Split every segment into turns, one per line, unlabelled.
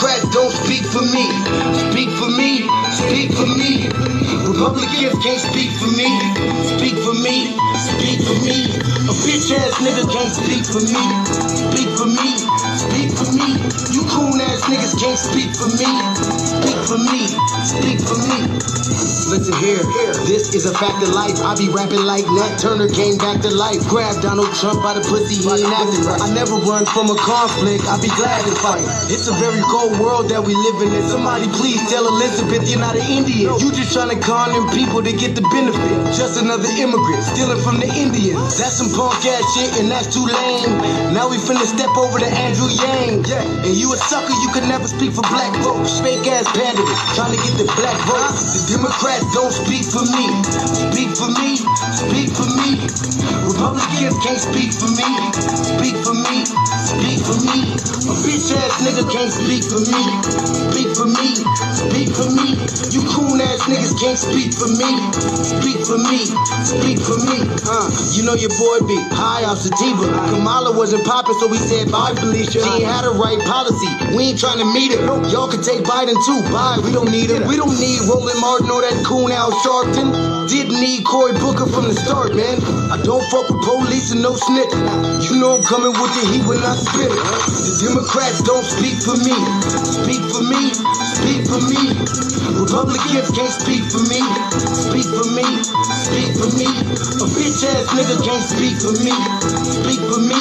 Democrats don't speak for me. Speak for me, speak for me. Republicans can't speak for me. Speak for me, speak for me. A bitch ass nigga can't speak for me. Speak for me, speak for me. You coon ass niggas can't speak for me. Speak for me, speak for me. Listen here, this is a fact of life. I be rapping like Nat Turner came back to life. Grab Donald Trump by the pussy, he ain't acting right. I never run from a conflict, I be glad to fight. It's a very cold world that we living in. Somebody please tell Elizabeth you're not an Indian. You just trying to con them people to get the benefit. Just another immigrant, stealing from the Indians. That's some punk ass shit and that's too lame. Now we finna step over to Andrew Yang. And you a sucker, you could never speak for black folks. Fake ass pandemic, trying to get the black vote. The Democrats don't speak for me. Speak for me, speak for me. Republicans can't speak for me. Speak for me, speak for me. A bitch ass nigga can't speak for me. Speak for me, speak for me. You coon ass niggas can't speak for me. Speak for me, speak for me. You know your boy be high off sativa. Kamala wasn't popping, so we said bye, Felicia. She ain't had a right policy. We ain't trying to meet her. Y'all can take Biden too. Bye, we don't need him. We don't need Roland Martin or that coon Al Sharpton. Didn't need Cory Booker from the start, man. I don't fuck with police and no snitch. You know I'm coming with the heat when I spit it. The Democrats don't speak for me. Speak for me, speak for me. Republicans can't speak for me. Speak for me, speak for me. A bitch ass nigga can't speak for me. Speak for me,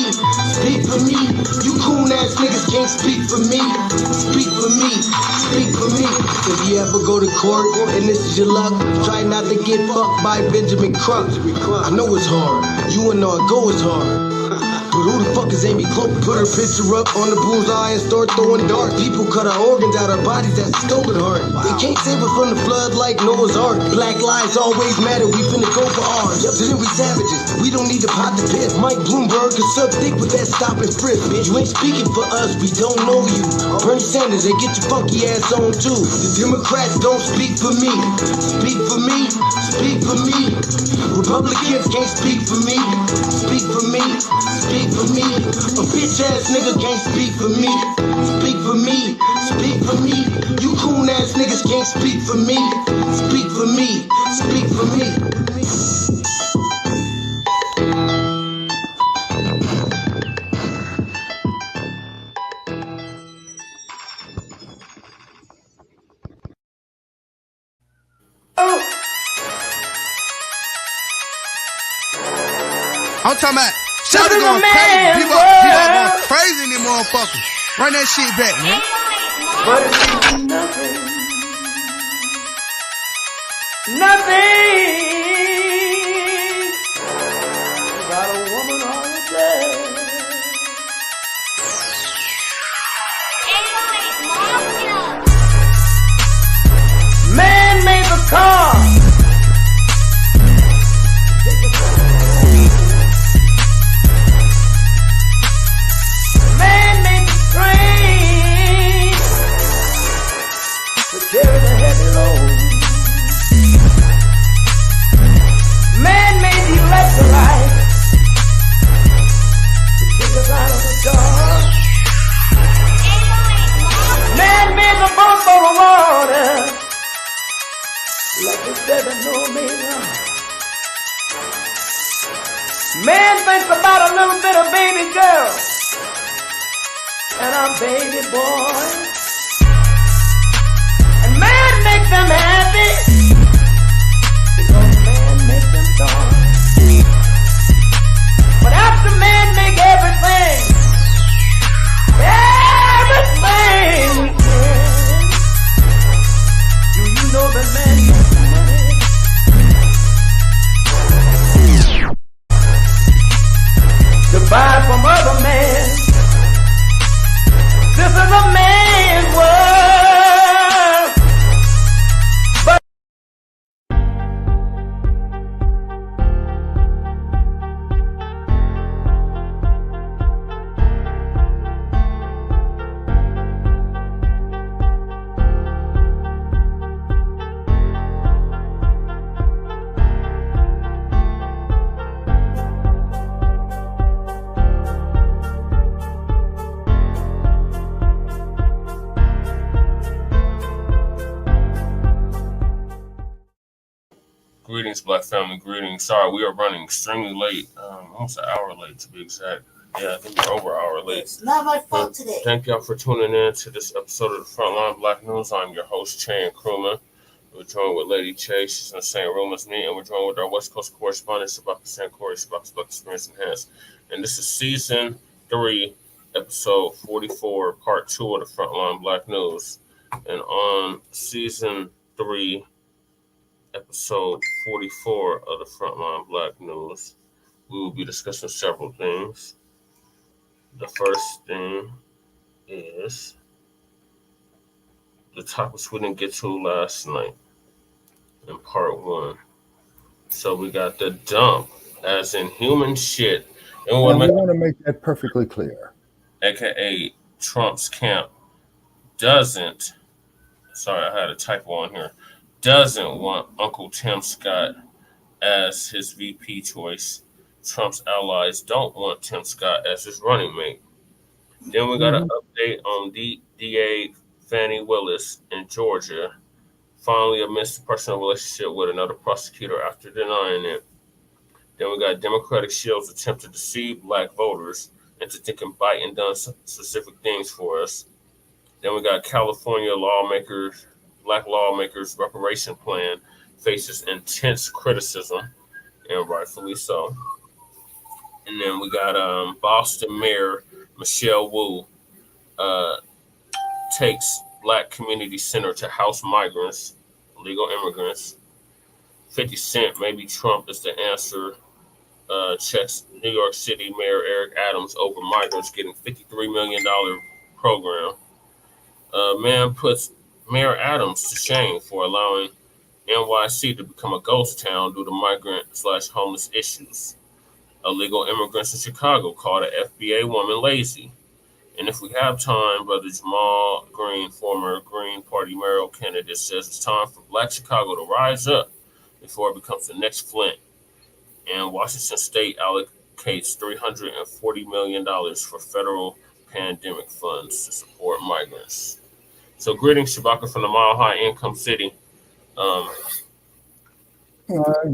speak for me. You coon ass niggas can't speak for me. Speak for me, speak for me. If you ever go to court and this is your luck, try not to get fucked by Benjamin Crump. I know it's hard. You and go is hard. But who the fuck is Amy Cloak? Put her picture up on the bullseye and start throwing darts. People cut our organs out our bodies, that's a stolen heart. They can't save us from the flood like Noah's Ark. Black lives always matter, we finna go for ours. So then we savages, we don't need to pot the piss. Mike Bloomberg can suck dick with that stop and frisk, bitch. You ain't speaking for us, we don't know you. Bernie Sanders, they get your funky ass on too. The Democrats don't speak for me. Speak for me, speak for me. Republicans can't speak for me. Speak for me, speak for me. A bitch ass nigga can't speak for me. Speak for me, speak for me. You coon ass niggas can't speak for me. Speak for me, speak for me.
I'm talking about Shawty going crazy. People going crazy in them motherfuckers. Run that shit back, man.
But it means nothing. Nothing. Got a woman on the bed. Man made the car. Carry the heavy load. Man made the electrolyte to take us out of the dark. Man made the boat for the water like the 7 Omega. Man thinks about a little bit of baby girl and a baby boy. Make them happy because man make them dark. But after man make everything we can, do you know that man makes money? To buy from other men. This is a man's world.
Greetings, Black family. Greetings. Sorry, we are running extremely late. Almost an hour late to be exact. Yeah, I think we're over an hour late.
It's not my fault today.
Thank y'all for tuning in to this episode of the Front Line Blacc News. I'm your host, Chan Crewman. We're joined with Lady Che. She's in the same room as me, and we're joined with our West Coast correspondent, Sabaka Sankori, Sabaka's Black Experience Enhanced. And this is season 3, episode 44, part 2 of the Front Line Blacc News. And on season 3, episode 44 of the Frontline Blacc News, we will be discussing several things. The first thing is the topics we didn't get to last night in part 1. So we got the dump, as in human shit.
And we want to make that perfectly clear.
AKA Trump's camp doesn't, sorry, I had a typo on here, doesn't want Uncle Tim Scott as his VP choice. Trump's allies don't want Tim Scott as his running mate. Then we got an update on D.A Fani Willis in Georgia. Finally admits a personal relationship with another prosecutor after denying it. Then we got Democratic Shills attempt to deceive Black voters into thinking Biden done specific things for us. Then we got California lawmakers, Black lawmakers' reparation plan faces intense criticism, and rightfully so. And then we got Boston Mayor Michelle Wu takes Black Community Center to house migrants, illegal immigrants. 50 Cent, maybe Trump is the answer, checks New York City Mayor Eric Adams over migrants getting $53 million program. Man puts Mayor Adams to shame for allowing NYC to become a ghost town due to migrant/homeless issues. Illegal immigrants in Chicago called an FBA woman lazy. And if we have time, Brother Jamal Green, former Green Party mayoral candidate, says it's time for Black Chicago to rise up before it becomes the next Flint. And Washington State allocates $340 million for federal pandemic funds to support migrants. So greetings, Shabaka, from the Mile High Income City.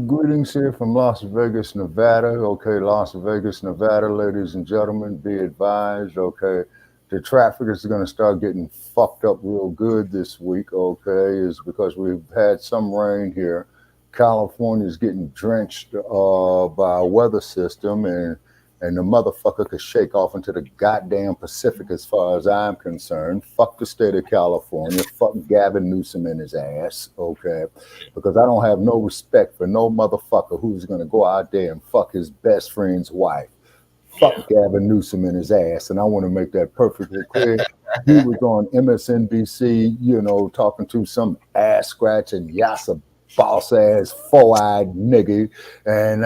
Greetings here from Las Vegas, Nevada. Okay, Las Vegas, Nevada, ladies and gentlemen, be advised, okay, the traffic is going to start getting fucked up real good this week, okay, is because we've had some rain here. California is getting drenched by a weather system, and the motherfucker could shake off into the goddamn Pacific as far as I'm concerned. Fuck the state of California. Fuck Gavin Newsom in his ass, okay? Because I don't have no respect for no motherfucker who's going to go out there and fuck his best friend's wife. Fuck Gavin Newsom in his ass, and I want to make that perfectly clear. He was on MSNBC, you know, talking to some ass-scratching Yassa boss-ass, four-eyed nigga, and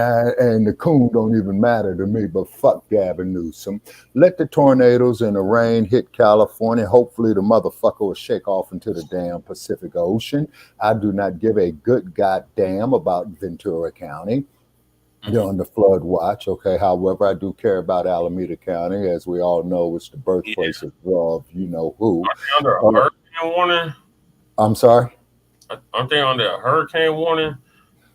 the coon don't even matter to me, but fuck Gavin Newsom. Let the tornadoes and the rain hit California. Hopefully the motherfucker will shake off into the damn Pacific Ocean. I do not give a good goddamn about Ventura County during the flood watch, okay? However, I do care about Alameda County. As we all know, it's the birthplace of you-know-who.
Are they under a hurricane warning?
I'm sorry?
Aren't they under a hurricane warning?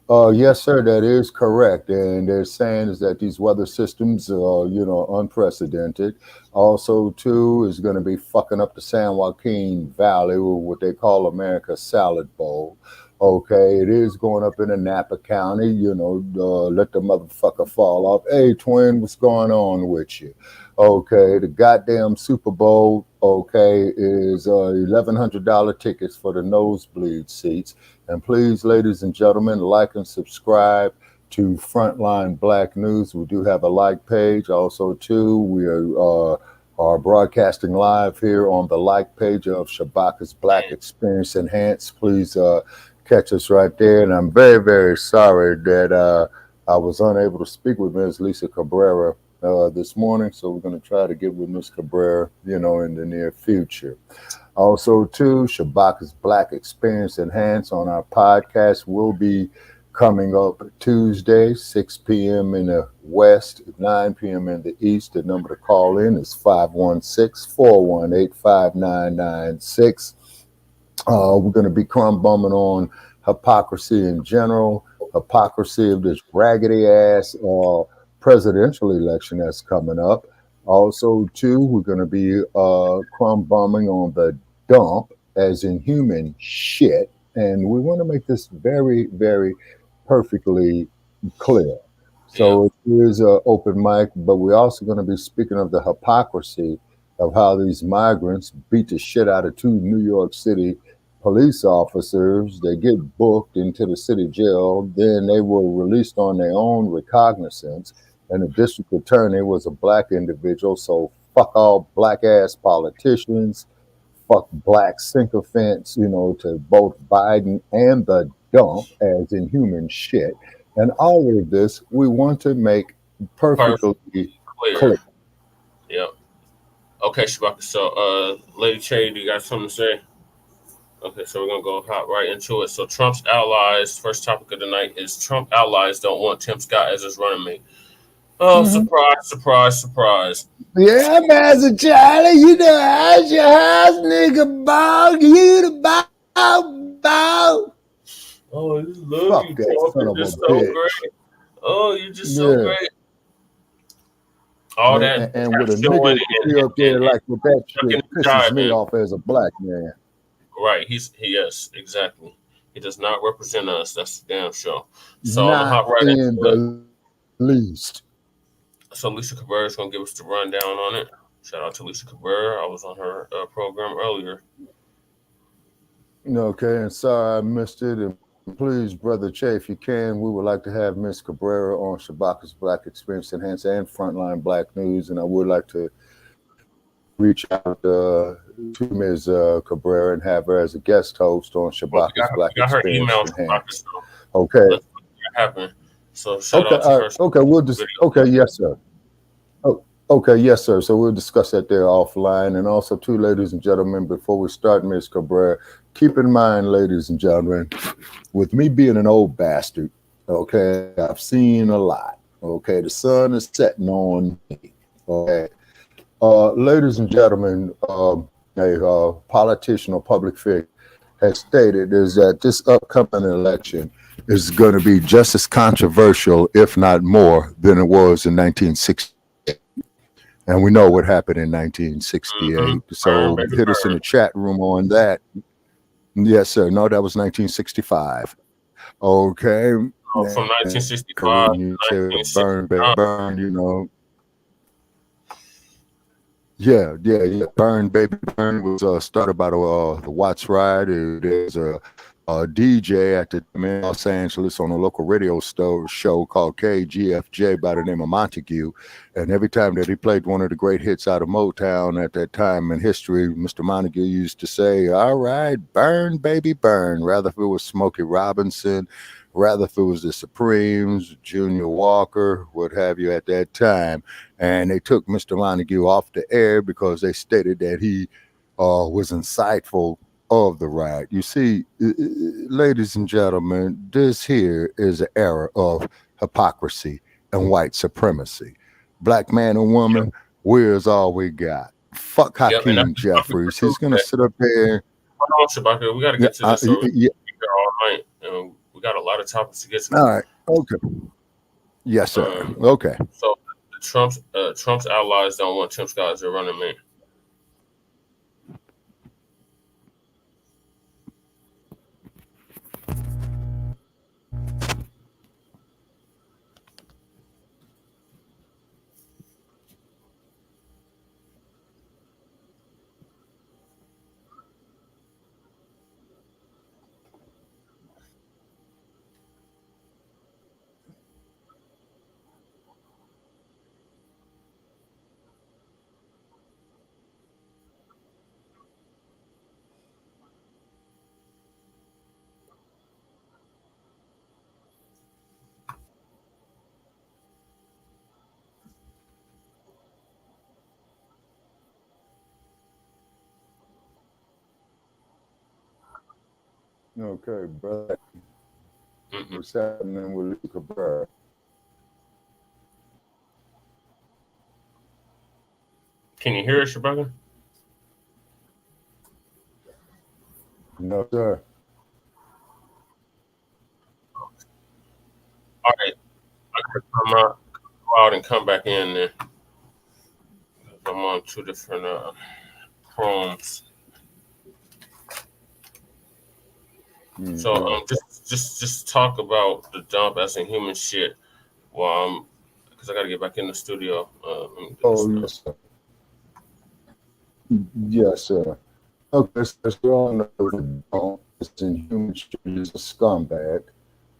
Yes, sir, that is correct. And they're saying is that these weather systems are, unprecedented. Also, too, is going to be fucking up the San Joaquin Valley with what they call America's Salad Bowl. Okay, it is going up in Napa County, let the motherfucker fall off. Hey, twin, what's going on with you? Okay, the goddamn Super Bowl, okay, is $1,100 tickets for the nosebleed seats. And please, ladies and gentlemen, like and subscribe to Frontline Blacc News. We do have a like page. Also, too, we are broadcasting live here on the like page of Shabaka's Black Experience Enhanced. Please catch us right there. And I'm very, very sorry that I was unable to speak with Ms. Lisa Cabrera this morning, so we're going to try to get with Ms. Cabrera, in the near future. Also, too, Shabaka's Black Experience Enhanced on our podcast will be coming up Tuesday, 6 p.m. in the West, 9 p.m. in the East. The number to call in is 516-418-5996. We're going to be crumb bumming on hypocrisy in general, hypocrisy of this raggedy ass presidential election that's coming up. Also, too, we're going to be crumb bombing on the dump, as in human shit. And we want to make this very, very perfectly clear. So it is an open mic, but we're also going to be speaking of the hypocrisy of how these migrants beat the shit out of 2 New York City police officers. They get booked into the city jail. Then they were released on their own recognizance. And the district attorney was a black individual. So fuck all black ass politicians. Fuck black sycophants, to both Biden and the dump, as in human shit. And all of this, we want to make perfectly clear.
Yep. Okay, Shabaka. So, Lady Cherry, do you got something to say? Okay, so we're going to go hop right into it. So Trump's allies, first topic of the night is Trump allies don't want Tim Scott as his running mate. Oh, surprise, surprise, surprise.
Yeah, Master Charlie, how's your house, nigga, bog? You the bog.
Oh, I just love you, Trump. You're just so great. Oh, you're just so great. All that.
And with a nigga up there like with that shit pisses me off as a black man.
Right, yes, exactly. He does not represent us. That's the damn show. So
not
hop right
in
into
the least.
So Lisa Cabrera is going to give us the rundown on it. Shout out to Lisa Cabrera. I was on her program earlier.
Okay, and sorry I missed it. And please, Brother Che, if you can, we would like to have Miss Cabrera on Shabaka's Black Experience Enhanced and Front Line Blacc News. And I would like to reach out to Ms. Cabrera and have her as a guest host on Shabaka's Black Experience Enhanced. Okay.
Let's see what happened. So shout out to her.
Okay, yes, sir. Okay, yes, sir. So we'll discuss that there offline. And also, too, ladies and gentlemen, before we start, Ms. Cabrera, keep in mind, ladies and gentlemen, with me being an old bastard, okay, I've seen a lot. Okay, the sun is setting on me. Okay, ladies and gentlemen, a politician or public figure has stated is that this upcoming election is going to be just as controversial, if not more, than it was in 1968. And we know what happened in 1968. So hit us in the chat room on that. Yes, sir. No, that was 1965. Okay.
From 1965 to
burn, Yeah. Burn, baby, burn was started by the Watts Ride. There's a DJ at the Los Angeles on a local radio show called KGFJ by the name of Montague. And every time that he played one of the great hits out of Motown at that time in history, Mr. Montague used to say, all right, burn, baby, burn. Rather if it was Smokey Robinson, rather if it was the Supremes, Junior Walker, what have you at that time. And they took Mr. Montague off the air because they stated that he was insightful of the ride. You see, ladies and gentlemen, this here is an era of hypocrisy and white supremacy. Black man and woman, where's all we got? Fuck Hakeem Jeffries. He's going to sit up there.
Hold on, Shabaka. We got to get to this. So we can be all night. And we got a lot of topics to get to.
All right. Okay. Yes, sir. Okay.
So Trump's allies don't want Tim Scott as their running mate.
Okay, brother. What's happening with Lisa Cabrera?
Can you hear us, Shabaka?
No, sir.
All right, I gotta go out and come back in there. I'm on two different Chromes. So just talk about the dump as in human shit while because I gotta get back in the studio.
Yes, sir. Yes, sir. Okay, so we all know the dump as in human shit is a scumbag.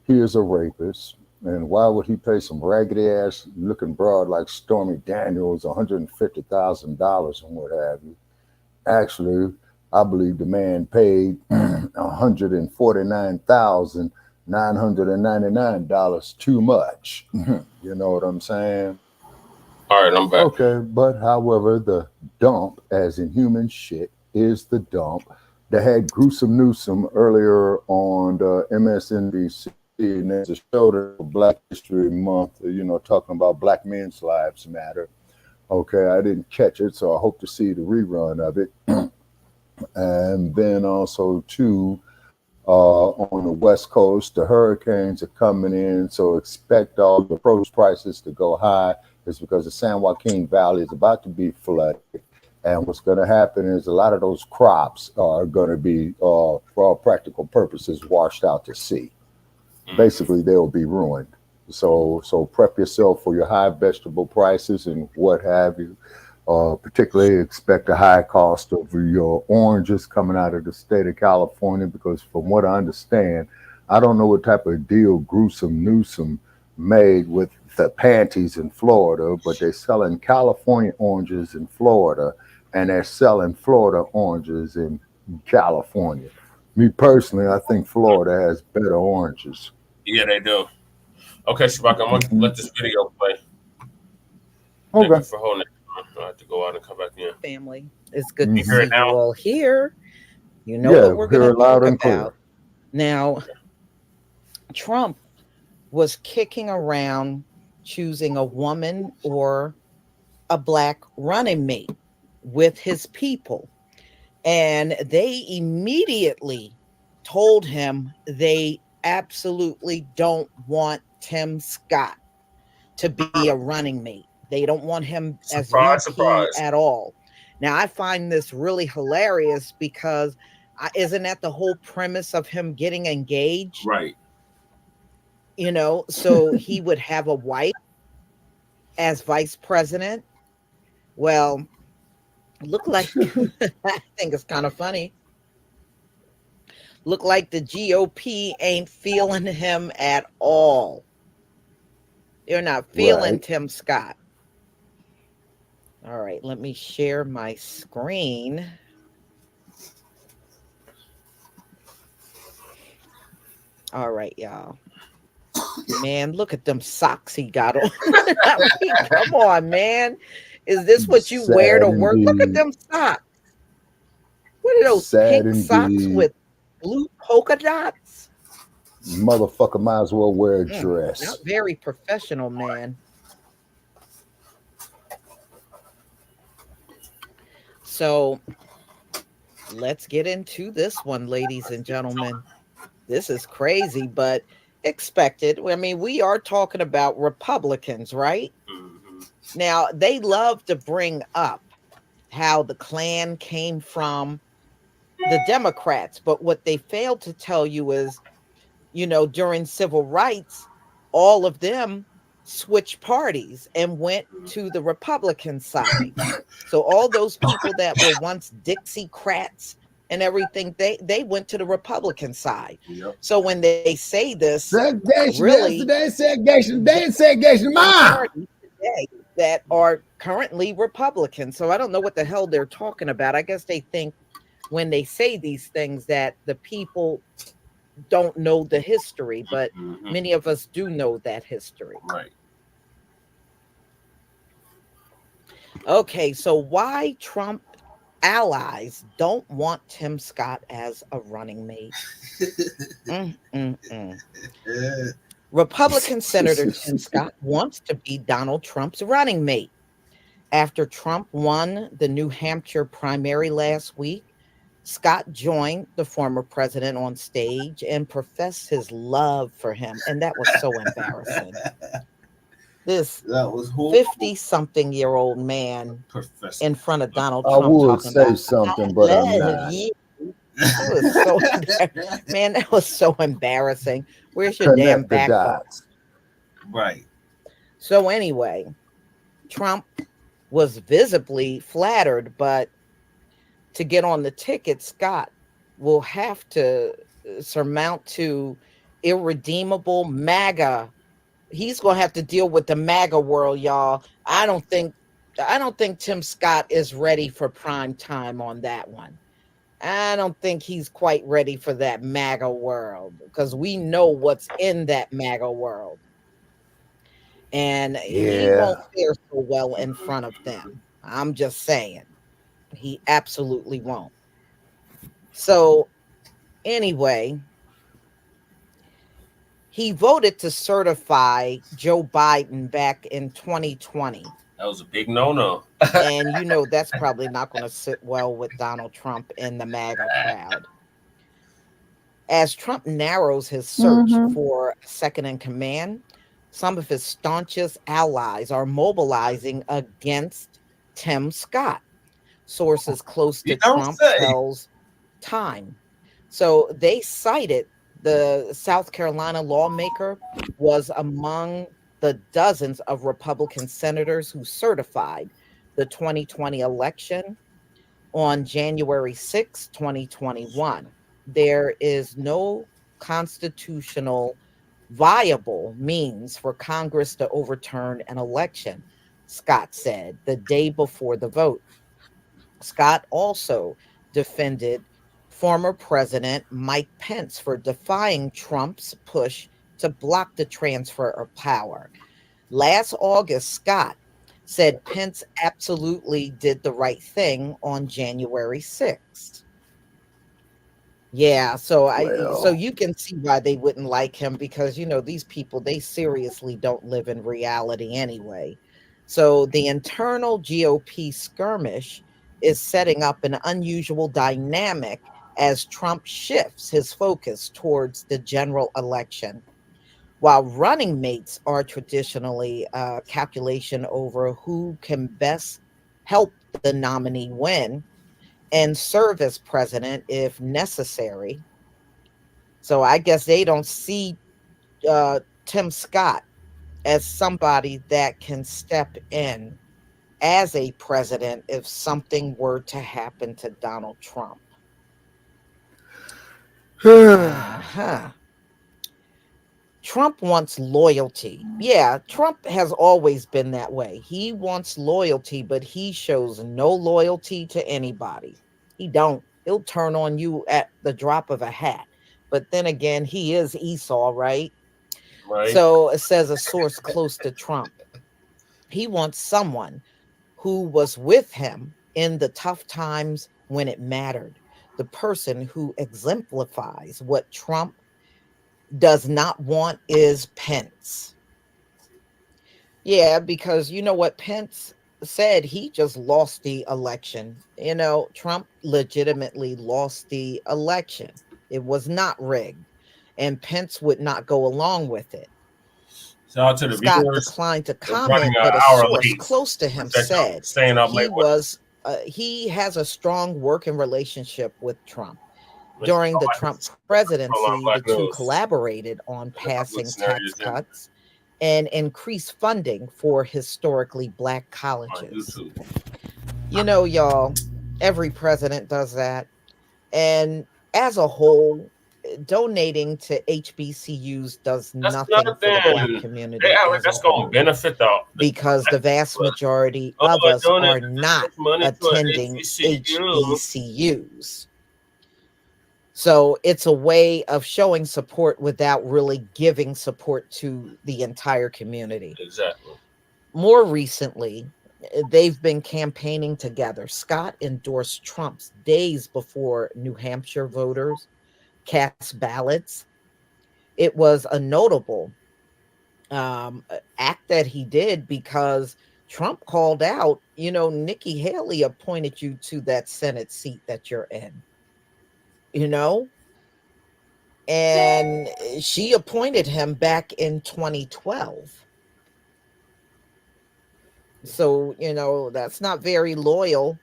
He is a rapist. And why would he pay some raggedy ass looking broad like Stormy Daniels $150,000 and what have you? Actually, I believe the man paid $149,999 too much. You know what I'm saying?
All right, I'm back.
Okay, but however, the dump, as in human shit, is the dump. They had Gruesome Newsome earlier on the MSNBC, and there's a show for Black History Month, talking about Black men's lives matter. Okay, I didn't catch it, so I hope to see the rerun of it. And then also, too, on the West Coast, the hurricanes are coming in, so expect all the produce prices to go high. It's because the San Joaquin Valley is about to be flooded. And what's going to happen is a lot of those crops are going to be, for all practical purposes, washed out to sea. Basically, they'll be ruined. So prep yourself for your high vegetable prices and what have you. Particularly expect a high cost of your oranges coming out of the state of California, because from what I understand, I don't know what type of deal Gruesome Newsome made with the panties in Florida, but they're selling California oranges in Florida, and they're selling Florida oranges in California. Me personally, I think Florida has better oranges.
Yeah, they do. Okay, Shabak, I'm gonna let this video play.
Okay.
Thank you for holding it. I have to go out and come back in.
Family, it's good to
hear
see
it now?
you all here. You know what we're going to talk about. Now, Trump was kicking around choosing a woman or a Black running mate with his people. And they immediately told him they absolutely don't want Tim Scott to be a running mate. They don't want him as VP at all. Now, I find this really hilarious because isn't that the whole premise of him getting engaged?
Right.
So he would have a wife as vice president. Well, look like, I think it's kind of funny. Look like the GOP ain't feeling him at all. They're not feeling Tim Scott. All right, let me share my screen. All right, y'all. Man, look at them socks he got on. I mean, come on, man. Is this what you wear to work? Look at them socks. What are those pink socks with blue polka dots?
Motherfucker might as well wear a dress.
Not very professional, man. So let's get into this one, ladies and gentlemen. This is crazy, but expected. I mean, we are talking about Republicans, right? Mm-hmm. Now, they love to bring up how the Klan came from the Democrats, but what they failed to tell you is, during civil rights, all of them switched parties and went to the Republican side. So all those people that were once Dixiecrats and everything, they went to the Republican side. Yep. So when they say this,
segregation,
really,
segregation,
today that are currently Republicans. So I don't know what the hell they're talking about. I guess they think when they say these things that the people don't know the history, but many of us do know that history.
Right.
Okay, so why Trump allies don't want Tim Scott as a running mate? Republican Senator Tim Scott wants to be Donald Trump's running mate. After Trump won the New Hampshire primary last week, Scott joined the former president on stage and professed his love for him. And that was so embarrassing. This
That was horrible.
50-something-year-old man
Professor.
in front of Donald
I
Trump
would
talking
say
about,
something,
I
but I'm
love
not.
you. That was so man, that was so embarrassing. Where's your damn
Connect the
backbone?
dots.
Right.
So anyway, Trump was visibly flattered, but to get on the ticket, Scott will have to surmount to irredeemable MAGA. He's going to have to deal with the MAGA world, y'all. I don't think Tim Scott is ready for prime time on that one. I don't think he's quite ready for that MAGA world because we know what's in that MAGA world. And he won't fare so well in front of them. I'm just saying. He absolutely won't. So, anyway, he voted to certify Joe Biden back in 2020.
That was a big no-no.
And you know that's probably not going to sit well with Donald Trump and the MAGA crowd. As Trump narrows his search for second in command, some of his staunchest allies are mobilizing against Tim Scott. Sources close to Trump tells Time. So they cited the South Carolina lawmaker was among the dozens of Republican senators who certified the 2020 election on January 6, 2021. There is no constitutional viable means for Congress to overturn an election, Scott said the day before the vote. Scott also defended former President Mike Pence for defying Trump's push to block the transfer of power. Last August, Scott said Pence absolutely did the right thing on January 6th. Yeah, so you can see why they wouldn't like him because these people, they seriously don't live in reality anyway. So the internal GOP skirmish is setting up an unusual dynamic as Trump shifts his focus towards the general election. While running mates are traditionally a calculation over who can best help the nominee win and serve as president if necessary. So I guess they don't see Tim Scott as somebody that can step in as a president if something were to happen to Donald Trump. Trump wants loyalty. Yeah, Trump has always been that way. He wants loyalty, but he shows no loyalty to anybody. He don't. He'll turn on you at the drop of a hat. But then again, he is Esau, right?
Right.
So it says a source close to Trump. He wants someone who was with him in the tough times when it mattered. The person who exemplifies what Trump does not want is Pence. Yeah, because you know what Pence said, he just lost the election. Trump legitimately lost the election. It was not rigged, and Pence would not go along with it.
Shout out to the
Scott
viewers.
declined to
We're running
comment,
an
but a
hour
source
late.
close to him
Appreciate y'all
said
staying up late with us.
he has a strong working relationship with Trump.
Mr.
During the
Allocates,
Trump
Front Line
presidency, the
Blacc
two
News.
collaborated on passing
scenario
tax
agenda.
cuts and increased funding for historically Black
On
colleges.
YouTube.
Y'all, every president does that. And as a whole, donating to HBCUs does
That's
nothing for the Black
nothing.
community
They act like
as
that's
a
going to
whole,
benefit
because the vast majority of us are not attending HBCUs. So it's a way of showing support without really giving support to the entire community.
Exactly.
More recently, they've been campaigning together. Scott endorsed Trump's days before New Hampshire voters cast ballots. It was a notable act that he did because Trump called out, Nikki Haley appointed you to that Senate seat that you're in. you know, and she appointed him back in 2012. So, that's not very loyal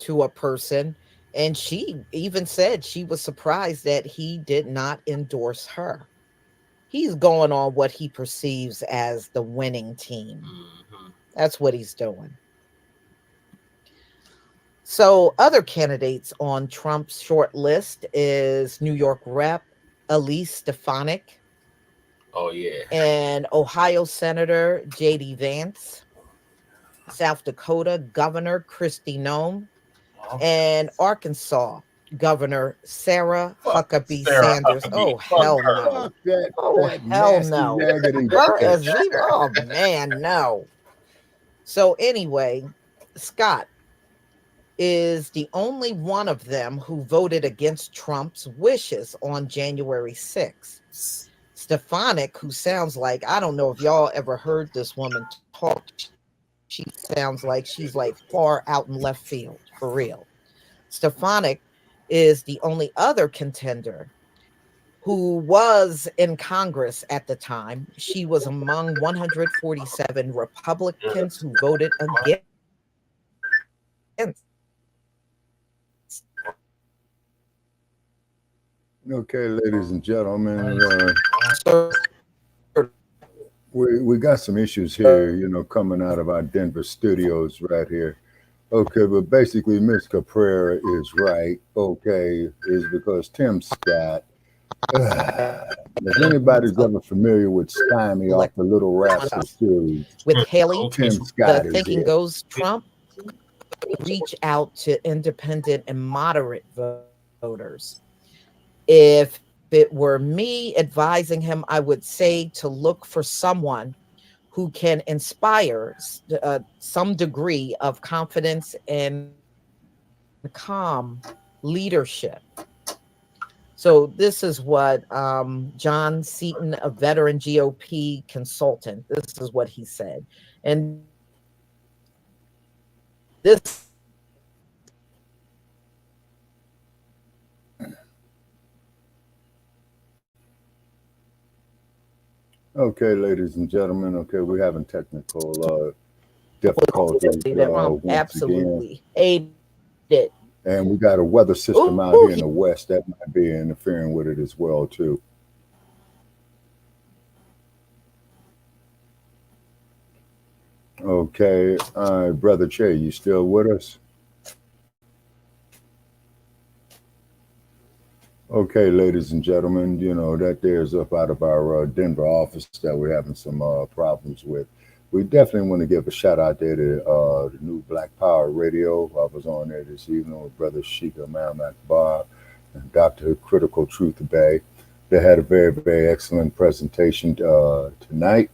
to a person. And she even said she was surprised that he did not endorse her. He's going on what he perceives as the winning team.
Mm-hmm.
That's what he's doing. So other candidates on Trump's short list is New York Rep. Elise Stefanik.
Oh, yeah.
And Ohio Senator J.D. Vance. South Dakota Governor Kristi Noem. And Arkansas Governor Sarah Huckabee Sanders. Oh, hell no. Oh, hell no. Her as leader. Oh, man, no. So anyway, Scott is the only one of them who voted against Trump's wishes on January 6th. Stefanik, who sounds like, I don't know if y'all ever heard this woman talk. She sounds like she's like far out in left field, for real. Stefanik is the only other contender who was in Congress at the time. She was among 147 Republicans who voted against.
Okay, ladies and gentlemen, we got some issues here, coming out of our Denver studios right here. Okay, but basically, Miss Caprera is right. Okay, is because Tim Scott. If anybody's ever familiar with Stymie off the Little Rascal series,
with Haley,
Tim Scott
the thinking goes Trump reach out to independent and moderate voters. If it were me advising him, I would say to look for someone who can inspire some degree of confidence and calm leadership. So this is what John Seaton, a veteran GOP consultant, this is what he said. And this
Okay, ladies and gentlemen. Okay, we're having technical difficulties.
Absolutely aided it.
And we got a weather system out here in the west that might be interfering with it as well, too. Okay, all right, Brother Che, you still with us? Okay, ladies and gentlemen, that there's up out of our Denver office that we're having some problems with. We definitely want to give a shout out there to the new Black Power Radio. I was on there this evening with Brother Sheikha Imam Akbar and Dr. Critical Truth Bay. They had a very, very excellent presentation tonight.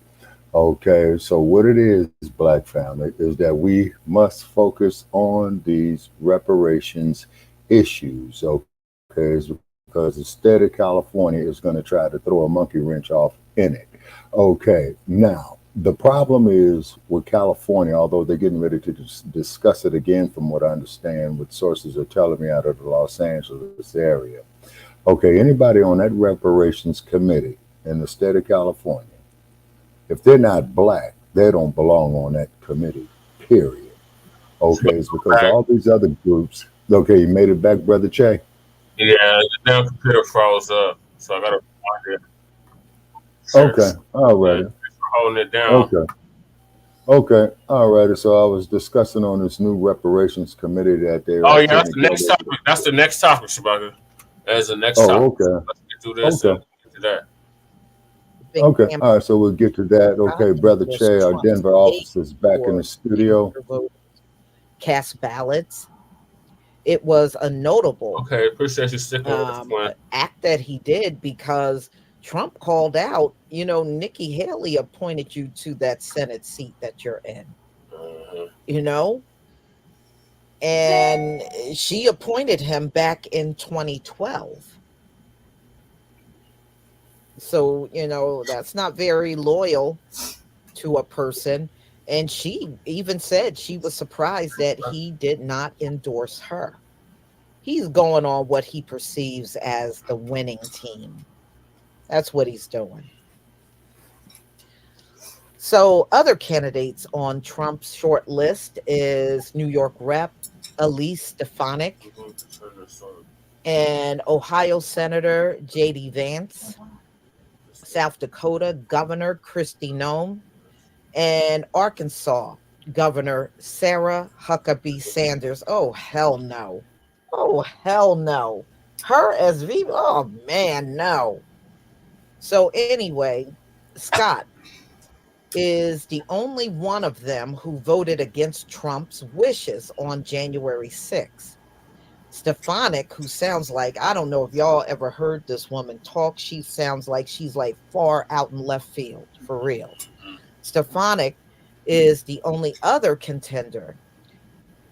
Okay, so what it is, Black family, is that we must focus on these reparations issues. Okay, because the state of California is going to try to throw a monkey wrench off in it. Okay, now, the problem is with California, although they're getting ready to discuss it again, from what I understand, what sources are telling me out of the Los Angeles area. Okay, anybody on that reparations committee in the state of California, if they're not Black, they don't belong on that committee, period. Okay, it's because all these other groups. Okay, you made it back, Brother Che?
Yeah, the damn computer froze up, so I got to find it.
Okay, all right.
Holding it down.
Okay, all right. So I was discussing on this new reparations committee that they.
Oh yeah, that's the next topic. That's the next topic, Shabaka. That's the next topic.
Okay.
Let's get through this and get to that.
Okay, all right. So we'll get to that. Okay, Brother Che, our Denver office is back in the studio.
Cast ballots. It was a notable
appreciate you sticking
act that he did, because Trump called out, Nikki Haley appointed you to that Senate seat that you're in, and she appointed him back in 2012. So, that's not very loyal to a person. And she even said she was surprised that he did not endorse her. He's going on what he perceives as the winning team. That's what he's doing. So other candidates on Trump's short list is New York Rep. Elise Stefanik and Ohio Senator J.D. Vance, South Dakota Governor Kristi Noem, and Arkansas Governor Sarah Huckabee Sanders. Oh, hell no. Oh, hell no. Her as VP? Oh, man, no. So anyway, Scott is the only one of them who voted against Trump's wishes on January 6th. Stefanik, who sounds like, I don't know if y'all ever heard this woman talk. She sounds like she's like far out in left field, for real. Stefanik is the only other contender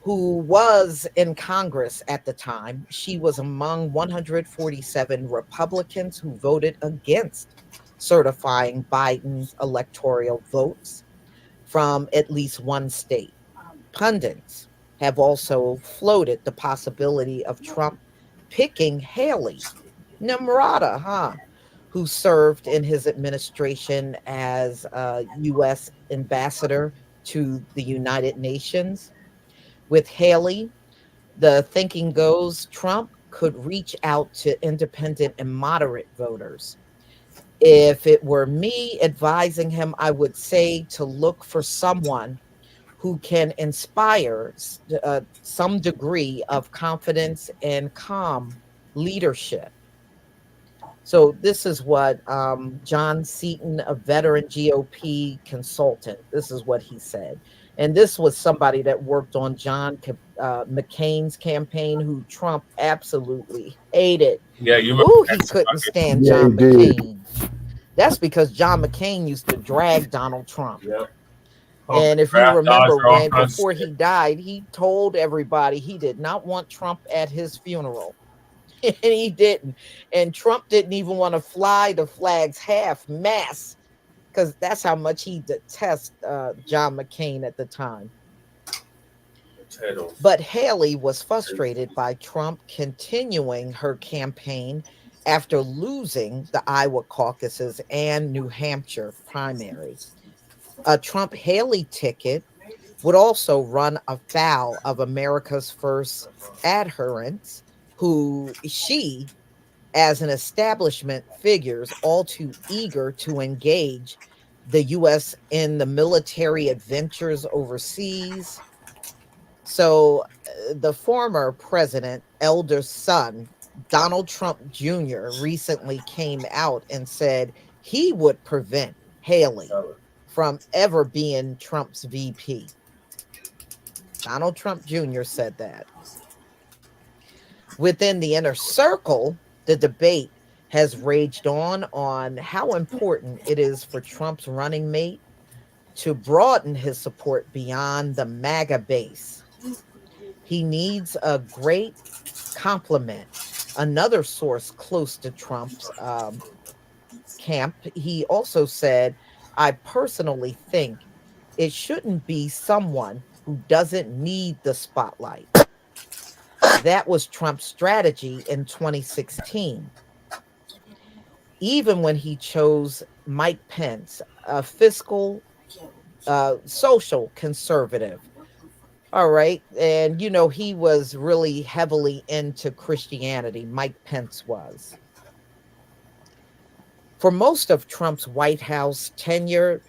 who was in Congress at the time. She was among 147 Republicans who voted against certifying Biden's electoral votes from at least one state. Pundits have also floated the possibility of Trump picking Haley Nimrata, who served in his administration as a U.S. ambassador to the United Nations. With Haley, the thinking goes Trump could reach out to independent and moderate voters. If it were me advising him, I would say to look for someone who can inspire some degree of confidence and calm leadership. So this is what John Seaton, a veteran GOP consultant, this is what he said. And this was somebody that worked on John McCain's campaign, who Trump absolutely hated.
Yeah, you
remember? He couldn't stand John McCain. That's because John McCain used to drag Donald Trump.
Yeah.
And if you remember, when before he died, he told everybody he did not want Trump at his funeral. And he didn't. And Trump didn't even want to fly the flags half mast, because that's how much he detests John McCain at the time. But Haley was frustrated by Trump continuing her campaign after losing the Iowa caucuses and New Hampshire primaries. A Trump-Haley ticket would also run afoul of America's first adherents, who she, as an establishment, figures all too eager to engage the U.S. in the military adventures overseas. So the former president, elder son, Donald Trump Jr., recently came out and said he would prevent Haley from ever being Trump's VP. Donald Trump Jr. said that. Within the inner circle, the debate has raged on how important it is for Trump's running mate to broaden his support beyond the MAGA base. He needs a great compliment. Another source close to Trump's camp, he also said, I personally think it shouldn't be someone who doesn't need the spotlight. That was Trump's strategy in 2016. Even when he chose Mike Pence, a fiscal, social conservative. All right. And, you know, he was really heavily into Christianity. Mike Pence was. For most of Trump's White House tenure,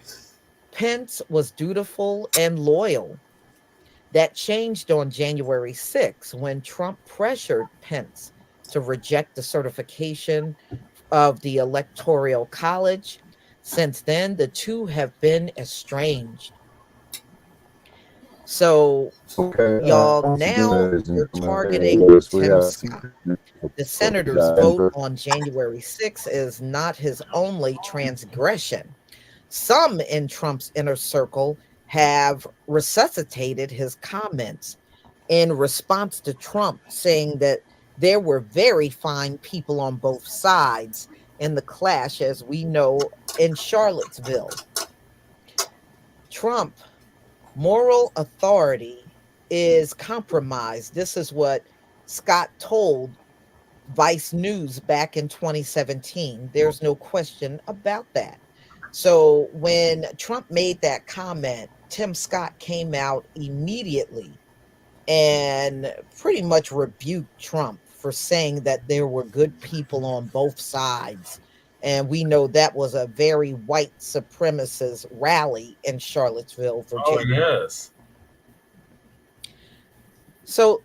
Pence was dutiful and loyal. That changed on January 6th when Trump pressured Pence to reject the certification of the Electoral College. Since then, the two have been estranged. So, y'all, now you're targeting Tim Scott. The senator's vote on January 6th is not his only transgression. Some in Trump's inner circle have resuscitated his comments in response to Trump saying that there were very fine people on both sides in the clash, as we know, in Charlottesville. Trump moral authority is compromised. This is what Scott told Vice News back in 2017. There's no question about that. So when Trump made that comment, Tim Scott came out immediately and pretty much rebuked Trump for saying that there were good people on both sides. And we know that was a very white supremacist rally in Charlottesville,
Oh,
Virginia.
yes.
So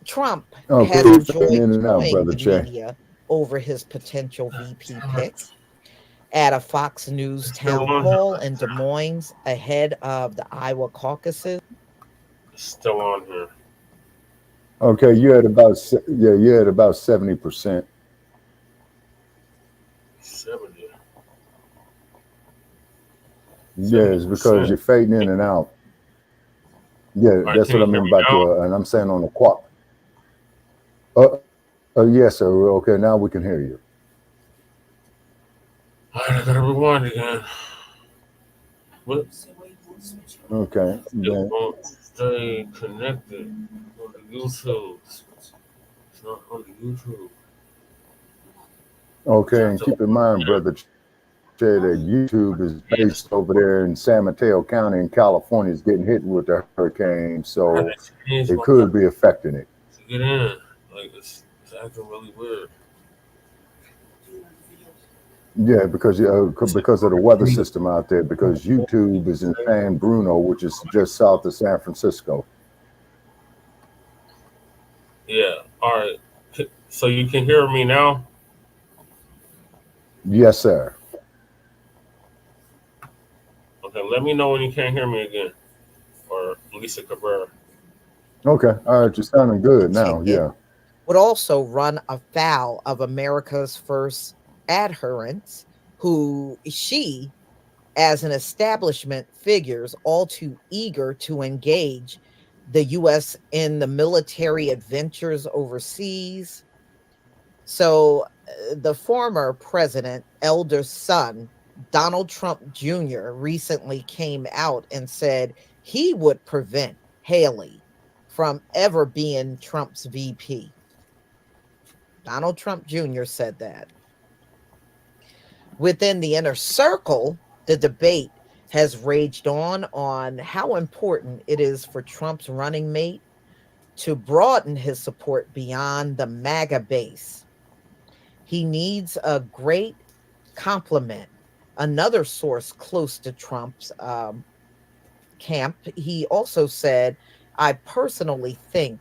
Trump
Okay,
has
you're fading
enjoyed
in and out,
toying
brother
the
Jay.
media over his potential VP pick at a Fox News town hall in Des Moines ahead of the Iowa caucuses.
It's still on here.
Okay, you had about 70%.
70.
Yeah, it's because you're fading in and out. Yeah,
Right,
that's
can
what I
you hear
mean
me
by
now?
and I'm saying on the quad. Yes, sir. Okay, now we can hear you.
All right, I gotta rewind again. What?
Okay.
It
Then,
won't stay connected on the YouTube. It's not on the YouTube.
okay, and keep in mind, brother Jay, that YouTube is based over there in San Mateo County in California. Is getting hit with the hurricane, so it could be affecting it.
To get in, like it's acting really weird.
Yeah, because of the weather system out there. Because YouTube is in San Bruno, which is just south of San Francisco.
Yeah. All right. So you can hear me now?
Yes, sir.
Okay. Let me know when you can't hear me again, or Lisa Cabrera.
Okay. All right. You're sounding good now. Yeah.
Would also run afoul of America's first adherents, who she, as an establishment, figures all too eager to engage the U.S. in the military adventures overseas. So the former president, elder son, Donald Trump Jr., recently came out and said he would prevent Haley from ever being Trump's VP. Donald Trump Jr. said that. Within the inner circle, the debate has raged on how important it is for Trump's running mate to broaden his support beyond the MAGA base. He needs a great compliment. Another source close to Trump's camp, he also said, I personally think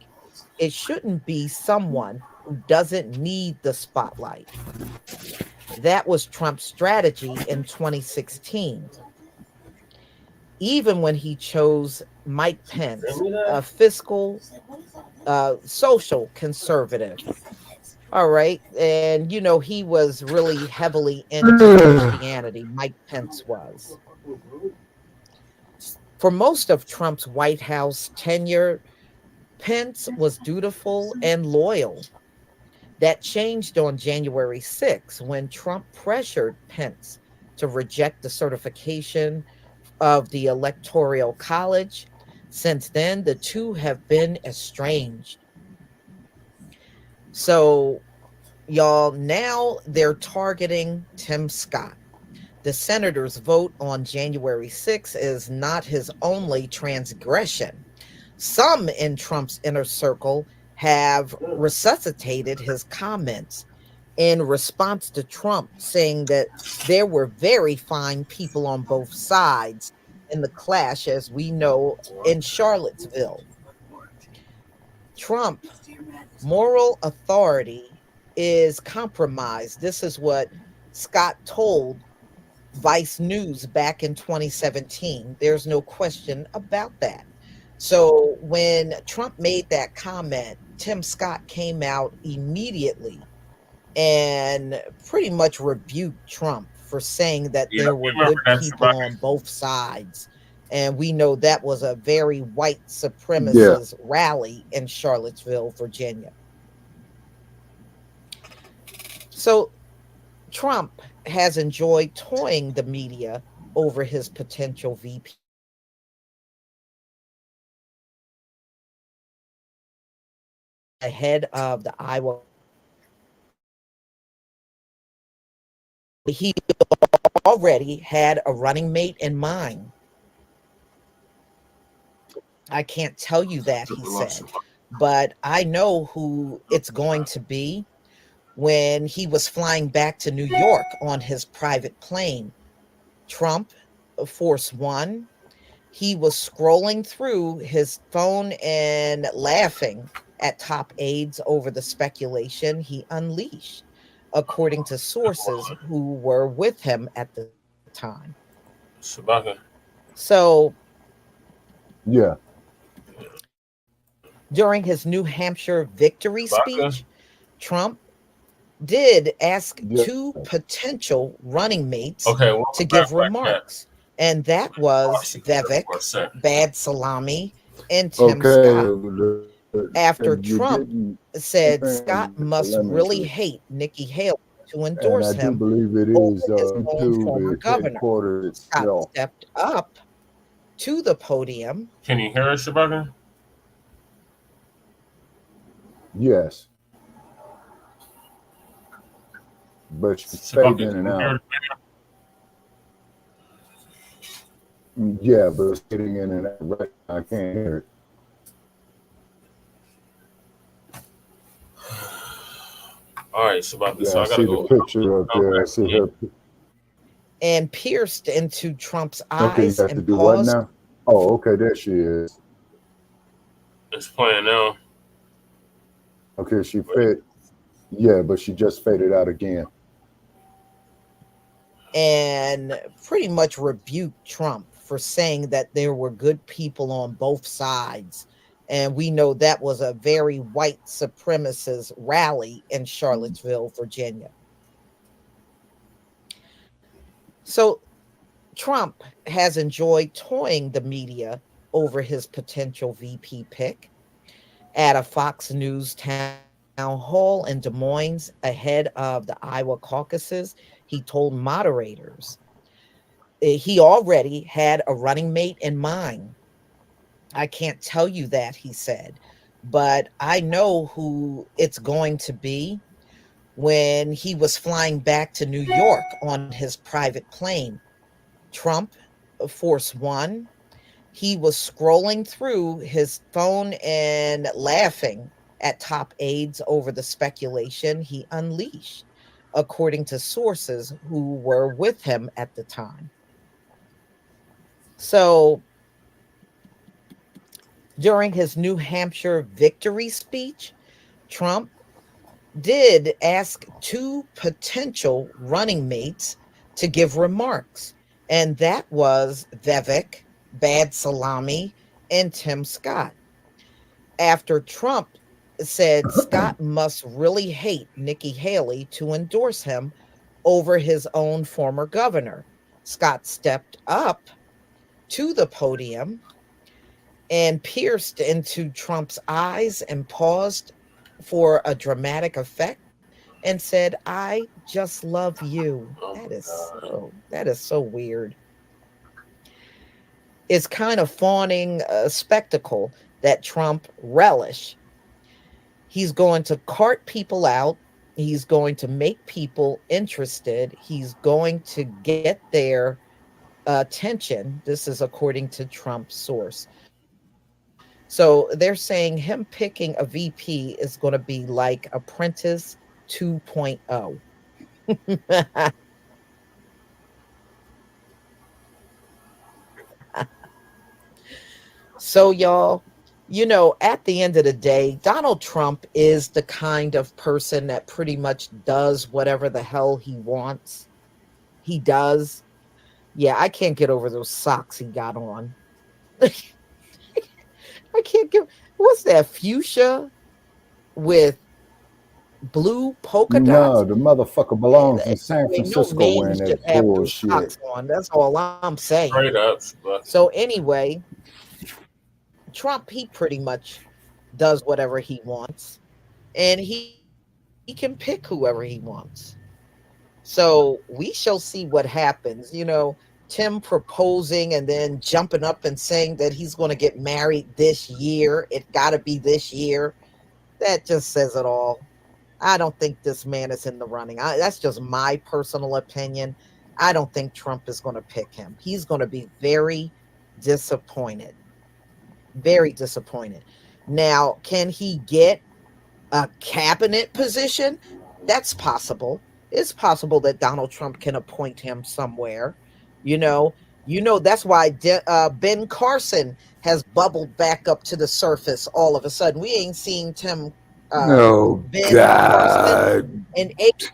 it shouldn't be someone who doesn't need the spotlight. That was Trump's strategy in 2016. Even when he chose Mike Pence, a fiscal, social conservative. All right. And, he was really heavily into Christianity. Mike Pence was. For most of Trump's White House tenure, Pence was dutiful and loyal. That changed on January 6th when Trump pressured Pence to reject the certification of the Electoral College. Since then, the two have been estranged. So, y'all, now they're targeting Tim Scott. The senator's vote on January 6th is not his only transgression. Some in Trump's inner circle have resuscitated his comments in response to Trump saying that there were very fine people on both sides in the clash, as we know, in Charlottesville. Trump, moral authority is compromised. This is what Scott told Vice News back in 2017. There's no question about that. So when Trump made that comment, Tim Scott came out immediately and pretty much rebuked Trump for saying that there were good people on both sides. And we know that was a very white supremacist rally in Charlottesville, Virginia. So Trump has enjoyed toying the media over his potential VP. ahead of the Iowa. He already had a running mate in mind. I can't tell you that, he said, but I know who it's going to be. When he was flying back to New York on his private plane, Trump, Force One, he was scrolling through his phone and laughing at top aides over the speculation he unleashed, according to sources who were with him at the time.
Shabaka.
So,
Yeah.
during his New Hampshire victory speech, Trump did ask two potential running mates to give remarks. And that was Vivek, Bad Salami, and Tim Scott. After Trump said Scott must really hate Nikki Haley to endorse him.
I do believe it is
former governor. Scott stepped up to the podium.
Can you hear us, Shabaka?
Yes. But she's fading in and out. Yeah, but it's getting in and out. Right, I can't hear it.
All right, Shabaka.
Yeah,
So I gotta
see the picture up there. I see her.
And pierced into Trump's
Okay,
eyes
you have to
and
do
paused.
what now? Oh, okay, there she is.
It's playing now.
Okay, she faded. Yeah, but she just faded out again.
And pretty much rebuked Trump for saying that there were good people on both sides. And we know that was a very white supremacist rally in Charlottesville, Virginia. So Trump has enjoyed toying the media over his potential VP pick. At a Fox News town hall in Des Moines ahead of the Iowa caucuses, he told moderators he already had a running mate in mind. I can't tell you that, he said, but I know who it's going to be. When he was flying back to New York on his private plane, Trump, Force One, he was scrolling through his phone and laughing at top aides over the speculation he unleashed, according to sources who were with him at the time. So, during his New Hampshire victory speech, Trump did ask two potential running mates to give remarks, and that was Vivek, Bad Salami, and Tim Scott. After Trump said Scott must really hate Nikki Haley to endorse him over his own former governor, Scott stepped up to the podium and pierced into Trump's eyes and paused for a dramatic effect and said, "I just love you." That is so weird. It's kind of fawning a spectacle that Trump relish. He's going to cart people out. He's going to make people interested. He's going to get their attention. This is according to Trump's source. So they're saying him picking a VP is going to be like Apprentice 2.0. So, y'all, you know, at the end of the day, Donald Trump is the kind of person that pretty much does whatever the hell he wants. He does. Yeah, I can't get over those socks he got on. I can't get, what's that, fuchsia with blue polka dots?
No, the motherfucker belongs in San Francisco wearing that bullshit.
Socks on. That's all I'm saying.
Straight up.
So anyway, Trump, he pretty much does whatever he wants, and he can pick whoever he wants. So we shall see what happens. You know, Tim proposing and then jumping up and saying that he's going to get married this year. It got to be this year. That just says it all. I don't think this man is in the running. That's just my personal opinion. I don't think Trump is going to pick him. He's going to be very disappointed. Very disappointed. Now, can he get a cabinet position? That's possible. It's possible that Donald Trump can appoint him somewhere. You know, that's why Ben Carson has bubbled back up to the surface all of a sudden. We ain't seen
Oh
Ben Carson
God.
in 8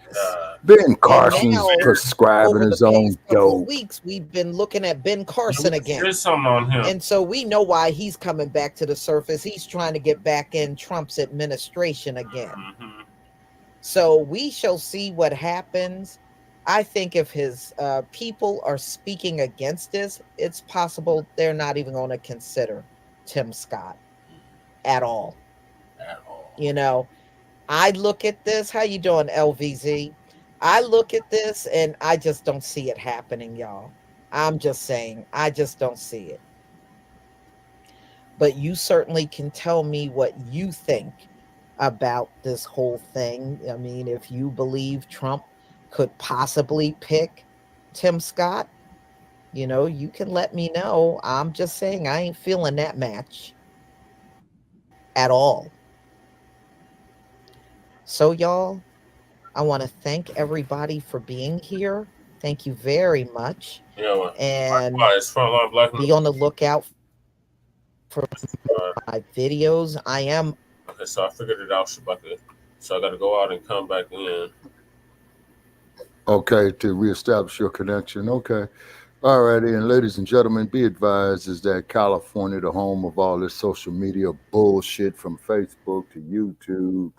Ben Carson's
now,
prescribing
over the
his own
past couple of
dope.
weeks, we've been looking at Ben Carson again.
There's something on him.
And so we know why he's coming back to the surface. He's trying to get back in Trump's administration again.
Mm-hmm.
So we shall see what happens. I think if his people are speaking against this, it's possible they're not even going to consider Tim Scott at all.
At all.
You know, I look at this. How you doing, LVZ? I look at this and I just don't see it happening, y'all. I'm just saying, I just don't see it. But you certainly can tell me what you think about this whole thing. I mean, if you believe Trump could possibly pick Tim Scott, you know, you can let me know. I'm just saying I ain't feeling that match at all. So, y'all, I want to thank everybody for being here. Thank you very much.
Yeah,
and
it's Front Line Blacc.
Be on the lookout for my videos. I am.
Okay, so I figured it out, Shabaka. So I got to go out and come back in.
Okay, to reestablish your connection. Okay. All righty. And ladies and gentlemen, be advised is that California, the home of all this social media bullshit from Facebook to YouTube,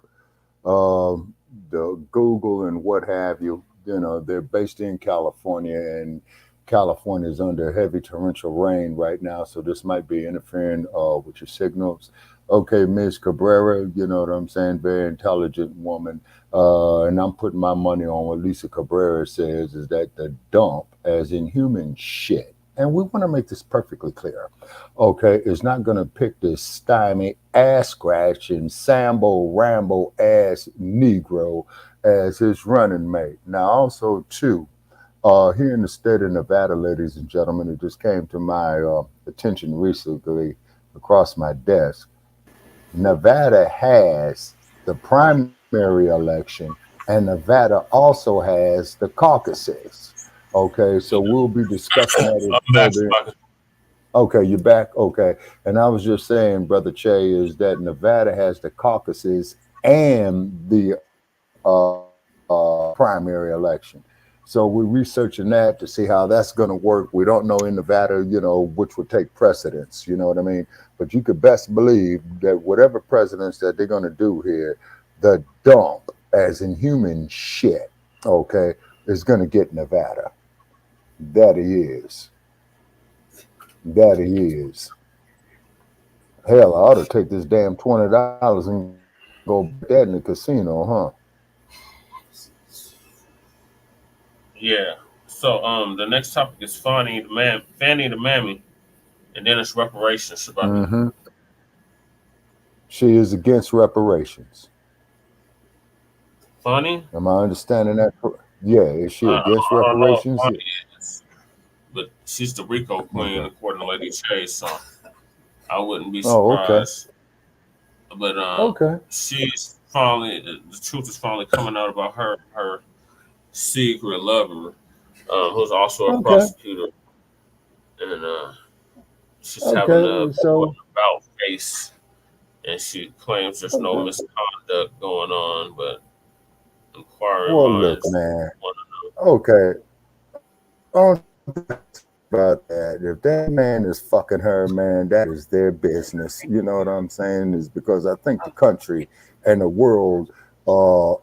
the Google and what have you, they're based in California, and California is under heavy torrential rain right now. So this might be interfering with your signals. Okay, Ms. Cabrera, you know what I'm saying? Very intelligent woman. And I'm putting my money on what Lisa Cabrera says is that the dump, as in human shit, and we want to make this perfectly clear, okay, is not going to pick this stymie, ass-scratching, Sambo-Rambo ass Negro as his running mate. Now, also, too, here in the state of Nevada, ladies and gentlemen, it just came to my attention recently across my desk. Nevada has the primary election, and Nevada also has the caucuses. Okay, so we'll be discussing that. Okay, you're back? Okay. And I was just saying, Brother Che, is that Nevada has the caucuses and the primary election. So we're researching that to see how that's going to work. We don't know in Nevada, which would take precedence, you know what I mean? But you could best believe that whatever precedence that they're going to do here, the dump, as in human shit, okay, is going to get Nevada. That he is. That he is. Hell, I ought to take this damn $20 and go bet that in the casino, huh?
Yeah. So the next topic is Fani the Mammy, and then it's reparations.
Mm-hmm. She is against reparations.
Fani?
Am I understanding that? Yeah, is she against reparations?
Fani is, but she's the Rico queen, according to Lady Chase, so I wouldn't be surprised. Oh, okay. But she's finally, the truth is finally coming out about her secret lover, who's also a prosecutor, and she's having a about face, and she claims there's no misconduct going on, but inquiring minds.
Look, man. Okay. About that. If that man is fucking her, man, that is their business. You know what I'm saying? Is because I think the country and the world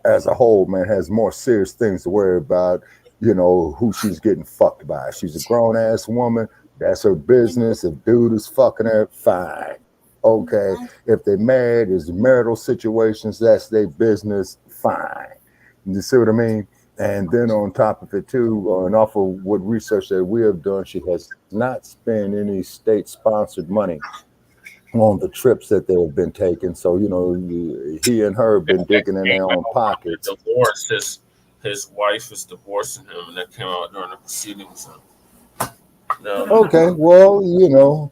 as a whole, man, has more serious things to worry about, who she's getting fucked by. She's a grown ass woman. That's her business. If dude is fucking her, fine. Okay. If they're married, there's marital situations, that's their business, fine. You see what I mean? And then on top of it too, and off of what research that we have done, she has not spent any state-sponsored money on the trips that they have been taking. So, you know, he and her have been digging in their own pockets.
Divorce. His wife is divorcing him, and that came out during the proceedings. No.
Okay, well, you know,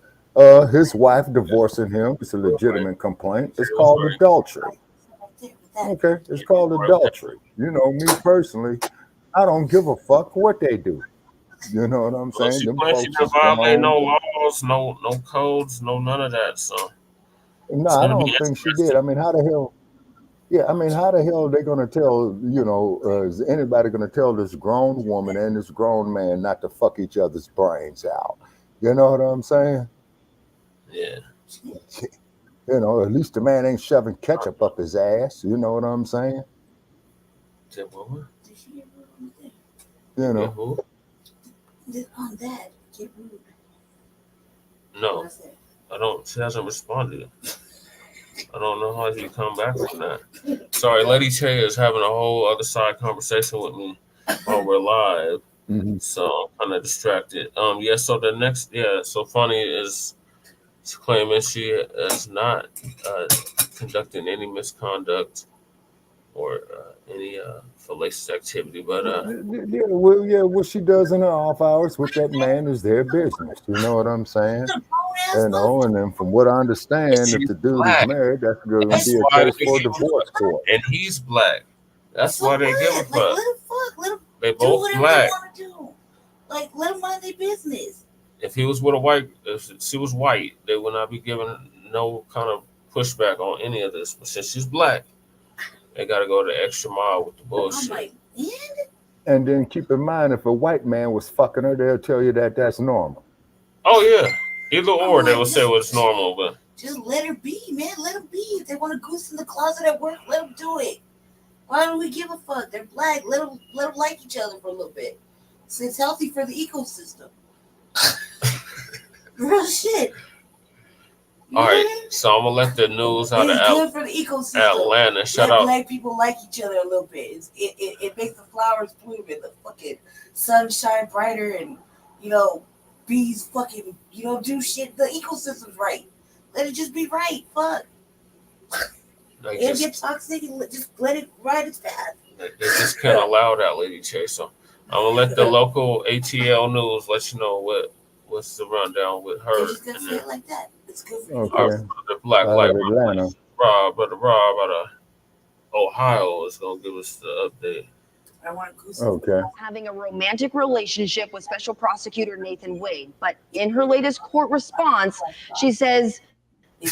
his wife divorcing him is a legitimate complaint. It's called adultery. Okay, it's called adultery. You know, me personally, I don't give a fuck what they do. You know what I'm saying?
She
Them
claims she
folks
didn't
is
violate no
grown.
laws, no codes, no none of that. So
No,
it's
I
gonna be
don't think she did.
interesting.
I mean, how the hell? Yeah, I mean, how the hell are they going to tell, you know, is anybody going to tell this grown woman and this grown man not to fuck each other's brains out? You know what I'm saying?
Yeah.
You know, at least the man ain't shoving ketchup up his ass. You know what I'm saying?
Who?
You know.
Who?
On that, get rude.
No, I don't. She hasn't responded. I don't know how he come back from that. Sorry, Lady Che is having a whole other side conversation with me while we're live, so I'm kind of distracted. Yeah. So the next, So Fani is claiming she is not conducting any misconduct or any fallacious activity, but
what she does in her off hours with that man is their business. You know what I'm saying? You know, and then from what I understand, if the dude is married, that's going to be a case for divorce court.
And he's black. That's why they give a fuck.
Let him fuck. Let him
they
do
both
whatever
black.
they want to do. Like, let them mind their business.
If he was with a white, if she was white, they would not be giving no kind of pushback on any of this. But since she's black, they got to go the extra mile with the bullshit.
I'm like,
and then keep in mind, if a white man was fucking her, they'll tell you that that's normal.
Oh yeah, either or they will say what's normal, but
just let her be, man. Let them be. If they want to goose in the closet at work, let them do it. Why do we give a fuck? They're black. Let them like each other for a little bit. So it's healthy for the ecosystem. Real shit.
All right, so I'm gonna let the news out of
good for the ecosystem.
Atlanta. Shout out.
Black people like each other a little bit. It makes the flowers bloom and the fucking sun shine brighter, and you know, bees fucking do shit. The ecosystem's right. Let it just be right. Fuck. It'll get toxic and just let it ride its path.
They just can't allow that, Lady Che. So I'm gonna let the local ATL news let you know what's the rundown with her.
They're just gonna say it like that. It's good for
okay.
The Black Light
Atlanta.
Brother Rob out of Ohio is gonna give us the update.
I want to
okay.
Having a romantic relationship with Special Prosecutor Nathan Wade, but in her latest court response, she says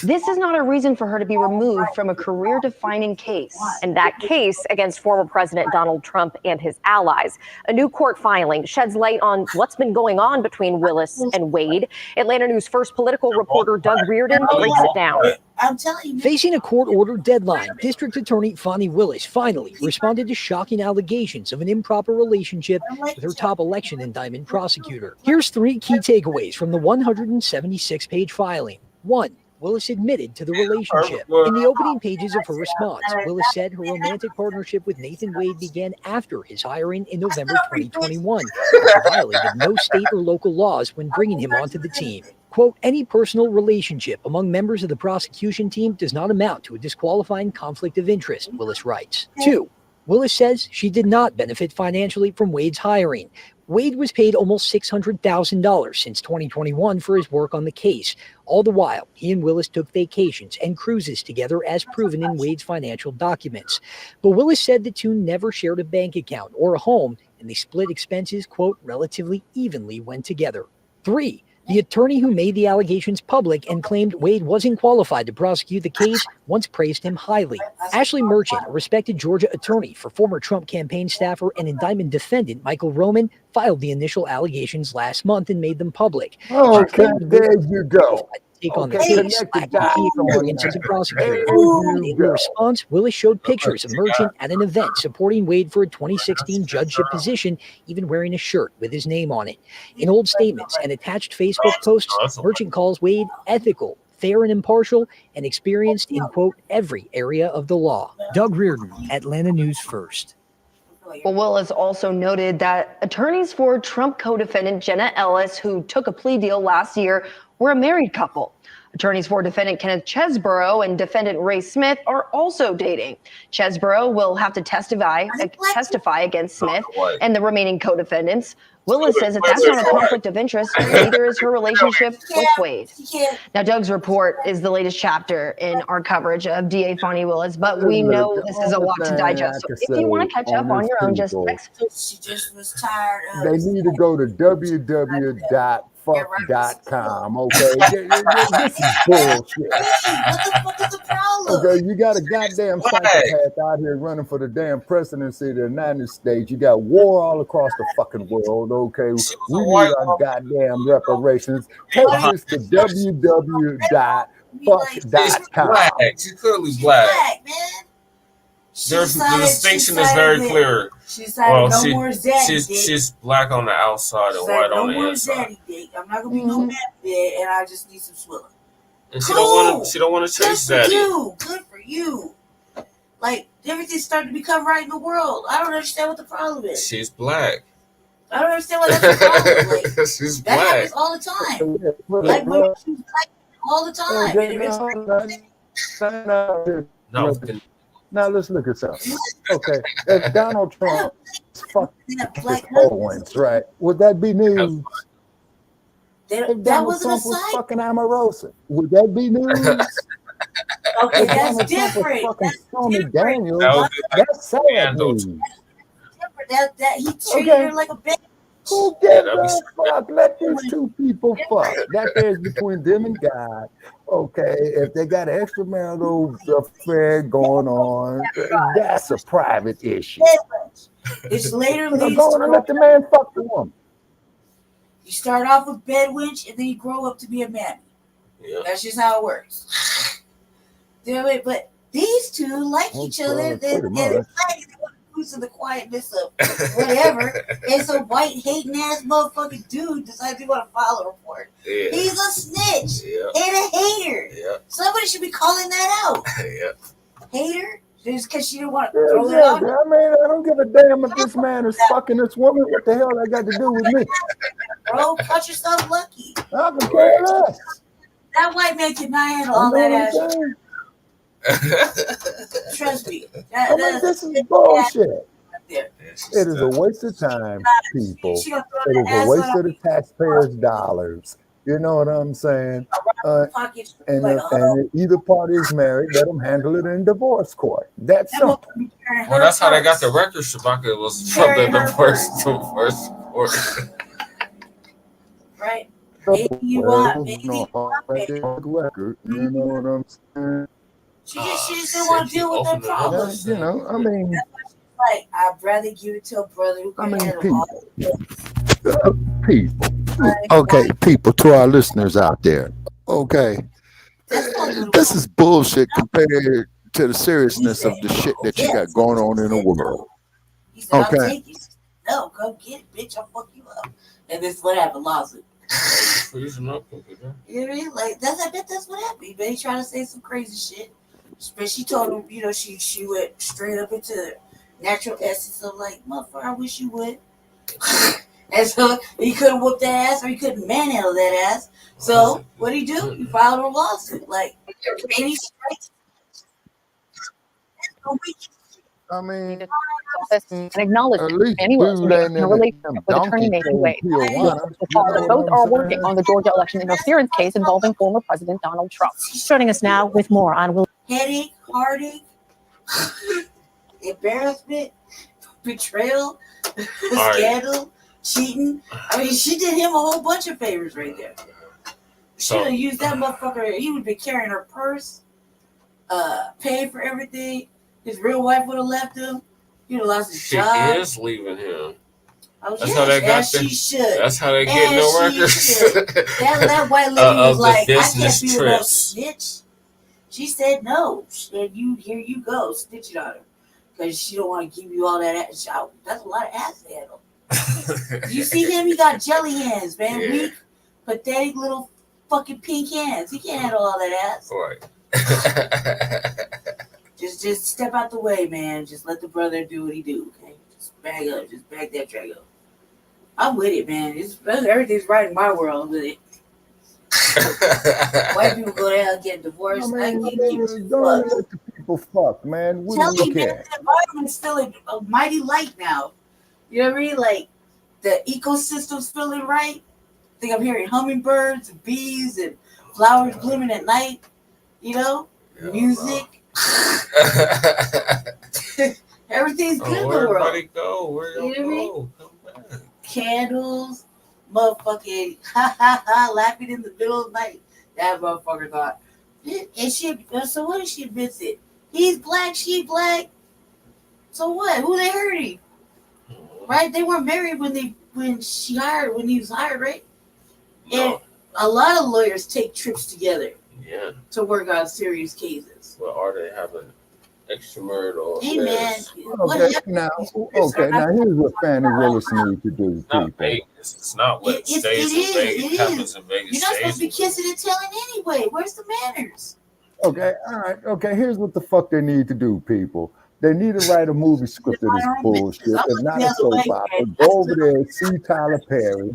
this is not a reason for her to be removed from a career-defining case.
And that case against former President Donald Trump and his allies. A new court filing sheds light on what's been going on between Willis and Wade. Atlanta News first political reporter Doug Reardon breaks it down.
I'm telling you.
Facing a court-ordered deadline, District Attorney Fani Willis finally responded to shocking allegations of an improper relationship with her top election indictment prosecutor. Here's 3 key takeaways from the 176-page filing. 1. Willis admitted to the relationship. In the opening pages of her response, Willis said her romantic partnership with Nathan Wade began after his hiring in November 2021. She violated no state or local laws when bringing him onto the team. Quote, any personal relationship among members of the prosecution team does not amount to a disqualifying conflict of interest, Willis writes. 2. Willis says she did not benefit financially from Wade's hiring. Wade was paid almost $600,000 since 2021 for his work on the case. All the while, he and Willis took vacations and cruises together as proven in Wade's financial documents. But Willis said the two never shared a bank account or a home, and they split expenses, quote, relatively evenly when together. 3. The attorney who made the allegations public and claimed Wade wasn't qualified to prosecute the case once praised him highly. Ashley Merchant, a respected Georgia attorney for former Trump campaign staffer and indictment defendant Michael Roman, filed the initial allegations last month and made them public.
Okay, there you go.
Take on the case, lacking experience as a prosecutor. And in response, Willis showed pictures of Merchant at an event supporting Wade for a 2016 judgeship position, even wearing a shirt with his name on it. In old statements and attached Facebook posts, Merchant calls Wade ethical, fair and impartial, and experienced in, quote, every area of the law. Doug Reardon, Atlanta News First.
Well, Willis also noted that attorneys for Trump co-defendant Jenna Ellis, who took a plea deal last year, were a married couple. Attorneys for defendant Kenneth Chesborough and defendant Ray Smith are also dating. Chesborough will have to testify against Smith and the remaining co-defendants. Willis says that that's not a conflict of interest, neither is her relationship with Wade. Now, Doug's report is the latest chapter in our coverage of D.A. Fani Willis, but we know this is a lot to digest. So if you want to catch up on your own, just text.
She just was tired of.
They need to go to www.fuck.com. Okay, this is bullshit.
What the fuck is the problem?
Okay, you got a goddamn psychopath out here running for the damn presidency of the United States. You got war all across the fucking world. Okay, we need our goddamn reparations. Take this to www.fuck.com.
She's clearly black.
Man.
The distinction is very clear.
She's more zaddy
she's black on the outside and white on the inside.
Zaddy dick. I'm not gonna be no bad bitch, and I just need some swilling.
And she don't want to chase that.
Good for you. Like everything's starting to become right in the world. I don't understand what the problem is.
She's black.
I don't understand what that's the problem. Like,
she's
that
black.
happens all the time. Like when she's black all the time.
No.
Now let's look at something. Okay, if Donald Trump fucking Owens, right? Would that be news? If Donald Trump was fucking Omarosa, would that be news?
Okay, that's different.
Fucking Stormy Daniels, that's sad news.
That he treated her like a bitch.
Who gives a fuck? Let these two people fuck. That is between them and God. Okay, if they got an extramarital affair going on, that's a private issue.
It's later
leads to let the man fuck the woman.
You start off with bedwench and then you grow up to be a man. Yeah. That's just how it works. But these two like each other. And it's like in the quietness of whatever, and some white hating ass motherfucking dude decides he want to file a report. Yeah. He's a snitch and a hater. Yeah. Somebody should be calling that out. Hater? Just because she didn't want to throw it out.
I mean, I don't give a damn if this man is fucking this woman. What the hell that got to do with me?
Bro, cut yourself lucky.
I can care less.
That white man cannot handle all that ass. Trust me.
This is bullshit. It is a waste of time, people. It is a waste of the taxpayers' dollars. You know what I'm saying? And either party is married, let them handle it in divorce court. That's simple.
Well, that's how they got the record, Shabaka. It was from the divorce court.
Right. Maybe you want,
record. You know what I'm saying?
She just didn't want to deal with that problem.
You know, I mean,
like, I'd rather give it to a brother who can handle all
people. Okay, people, to our listeners out there. Okay, this is bullshit compared to the seriousness of the shit that you got going on in the world. Okay.
No, go get it, bitch. I'll fuck you up. And this is what happened, lawsuit. You know what I mean? Like, I bet that's what happened. But he tried to say some crazy shit. But she told him, you know, she went straight up into the natural essence of like, motherfucker, I wish you would. And so he couldn't whoop that ass or he couldn't manhandle that ass. So what'd he do? He filed a lawsuit. Like, any strikes.
I mean,
and acknowledge Fani Willis in a relationship with attorney Nathan Wade. Both are working on the Georgia election interference case involving former President Donald Trump. Joining us now with more on
headache, heartache, embarrassment, betrayal, scandal, cheating. I mean, she did him a whole bunch of favors right there. She would have used that motherfucker. He would have been carrying her purse, paying for everything. His real wife would have left him. He would have lost his job.
She is leaving him.
Oh, that's how they got she should.
That's how they get no records.
that white lady was like, I can't be no snitch. She said no. And here you go, snitching on her. Because she don't want to give you all that ass. That's a lot of ass to handle. You see him? He got jelly hands, man. Yeah. Weak, pathetic little fucking pink hands. He can't handle all that ass.
Right.
Just step out the way, man. Just let the brother do what he do, okay? bag up, just bag that drag up. I'm with it, man. Everything's right in my world. I'm with it. White people go down and get divorced.
Don't let the people fuck, man. What do you care?
The environment's feeling a mighty light now. You know what I mean? Like the ecosystem's feeling right. I think I'm hearing hummingbirds and bees and flowers blooming at night. You know, music. Everything's good in the world.
Where'd everybody go? Where y'all go? Come back.
Candles, motherfucking laughing in the middle of the night. That motherfucker thought. And she, so what if she admits it? He's black, she black. So what? Who they hurting? Right? They weren't married when he was hired, right?
No.
And a lot of lawyers take trips together.
Yeah.
To work on serious cases.
Well, are they having extramarital
Hey man,
now here's what Fani Willis needs to do.
Not Vegas. It's not what stays in Vegas. It happens in Vegas.
You're not supposed to be kissing and telling anyway. Where's the manners?
Okay, all right. Okay, here's what the fuck they need to do, people. They need to write a movie script of this bullshit. If not a soap opera, go over there, see Tyler Perry,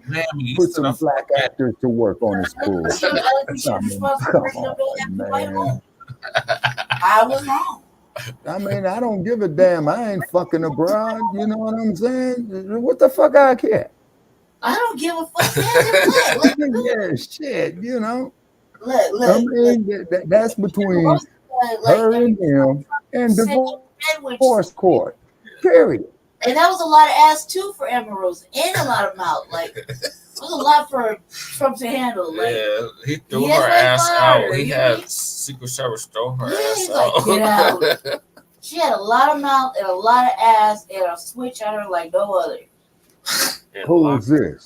put some black actors to work on this bullshit. Come on, man.
I was wrong.
I mean, I don't give a damn. I ain't fucking abroad. You know what I'm saying? What the fuck I care?
I don't give a fuck.
Yeah, shit, you know.
Look,
I mean, that's between her and him and divorce court. Period.
And that was a lot of ass too for Emma Rose and a lot of mouth. Like it was a lot for Trump to handle. Like,
yeah, he threw her ass out. He had Secret Service throw her ass out.
Get out. She had a lot of mouth and a lot of ass and a switch on her like no other.
Who is this?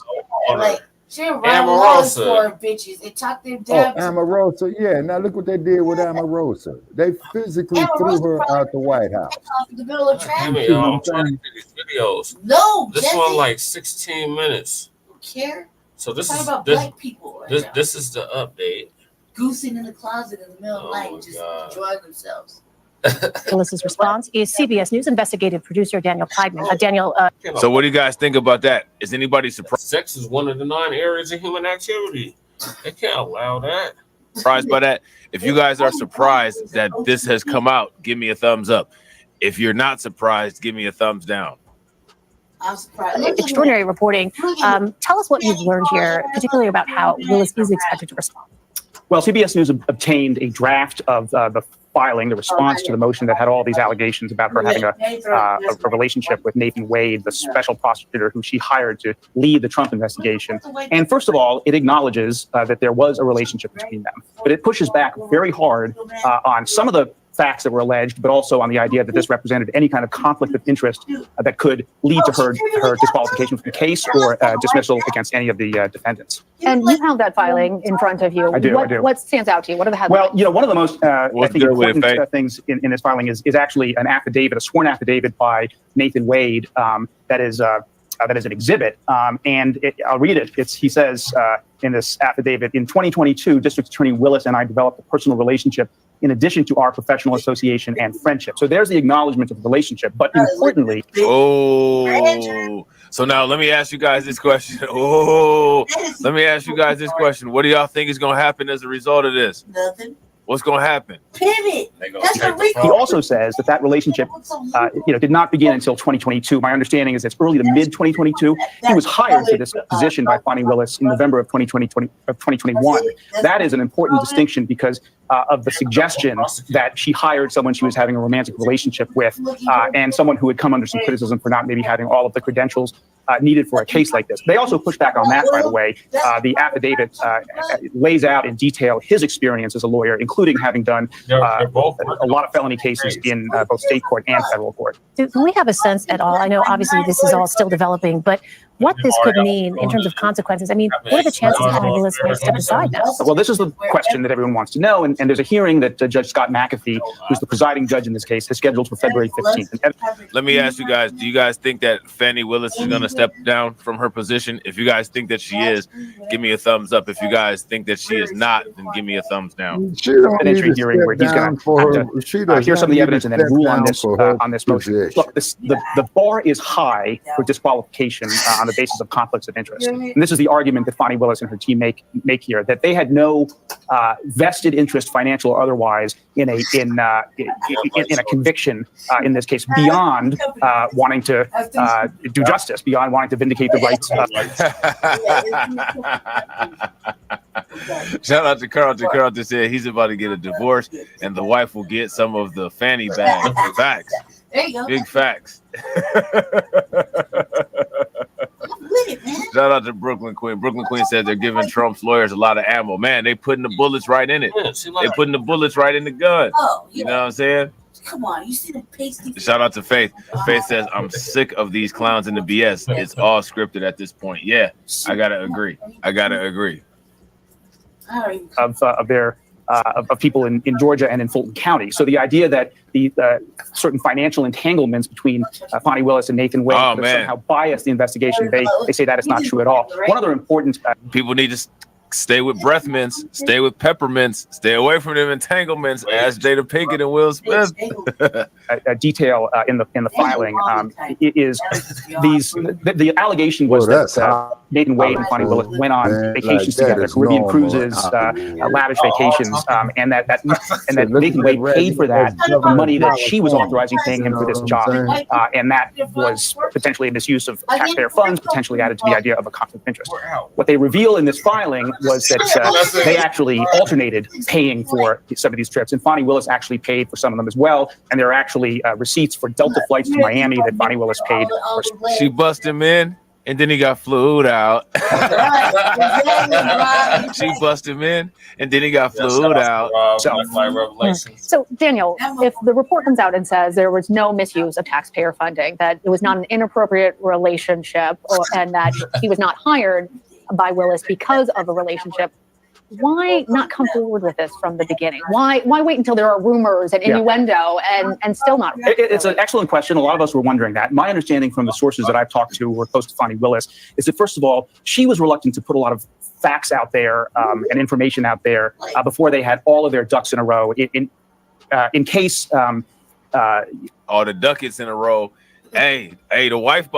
Like she ran laws for bitches and talked them down.
Oh, Omarosa, yeah. Now look what they did with Omarosa. They physically threw her out the White House.
In the middle of traffic.
I'm trying to get these videos.
No,
this
Jesse.
one like 16 minutes.
Care.
So this is
about black people. Right
this is the update.
Goosing in the closet in the middle of the night, just enjoying themselves.
Willis's response is CBS News investigative producer Daniel Kleidman.
So what do you guys think about that? Is anybody surprised?
Sex is one of the 9 areas of human activity. They can't allow that.
Surprised by that? If you guys are surprised that this has come out, give me a thumbs up. If you're not surprised, give me a thumbs down.
I'm surprised.
Extraordinary reporting. Tell us what you've learned here, particularly about how Willis is expected to respond.
Well, CBS News obtained a draft of the filing, the response to the motion that had all these allegations about her having a relationship with Nathan Wade, the special prosecutor who she hired to lead the Trump investigation. And first of all, it acknowledges that there was a relationship between them, but it pushes back very hard on some of the facts that were alleged, but also on the idea that this represented any kind of conflict of interest that could lead to her disqualification from the case or dismissal against any of the defendants.
And you have that filing in front of you.
I do.
What stands out to you? What are the headlines?
Well, one of the most I think important things in this filing is actually an affidavit, a sworn affidavit by Nathan Wade that is an exhibit. And I'll read it. He says in this affidavit, in 2022, District Attorney Willis and I developed a personal relationship in addition to our professional association and friendship. So there's the acknowledgement of the relationship. But importantly...
So now let me ask you guys this question. Let me ask you guys this question. What do y'all think is going to happen as a result of this?
Nothing.
What's going to happen?
Pivot.
He also says that relationship, did not begin until 2022. My understanding is it's early to mid 2022. He was hired for this position by Fani Willis in November of 2021. That is an important distinction because of the suggestion that she hired someone she was having a romantic relationship with, and someone who had come under some criticism for not maybe having all of the credentials needed for a case like this. They also push back on that, by the way. The affidavit lays out in detail his experience as a lawyer, including having done a lot of felony cases in both state court and federal court.
Do we have a sense at all? I know obviously this is all still developing, but what this could mean in terms of consequences. I mean, what are the chances Fani Willis might step aside now?
Well, this is the question that everyone wants to know, and there's a hearing that Judge Scott McAfee, who's the presiding judge in this case, has scheduled for February 15th.
Let me ask you guys, do you guys think that Fani Willis is going to step down from her position? If you guys think that she is, give me a thumbs up. If you guys think that she is not, then give me a thumbs down.
Evidentiary hearing where he's going to hear some of the evidence and then rule on this motion. Look, the bar is high for disqualification on the basis of conflicts of interest. And this is the argument that Fani Willis and her team make here, that they had no vested interest, financial or otherwise, in a conviction in this case, beyond wanting to do justice, beyond wanting to vindicate the rights of
Shout out to Carlton. Carlton said he's about to get a divorce and the wife will get some of the fanny bag. Facts.
There you go.
Big facts. Shout out to Brooklyn Queen. Brooklyn Queen said they're giving Trump's lawyers a lot of ammo. Man, they putting the bullets right in it. They putting the bullets right in the gun.
Oh, yeah.
You know what I'm saying?
Come on, you see the pasty.
Shout out to Faith. Faith says, I'm sick of these clowns in the BS. It's all scripted at this point. Yeah, I gotta agree.
Of people in Georgia and in Fulton County. So the idea that the certain financial entanglements between Fani Willis and Nathan Wade somehow biased the investigation, they say that is not true at all. One other important
people need to stay with breath mints, stay with peppermints, stay away from them entanglements. Ask Jada Pinkett and Will Smith.
A detail in the filing is the allegation was that Nathan Wade and Fani Willis went on vacations together, Caribbean cruises, lavish vacations, and that Nathan Wade paid for that money that she was authorizing paying him for this job, and that was potentially a misuse of taxpayer funds, potentially added to the idea of a conflict of interest. What they reveal in this filing was that they actually alternated paying for some of these trips, and Fani Willis actually paid for some of them as well, and there are actually receipts for Delta flights to Miami that Fani Willis paid.
She busted him in, and then he got flued out. She busted him in, and then he got flued out.
So, Daniel, if the report comes out and says there was no misuse of taxpayer funding, that it was not an inappropriate relationship, and that he was not hired by Willis because of a relationship, why not come forward with this from the beginning? Why wait until there are rumors and innuendo and still not?
It's an excellent question. A lot of us were wondering that. My understanding from the sources that I've talked to who were close to Fani Willis is that, first of all, she was reluctant to put a lot of facts out there and information out there before they had all of their ducks in a row. In case
all the ducats in a row. Hey, the wife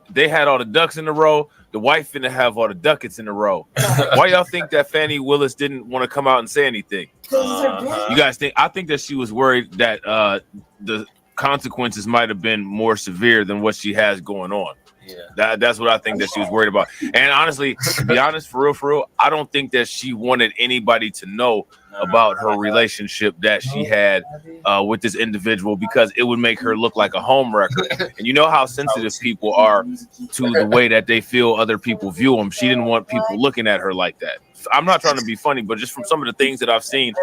they had all the ducks in a row. The wife finna have all the ducats in a row. Why y'all think that Fani Willis didn't want to come out and say anything? You guys think? I think that she was worried that the consequences might have been more severe than what she has going on. Yeah, that's what I think that she was worried about. And honestly, to be honest, for real, I don't think that she wanted anybody to know about her relationship that she had with this individual, because it would make her look like a homewrecker. And you know how sensitive people are to the way that they feel other people view them. She didn't want people looking at her like that. I'm not trying to be funny, but just from some of the things that I've seen,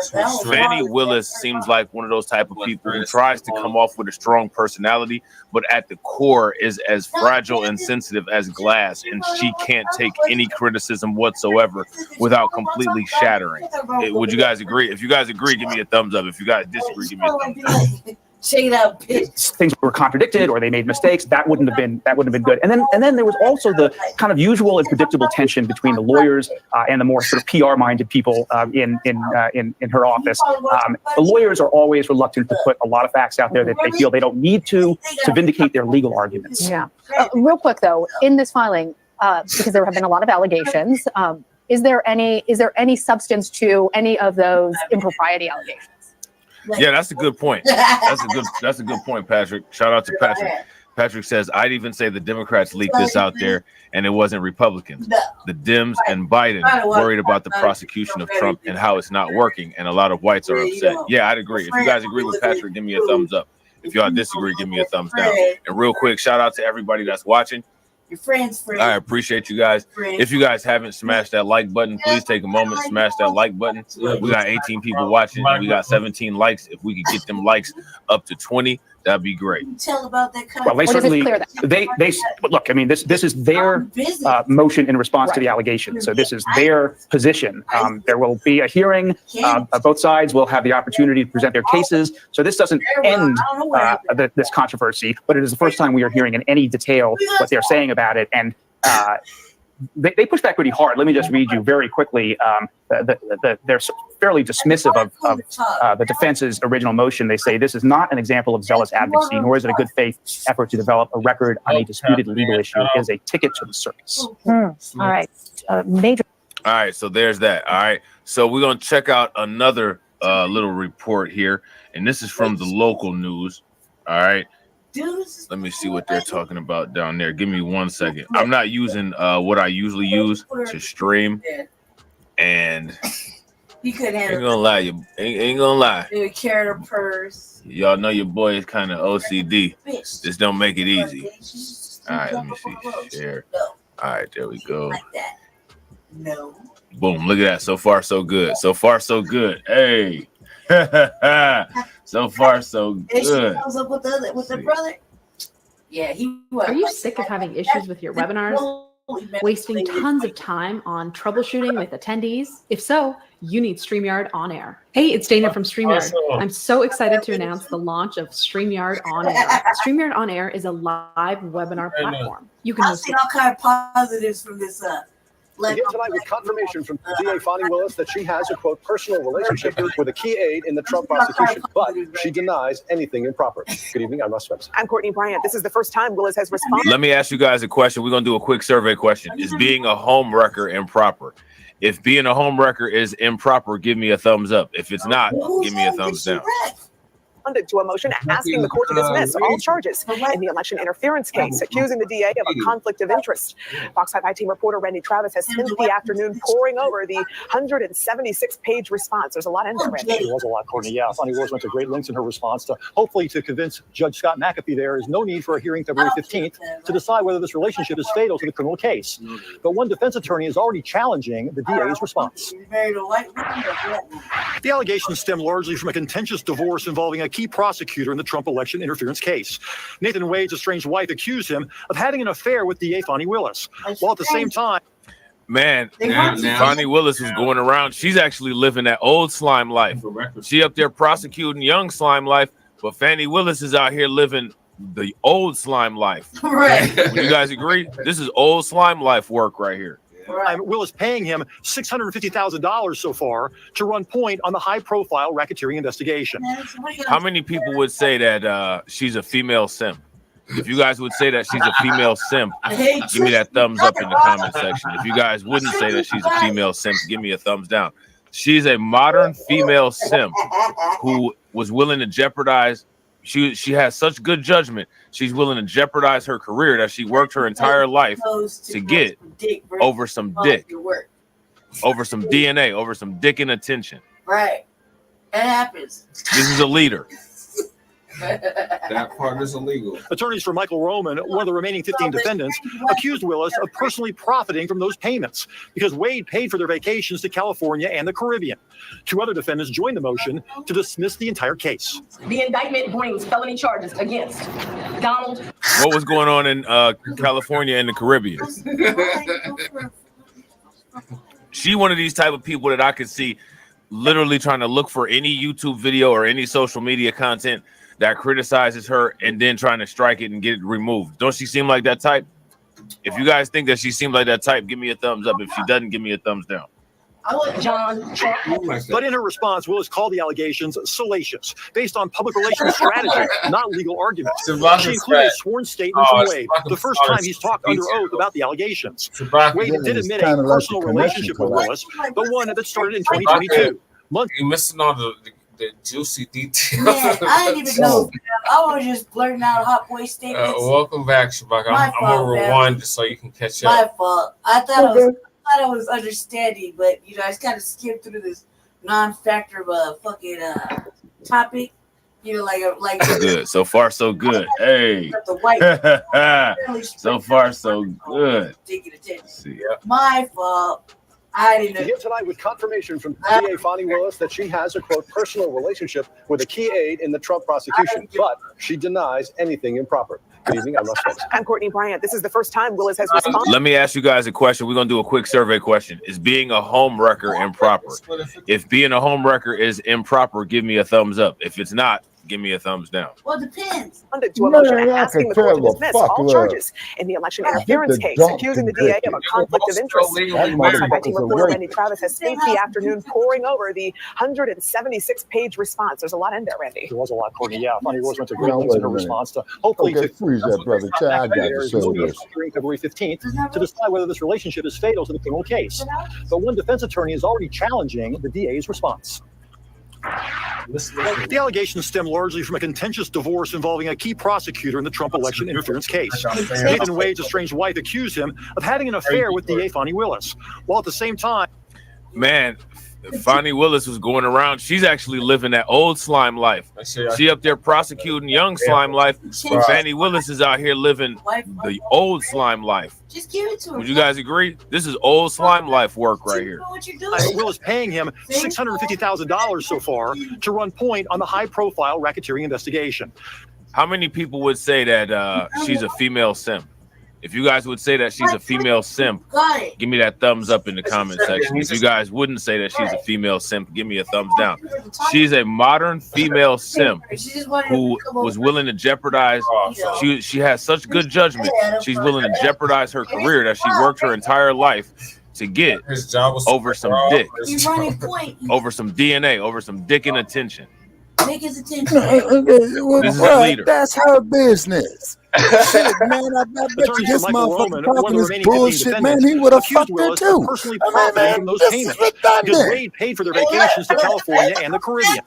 Fani Willis seems like one of those type of people who tries to come off with a strong personality, but at the core is as fragile and sensitive as glass, and she can't take any criticism whatsoever without completely shattering. Would you guys agree? If you guys agree, give me a thumbs up. If you guys disagree, give me a thumbs down.
Things were contradicted or they made mistakes. That wouldn't have been good. And then there was also the kind of usual and predictable tension between the lawyers and the more sort of PR minded people in her office. The lawyers are always reluctant to put a lot of facts out there that they feel they don't need to vindicate their legal arguments.
Yeah. Real quick though, in this filing, because there have been a lot of allegations, is there any substance to any of those impropriety allegations?
Yeah, that's a good point. That's a good point, Patrick. Shout out to Patrick. Patrick says, I'd even say the Democrats leaked this out there and it wasn't Republicans. The Dems and Biden worried about the prosecution of Trump and how it's not working, and a lot of whites are upset. Yeah, I'd agree. If you guys agree with Patrick, give me a thumbs up. If y'all disagree, give me a thumbs down. And real quick, shout out to everybody that's watching.
Your friends.
I appreciate you guys. If you guys haven't smashed that like button, please take a moment, smash that like button. We got 18 people watching and we got 17 likes. If we could get them likes up to 20, That'd be great.
Tell about that kind
Well, they certainly they look. I mean, this is their motion in response to the allegation. So this is their position. There will be a hearing. Both sides will have the opportunity to present their cases. So this doesn't end this controversy, but it is the first time we are hearing in any detail what they're saying about it. And they push back pretty hard. Let me just read you very quickly. They're fairly dismissive of the defense's original motion. They say this is not an example of zealous advocacy, nor is it a good faith effort to develop a record on a disputed legal issue. It is a ticket to the circus.
All right. Major.
All right, so there's that. All right, so we're gonna check out another little report here, and this is from the local news. All right. Let me see what they're talking about down there. Give me 1 second. I'm not using what I usually use to stream, and
you could
ain't gonna lie, you ain't gonna lie.
You carry a purse.
Y'all know your boy is kind of OCD. Just don't make it easy. All right, let me see. Share. All right, there we go.
No.
Boom! Look at that. So far, so good. So far, so good. Hey. So far, so good.
Comes up with the brother. Yeah, he was.
Are you sick of having issues with your webinars? Wasting tons of time on troubleshooting with attendees? If so, you need StreamYard On Air. Hey, it's Dana from StreamYard. I'm so excited to announce the launch of StreamYard On Air. StreamYard On Air is a live webinar platform. You can
I've seen all kind of positives from this.
Begin tonight with confirmation from D.A Fani Willis that she has a, quote, personal relationship with a key aide in the Trump prosecution, but she denies anything improper. Good evening, I'm Russ Webster.
I'm Courtney Bryant. This is the first time Willis has responded.
Let me ask you guys a question. We're going to do a quick survey question. Is being a homewrecker improper? If being a homewrecker is improper, give me a thumbs up. If it's not, give me a thumbs down.
To a motion asking the court to dismiss all charges in the election interference case, accusing the DA of a conflict of interest. Fox 5 team reporter Randy Travis has spent the afternoon poring over the 176-page response. There's a lot in there, Randy.
There was a lot, Courtney. Yeah, Fani Willis went to great lengths in her response to hopefully to convince Judge Scott McAfee there is no need for a hearing February 15th to decide whether this relationship is fatal to the criminal case. But one defense attorney is already challenging the DA's response. The allegations stem largely from a contentious divorce involving a key prosecutor in the Trump election interference case. Nathan Wade's estranged wife accused him of having an affair with D.A Fani Willis, while at the same time,
man, Fani Willis was going around. She's actually living that old slime life. She up there prosecuting young slime life, but Fani Willis is out here living the old slime life.
Right.
Would you guys agree? This is old slime life work right here.
Willis paying him $650,000 so far to run point on the high-profile racketeering investigation.
How many people would say that she's a female simp? If you guys would say that she's a female simp, give me that thumbs up in the comment section. If you guys wouldn't say that she's a female simp, give me a thumbs down. She's a modern female simp who was willing to jeopardize. She has such good judgment. She's willing to jeopardize her career that she worked her entire life to get over some dick, over some DNA, over some dick and attention.
Right. It happens.
This is a leader.
That part is illegal.
Attorneys for Michael Roman, one of the remaining 15 defendants, accused Willis of personally profiting from those payments because Wade paid for their vacations to California and the Caribbean. Two other defendants joined the motion to dismiss the entire case.
The indictment brings felony charges against Donald.
What was going on in California and the Caribbean? She one of these type of people that I could see literally trying to look for any YouTube video or any social media content that criticizes her and then trying to strike it and get it removed. Don't she seem like that type? If you guys think that she seems like that type, give me a thumbs up. If she doesn't, give me a thumbs down.
John Trump.
But in her response, Willis called the allegations salacious, based on public relations strategy, not legal arguments. She included a sworn statement from Wade, the first time he's talked under oath about the allegations. Wade did admit a personal relationship with Willis, but one that started in 2022.
You're missing all the juicy details.
Man, I didn't even know. I was just blurting out hot boy statements.
Welcome back, Shabak. I'm gonna rewind just so you can catch up.
My fault. I thought I was understanding, but you know, I just kind of skimmed through this non-factor of a fucking topic. You know, like
good. So far, so good. Hey.
The white
so far, so good.
My fault. I didn't know.
Here tonight with confirmation from D.A Fani Willis that she has a, quote, personal relationship with a key aide in the Trump prosecution, but she denies anything improper. Good evening, I'm Russ Phillips.
I'm Courtney Bryant. This is the first time Willis has responded.
Let me ask you guys a question. We're going to do a quick survey question. Is being a home wrecker improper? If being a home wrecker is improper, give me a thumbs up. If it's not, give me a thumbs down.
Well, it depends.
To a motion asking the court to dismiss all charges in the election interference case, accusing the DA of a conflict of interest. Team reporter Randy Travis has spent the afternoon poring over the 176-page response. There's a lot in there, Randy.
There was a lot, Courtney. Yeah, Fani Willis went to great lengths in her response to hopefully
freeze that, brother. I got to show this.
Hearing February 15th to decide whether this relationship is fatal to the criminal case. But one defense attorney is already challenging the DA's response. The allegations stem largely from a contentious divorce involving a key prosecutor in the Trump election interference case. Nathan Wade's estranged wife accused him of having an affair with D.A Fani Willis, while at the same time...
Man, Fani Willis was going around. She's actually living that old slime life. She up there prosecuting young slime life. But Fani Willis is out here living the old slime life.
Just give it to her.
Would you guys agree? This is old slime life work right here.
Willis paying him $650,000 so far to run point on the high-profile racketeering investigation.
How many people would say that she's a female simp? If you guys would say that she's a female simp, give me that thumbs up in the comment section. If you guys wouldn't say that she's a female simp, give me a thumbs down. She's a modern female simp who was willing to jeopardize. She has such good judgment. She's willing to jeopardize her career that she worked her entire life to get over some dick, over some DNA, over some dick and attention.
Make his attention.
This is a leader.
That's her business. Shit, man, I bet you this motherfucker talking this bullshit, man, he would have fucked her too.
Personally profiting from those payments because Wade paid for their vacations to California and the Caribbean.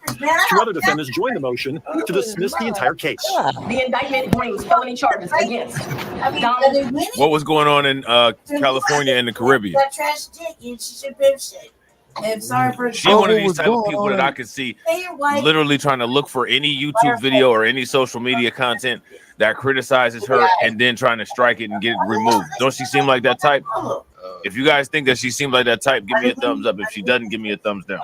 Two other defendants joined the motion to dismiss the entire case.
The indictment brings felony charges against Donald.
What was going on in California and the Caribbean?
That trash dick and she should be shit. And sorry for
She's one of these type of people that I can see literally trying to look for any YouTube video or any social media content that criticizes her and then trying to strike it and get it removed. Don't she seem like that type? If you guys think that she seems like that type, give me a thumbs up. If she doesn't, give me a thumbs down.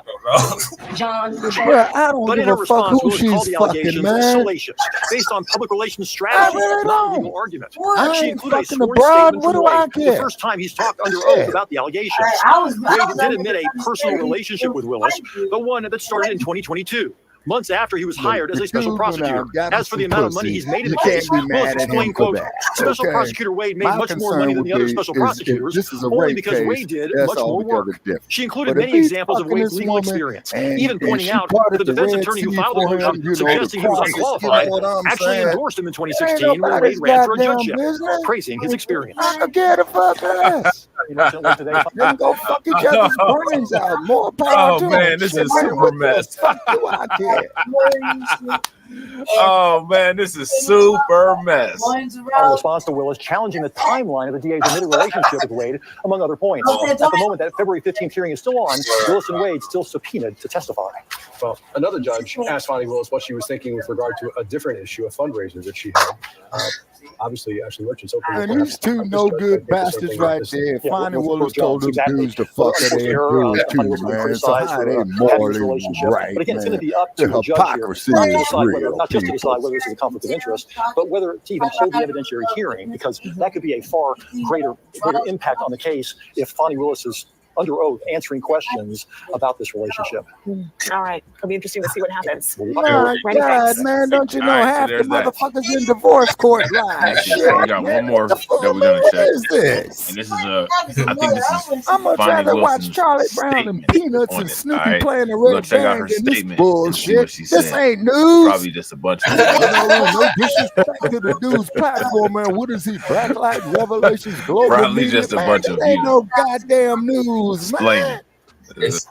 John,
I don't give a fuck who she's fucking, man.
Salacious, based on public relations strategy, not legal argument. She included a sworn
statement
from
Wade,
the first time he's talked under oath about the allegations. Wade did admit a personal relationship with Willis, the one that started in 2022. Months after he was hired as a special prosecutor. As for the amount of money he's made in the case, Willis explained, quote, Special Prosecutor Wade made much more money than the other special prosecutors, only because Wade did much more work. She included many examples of Wade's legal experience, even pointing out that the defense attorney who filed the motion, suggesting he was unqualified, actually endorsed him in 2016 when Wade ran for a judgeship, praising his experience.
Get a fuck ass. Then go fuck each other's brains out. More power to them.
Oh man, this is super mess. Oh man, this is super mess.
In response to Willis challenging the timeline of the DA's admitted relationship with Wade, among other points. At the moment that February 15th hearing is still on, Willis and Wade still subpoenaed to testify.
Well, another judge asked Fani Willis what she was thinking with regard to a different issue, a fundraiser that she had. Obviously, Ashley Merchant's open.
And these two no good bastards right there. Fani Willis told them dudes to fuck her dudes too, man. So how they morally right,
but again, it's going to be up to the judge here, not just to decide whether this is a conflict of interest, but whether to even hold the evidentiary hearing, because that could be a far greater impact on the case if Fani Willis is under oath answering questions about this relationship.
All right. It'll be interesting to see what happens.
My God, man, don't you know half the motherfuckers in divorce court live?
We got one more that we're gonna check.
What is this?
And this is I think this is
I'm much rather watch Charlie Brown and Peanuts and Snoopy playing the red band and this bullshit. This ain't news.
Probably just a bunch of
no disrespect to the dude's platform, man. What is he? Blacklight Revelations Global
Probably
Media,
just a
man.
bunch of
Ain't no goddamn news.
Explain it.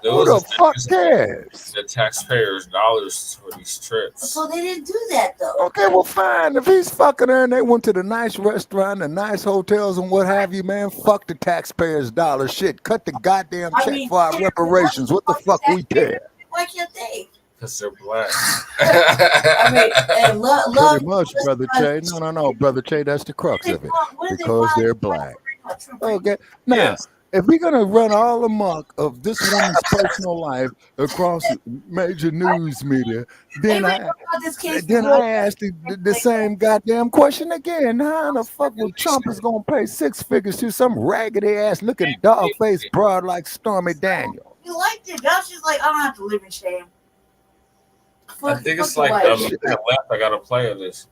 Who the fuck cares?
The taxpayers' dollars for these trips.
So they didn't do that though.
Okay, well, fine. If he's fucking her and they went to the nice restaurant, the nice hotels, and what have you, man, fuck the taxpayers' dollars. Shit, cut the goddamn check for our reparations. What the fuck we care?
Why can't they?
Because they're black.
I mean, and
Pretty much, Brother Che. No, Brother Che, that's the crux of it. Because they're black. Okay. Now, if we're gonna run all amok of this woman's personal life across major news media, then I asked the same goddamn question again. How the fuck would Trump is gonna pay six figures to some raggedy ass looking dog faced broad like Stormy Daniels?
You liked it. Now she's like, I don't have to live in shame.
I think it's like left. I got to play of this.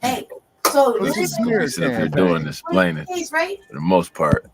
Hey, so
This is up here doing this, explaining
right?
for the most part.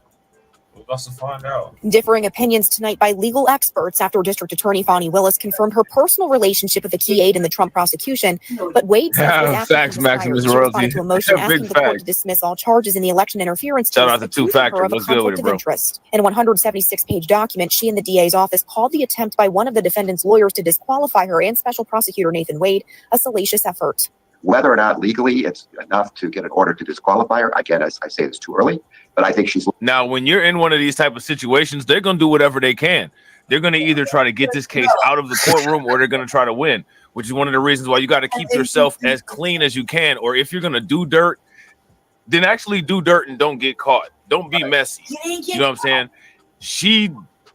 We're about to find out.
Differing opinions tonight by legal experts after District Attorney Fani Willis confirmed her personal relationship with a key aide in the Trump prosecution. But Wade says
Facts, Maximus Royalty.
to a motion asking
Big
the court
fact.
to dismiss all charges in the election interference
Shout
case,
out to Two
accusing
Factor.
her of a
What's good with
conflict
it,
of
bro?
interest. In a 176-page document, she and the DA's office called the attempt by one of the defendant's lawyers to disqualify her and Special Prosecutor Nathan Wade a salacious effort.
Whether or not legally it's enough to get an order to disqualify her, again, as I say, it's too early. But I think she's
Now, when you're in one of these type of situations, they're going to do whatever they can. They're going to either try to get this case out of the courtroom or they're going to try to win, which is one of the reasons why you got to keep yourself as clean as you can. Or if you're going to do dirt, then actually do dirt and don't get caught. Don't be messy. You know what I'm saying? She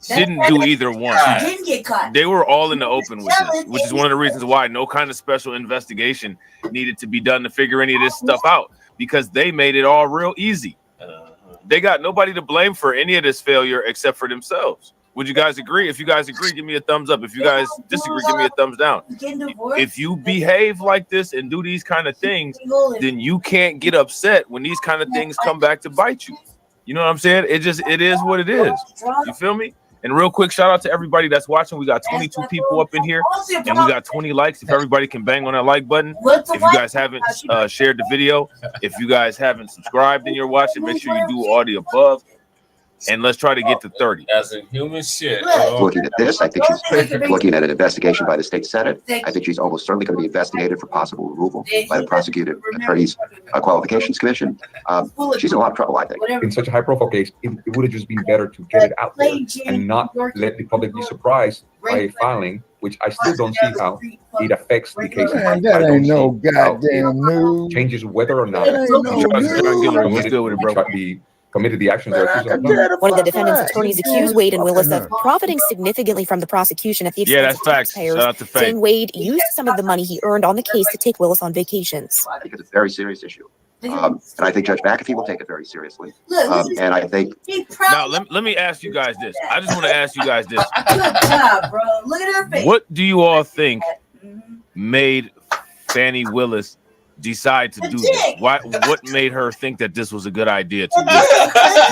didn't do either one.
She didn't get caught.
They were all in the open with this, which is one of the reasons why no kind of special investigation needed to be done to figure any of this stuff out, because they made it all real easy. They got nobody to blame for any of this failure except for themselves. Would you guys agree? If you guys agree, give me a thumbs up. If you guys disagree, give me a thumbs down. If you behave like this and do these kind of things, then you can't get upset when these kind of things come back to bite you. You know what I'm saying? It is what it is. You feel me? And real quick, shout out to everybody that's watching. We got 22 people up in here, and we got 20 likes. If everybody can bang on that like button. If you guys haven't shared the video, if you guys haven't subscribed and you're watching, make sure you do all the above. And let's try to get to 30.
As a human shit.
looking at this. I think she's looking at an investigation by the state Senate. I think she's almost certainly going to be investigated for possible removal by the prosecuting attorney's qualifications commission. She's in a lot of trouble, I think.
In such a high-profile case, it would have just been better to get it out there and not let the public be surprised by a filing, which I still don't see how it affects the case.
Man, that ain't no goddamn news.
Changes whether or not committed the actions.
One of the defendant's attorneys accused Wade and Willis of profiting significantly from the prosecution at the expense of taxpayers, saying Wade used some of the money he earned on the case to take Willis on vacations.
I think it's a very serious issue. And I think Judge McAfee will take it very seriously. And I think...
Now, let me ask you guys this. I just want to ask you guys this.
Good job, bro. Look at her face.
What do you all think made Fani Willis decide to do this? What made her think that this was a good idea to do?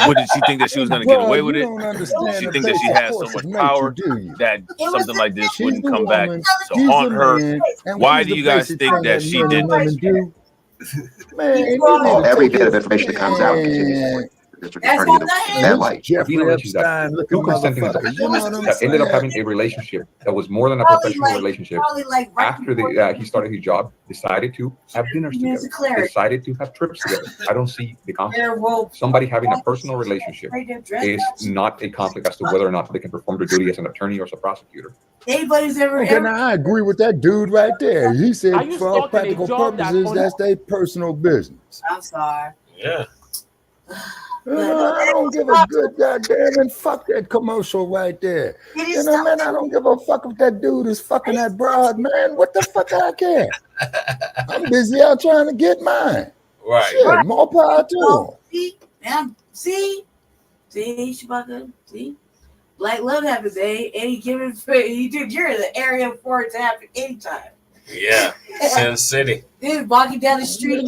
What, did she think that she was going to get away with it? Did she think that she had so much power that something like this wouldn't come back to haunt her? Why do you guys think that she did this?
Every bit of information that comes out continues the district attorney in that light.
Two consenting adults that ended up having a relationship that was more than a professional relationship. After he started his job, decided to have dinners together, decided to have trips together. I don't see the conflict. Somebody having a personal relationship is not a conflict as to whether or not they can perform their duty as an attorney or as a prosecutor.
Anybody's ever.
Okay, now I agree with that dude right there. He said, for all practical purposes, that's their personal business.
I'm sorry.
Yeah.
I don't give a good goddamn and fuck that commercial right there. You know, man, I don't give a fuck if that dude is fucking that broad, man. What the fuck I care? I'm busy out trying to get mine.
Right.
Shit, more power to him.
See, Shabaka, see? Black love happens, any given you dude, you're in the area for it to happen anytime.
Yeah, Sin City.
Dude, walking down the street.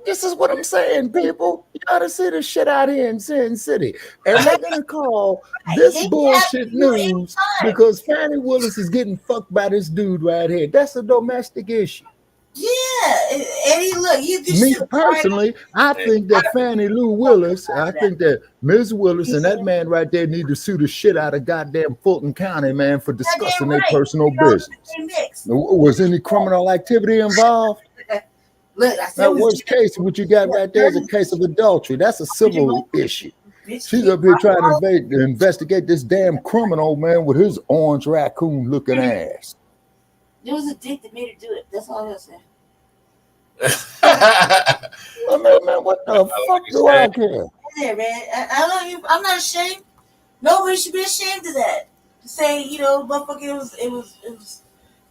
This is what I'm saying, people. You gotta see the shit out here in Sin City. And they're gonna call this bullshit news because Fani Willis is getting fucked by this dude right here. That's a domestic issue.
Yeah, Eddie, look, you just
me personally, I think that Fani Lou Willis, I think that Ms. Willis and that man right there need to sue the shit out of goddamn Fulton County, man, for discussing their personal business. Was any criminal activity involved?
Look,
that worst case, what you got right there is a case of adultery. That's a civil issue. She's up here trying to investigate this damn criminal, man, with his orange raccoon looking ass.
There was a dick that made her do it. That's all I gotta say.
Man, what the fuck do I care?
Yeah, man. I'm not ashamed. Nobody should be ashamed of that. To say, motherfucker, it was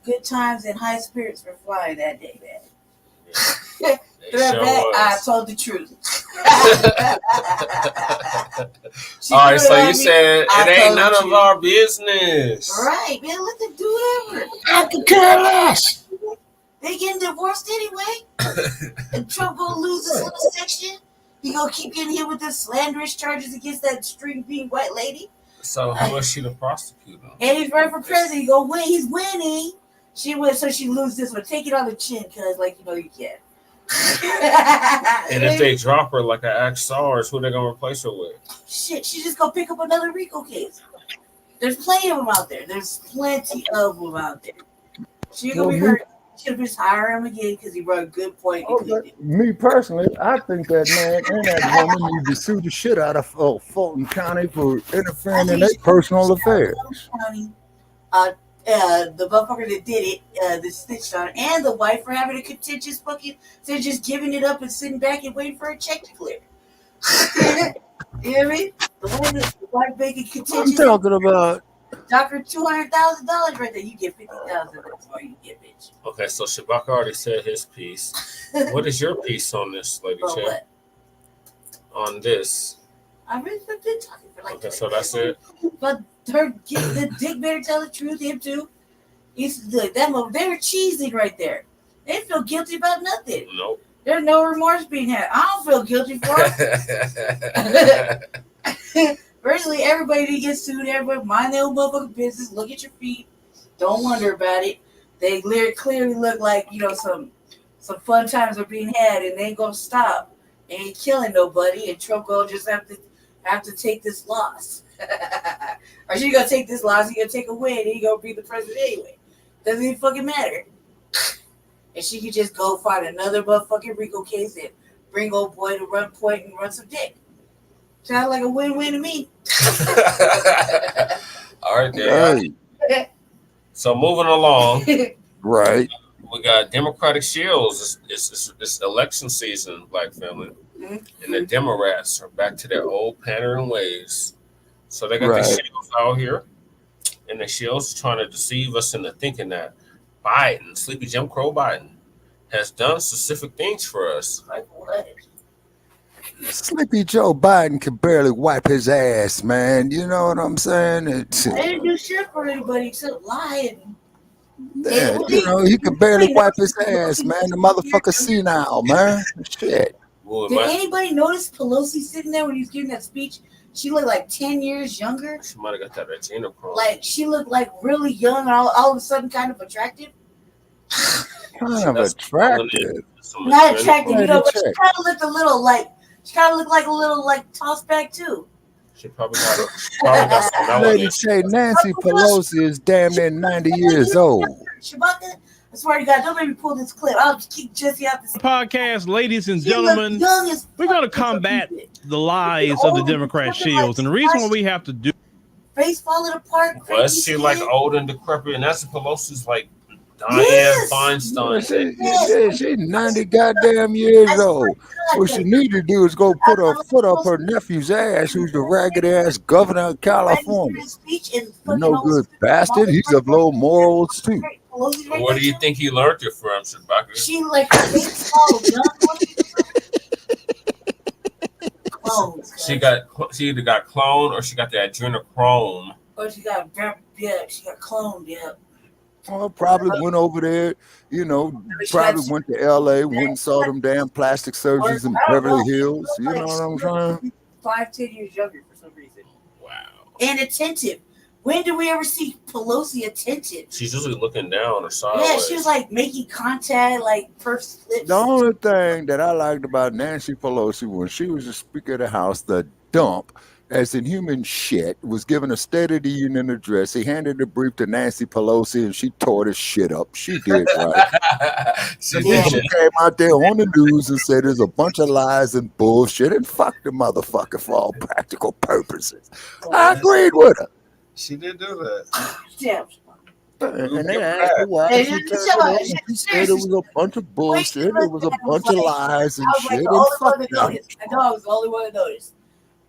good times and high spirits for flying that day, man.
Yeah.
I told the truth.
All right, so you said it ain't none of our business.
Right, man. Let them do whatever.
I could care less.
They getting divorced anyway. And Trump gonna lose this little section. He gonna keep getting hit with the slanderous charges against that string being white lady.
So how is she the prosecutor?
And he's running for president. He gonna win. He's winning. She wins, so she loses this one. Take it on the chin, cause you can.
And if they drop her like an axe SARS, who they gonna replace her with?
Shit, she's just gonna pick up another RICO case. There's plenty of them out there. She gonna be hurt. She'll just hire him again because he brought a good point.
Me personally, I think that man and that woman need to sue the shit out of Fulton County for interfering in their personal affairs.
The motherfucker that did it, the snitched on, and the wife for having a contentious fucking, they're just giving it up and sitting back and waiting for a check to clear. You know what I mean? The wife making contentious.
I'm talking about.
Doctor, $200,000 right there. You get $50,000. That's all you get, bitch.
Okay, so Shabaka already said his piece. What is your piece on this, Lady Ch?
What?
On this.
I've been talking for like.
Okay, so that's it.
But the dick better tell the truth. Him too. He's that mother. They were cheesing right there. They didn't feel guilty about nothing.
Nope.
There's no remorse being had. I don't feel guilty for it. Personally, everybody that gets sued, everybody mind their own motherfucking business. Look at your feet. Don't wonder about it. They clearly look like some fun times are being had, and they ain't gonna stop. They ain't killing nobody, and Trump gonna just have to take this loss. Or she gonna take this loss, he gonna take a win, and he gonna be the president anyway. Doesn't even fucking matter. And she could just go find another motherfucking RICO case and bring old boy to run point and run some dick. Sounds like a win-win to me.
All right, there. Right. So moving along.
Right.
We got Democratic Shills. It's election season, Black family. Mm-hmm. And the Democrats are back to their old pattern ways. So they got the Shills out here. And the Shills trying to deceive us into thinking that Biden, Sleepy Jim Crow Biden, has done specific things for us.
Like what?
Sleepy Joe Biden can barely wipe his ass, man. You know what I'm saying?
I didn't do shit for anybody except lie.
Yeah, he can barely wipe his ass, man. The motherfucker senile, man. Shit.
Did anybody notice Pelosi sitting there when he was giving that speech? She looked like 10 years younger.
She might have got that Regina Pro.
Like she looked like really young and all of a sudden kind of attractive.
Kind of attractive.
Not attractive, but she kind of looked a little like. She kind of looked like a little tossed back too.
She probably got some
Lady Ch, Nancy Pelosi is damn near 90 years old.
Shabaka, I swear to God, don't make me pull this clip. I'll keep Jesse out this
podcast, ladies and gentlemen. We're going to combat the lies of the Democrat Shills, and the reason why we have to do.
Face falling apart.
Was she like old and decrepit? And Nancy Pelosi's like Diane Feinstein.
She's 90 goddamn years old. What she need to do is go put her foot up her nephew's ass, who's the ragged ass governor of California. No good bastard. He's of low morals too.
Where do you think he learned it from, Shabaka?
She like
she either got cloned or she got the adrenochrome.
Or she got cloned, yeah.
Well, probably went over there, probably went to LA, went and saw them damn plastic surgeons in Beverly Hills. You know what I'm saying?
5-10 years younger for some reason.
Wow.
And attentive. When do we ever see Pelosi attentive?
She's usually looking down or sideways.
Yeah, she was like making contact, like pursed lips.
The only thing that I liked about Nancy Pelosi when she was the Speaker of the House, the dump, as in Human Chit, was given a State of the Union address. He handed the brief to Nancy Pelosi, and she tore the shit up. She did, right? She came out there on the news and said there's a bunch of lies and bullshit, and fuck the motherfucker for all practical purposes. I agreed with her.
She did do that.
Damn.
And they asked her why she turned it over. She said it was a bunch of bullshit. It was a bunch of lies and shit.
I was like the only one that noticed. I know I was the only one that noticed.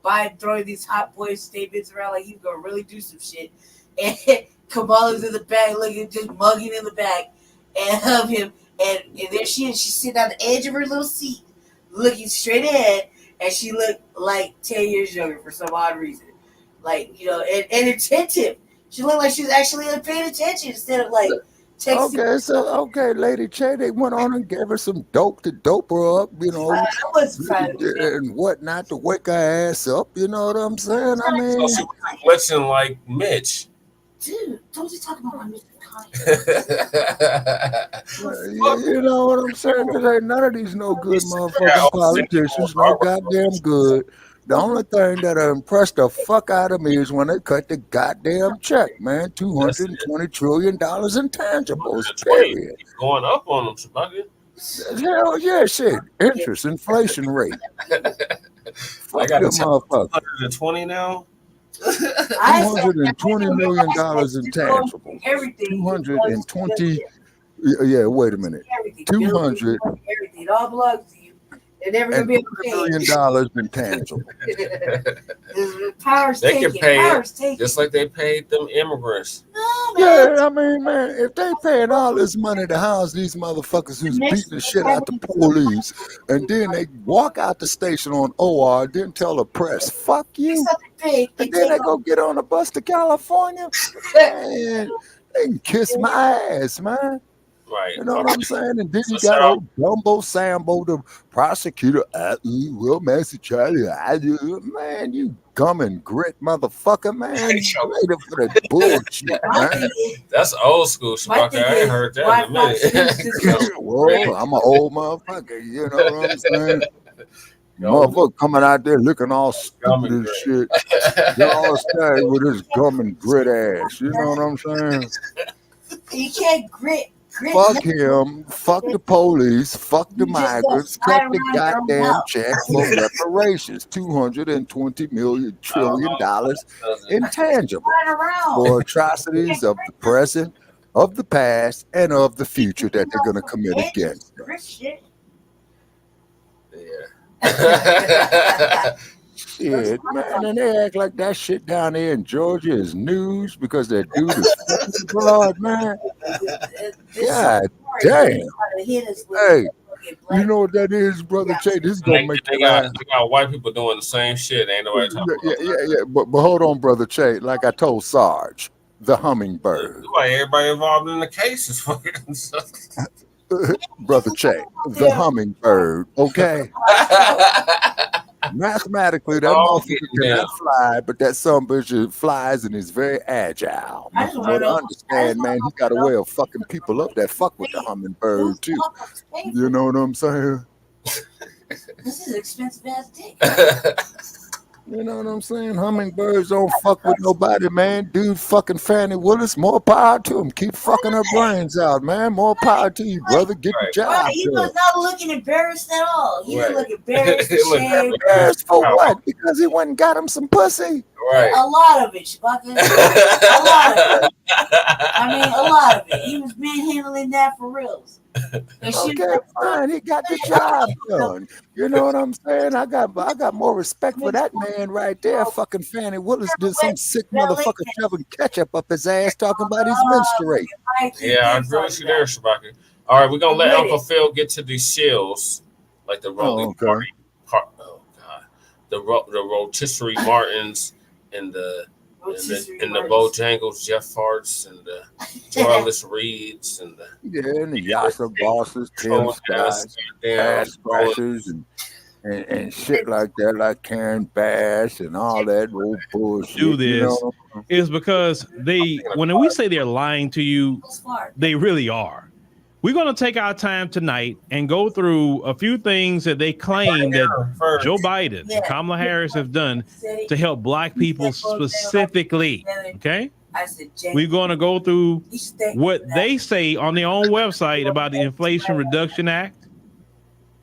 By throwing these hot boy statements around like he's gonna really do some shit. And Kamala's in the back, looking just mugging in the back, and of him. And there she is. She's sitting on the edge of her little seat, looking straight ahead, and she looked like 10 years younger for some odd reason. Like, you know, and attentive. She looked like she was actually paying attention instead of like texting.
Okay, Lady Che, they went on and gave her some dope to dope her up, you know, and whatnot to wake her ass up. You know what I'm saying? I mean,
so she was flexing like Mitch.
Dude, don't you talk about my Mitch
you know what I'm saying? There ain't none of these no good motherfucking politicians, no goddamn good. The only thing that impressed the fuck out of me is when they cut the goddamn check, man. $220 trillion in tangibles, period.
Going up on them, Shabaka.
Hell yeah, shit. Interest, inflation rate.
I got
them motherfuckers.
120 now.
$220 million in tangible.
Everything.
220. Yeah, wait a minute. 200.
Everything. It all belongs to you. They're never gonna be able to pay
$1 million in tangible.
They can pay it just like they paid them immigrants.
Yeah, I mean, man, if they paying all this money to house these motherfuckers who's beating the shit out the police, and then they walk out the station on OR, then tell the press, fuck you, and then they go get on a bus to California, man, they can kiss my ass, man.
Right.
You know what I'm saying? And then you got old Dumbo Sambo, the prosecutor. Well, Master Charlie, man, you gum and grit motherfucker, man. Ready for that bullshit, man.
That's old school, Shabaka. I ain't heard that in a minute.
Well, I'm an old motherfucker. You know what I'm saying? Motherfucker coming out there looking all stupid and shit. You're all stacked with his gum and grit ass. You know what I'm saying?
You can't grit.
Fuck him, fuck the police, fuck the migrants, cut the goddamn check for reparations. $220 trillion intangible for atrocities of the present, of the past, and of the future that they're going to commit against us.
Yeah.
Shit, man, and they act like that shit down there in Georgia is news because that dude is fucking blood, man. God damn. Hey, you know what that is, Brother Che? This is gonna make
they got white people doing the same shit. Ain't nobody talking about
yeah. But hold on, Brother Che. Like I told Sarge, the hummingbird.
Like everybody involved in the case is fucking.
Brother Che, the hummingbird. Okay. Mathematically, that motherfucker cannot fly, but that son bitch flies and is very agile. You gotta understand, man, he got a way of fucking people up that fuck with the hummingbird too. You know what I'm saying?
This is expensive ass dick.
You know what I'm saying? Hummingbirds don't fuck with nobody, man. Dude, fucking Fani Willis, more power to him. Keep fucking her brains out, man. More power to you, brother. Get the job
He was not looking embarrassed at all. He didn't look embarrassed.
Embarrassed for what? Because he went and got him some pussy.
Right.
A lot of it, Shabaka. A lot of it. I mean, a lot of it. He was manhandling that for reals.
Okay, fine. He got the job done. You know what I'm saying? I got more respect for that man right there. Fucking Fani Willis did some sick motherfucker shoving ketchup up his ass talking about his menstruate.
Yeah, I agree with you there, Shabaka. All right, we're gonna let Uncle Phil get to these Shills, like the rolling party. Oh God, the rotisserie Martins and the Bojangles, Jeff Farts, and the Jarlis Reeds, and
the Yasser Bosses, Tim Scott, Ass Crashers, and shit like that, like Karen Bass and all that old bullshit.
Do this is because when we say they're lying to you, they really are. We're going to take our time tonight and go through a few things that they claim that Joe Biden and Kamala Harris have done to help Black people specifically. Okay? We're going to go through what they say on their own website about the Inflation Reduction Act.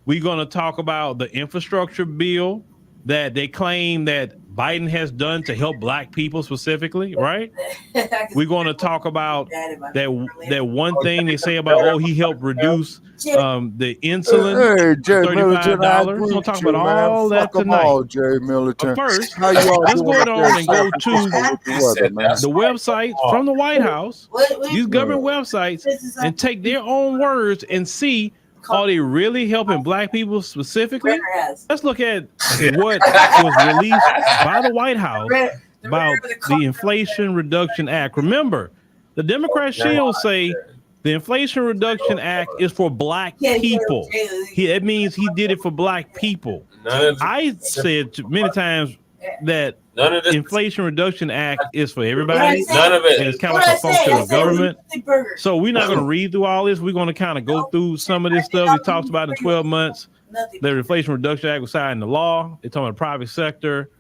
We're going to talk about the infrastructure bill that they claim that Biden has done to help black people specifically, right? We're going to talk about that one thing they say about, he helped reduce the insulin, $35. We're going to talk about all that tonight. But first, let's go on and go to the website from the White House, these government websites, and take their own words and see, are they really helping black people specifically? Let's look at what was released by the White House about the Inflation Reduction Act. Remember, the Democrat Shills say the Inflation Reduction Act is for black people. It means he did it for black people. I said many times that Inflation Reduction Act is for everybody. None of it. And it's kind of like a function of government. So we're not going to read through all this. We're going to kind of go through some of this stuff. He talks about in 12 months. The Inflation Reduction Act was signed into law. It's on the private sector.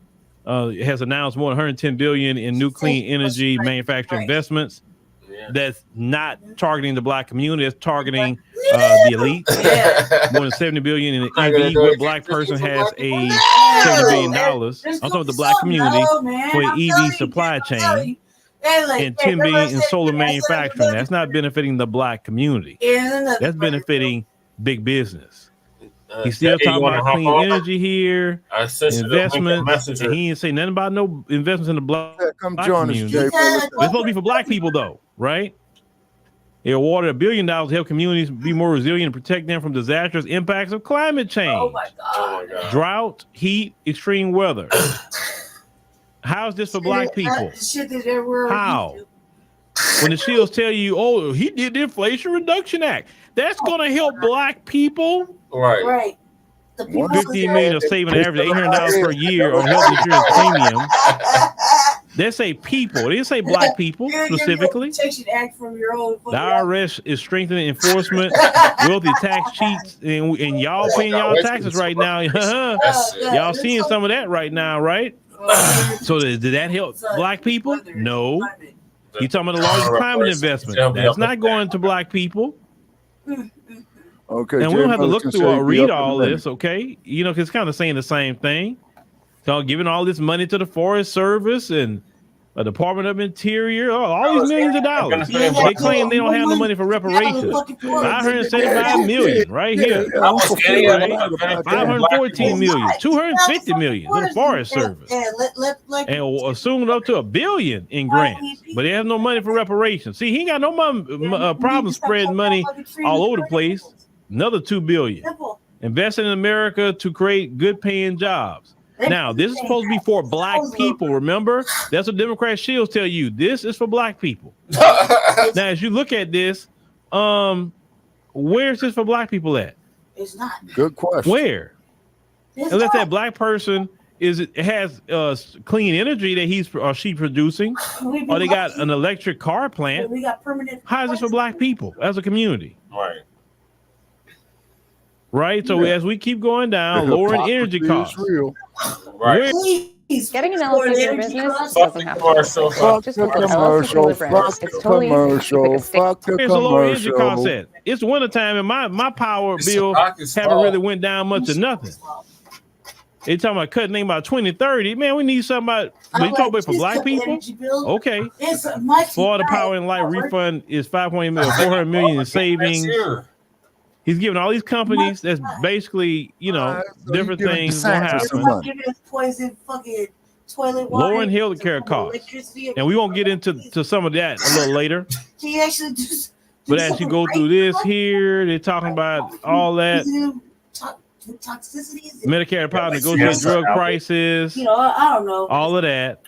It has announced more than $110 billion in new clean energy manufacturing investments. That's not targeting the black community. It's targeting the elite. More than $70 billion in the EV. What black person has a $70 billion? I'm talking about the black community for an EV supply chain, and $10 billion in solar manufacturing. That's not benefiting the black community. That's benefiting big business. He's still talking about clean energy here, investments, and he didn't say nothing about no investments in the black community. It's supposed to be for black people, though, right? They awarded $1 billion to help communities be more resilient and protect them from disastrous impacts of climate change. Oh my God. Drought, heat, extreme weather. How is this for black people? How? When the Shills tell you, he did the Inflation Reduction Act, that's going to help black people.
Right.
$50 million of saving an average $800 per year on health insurance premiums. They say people. They didn't say black people specifically. The IRS is strengthening enforcement, wealthy tax cheats, and y'all paying y'all taxes right now. Y'all seeing some of that right now, right? So did that help black people? No. You're talking about the largest climate investment. That's not going to black people.
Okay.
And we don't have to look through or read all this, okay? You know, because it's kind of saying the same thing. So giving all this money to the Forest Service and the Department of Interior, all these millions of dollars. They claim they don't have no money for reparations. $575 million right here. Right? $514 million, $250 million to the Forest Service. And assumed up to $1 billion in grants. But they have no money for reparations. See, he ain't got no problem spreading money all over the place. Another $2 billion. Investing in America to create good paying jobs. Now, this is supposed to be for black people, remember? That's what Democrat Shills tell you. This is for black people. Now, as you look at this, where's this for black people at?
It's not.
Good question.
Where? Unless that black person has clean energy that he's or she producing, or they got an electric car plant. How is this for black people as a community? Right. So as we keep going down, lowering energy costs.
Right.
Getting an elephant in business doesn't have to.
Fuck the commercial. Fuck the commercial. Fuck the commercial.
It's wintertime and my power bill haven't really went down much or nothing. They talking about cutting about 2030. Man, we need something about. But you talking about for black people? Okay. Florida Power and Light refund is $5.8 million, $400 million in savings. He's giving all these companies that's basically, different things gonna happen. Lowering healthcare costs. And we won't get into some of that a little later. But as you go through this here, they're talking about all that. Medicare Part negotiate drug prices. I don't know. All of that.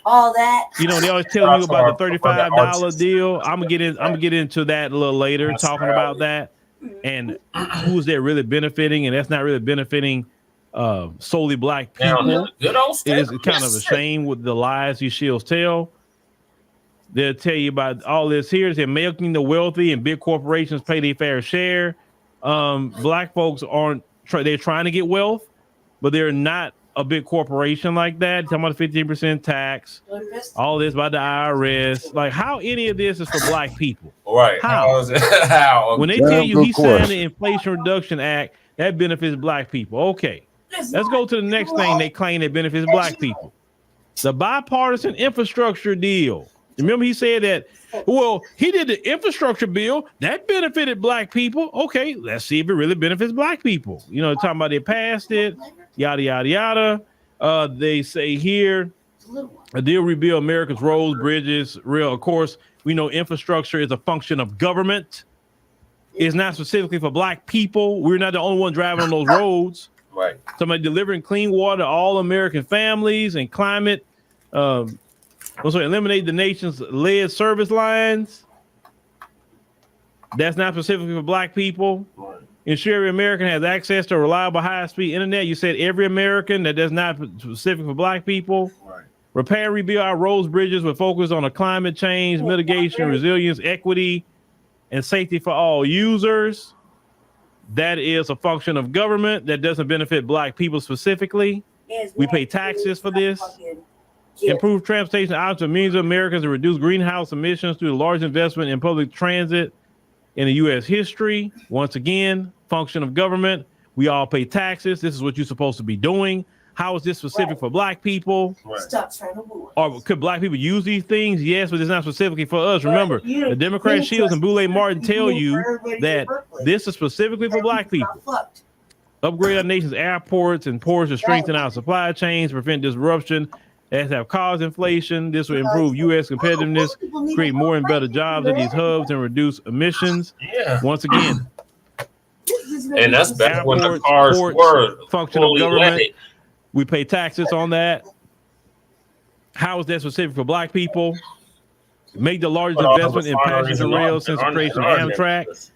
They always tell you about the $35 deal. I'm gonna get into that a little later, talking about that. And who's that really benefiting, and that's not really benefiting solely black people. It's kind of a shame with the lies these Shills tell. They'll tell you about all this here. They're making the wealthy and big corporations pay their fair share. Black folks they're trying to get wealth, but they're not a big corporation like that. Talking about 15% tax, all this by the IRS. Like, how any of this is for black people?
Right.
How
is it? How?
When they tell you he signed the Inflation Reduction Act, that benefits black people. Okay. Let's go to the next thing they claim that benefits black people. The bipartisan infrastructure deal. Remember he said that, well, he did the infrastructure bill that benefited black people. Okay, let's see if it really benefits black people. You know, talking about they passed it, yada, yada, yada. They say here, a deal rebuild America's roads, bridges, rail. Of course, we know infrastructure is a function of government. It's not specifically for black people. We're not the only one driving on those roads.
Right.
Somebody delivering clean water to all American families and climate. Also eliminate the nation's lead service lines. That's not specifically for black people. Right. Ensure every American has access to reliable high-speed internet. You said every American. That's not specific for black people. Right. Repair and rebuild our roads, bridges with focus on a climate change, mitigation, resilience, equity, and safety for all users. That is a function of government that doesn't benefit black people specifically. We pay taxes for this. Improve transportation options of millions of Americans to reduce greenhouse emissions through the large investment in public transit in the U.S. history. Once again, function of government. We all pay taxes. This is what you're supposed to be doing. How is this specific for black people?
Stop trying to move.
Or could black people use these things? Yes, but it's not specifically for us. Remember, the Democrat Shills and Boulay Martin tell you that this is specifically for black people. Upgrade our nation's airports and ports to strengthen our supply chains, prevent disruption that have caused inflation. This will improve U.S. competitiveness, create more and better jobs at these hubs, and reduce emissions.
Yeah.
Once again,
and that's back when the cars were
function of government. We pay taxes on that. How is that specific for black people? Make the largest investment in passenger rail since the creation of Amtrak.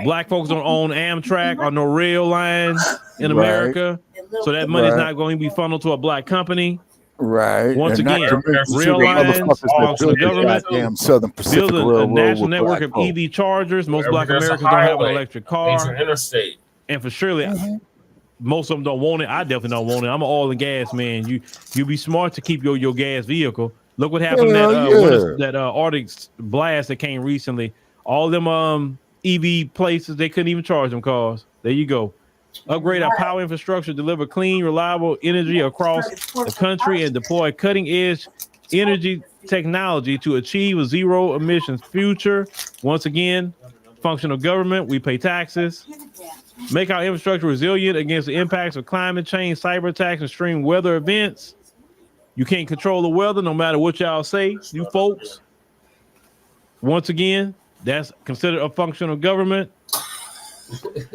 Black folks don't own Amtrak or no rail lines in America. So that money is not going to be funneled to a black company.
Right.
Once
and
again, rail lines, function of government.
Southern Pacific
Build a national network of EV chargers. Most black Americans don't have an electric car.
Interstate.
And for surely, most of them don't want it. I definitely don't want it. I'm an oil and gas man. You be smart to keep your gas vehicle. Look what happened that Arctic blast that came recently. All them EV places, they couldn't even charge them cars. There you go. Upgrade our power infrastructure, deliver clean, reliable energy across the country, and deploy cutting-edge energy technology to achieve a zero emissions future. Once again, function of government. We pay taxes. Make our infrastructure resilient against the impacts of climate change, cyber attacks, and extreme weather events. You can't control the weather no matter what y'all say, you folks. Once again, that's considered a function of government.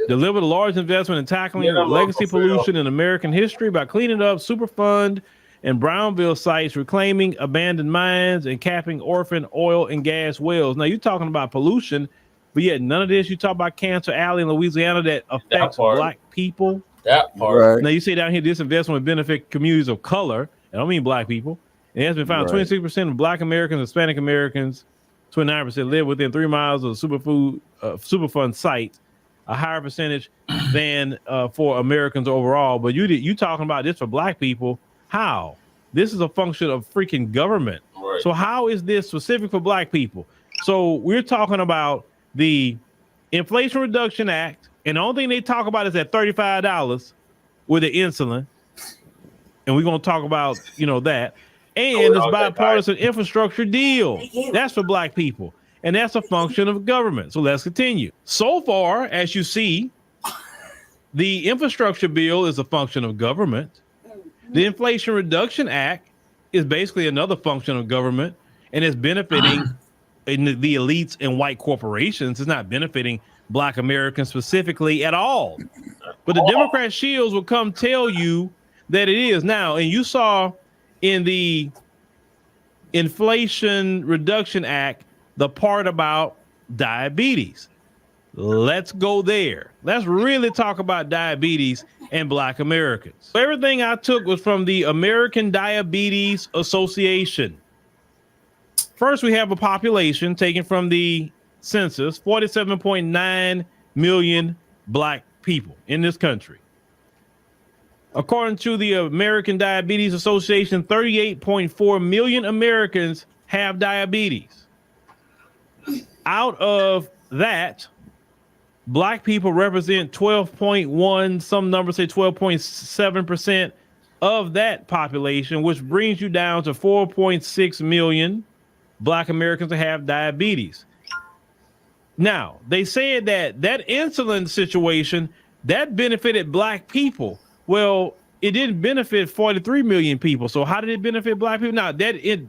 Deliver the large investment in tackling legacy pollution in American history by cleaning up Superfund and Brownville sites, reclaiming abandoned mines, and capping orphan oil and gas wells. Now, you're talking about pollution, but yet none of this. You talk about Cancer Alley in Louisiana that affects black people.
That part.
Now, you say down here, this investment would benefit communities of color. I don't mean black people. It has been found 26% of black Americans, Hispanic Americans, 29% live within 3 miles of the Superfund site. A higher percentage than for Americans overall. But you talking about this for black people. How? This is a function of freaking government. Right. So how is this specific for black people? So we're talking about the Inflation Reduction Act, and the only thing they talk about is that $35 with the insulin. And we're going to talk about, that. And this bipartisan infrastructure deal. That's for black people. And that's a function of government. So let's continue. So far, as you see, the infrastructure bill is a function of government. The Inflation Reduction Act is basically another function of government, and it's benefiting the elites and white corporations. It's not benefiting black Americans specifically at all. But the Democrat Shills will come tell you that it is now. And you saw in the Inflation Reduction Act, the part about diabetes. Let's go there. Let's really talk about diabetes and black Americans. So everything I took was from the American Diabetes Association. First, we have a population taken from the census, 47.9 million black people in this country. According to the American Diabetes Association, 38.4 million Americans have diabetes. Out of that, Black people represent 12.1, some numbers say 12.7% of that population, which brings you down to 4.6 million Black Americans that have diabetes. Now, they said that insulin situation, that benefited Black people. Well, it didn't benefit 43 million people. So how did it benefit Black people? Now, it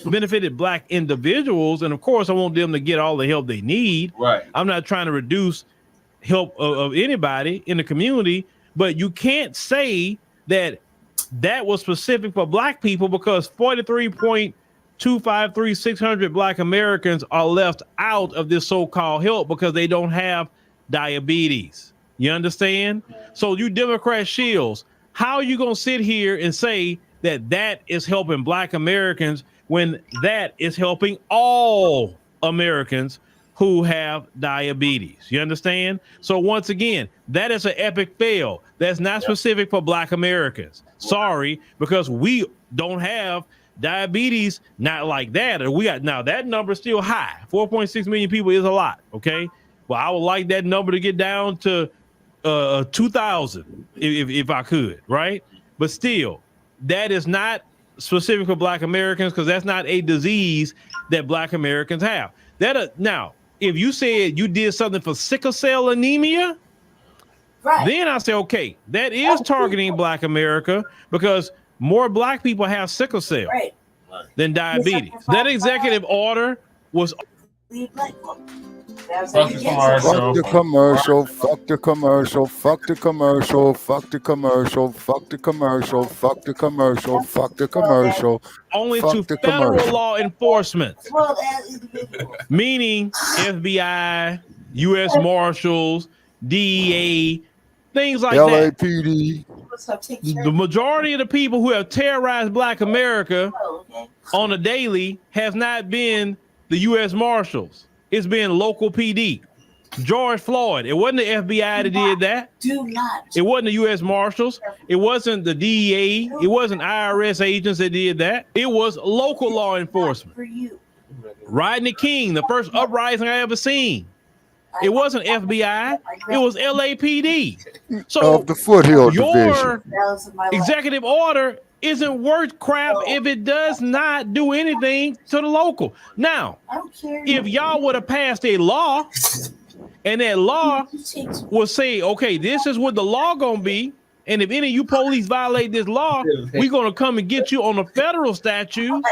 benefited Black individuals. And of course, I want them to get all the help they need.
Right.
I'm not trying to reduce help of anybody in the community, but you can't say that was specific for Black people, because 43.253,600 Black Americans are left out of this so-called help because they don't have diabetes. You understand? So you Democrat Shills, how are you going to sit here and say that is helping Black Americans when that is helping all Americans who have diabetes? You understand? So once again, that is an epic fail. That's not specific for Black Americans. Sorry, because we don't have diabetes, not like that. We got, now that number is still high. 4.6 million people is a lot. Okay. Well, I would like that number to get down to 2,000 if I could, right? But still, that is not specific for Black Americans, because that's not a disease that Black Americans have. Now, if you said you did something for sickle cell anemia, right, then I say, okay, that is targeting Black America, because more Black people have sickle cell than diabetes. That executive order was.
Fuck the commercial, fuck the commercial, fuck the commercial, fuck the commercial, fuck the commercial, fuck the commercial, fuck the commercial.
Only to federal law enforcement, meaning FBI, U.S. Marshals, DEA, things like that.
LAPD.
The majority of the people who have terrorized Black America on a daily has not been the U.S. Marshals. It's been local PD. George Floyd, it wasn't the FBI that did that. It wasn't the U.S. Marshals. It wasn't the DEA. It wasn't IRS agents that did that. It was local law enforcement. Rodney King, the first uprising I ever seen. It wasn't FBI. It was LAPD. So
of the Foothill
your
Division.
executive order isn't worth crap if it does not do anything to the local. Now, if y'all would have passed a law and that law will say, okay, this is what the law gonna be, and if any of you police violate this law, we're gonna come and get you on a federal statute,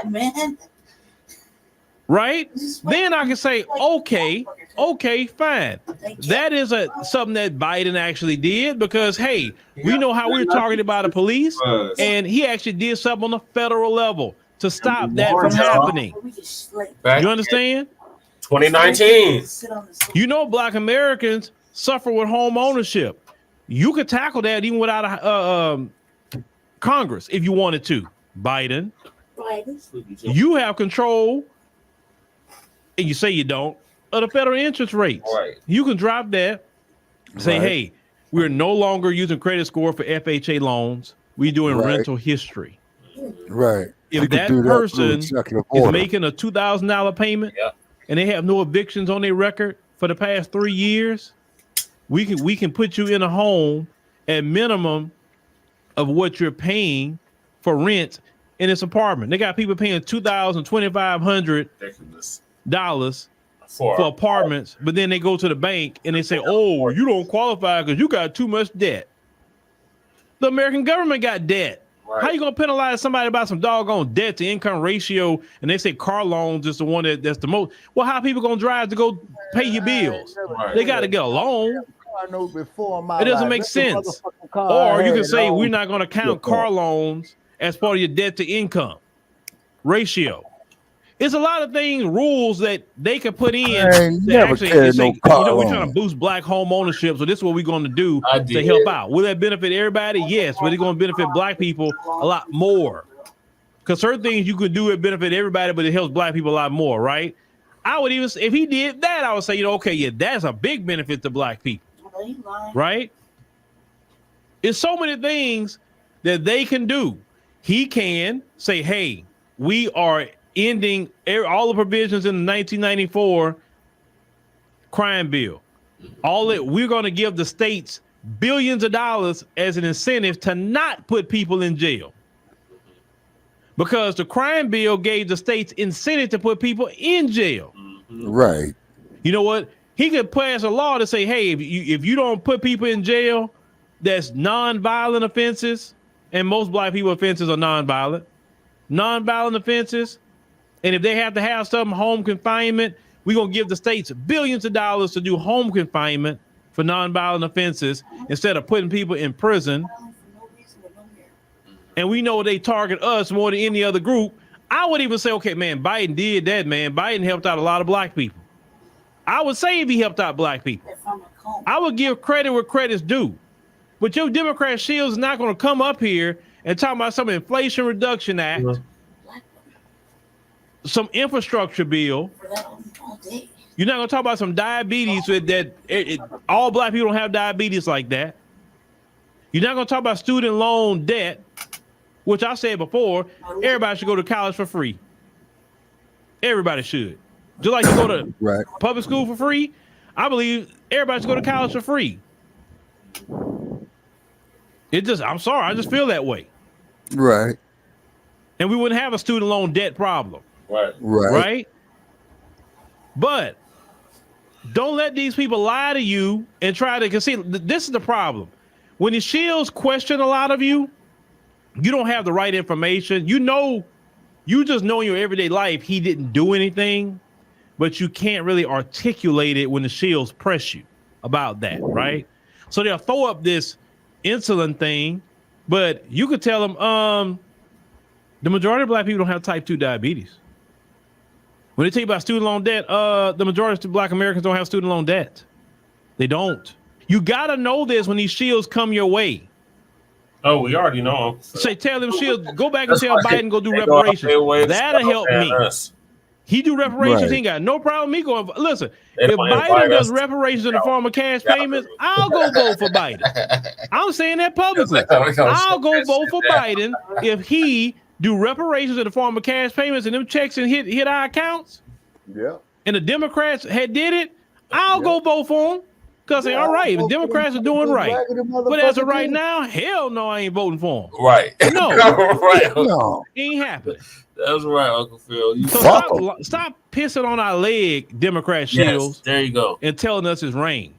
right? Then I can say, okay, fine. That is something that Biden actually did, because hey, we know how we're targeted by the police, and he actually did something on the federal level to stop that from happening. You understand?
2019.
You know, Black Americans suffer with home ownership. You could tackle that even without a Congress if you wanted to. Biden, you have control, and you say you don't, of the federal interest rates.
Right.
You can drop that, say, hey, we're no longer using credit score for FHA loans. We're doing rental history.
Right.
If that person is making a $2,000 payment and they have no evictions on their record for the past 3 years, we can put you in a home at minimum of what you're paying for rent in this apartment. They got people paying $2,000, $2,500 for apartments, but then they go to the bank and they say, oh, you don't qualify because you got too much debt. The American government got debt. Right. How you gonna penalize somebody about some doggone debt to income ratio? And they say car loans is the one that's the most. Well, how people gonna drive to go pay your bills? Right. They got to get a loan. It doesn't make sense. Or you can say we're not gonna count car loans as part of your debt to income ratio. It's a lot of things, rules that they can put in. We're trying to boost Black home ownership, so this is what we're going to do to help out. Will that benefit everybody? Yes, but it's going to benefit Black people a lot more. Because certain things you could do it benefit everybody, but it helps Black people a lot more, right? I would even, if he did that, I would say, okay, yeah, that's a big benefit to Black people, right? It's so many things that they can do. He can say, hey, we are ending all the provisions in the 1994 crime bill. We're going to give the states billions of dollars as an incentive to not put people in jail. Because the crime bill gave the states incentive to put people in jail.
Right.
You know what? He could pass a law to say, hey, if you don't put people in jail, that's non-violent offenses, and most black people offenses are non-violent offenses. And if they have to have some home confinement, we're going to give the states billions of dollars to do home confinement for non-violent offenses instead of putting people in prison. And we know they target us more than any other group. I would even say, okay, man, Biden did that, man. Biden helped out a lot of black people. I would say if he helped out black people, I would give credit where credit's due. But your Democrat Shills is not going to come up here and talk about some Inflation Reduction Act, some infrastructure bill. You're not going to talk about some diabetes all black people don't have diabetes like that. You're not going to talk about student loan debt, which I said before, everybody should go to college for free. Everybody should. Just like you go to public school for free, I believe everybody should go to college for free. I'm sorry, I just feel that way.
Right.
And we wouldn't have a student loan debt problem.
Right.
But don't let these people lie to you and try to, because see, this is the problem. When the Shills question a lot of you, you don't have the right information. You just know in your everyday life he didn't do anything, but you can't really articulate it when the Shills press you about that, right? So they'll throw up this insulin thing, but you could tell them the majority of black people don't have type 2 diabetes. When they tell you about student loan debt, the majority of black Americans don't have student loan debt. They don't. You got to know this when these Shills come your way.
Oh, we already know.
Say, tell them Shills, go back and tell Biden go do reparations. That'll help me. He do reparations. He ain't got no problem with me going. Listen, if Biden does reparations in the form of cash payments, I'll go vote for Biden. I'm saying that publicly. I'll go vote for Biden if he do reparations in the form of cash payments and them checks and hit our accounts.
Yeah.
And the Democrats had did it, I'll go vote for them. Because they all right, the Democrats are doing right. But as of right now, hell no, I ain't voting for them.
Right.
No.
Right.
No. It ain't happening.
That's right, Uncle Phil.
So stop pissing on our leg, Democrat Shills.
Yes, there you go.
And telling us it's rain.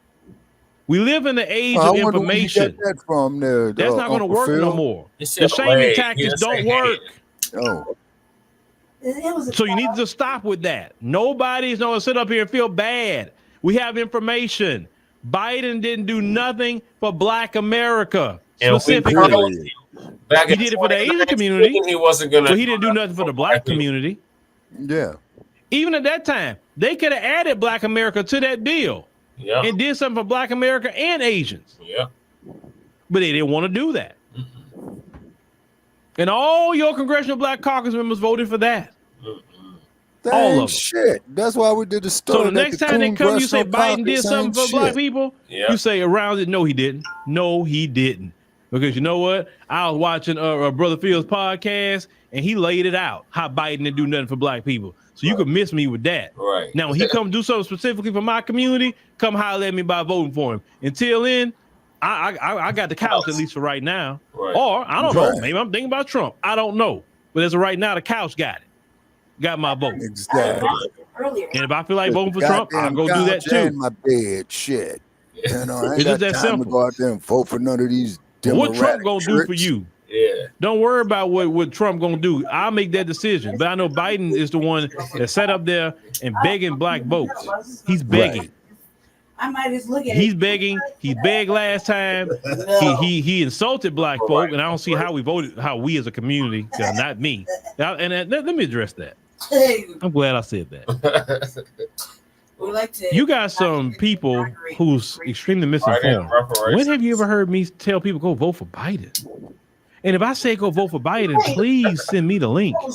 We live in the age of information.
That from there,
that's not going to work no more. The shaming tactics don't work.
Oh.
So you need to stop with that. Nobody's going to sit up here and feel bad. We have information. Biden didn't do nothing for Black America specifically. He did it for the Asian community.
He wasn't gonna.
But he didn't do nothing for the Black community.
Yeah.
Even at that time, they could have added Black America to that bill.
Yeah.
And did something for Black America and Asians.
Yeah.
But they didn't want to do that. And all your Congressional Black Caucus members voted for that. All of them.
Shit. That's why we did the story.
So the next time they come, you say Biden did something for Black people.
Yeah.
You say around it. No, he didn't. No, he didn't. Because you know what? I was watching Brother Phil's podcast, and he laid it out how Biden didn't do nothing for Black people. So you could miss me with that.
Right.
Now, when he come do something specifically for my community, come holler at me by voting for him. Until then, I got the couch at least for right now.
Right.
Or I don't know. Maybe I'm thinking about Trump. I don't know. But as of right now, the couch got it. Got my vote.
Exactly.
And if I feel like voting for Trump, I'll go do that too.
In my bed, shit. You know, I ain't
It's
got
just that
time
simple.
to go out there and vote for none of these.
What Trump gonna do for
tricks.
you?
Yeah.
Don't worry about what Trump gonna do. I'll make that decision. But I know Biden is the one that sat up there and begging Black votes. He's begging.
Right.
I might just look at
He's begging. He begged last time. He insulted Black folk, and I don't see how we voted, how we as a community, not me. And let me address that. I'm glad I said that. You got some people who's extremely misinformed. When have you ever heard me tell people go vote for Biden? And if I say go vote for Biden, please send me the link. I'm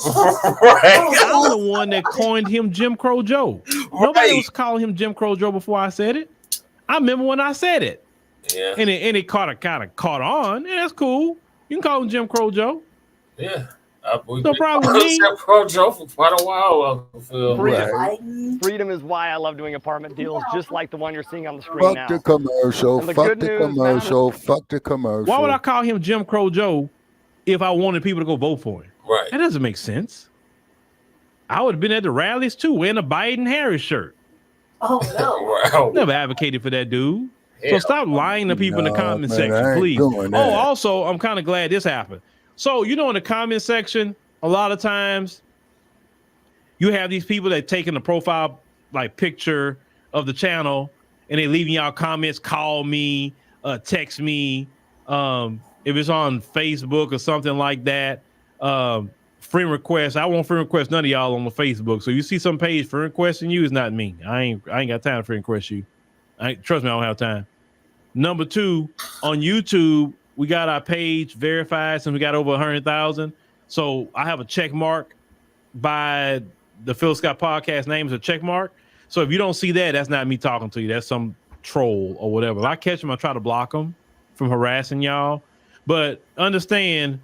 the one that coined him Jim Crow Joe. Nobody was calling him Jim Crow Joe before I said it. I remember when I said it.
Yeah.
And it kind of caught on. And that's cool. You can call him Jim Crow Joe.
Yeah.
No problem with me.
Pro Joe for quite a while.
Freedom is why I love doing apartment deals, just like the one you're seeing on the screen
Fuck
now.
the commercial.
And the
Fuck
good
the
news,
commercial. Fuck the commercial.
Why would I call him Jim Crow Joe if I wanted people to go vote for him?
Right.
That doesn't make sense. I would have been at the rallies too, wearing a Biden Harris shirt.
Oh no!
Wow.
Never advocated for that dude.
Yeah.
So stop lying to people in the comment section, please. Oh, also, I'm kind of glad this happened. So, in the comment section, a lot of times you have these people that taking the profile like picture of the channel and they leaving y'all comments, call me, text me. If it's on Facebook or something like that, friend request. I won't friend request none of y'all on the Facebook. So you see some page friend requesting you, it's not me. I ain't got time to friend request you. Trust me, I don't have time. Number 2, on YouTube, we got our page verified since we got over 100,000. So I have a check mark by the Phil Scott podcast name is a check mark. So if you don't see that, that's not me talking to you. That's some troll or whatever. If I catch them, I try to block them from harassing y'all. But understand,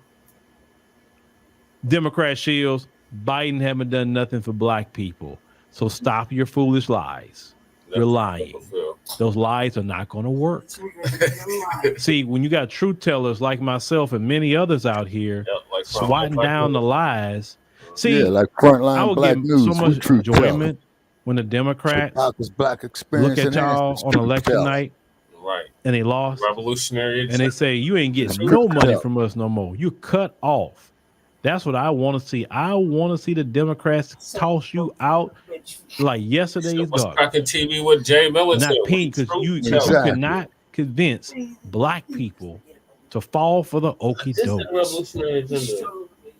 Democrat Shills, Biden haven't done nothing for black people. So stop your foolish lies. You're lying. Those lies are not going to work. See, when you got truth tellers like myself and many others out here swatting down the lies. See,
like Front Line
I would
Blacc
get
News,
so much
truth
enjoyment when the Democrats
Black experience
look at y'all on election night,
right?
And they lost,
revolutionary,
and they say you ain't getting no money from us no more. You cut off. That's what I want to see. I want to see the Democrats toss you out like yesterday's dog.
Cracking TV with Jay Miller,
not pink, because you cannot convince black people to fall for the okie doke.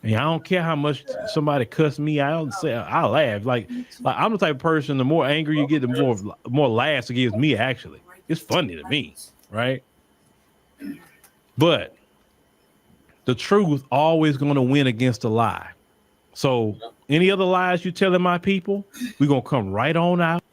And I don't care how much somebody cuss me out and say I laugh. Like I'm the type of person. The more angry you get, the more laughs it gives me. Actually, it's funny to me, right? But the truth always going to win against a lie. So any other lies you telling my people, we're going to come right on out.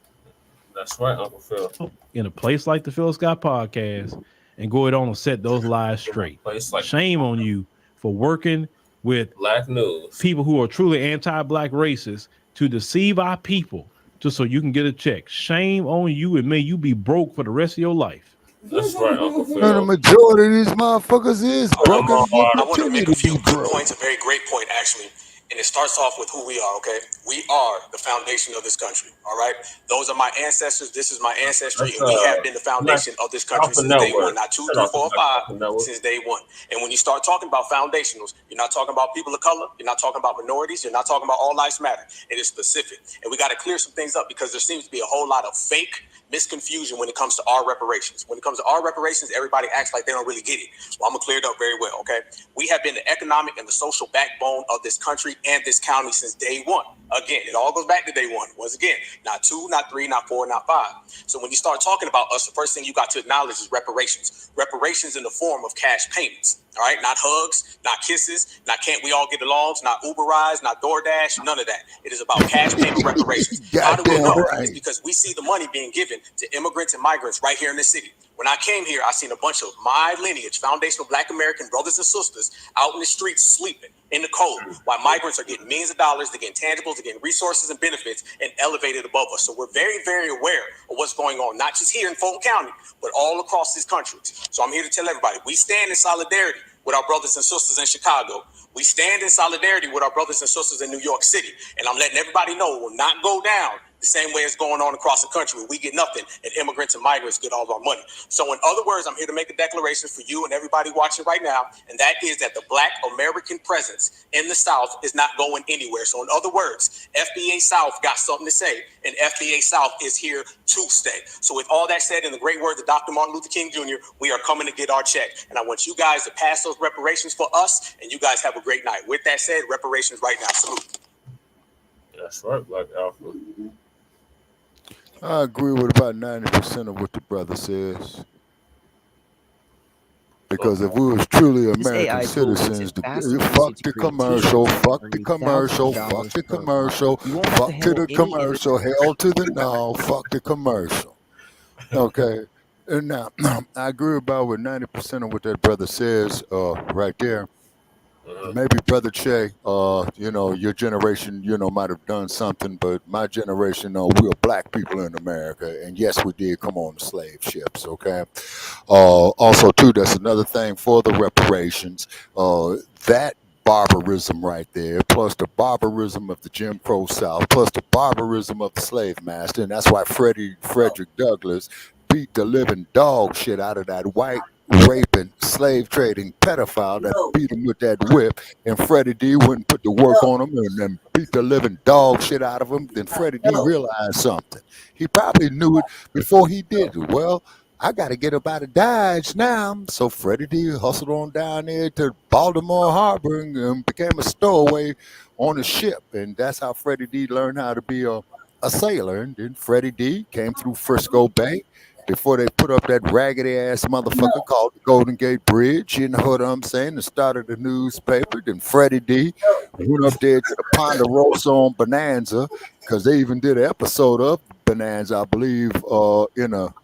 That's right, Uncle Phil.
In a place like the Phil Scott podcast and go ahead on and set those lies straight. Shame on you for working with
Black News
people who are truly anti-black racists to deceive our people just so you can get a check. Shame on you, and may you be broke for the rest of your life.
That's right, Uncle Phil.
And the majority of these motherfuckers is broken.
I want to make a few good points, a very great point, actually. And it starts off with who we are, okay? We are the foundation of this country, all right? Those are my ancestors. This is my ancestry. And we have been the foundation of this country since day one. Not 2, 3, 4, 5, since day one. And when you start talking about foundationals, you're not talking about people of color. You're not talking about minorities. You're not talking about all lives matter. It is specific. And we got to clear some things up because there seems to be a whole lot of fake misconfusion when it comes to our reparations. When it comes to our reparations, everybody acts like they don't really get it. Well, I'm going to clear it up very well, okay? We have been the economic and the social backbone of this country and this county since day one. Again, it all goes back to day one. Once again, not 2, not 3, not 4, not 5. So when you start talking about us, the first thing you got to acknowledge is reparations. Reparations in the form of cash payments. All right, not hugs, not kisses, not can't we all get along, not Uber rides, not DoorDash, none of that. It is about cash payment reparations. How do we know? Right. It's because we see the money being given to immigrants and migrants right here in this city. When I came here, I seen a bunch of my lineage, foundational Black American brothers and sisters out in the streets sleeping in the cold, while migrants are getting millions of dollars, they're getting tangibles, they're getting resources and benefits and elevated above us. So we're very, very aware of what's going on, not just here in Fulton County, but all across this country. So I'm here to tell everybody, we stand in solidarity with our brothers and sisters in Chicago. We stand in solidarity with our brothers and sisters in New York City. And I'm letting everybody know it will not go down the same way it's going on across the country. We get nothing and immigrants and migrants get all of our money. So in other words, I'm here to make a declaration for you and everybody watching right now. And that is that the Black American presence in the South is not going anywhere. So in other words, FBA South got something to say and FBA South is here to stay. So with all that said, in the great words of Dr. Martin Luther King Jr., we are coming to get our check. And I want you guys to pass those reparations for us. And you guys have a great night. With that said, reparations right now. Salute.
That's right, Black Alpha.
I agree with about 90% of what the brother says. Because if we was truly American citizens, fuck the commercial, fuck the commercial, fuck the commercial, fuck to the commercial, hell to the no, fuck the commercial. Okay. And now, I agree about with 90% of what that brother says right there. Maybe Brother Che, you know, your generation, you know, might have done something, but my generation, we are black people in America, and yes, we did come on the slave ships. Okay. Also, too, that's another thing for the reparations. That barbarism right there, plus the barbarism of the Jim Crow South, plus the barbarism of the slave master, and that's why Frederick Douglass beat the living dog shit out of that white raping, slave trading pedophile that beat him with that whip, and Freddie D wouldn't put the work on him and then beat the living dog shit out of him. Then Freddie D realized something. He probably knew it before he did it. Well, I got to get up out of Dodge now. So Freddie D hustled on down there to Baltimore Harbor and became a stowaway on a ship. And that's how Freddie D learned how to be a sailor. And then Freddie D came through Frisco Bay before they put up that raggedy ass motherfucker called the Golden Gate Bridge. You know what I'm saying? And started a newspaper. Then Freddie D went up there to the Ponderosa on Bonanza, because they even did an episode of Bonanza, I believe, in a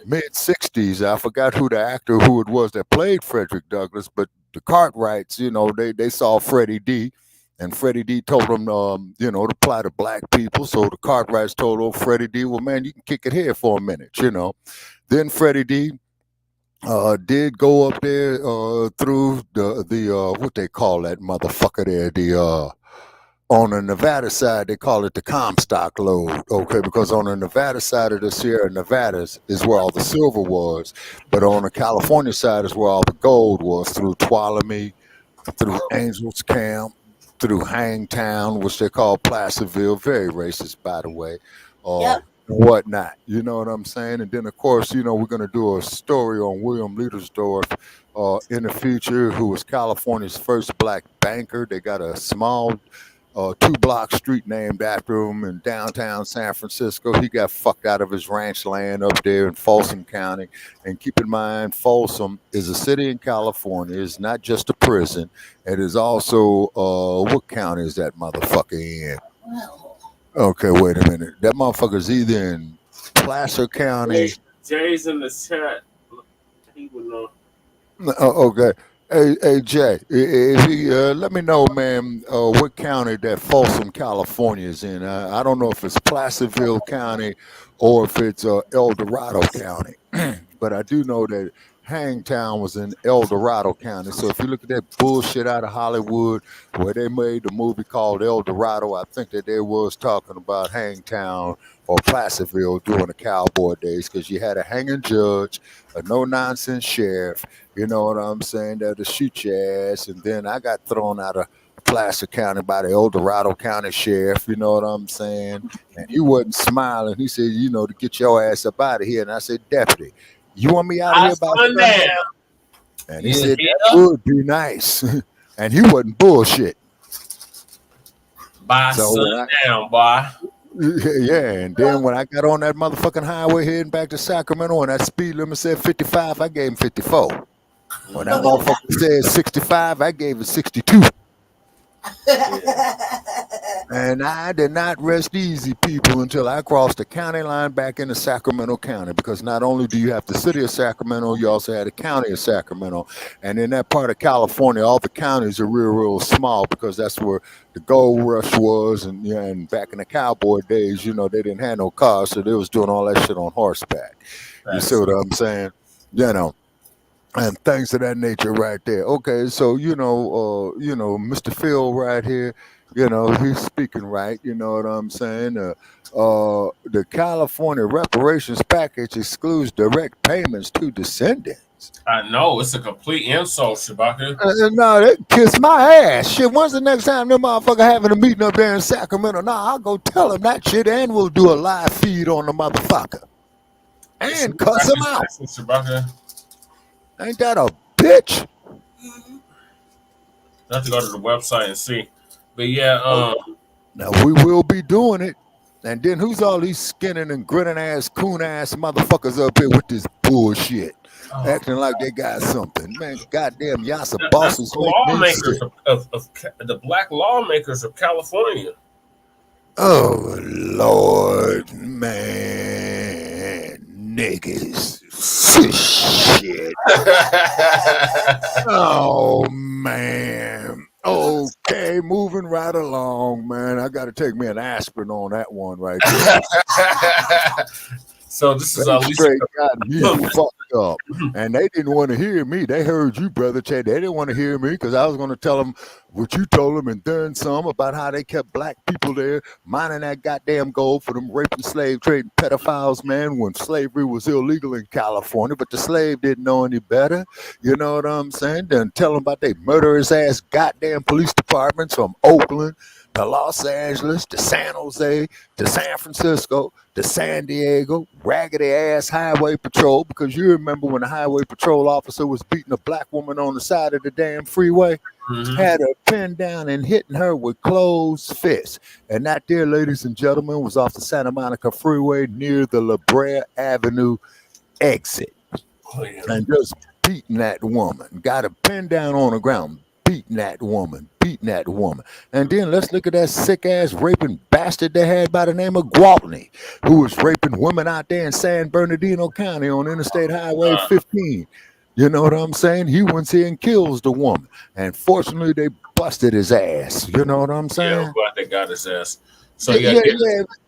mid-60s. I forgot who the actor who it was that played Frederick Douglass, but the Cartwrights, you know, they saw Freddie D, and Freddie D told them, you know, to apply to black people. So the Cartwrights told old Freddie D, well, man, you can kick it here for a minute, you know. Then Freddie D did go up there through the what they call that motherfucker there, on the Nevada side, they call it the Comstock Lode, okay? Because on the Nevada side of the Sierra Nevadas is where all the silver was, but on the California side is where all the gold was, through Tuolumne, through Angels Camp, through Hangtown, which they call Placerville, very racist, by the way, whatnot. You know what I'm saying? And then, of course, you know, we're going to do a story on William Leitersdorf in the future, who was California's first black banker. They got a small 2-block street named after him in downtown San Francisco. He got fucked out of his ranch land up there in Folsom County. And keep in mind, Folsom is a city in California. It's not just a prison. It is also, what county is that motherfucker in? Okay, wait a minute. That motherfucker's either in Placer County.
Jay's in the chat. He would know.
Okay. Hey Jay, if let me know, man, what county that Folsom, California is in. I don't know if it's Placerville County or if it's El Dorado County, but I do know that Hangtown was in El Dorado County. So if you look at that bullshit out of Hollywood where they made the movie called El Dorado, I think that they was talking about Hangtown or Placerville during the cowboy days, because you had a hanging judge, a no-nonsense sheriff, you know what I'm saying, that'll shoot your ass. And then I got thrown out of Placer County by the El Dorado County sheriff, you know what I'm saying? And he wasn't smiling. He said, you know, to get your ass up out of here. And I said, Deputy, you want me out of here about sundown? And he said, that would be nice. And he wasn't bullshit.
By sundown, boy.
Yeah, and then when I got on that motherfucking highway heading back to Sacramento and that speed limit said 55, I gave him 54. When that motherfucker said 65, I gave it 62. And I did not rest easy, people, until I crossed the county line back into Sacramento County, because not only do you have the city of Sacramento, you also had the county of Sacramento. And in that part of California, all the counties are real small, because that's where the gold rush was. And, yeah, and back in the cowboy days, you know, they didn't have no cars, so they was doing all that shit on horseback. You see what I'm saying? You know. And things of that nature right there. Okay, so, you know, Mr. Phil right here, you know, he's speaking right, you know what I'm saying? The California reparations package excludes direct payments to descendants.
I know, it's a complete insult, Shabaka.
No, they kiss my ass. Shit, when's the next time them motherfucker having a meeting up there in Sacramento? Nah, I'll go tell him that shit, and we'll do a live feed on the motherfucker. And cuss him out.
Shabaka.
Ain't that a bitch?
I have to go to the website and see. But yeah,
now we will be doing it. And then who's all these skinning and grinning ass, coon ass motherfuckers up here with this bullshit? Acting like they got something. Man, goddamn Yasa bosses.
The lawmakers of the black lawmakers of California.
Oh Lord, man, niggas. Shit. Oh man. Okay, moving right along, man. I got to take me an aspirin on that one right there.
So this is
They
Lisa.
straight got me fucked up, and they didn't want to hear me. They heard you, Brother Chad. They didn't want to hear me because I was going to tell them what you told them, and then some about how they kept black people there mining that goddamn gold for them raping, slave trading pedophiles, man. When slavery was illegal in California, but the slave didn't know any better. You know what I'm saying? Then tell them about they murderous ass goddamn police departments from Oakland to Los Angeles to San Jose to San Francisco to San Diego, raggedy ass highway patrol, because you remember when the highway patrol officer was beating a black woman on the side of the damn freeway, had her pinned down and hitting her with closed fists. And that there, ladies and gentlemen, was off the Santa Monica freeway near the La Brea Avenue exit. And just beating that woman, got her pinned down on the ground, beating that woman. And then let's look at that sick ass raping bastard they had by the name of Gwaltney, who was raping women out there in San Bernardino County on Interstate Highway 15. You know what I'm saying? He went here and kills the woman. And fortunately, they busted his ass. You know what I'm saying?
Yeah, I'm glad they got his ass. So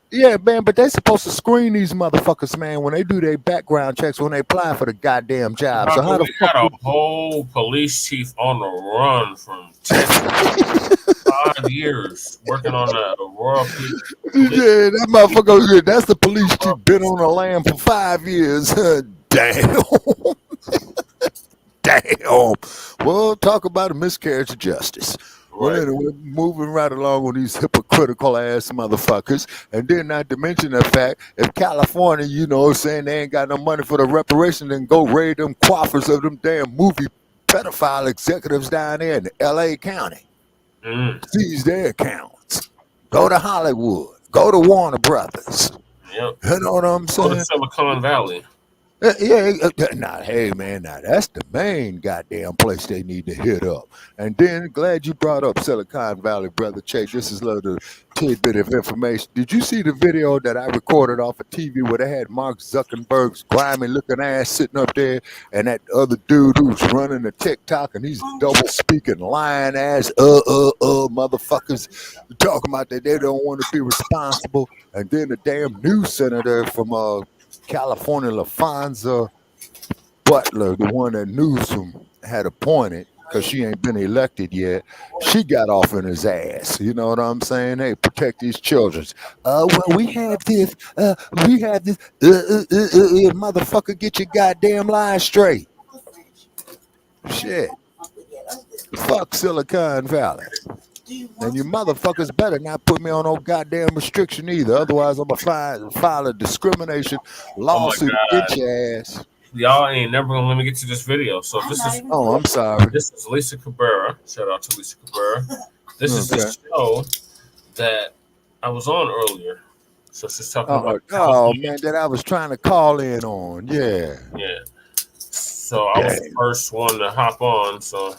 Yeah, man, but they're supposed to screen these motherfuckers, man, when they do their background checks when they apply for the goddamn job. So how the
fuck got a whole police chief on the run from Texas 5 years working on the Aurora police.
Yeah, that motherfucker, that's the police chief been on the lam for 5 years. Damn. Damn. Well, talk about a miscarriage of justice. Well, anyway, moving right along with these hypocritical ass motherfuckers. And then not to mention the fact, if California, you know, saying they ain't got no money for the reparations, then go raid them coffers of them damn movie pedophile executives down there in L.A. County. Seize their accounts. Go to Hollywood. Go to Warner Brothers.
Yep.
You know what I'm saying?
Go to Silicon Valley.
Hey man, that's the main goddamn place they need to hit up. And then glad you brought up Silicon Valley, Brother Chase. This is a little tidbit of information. Did you see the video that I recorded off of TV where they had Mark Zuckerberg's grimy looking ass sitting up there, and that other dude who's running the TikTok and he's double speaking, lying ass, motherfuckers talking about that they don't want to be responsible. And then the damn news senator from California, LaFonza Butler, the one that Newsom had appointed, because she ain't been elected yet, she got off in his ass. You know what I'm saying? Hey, protect these children. Well, we have this, motherfucker, get your goddamn lie straight. Shit. Fuck Silicon Valley. And you motherfuckers better not put me on no goddamn restriction either. Otherwise, I'm going to file a discrimination lawsuit against your ass.
Y'all ain't never going to let me get to this video. So this is...
Oh, I'm sorry.
This is Lisa Cabrera. Shout out to Lisa Cabrera. This is the show that I was on earlier. So she's talking about...
Oh, man, that I was trying to call in on. Yeah.
Yeah. So I was the first one to hop on, so...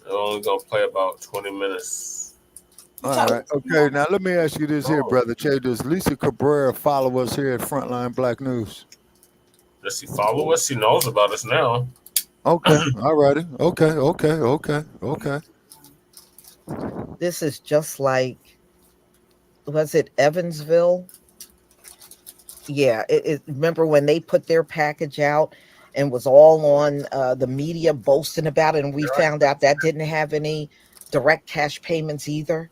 I'm only going to play about 20 minutes.
All right. Okay, now let me ask you this here, Brother Che. Does Lisa Cabrera follow us here at Front Line Blacc News?
Does she follow us? She knows about us now.
Okay. All righty. Okay.
This is just like, was it Evansville? Yeah. Remember when they put their package out and was all on the media boasting about it, and we found out that didn't have any direct cash payments either?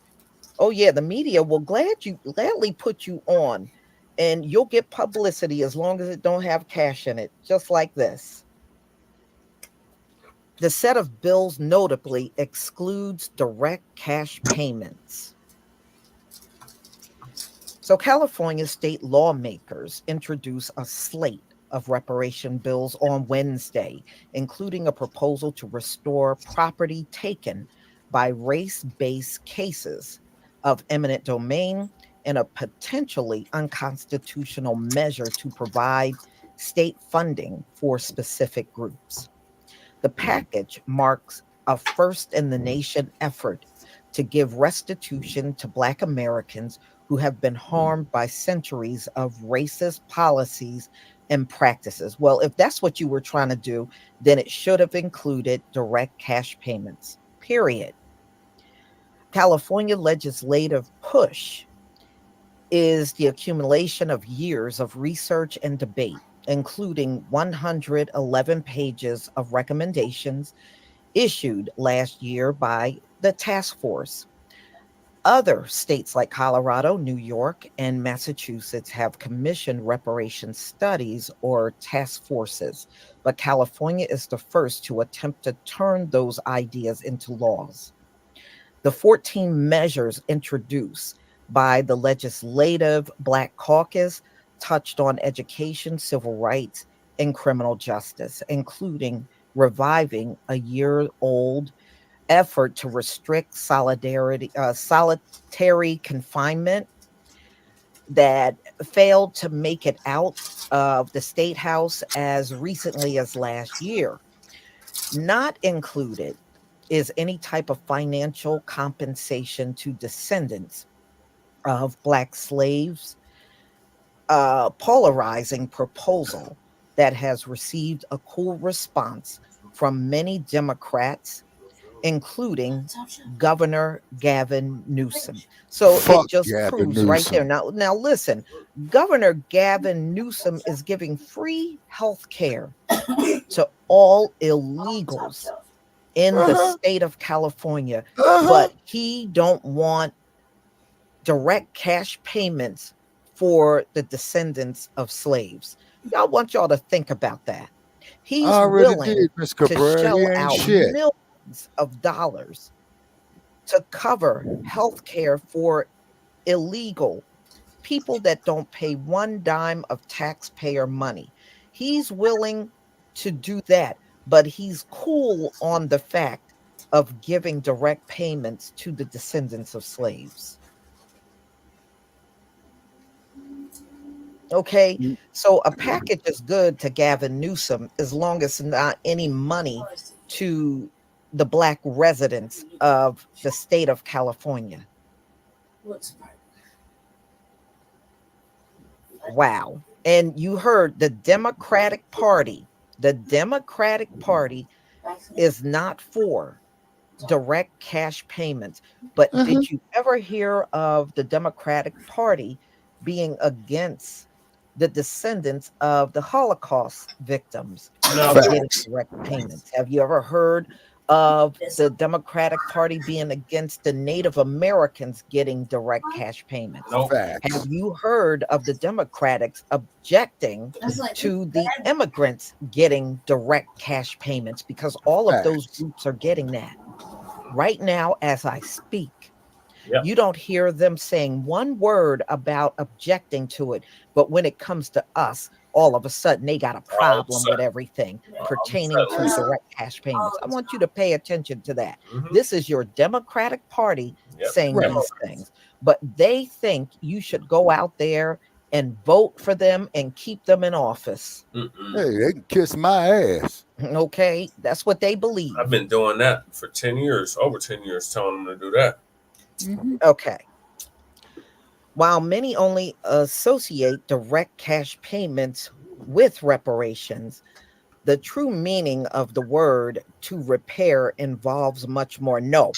Oh yeah, the media will gladly put you on, and you'll get publicity as long as it don't have cash in it, just like this. The set of bills notably excludes direct cash payments. So California state lawmakers introduce a slate of reparation bills on Wednesday, including a proposal to restore property taken by race-based cases of eminent domain and a potentially unconstitutional measure to provide state funding for specific groups. The package marks a first-in-the-nation effort to give restitution to Black Americans who have been harmed by centuries of racist policies and practices. Well, if that's what you were trying to do, then it should have included direct cash payments, period. California legislative push is the accumulation of years of research and debate, including 111 pages of recommendations issued last year by the task force. Other states like Colorado, New York, and Massachusetts have commissioned reparations studies or task forces, but California is the first to attempt to turn those ideas into laws. The 14 measures introduced by the Legislative Black Caucus touched on education, civil rights, and criminal justice, including reviving a year-old effort to restrict solitary confinement that failed to make it out of the State House as recently as last year. Not included is any type of financial compensation to descendants of Black slaves, polarizing proposal that has received a cool response from many Democrats, including Governor Gavin Newsom. So it just proves right there. Now listen, Governor Gavin Newsom is giving free health care to all illegals in the state of California, but he don't want direct cash payments for the descendants of slaves. I want y'all to think about that. He's willing to shell out millions of dollars to cover health care for illegal people that don't pay one dime of taxpayer money. He's willing to do that, but he's cool on the fact of giving direct payments to the descendants of slaves. Okay, so a package is good to Gavin Newsom as long as not any money to the Black residents of the state of California. Wow. And you heard the Democratic Party is not for direct cash payments. But did you ever hear of the Democratic Party being against the descendants of the Holocaust victims getting direct payments? Have you ever heard of the Democratic Party being against the Native Americans getting direct cash payments? Have you heard of the Democrats objecting to the immigrants getting direct cash payments? Because all of those groups are getting that right now as I speak. You don't hear them saying one word about objecting to it. But when it comes to us, all of a sudden they got a problem with everything pertaining to direct cash payments. I want you to pay attention to that. This is your Democratic Party saying these things, but they think you should go out there and vote for them and keep them in office.
Hey, they can kiss my ass.
Okay, that's what they believe.
I've been doing that for 10 years, over 10 years, telling them to do that.
Okay. While many only associate direct cash payments with reparations, the true meaning of the word to repair involves much more. No.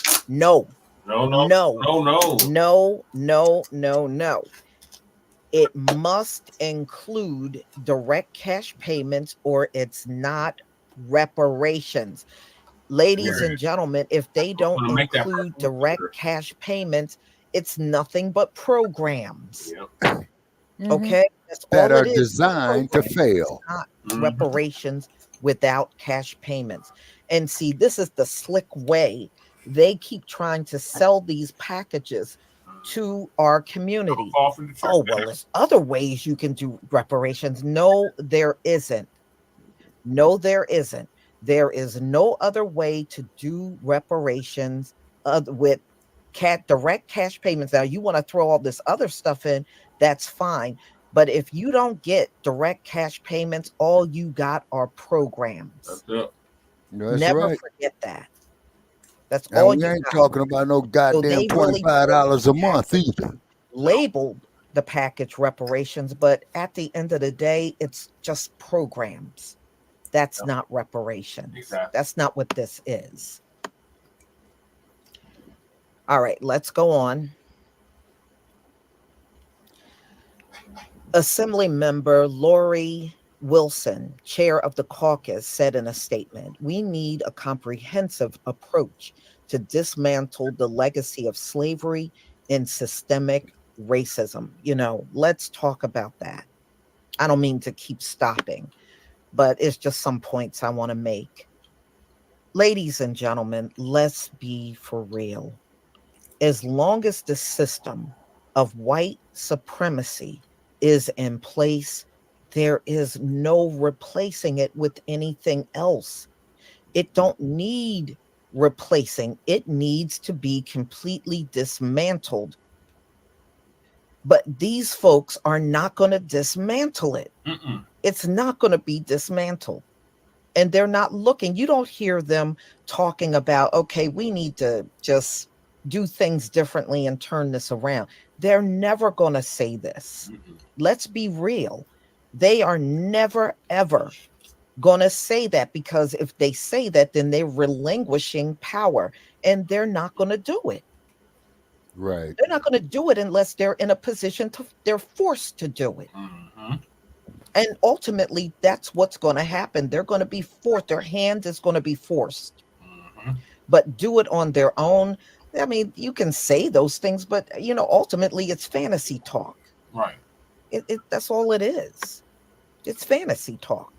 It must include direct cash payments or it's not reparations. Ladies and gentlemen, if they don't include direct cash payments, it's nothing but programs. Okay? That's
that
all
are
it is.
designed to fail.
Not reparations without cash payments. And see, this is the slick way they keep trying to sell these packages to our community. Oh, well, there's other ways you can do reparations. No, there isn't. No, there isn't. There is no other way to do reparations with direct cash payments. Now, you want to throw all this other stuff in, that's fine. But if you don't get direct cash payments, all you got are programs. Never forget that. That's
now,
all
we
you
ain't
got.
talking about no goddamn $25 a month either.
Labeled the package reparations, but at the end of the day, it's just programs. That's not reparations. That's not what this is. All right, let's go on. Assembly member Lori Wilson, chair of the caucus, said in a statement, "We need a comprehensive approach to dismantle the legacy of slavery and systemic racism." Let's talk about that. I don't mean to keep stopping, but it's just some points I want to make. Ladies and gentlemen, let's be for real. As long as the system of white supremacy is in place, there is no replacing it with anything else. It don't need replacing. It needs to be completely dismantled. But these folks are not going to dismantle it. It's not going to be dismantled. And they're not looking. You don't hear them talking about, okay, we need to just do things differently and turn this around. They're never going to say this. Let's be real. They are never, ever going to say that, because if they say that, then they're relinquishing power, and they're not going to do it.
Right.
They're not going to do it unless they're in a position they're forced to do it. And ultimately, that's what's going to happen. They're going to be forced. Their hand is going to be forced. But do it on their own. I mean, you can say those things, but, ultimately it's fantasy talk.
Right.
That's all it is. It's fantasy talk.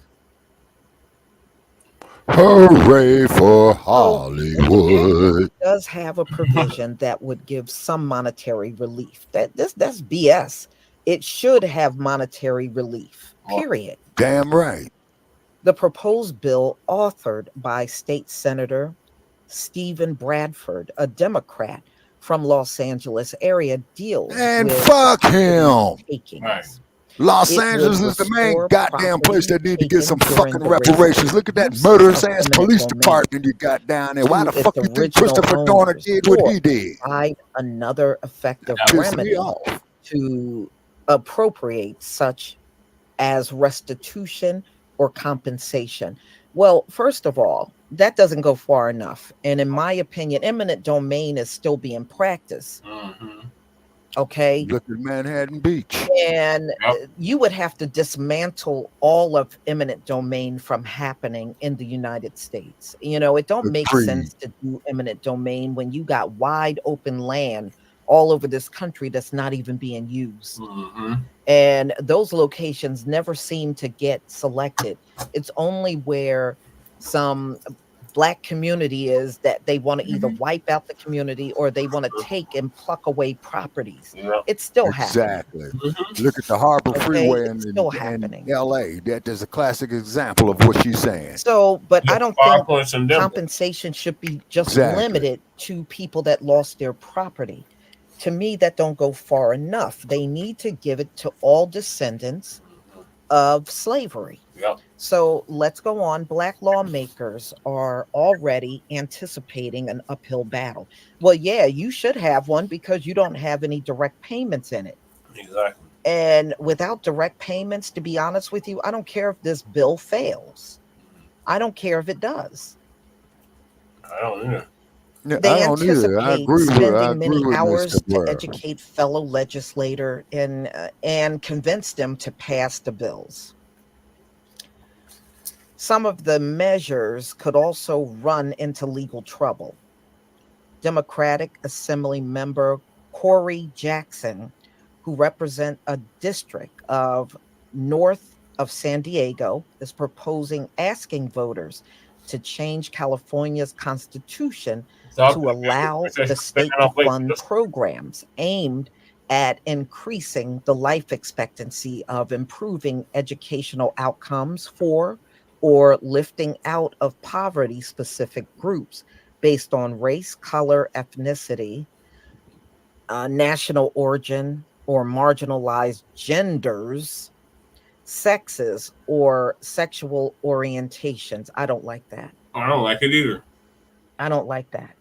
Hooray for Hollywood.
It does have a provision that would give some monetary relief. That's BS. It should have monetary relief, period.
Damn right.
The proposed bill, authored by State Senator Stephen Bradford, a Democrat from Los Angeles area, deals
and
with
fuck him.
Right.
Los Angeles is the main goddamn place that need to get some fucking reparations. Look at that murderous ass police department you got down there. Why the fuck you think Christopher Dorner did what he did?
Provide another effective remedy to appropriate, such as restitution or compensation. Well, first of all, that doesn't go far enough. And in my opinion, eminent domain is still being practiced. Okay.
Look at Manhattan Beach.
And you would have to dismantle all of eminent domain from happening in the United States. It don't make sense to do eminent domain when you got wide open land all over this country that's not even being used. And those locations never seem to get selected. It's only where some Black community is that they want to either wipe out the community or they want to take and pluck away properties. It's still happening.
Exactly. Look at the Harbor Freeway in LA. That is a classic example of what she's saying.
So, but I don't think compensation should be just limited to people that lost their property. To me, that don't go far enough. They need to give it to all descendants of slavery. So let's go on. Black lawmakers are already anticipating an uphill battle. Well, yeah, you should have one because you don't have any direct payments in it.
Exactly.
And without direct payments, to be honest with you, I don't care if this bill fails. I don't care if it does.
I don't either.
They anticipate spending many hours to educate fellow legislators and convince them to pass the bills. Some of the measures could also run into legal trouble. Democratic Assembly member Corey Jackson, who represents a district of north of San Diego, is proposing asking voters to change California's constitution to allow the state to fund programs aimed at increasing the life expectancy of improving educational outcomes for or lifting out of poverty specific groups based on race, color, ethnicity, national origin, or marginalized genders, sexes, or sexual orientations. I don't like that.
I don't like it either.
I don't like that.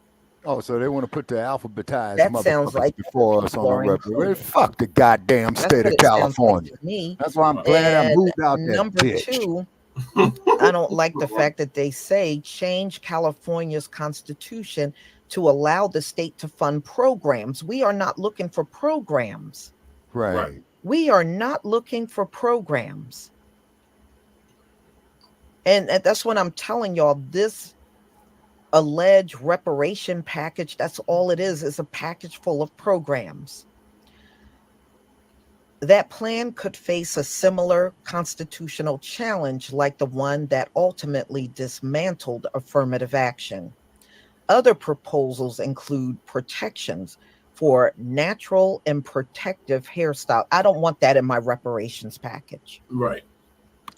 Oh, so they want to put the alphabetized
That sounds like
before us on the record. Fuck the goddamn state of California. That's why I'm glad I moved out there.
Number two, I don't like the fact that they say change California's constitution to allow the state to fund programs. We are not looking for programs.
Right.
We are not looking for programs. And that's what I'm telling y'all. This alleged reparation package, that's all it is a package full of programs. That plan could face a similar constitutional challenge like the one that ultimately dismantled affirmative action. Other proposals include protections for natural and protective hairstyle. I don't want that in my reparations package.
Right.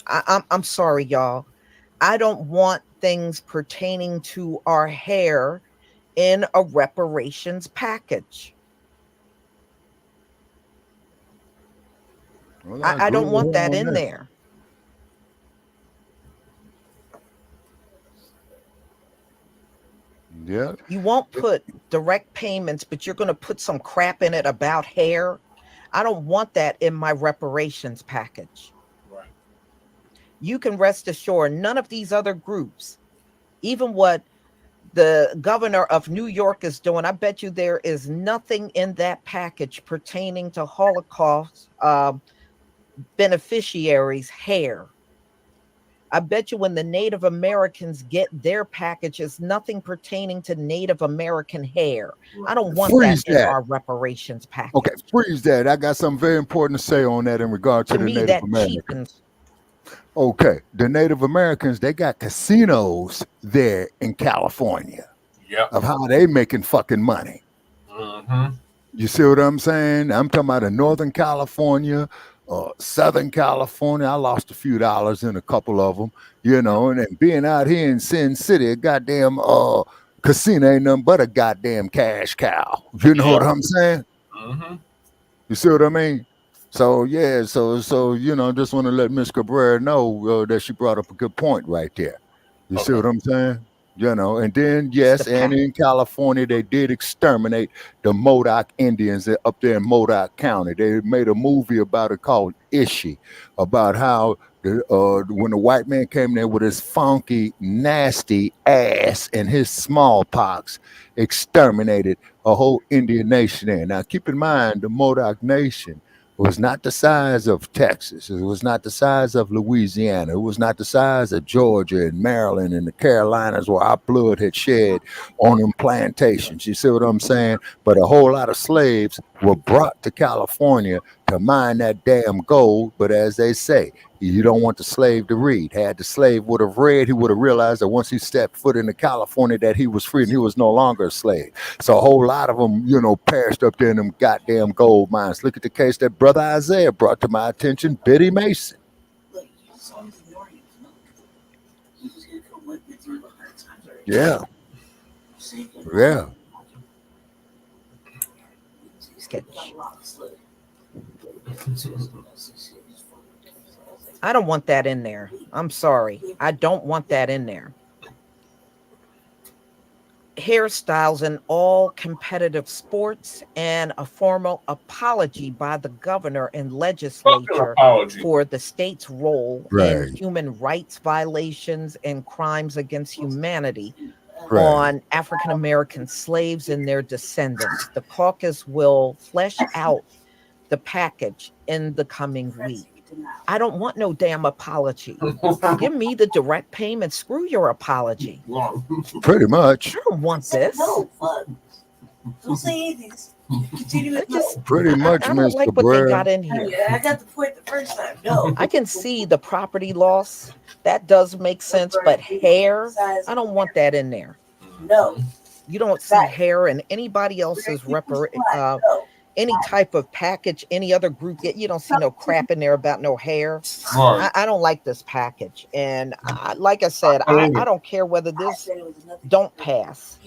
I'm sorry, y'all. I don't want things pertaining to our hair in a reparations package.
Well,
I don't want that
on
in
that.
there.
Yeah.
You won't put direct payments, but you're going to put some crap in it about hair. I don't want that in my reparations package.
Right.
You can rest assured none of these other groups, even what the governor of New York is doing, I bet you there is nothing in that package pertaining to Holocaust beneficiaries' hair. I bet you when the Native Americans get their packages, nothing pertaining to Native American hair. I don't want
Freeze
that in our reparations package.
Okay, freeze that. I got something very important to say on that in regard to the
me,
Native
that
Americans.
cheapens.
Okay, the Native Americans, they got casinos there in California.
Yep.
Of how they making fucking money.
Mm-hmm.
You see what I'm saying? I'm talking about in Northern California, Southern California. I lost a few dollars in a couple of them, you know, and then being out here in Sin City, a goddamn casino ain't nothing but a goddamn cash cow. You know what I'm saying?
Mm-hmm.
You see what I mean? So yeah, so you know, just want to let Miss Cabrera know that she brought up a good point right there. You see what I'm saying? You know, and then yes, and in California they did exterminate the Modoc Indians up there in Modoc County. They made a movie about it called Ishi, about how when the white man came there with his funky, nasty ass and his smallpox, exterminated a whole Indian nation there. Now keep in mind, the Modoc Nation was not the size of Texas. It was not the size of Louisiana. It was not the size of Georgia and Maryland and the Carolinas where our blood had shed on them plantations. You see what I'm saying? But a whole lot of slaves were brought to California to mine that damn gold. But as they say, you don't want the slave to read. Had the slave would have read, he would have realized that once he stepped foot into California that he was free and he was no longer a slave. So a whole lot of them, you know, perished up there in them goddamn gold mines. Look at the case that Brother Isaiah brought to my attention, Biddy Mason. Yeah. Yeah.
I don't want that in there. I'm sorry. I don't want that in there. Hairstyles in all competitive sports and a formal apology by the governor and legislature for the state's role in human rights violations and crimes against humanity on African American slaves and their descendants. The caucus will flesh out the package in the coming week. I don't want no damn apology. Give me the direct payment. Screw your apology.
Pretty much.
I don't want this.
No, fuck. Don't say anything. Continue with no.
Pretty much,
I don't like what they got in here.
Yeah, I got the point the first time. No.
I can see the property loss. That does make sense, but hair, I don't want that in there.
No.
You don't see hair in anybody else's any type of package, any other group. You don't see no crap in there about no hair. I don't like this package. And like I said, I don't care whether this don't pass.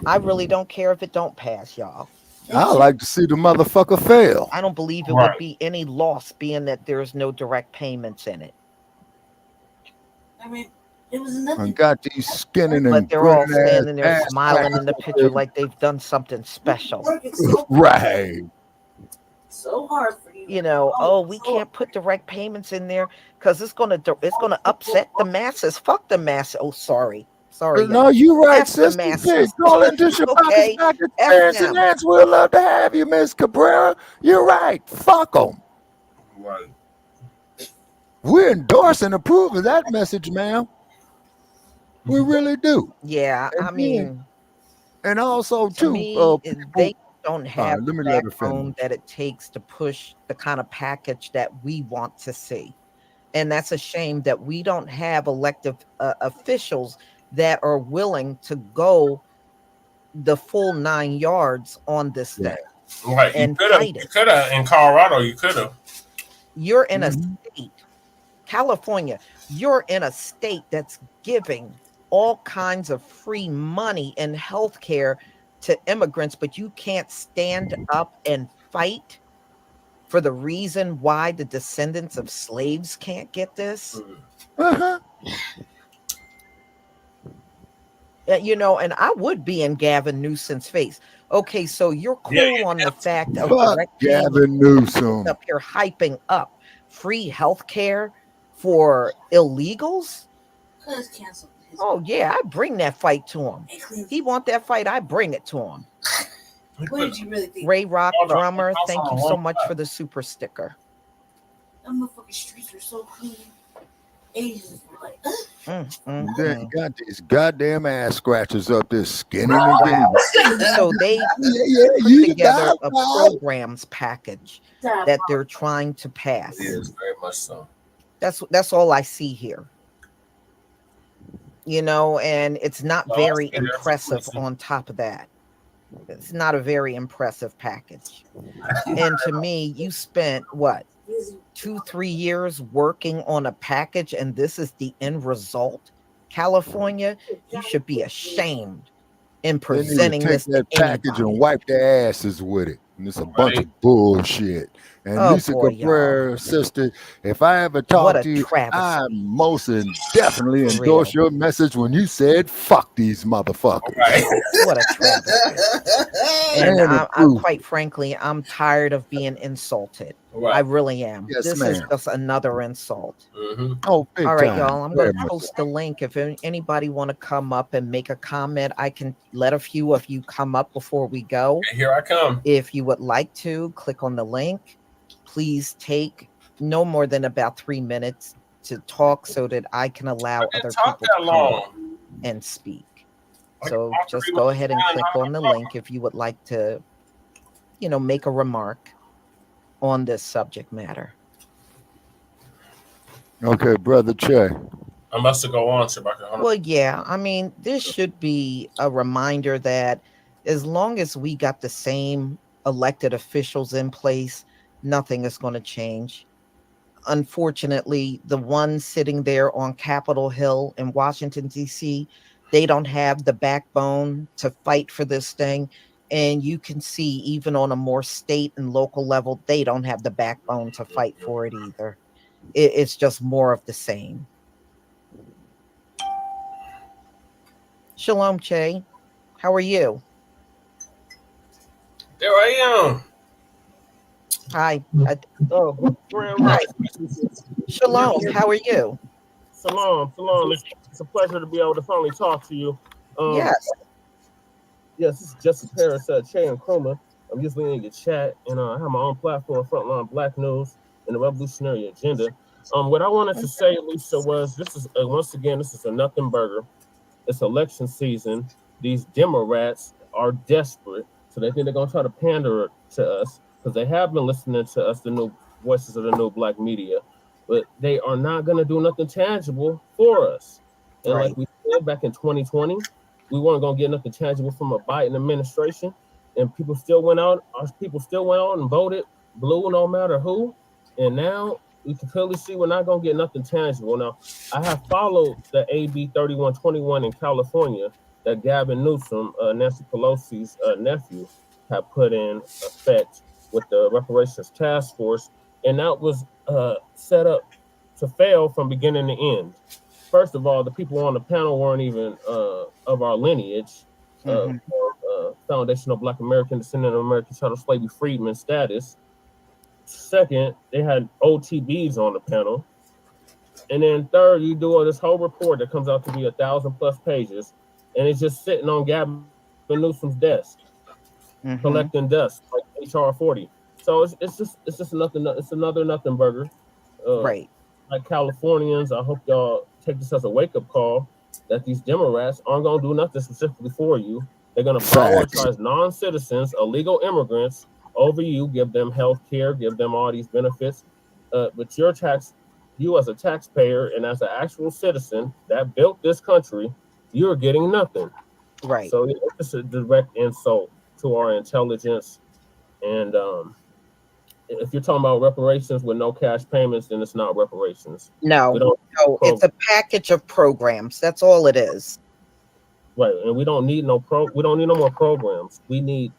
I really don't care if it don't pass, y'all.
I like to see the motherfucker fail.
I don't believe it would be any loss being that there's no direct payments in it.
I mean, it was nothing.
I got these skinning and
but they're all standing there
ass
smiling in the picture like they've done something special.
Right.
So hard for you.
You know, oh, we can't put direct payments in there because it's gonna upset the masses. Fuck the masses. Oh, sorry. Sorry.
No, you right, sister.
masses.
Call into Shabaka's back experience and Nance. We'd love to have you, Miss Cabrera. You're right. Fuck them.
Right.
We endorse and approve of that message, ma'am. We really do.
Yeah,
And
I mean,
and also
to
too,
me,
people,
they don't have
let me
the
let her
backbone
finish.
that it takes to push the kind of package that we want to see. And that's a shame that we don't have elected officials that are willing to go the full 9 yards on this thing.
Right.
And
You
fight it.
could have in Colorado, you could have.
You're in a state, California, you're in a state that's giving all kinds of free money and health care to immigrants, but you can't stand up and fight for the reason why the descendants of slaves can't get this. You know, and I would be in Gavin Newsom's face. Okay, so you're cool on the fact of
Fuck Gavin Newsom.
up here hyping up free health care for illegals. Oh yeah, I bring that fight to him. He want that fight, I bring it to him.
What did you really think?
Ray Rock drummer, thank you so much for the super sticker.
Them motherfucking streets are so clean. Asians were like,
They got these goddamn ass scratches up there skinning again.
So they put together a programs package that they're trying to pass.
It is very much so.
That's all I see here. You know, and it's not very impressive on top of that. It's not a very impressive package. And to me, you spent what, 2-3 years working on a package, and this is the end result. California, you should be ashamed in presenting this to
that package and wipe their asses with it. And it's a bunch of bullshit. And Lisa Cabrera, sister, if I ever talk to you, I most definitely endorse your message when you said, fuck these motherfuckers.
What a travesty. And I'm quite frankly, I'm tired of being insulted. I really am.
Yes,
this is just another insult.
Oh, big
all right,
time.
y'all. I'm going to post the link. If anybody want to come up and make a comment, I can let a few of you come up before we go.
And here I come.
If you would like to, click on the link. Please take no more than about 3 minutes to talk so that I can allow other people to come up and speak. So just go ahead and click on the link if you would like to, you know, make a remark on this subject matter.
Okay, Brother Che.
I must go on, Shabaka.
Well, yeah, I mean, this should be a reminder that as long as we got the same elected officials in place, nothing is going to change. Unfortunately, the ones sitting there on Capitol Hill in Washington, D.C., they don't have the backbone to fight for this thing. And you can see even on a more state and local level, they don't have the backbone to fight for it either. It's just more of the same. Shalom, Che. How are you?
There I am.
Hi.
Hi.
Shalom. How are you?
Shalom. It's a pleasure to be able to finally talk to you.
Yes.
Yes, this is Justice Harris, Che and Chroma. I'm just leading your chat, and I have my own platform, Front Line Blacc News, and the Revolutionary Agenda. What I wanted to say, Lisa, was this is once again, this is a nothing burger. It's election season. These Democrats are desperate, so they think they're gonna try to pander to us because they have been listening to us, the new voices of the new black media, but they are not gonna do nothing tangible for us. And like we said back in 2020, we weren't gonna get nothing tangible from a Biden administration, and people still went out. Our people still went out and voted blue, no matter who. And now we can clearly see we're not gonna get nothing tangible. Now, I have followed the AB 3121 in California that Gavin Newsom, Nancy Pelosi's nephew, have put in effect with the Reparations Task Force, and that was set up to fail from beginning to end. First of all, the people on the panel weren't even of our lineage, foundational Black American descendant of American chattel slavery freedman status. Second, they had OTBs on the panel. And then third, you do this whole report that comes out to be 1,000+ pages, and it's just sitting on Gavin Newsom's desk, collecting dust like HR 40. So it's just nothing. It's another nothing burger.
Right.
Like Californians, I hope y'all take this as a wake up call that these Democrats aren't gonna do nothing specifically for you. They're gonna prioritize non-citizens, illegal immigrants over you, give them health care, give them all these benefits. But you as a taxpayer and as an actual citizen that built this country, you're getting nothing.
Right.
So it's a direct insult to our intelligence. And if you're talking about reparations with no cash payments, then it's not reparations.
No, it's a package of programs. That's all it is.
Right, and we don't need no more programs. We need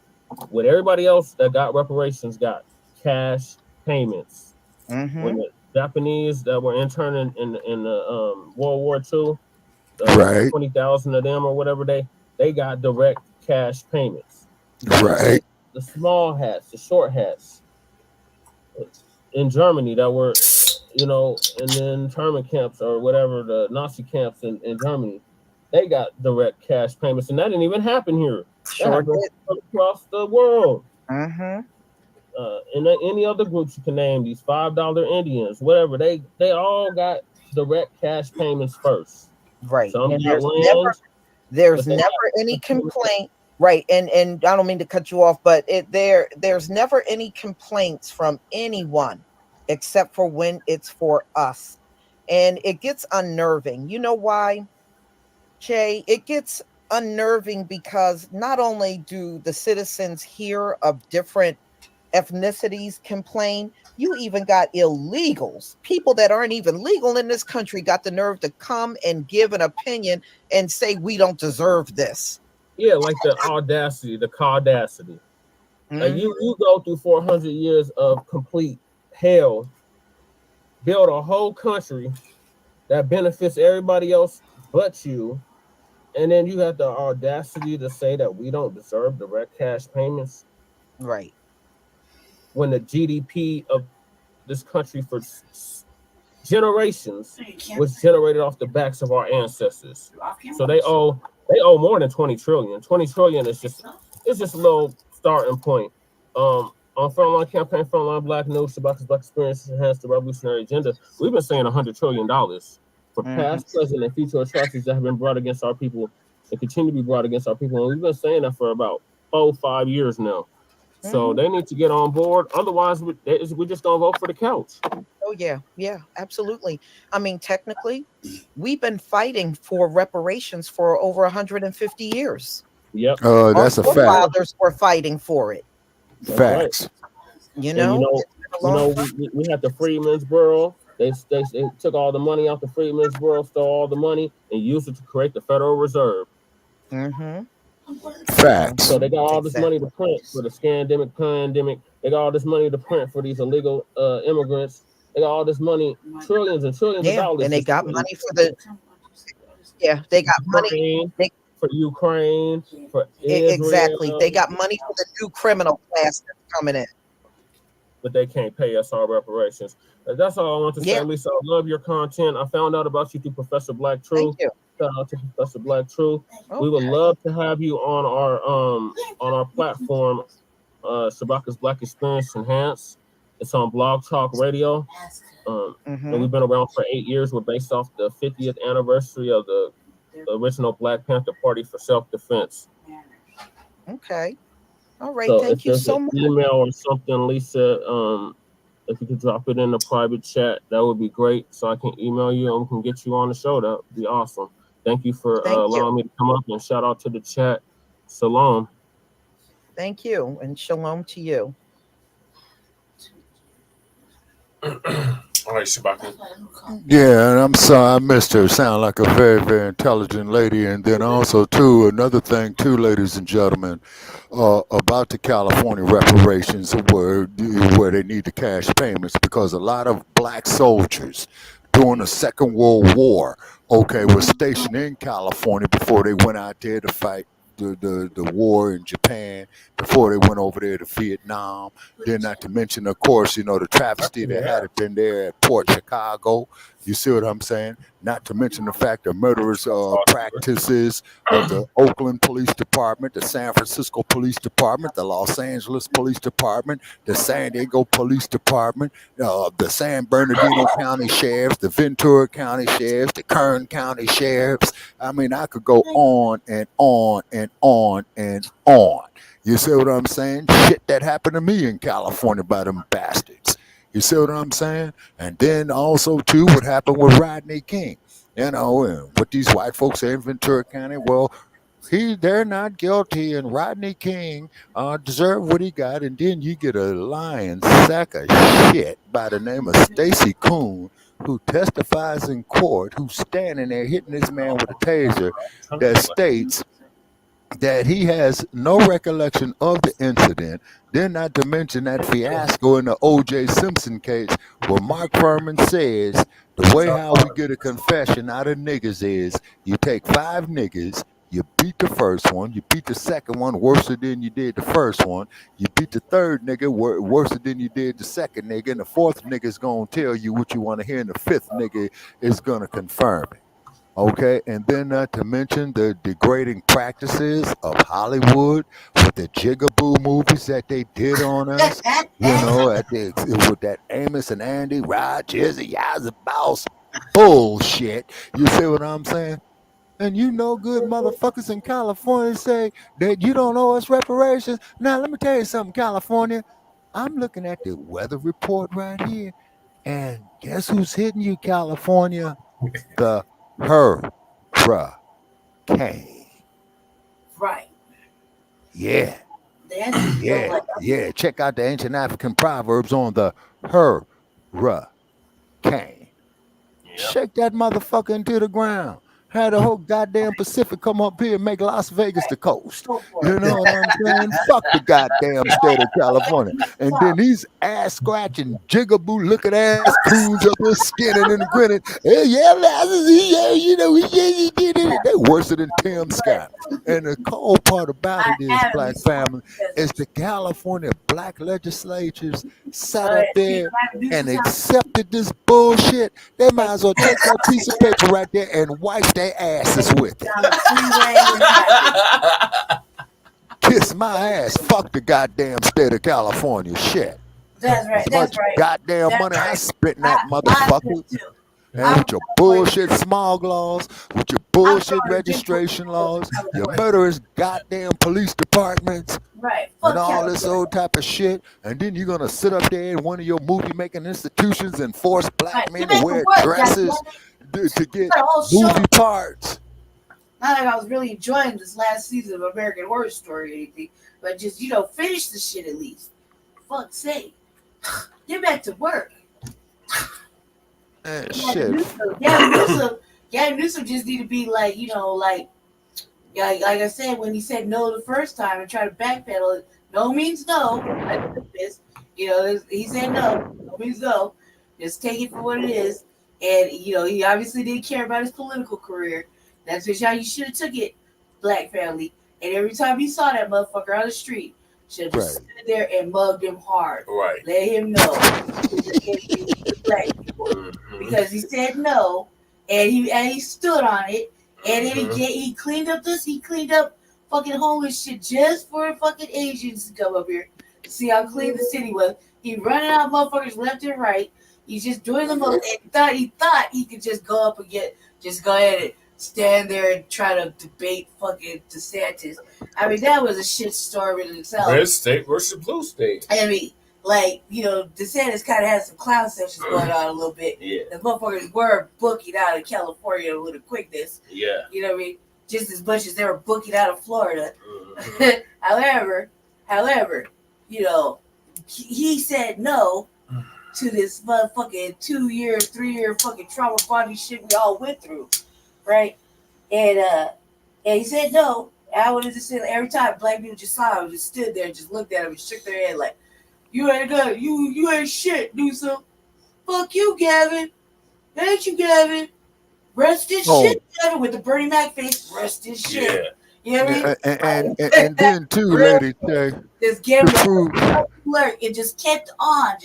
what everybody else that got reparations got: cash payments. When the Japanese that were interning in the World War II, 20,000 of them or whatever, they got direct cash payments.
Right.
The small hats, the short hats in Germany that were, in the internment camps or whatever, the Nazi camps in Germany, they got direct cash payments, and that didn't even happen here. That happened across the world. And any other groups you can name, these $5 Indians, whatever, they all got direct cash payments first.
Right.
Some
And
got
there's never any complaint. Right. And I don't mean to cut you off, but there's never any complaints from anyone except for when it's for us. And it gets unnerving. You know why, Jay? It gets unnerving because not only do the citizens here of different ethnicities complain, you even got illegals, people that aren't even legal in this country, got the nerve to come and give an opinion and say we don't deserve this.
Yeah, like the audacity, the caudacity. Like you go through 400 years of complete hell, build a whole country that benefits everybody else but you, and then you have the audacity to say that we don't deserve direct cash payments.
Right. When
the GDP of this country for generations was generated off the backs of our ancestors. So they owe more than 20 trillion. 20 trillion is just a little starting point. On Front Line Campaign, Front Line Blacc News, Shabaka's Black Experience Enhance the Revolutionary Agenda, we've been saying $100 trillion for past, present, and future atrocities that have been brought against our people and continue to be brought against our people. And we've been saying that for about 5 years now. So they need to get on board. Otherwise, we're just going to vote for the couch.
Oh, yeah. Yeah, absolutely. I mean, technically, we've been fighting for reparations for over 150 years.
Yep.
That's a fact.
Our fathers were fighting for it.
Facts.
We had the Freedmen's Bureau. They took all the money out the Freedmen's Bureau, stole all the money, and used it to create the Federal Reserve.
Facts.
So they got all this money to print for the scandemic, pandemic. They got all this money to print for these illegal immigrants. They got all this money, trillions and trillions of dollars.
And they got money for the. Yeah, they got money
for Ukraine, for Israel.
Exactly. They got money for the new criminal class that's coming in.
But they can't pay us our reparations. That's all I want to say, Lisa. I love your content. I found out about you through Professor Black Truth.
Thank you.
Shout out to Professor Black Truth. We would love to have you on our platform, Shabaka's Black Experience Enhance. It's on Blog Talk Radio. And we've been around for 8 years. We're based off the 50th anniversary of the original Black Panther Party for Self-Defense.
Okay. All right.
So
Thank you so much.
Email or something, Lisa. If you could drop it in the private chat, that would be great. So I can email you and we can get you on the show. That would be awesome. Thank you for allowing me to come up, and shout out to the chat. Shalom.
Thank you, and shalom to you.
All right, Shabaka.
Yeah, and I'm sorry I missed her. Sound like a very, very intelligent lady. And then also, too, another thing, too, ladies and gentlemen, about the California reparations where they need the cash payments, because a lot of black soldiers during the Second World War, were stationed in California before they went out there to fight the war in Japan, before they went over there to Vietnam. Then not to mention, of course, the travesty that had been there at Port Chicago, You see what I'm saying? Not to mention the fact that murderous practices of the Oakland Police Department, the San Francisco Police Department, the Los Angeles Police Department, the San Diego Police Department, the San Bernardino County Sheriffs, the Ventura County Sheriffs, the Kern County Sheriffs. I mean, I could go on and on and on and on. You see what I'm saying? Shit that happened to me in California by them bastards. You see what I'm saying? And then also, too, what happened with Rodney King. You know, and what these white folks say in Ventura County, well, they're not guilty, and Rodney King deserved what he got, and then you get a lying sack of shit by the name of Stacey Kuhn, who testifies in court, who's standing there hitting this man with a taser, that states that he has no recollection of the incident. Then not to mention that fiasco in the O.J. Simpson case, where Mark Furman says the way how we get a confession out of niggas is you take 5 niggas, you beat the first one, you beat the second one worse than you did the first one, you beat the third nigga worse than you did the second nigga, and the fourth nigga is going to tell you what you want to hear, and the fifth nigga is going to confirm it. Okay, and then not to mention the degrading practices of Hollywood with the jigaboo movies that they did on us, you know, with that Amos and Andy, Rod, Jizzy, Yazzie Boss bullshit. You see what I'm saying? And you know good motherfuckers in California say that you don't owe us reparations. Now, let me tell you something, California. I'm looking at the weather report right here, and guess who's hitting you, California? The hurricane.
Right.
Yeah. Yeah. Check out the ancient African proverbs on the hurricane. Shake that motherfucker into the ground. Had the whole goddamn Pacific come up here and make Las Vegas the coast. You know what I'm saying? Fuck the goddamn state of California. And then these ass scratching, jigaboo looking ass coons up there skinning and grinning. You know, he did it. They worse than Tim Scott. And the cold part about it is, black family, is the California black legislatures sat up there and accepted this bullshit. They might as well take that piece of paper right there and wipe their asses with it. Kiss my ass. Fuck the goddamn state of California. Shit.
That's right. That's right.
Goddamn money I spit in that motherfucker. And with your bullshit smog laws, with your bullshit registration laws, your murderous goddamn police departments, and all this old type of shit. And then you're gonna sit up there in one of your movie making institutions and force black men to wear dresses to get movie parts.
Not like I was really enjoying this last season of American Horror Story or anything, but just, you know, finish the shit at least. Fuck's sake. Get back to work.
Shit.
Gavin Newsom just need to be like, you know, like I said, when he said no the first time and try to backpedal, no means no. You know, he said no. No means no. Just take it for what it is. And, you know, he obviously didn't care about his political career. That's just how you should have took it, black family. And every time you saw that motherfucker on the street, should have just stood there and mugged him hard.
Right.
Let him know. Black people. Because he said no, and he stood on it, and then he cleaned up fucking homeless shit just for fucking Asians to come up here. See how clean the city was. He running out motherfuckers left and right. He's just doing the most, and he thought he could just go up and go ahead and stand there and try to debate fucking DeSantis. I mean, that was a shit storm in itself.
Red state versus blue state.
I mean, like, you know, DeSantis kind of had some clown sessions going on a little bit.
Yeah.
The motherfuckers were booking out of California with a quickness.
Yeah.
You know what I mean? Just as much as they were booking out of Florida. However, you know, he said no to this motherfucking 2-year, 3-year fucking trauma bonding shit we all went through, right? And he said no. And I wanted to say every time black people just saw him, just stood there, and just looked at him and shook their head like, "You ain't good. You ain't shit, Newsom. Fuck you, Gavin. Thank you, Gavin. Rest in shit, Gavin," with the Bernie Mac face. Rest in shit.
Yeah.
You know what I mean?
And then too, lady,
just gave him alert. It just kept on,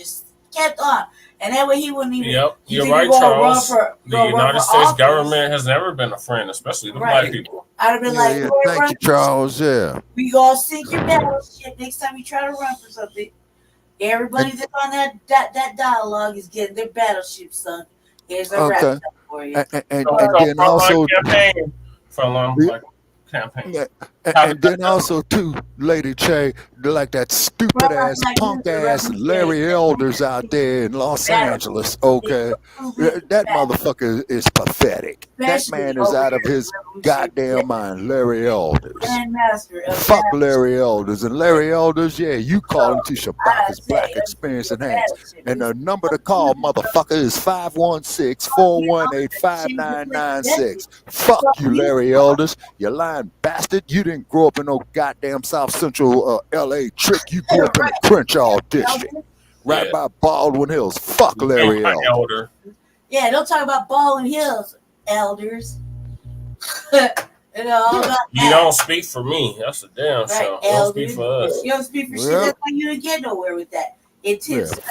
kept on, and that way he wouldn't even.
Yep, you're right, Charles. The United States government has never been a friend, especially the black people.
I'd have been like,
thank you, Charles. Yeah.
We gonna sink your battleship next time you try to run for something. Everybody that's on that dialogue is getting their battleship sunk. Here's a wrap for you.
And then also
campaign for a long campaign.
Yeah. And then also too, Lady Che, like that stupid ass punk ass Larry Elders out there in Los Angeles. Okay, that motherfucker is pathetic. That man is out of his goddamn mind. Larry Elders. Fuck Larry Elders. And Larry Elders, yeah, you call him to Shabaka's Black Experience Enhanced. And the number to call, motherfucker, is 516-418-5996. Fuck you, Larry Elders. You lying bastard. You didn't grow up in no goddamn South Central LA trick. You grew up in the Crenshaw district, right by Baldwin Hills. Fuck Larry Elder.
Yeah, don't talk about Baldwin Hills, elders. You
don't speak for me. That's a damn show. You don't speak for us.
You don't speak for shit. That's why you didn't get nowhere with that.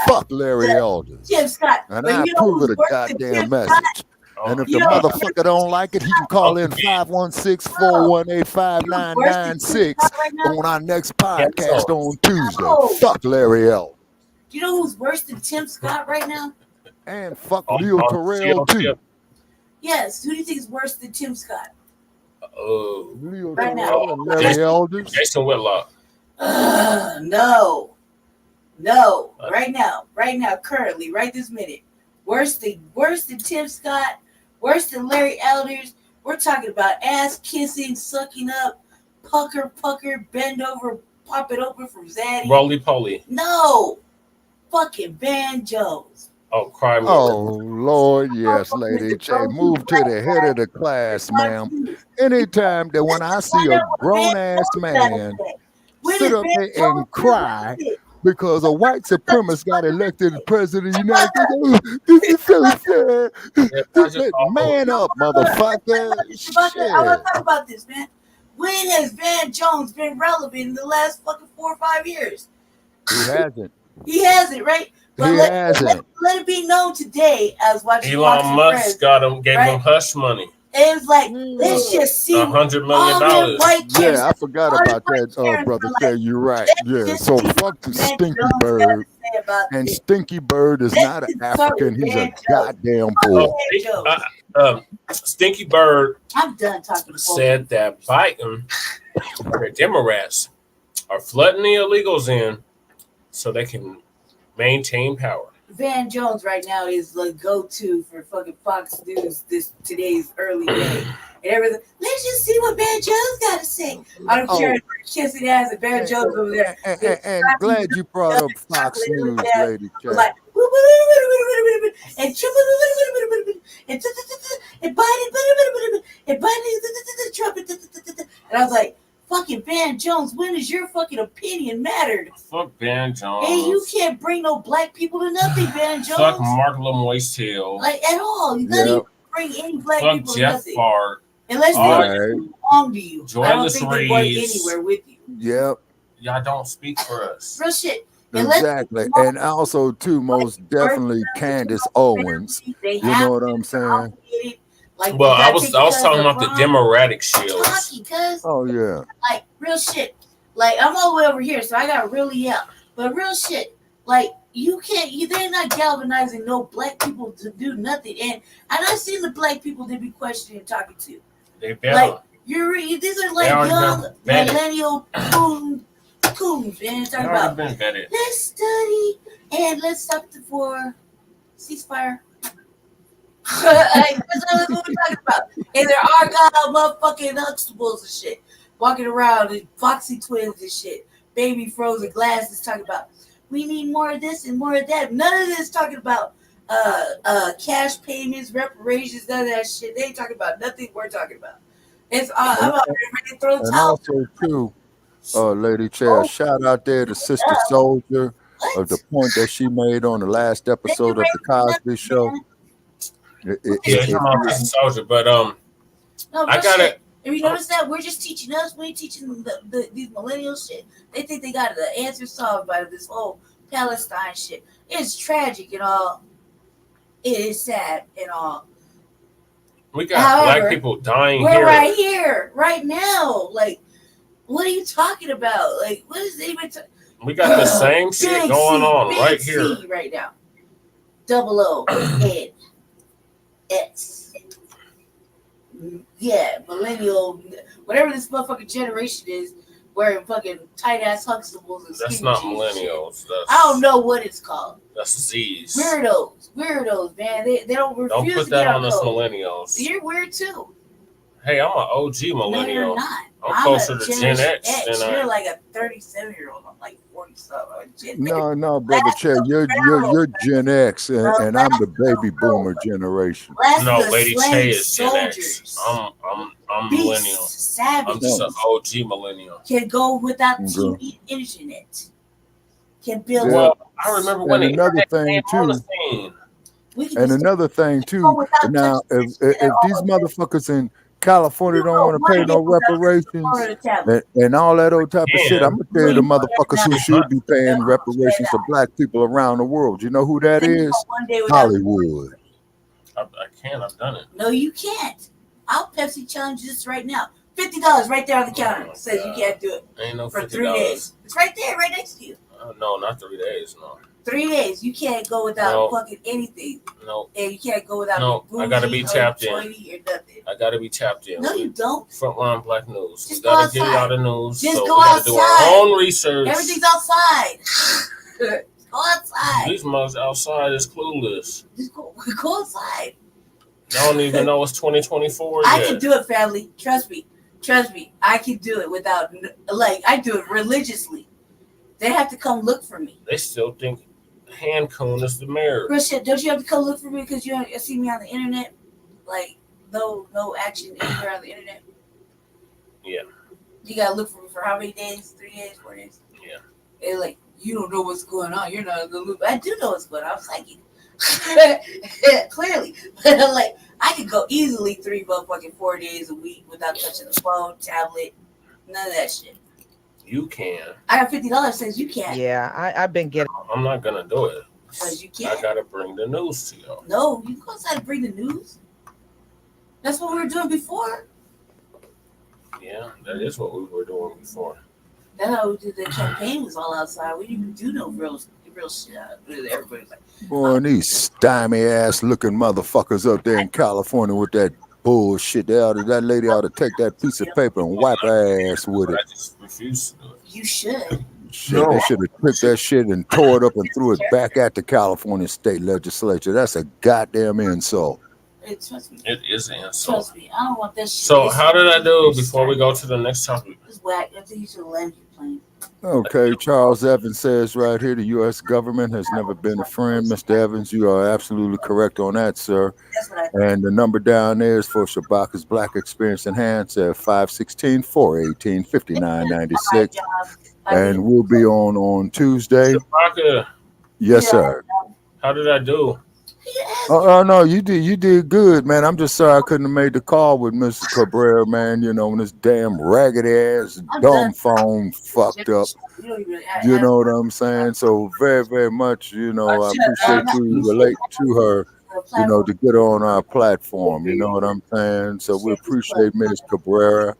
Fuck Larry Elders.
Tim Scott.
And I approve of the goddamn message. And if the motherfucker don't like it, he can call in 516-418-5996 on our next podcast on Tuesday. Fuck Larry L.
Do you know who's worse than Tim Scott right now?
And fuck Leo Terrell too.
Yes, who do you think is worse than Tim Scott?
Leo
right
Terrell and Larry Elders.
Jason Whitlock.
No. Right now, currently, right this minute. Worse than Tim Scott. Worse than Larry Elders. We're talking about ass kissing, sucking up, pucker, bend over, pop it open from Zaddy.
Roly poly.
No. Fucking Van Jones.
Oh, crime.
Oh, Lord, yes, Lady Che. Move to the head of the class, ma'am. Anytime that when I see a grown-ass man sit up there and cry because a white supremacist got elected as president of the United States. This is so sad. Man up, motherfucker.
I want to talk about this, man. When has Van Jones been relevant in the last fucking 4 or 5 years?
He hasn't,
right?
But let
it be known today as watching
Elon Musk gave him hush money.
It was like, let's just see
$100 million.
Yeah, I forgot about that, brother. You're right. Yeah, so fuck the Stinky Bird. And Stinky Bird is not an African. He's a goddamn boy.
Stinky Bird
I'm done talking
said that Biden, the Democrats, are flooding the illegals in so they can maintain power.
Van Jones right now is the go-to for fucking Fox News today's early day. And everything. Let's just see what Van Jones got to say. I don't care if you're kissing ass and Van Jones over there.
And glad you brought up Fox News, Lady Che.
Like, and Biden, Trump, and I was like, fucking Van Jones, when has your fucking opinion mattered?
Fuck Van Jones.
Hey, you can't bring no black people to nothing, Van Jones.
Fuck Mark Lemoyne-Tail.
Like, at all. You don't even bring any black people to
Jeff
nothing.
Fart.
Unless they belong to you. I don't think they work
Reeves.
anywhere with you.
Yep.
Y'all don't speak for us.
Real shit.
Exactly. And also, too, most definitely Candace Owens. You know what I'm saying?
Well, I was talking about the Democratic Shills.
Oh, yeah.
Like, real shit. Like, I'm all the way over here, so I gotta really yell. But real shit. Like, they're not galvanizing no black people to do nothing. And I've seen the black people they be questioning and talking to.
They better.
Like, these are like young millennial coons, man. Talking about, let's study and let's stop for ceasefire. Like, that's what we're talking about. And they're Argyle motherfucking Huxtables and shit. Walking around and Foxy Twins and shit. Baby frozen glasses talking about, we need more of this and more of that. None of this talking about cash payments, reparations, none of that shit. They ain't talking about nothing we're talking about. It's I'm already ready to throw the
And
towel.
also, too, Lady Che, shout out there to Sister Soldier of the point that she made on the last episode of the Cosby Show.
Soldier, but
No,
I got it.
Have you noticed that we're just teaching us? We ain't teaching these millennial shit. They think they got the answer solved by this whole Palestine shit. It's tragic and all. It is sad and all.
We got black people dying here.
We're right here, right now. Like, what are you talking about? Like, what is it even?
We got the same shit going on right here.
Right now. 00 N X. Yeah, millennial, whatever this motherfucking generation is, wearing fucking tight ass Huxtables and
That's not millennials.
I don't know what it's called.
That's Z's.
Weirdos, man. They don't refuse.
Don't put that on us millennials.
You're weird too.
Hey, I'm an OG millennial.
No, you're not.
I'm closer to Gen X than
You're like a 37-year-old. I'm like 40-something.
No, brother Che, you're Gen X, and I'm the baby boomer generation.
No, Lady Che is Gen X. I'm millennial.
Savage.
I'm just an OG millennial.
Can go without TV, internet. Can build.
Well, I remember when
another thing too. And another thing too. Now, if these motherfuckers in California don't want to pay no reparations and all that old type of shit, I'm gonna tell you the motherfuckers who should be paying reparations to black people around the world. You know who that is? Hollywood.
I can't. I've done it.
No, you can't. I'll Pepsi challenge this right now. $50 right there on the counter says you can't do it.
Ain't no
for
$50.
3 days. It's right there, right next to you.
No, not 3 days. No.
3 days. You can't go without fucking anything.
No.
And you can't go without.
No, I gotta be tapped in. I gotta be tapped in.
No, you don't.
Front Line Blacc News.
Just
we gotta
go
get out of news.
Just
so
go
we gotta
outside.
do our own research.
Everything's outside. Go outside.
These mugs outside is clueless.
Just go outside.
I don't even know it's 2024 yet.
I can do it, family. Trust me. I can do it without, I do it religiously. They have to come look for me.
They still think Cancun is the mayor.
Real shit, don't you have to come look for me because you see me on the internet? Like, no action anywhere on the internet.
Yeah.
You gotta look for me for how many days? 3 days, 4 days?
Yeah.
And you don't know what's going on. You're not in the loop. I do know what's going on. I'm psychic. Clearly. But I could go easily 4 days a week without touching the phone, tablet, none of that shit.
You can.
I got $50 says you can't.
Yeah, I've been getting.
I'm not gonna do it.
Because you can't.
I gotta bring the news to y'all.
No, you go outside and bring the news. That's what we were doing before.
Yeah, that is what we were doing before.
That's how we did the campaign, was all outside. We didn't even do no real shit. Everybody's like,
Boy, and these stymie ass looking motherfuckers up there in California with that bullshit. That lady ought to take that piece of paper and wipe her ass with it.
I just refuse to do it.
You should.
Shit, they should have took that shit and tore it up and threw it back at the California state legislature. That's a goddamn insult.
Trust me.
It is an insult.
Trust me. I don't want that shit.
So how did I do before we go to the next topic?
It's whack. I think you should land your plane.
Okay, Charles Evans says right here, the U.S. government has never been a friend. Mr. Evans, you are absolutely correct on that, sir.
That's what I think.
And the number down there is for Shabaka's Black Experience Enhanced at 516-418-5996. And we'll be on Tuesday.
Shabaka,
Yes, sir.
how did I do?
Oh no, you did good, man. I'm just sorry I couldn't have made the call with Mr. Cabrera, man. You know, when this damn raggedy ass dumb phone fucked up. You know what I'm saying? So very, very much, I appreciate you relate to her, to get on our platform. You know what I'm saying? So we appreciate Ms. Cabrera.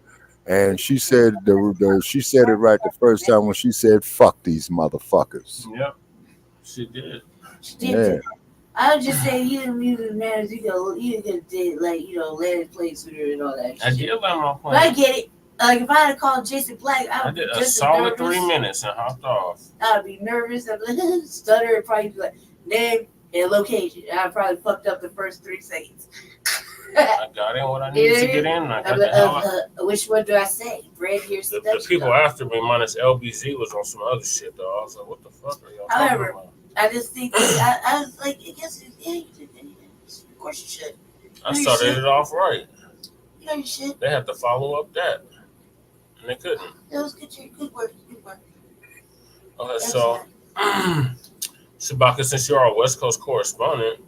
And she said she said it right the first time when she said, "Fuck these motherfuckers."
Yep, she did.
Yeah.
I would just say you didn't manage. You could did let it play sooner and all that.
I did let my
But I
plane.
get it. Like if I had called Jason Black, I
I
would be
did a
just as
solid
nervous.
3 minutes and hopped off.
I'd be nervous. I'd be like, stutter, and probably be like name and location. And I probably fucked up the first 3 seconds.
I got in what I needed to get in. And I got the hell out.
Which one do I say? Bread here,
The people after me minus LBZ was on some other shit though. I was like, what the fuck are y'all talking
However,
about?
I just think I was like, I guess yeah, you did. Of course you should.
I started it off right.
You know you should.
They had to follow up that. And they couldn't.
It was good work. Good work.
Okay, so Shabaka, since you're our West Coast correspondent,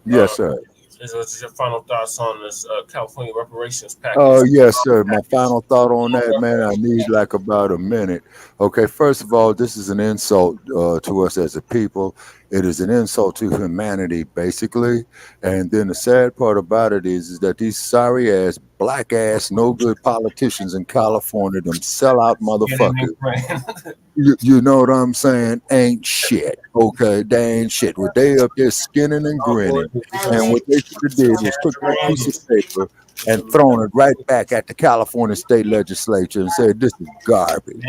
Yes, sir.
What's your final thoughts on this California reparations package?
Yes, sir. My final thought on that, man, I need like about a minute. Okay, first of all, this is an insult to us as a people. It is an insult to humanity, basically. And then the sad part about it is that these sorry ass, black ass, no good politicians in California, them sellout motherfuckers. You know what I'm saying? Ain't shit. Okay, they ain't shit. What they up there skinning and grinning, and what they should have did was took that piece of paper and thrown it right back at the California state legislature and said, "This is garbage."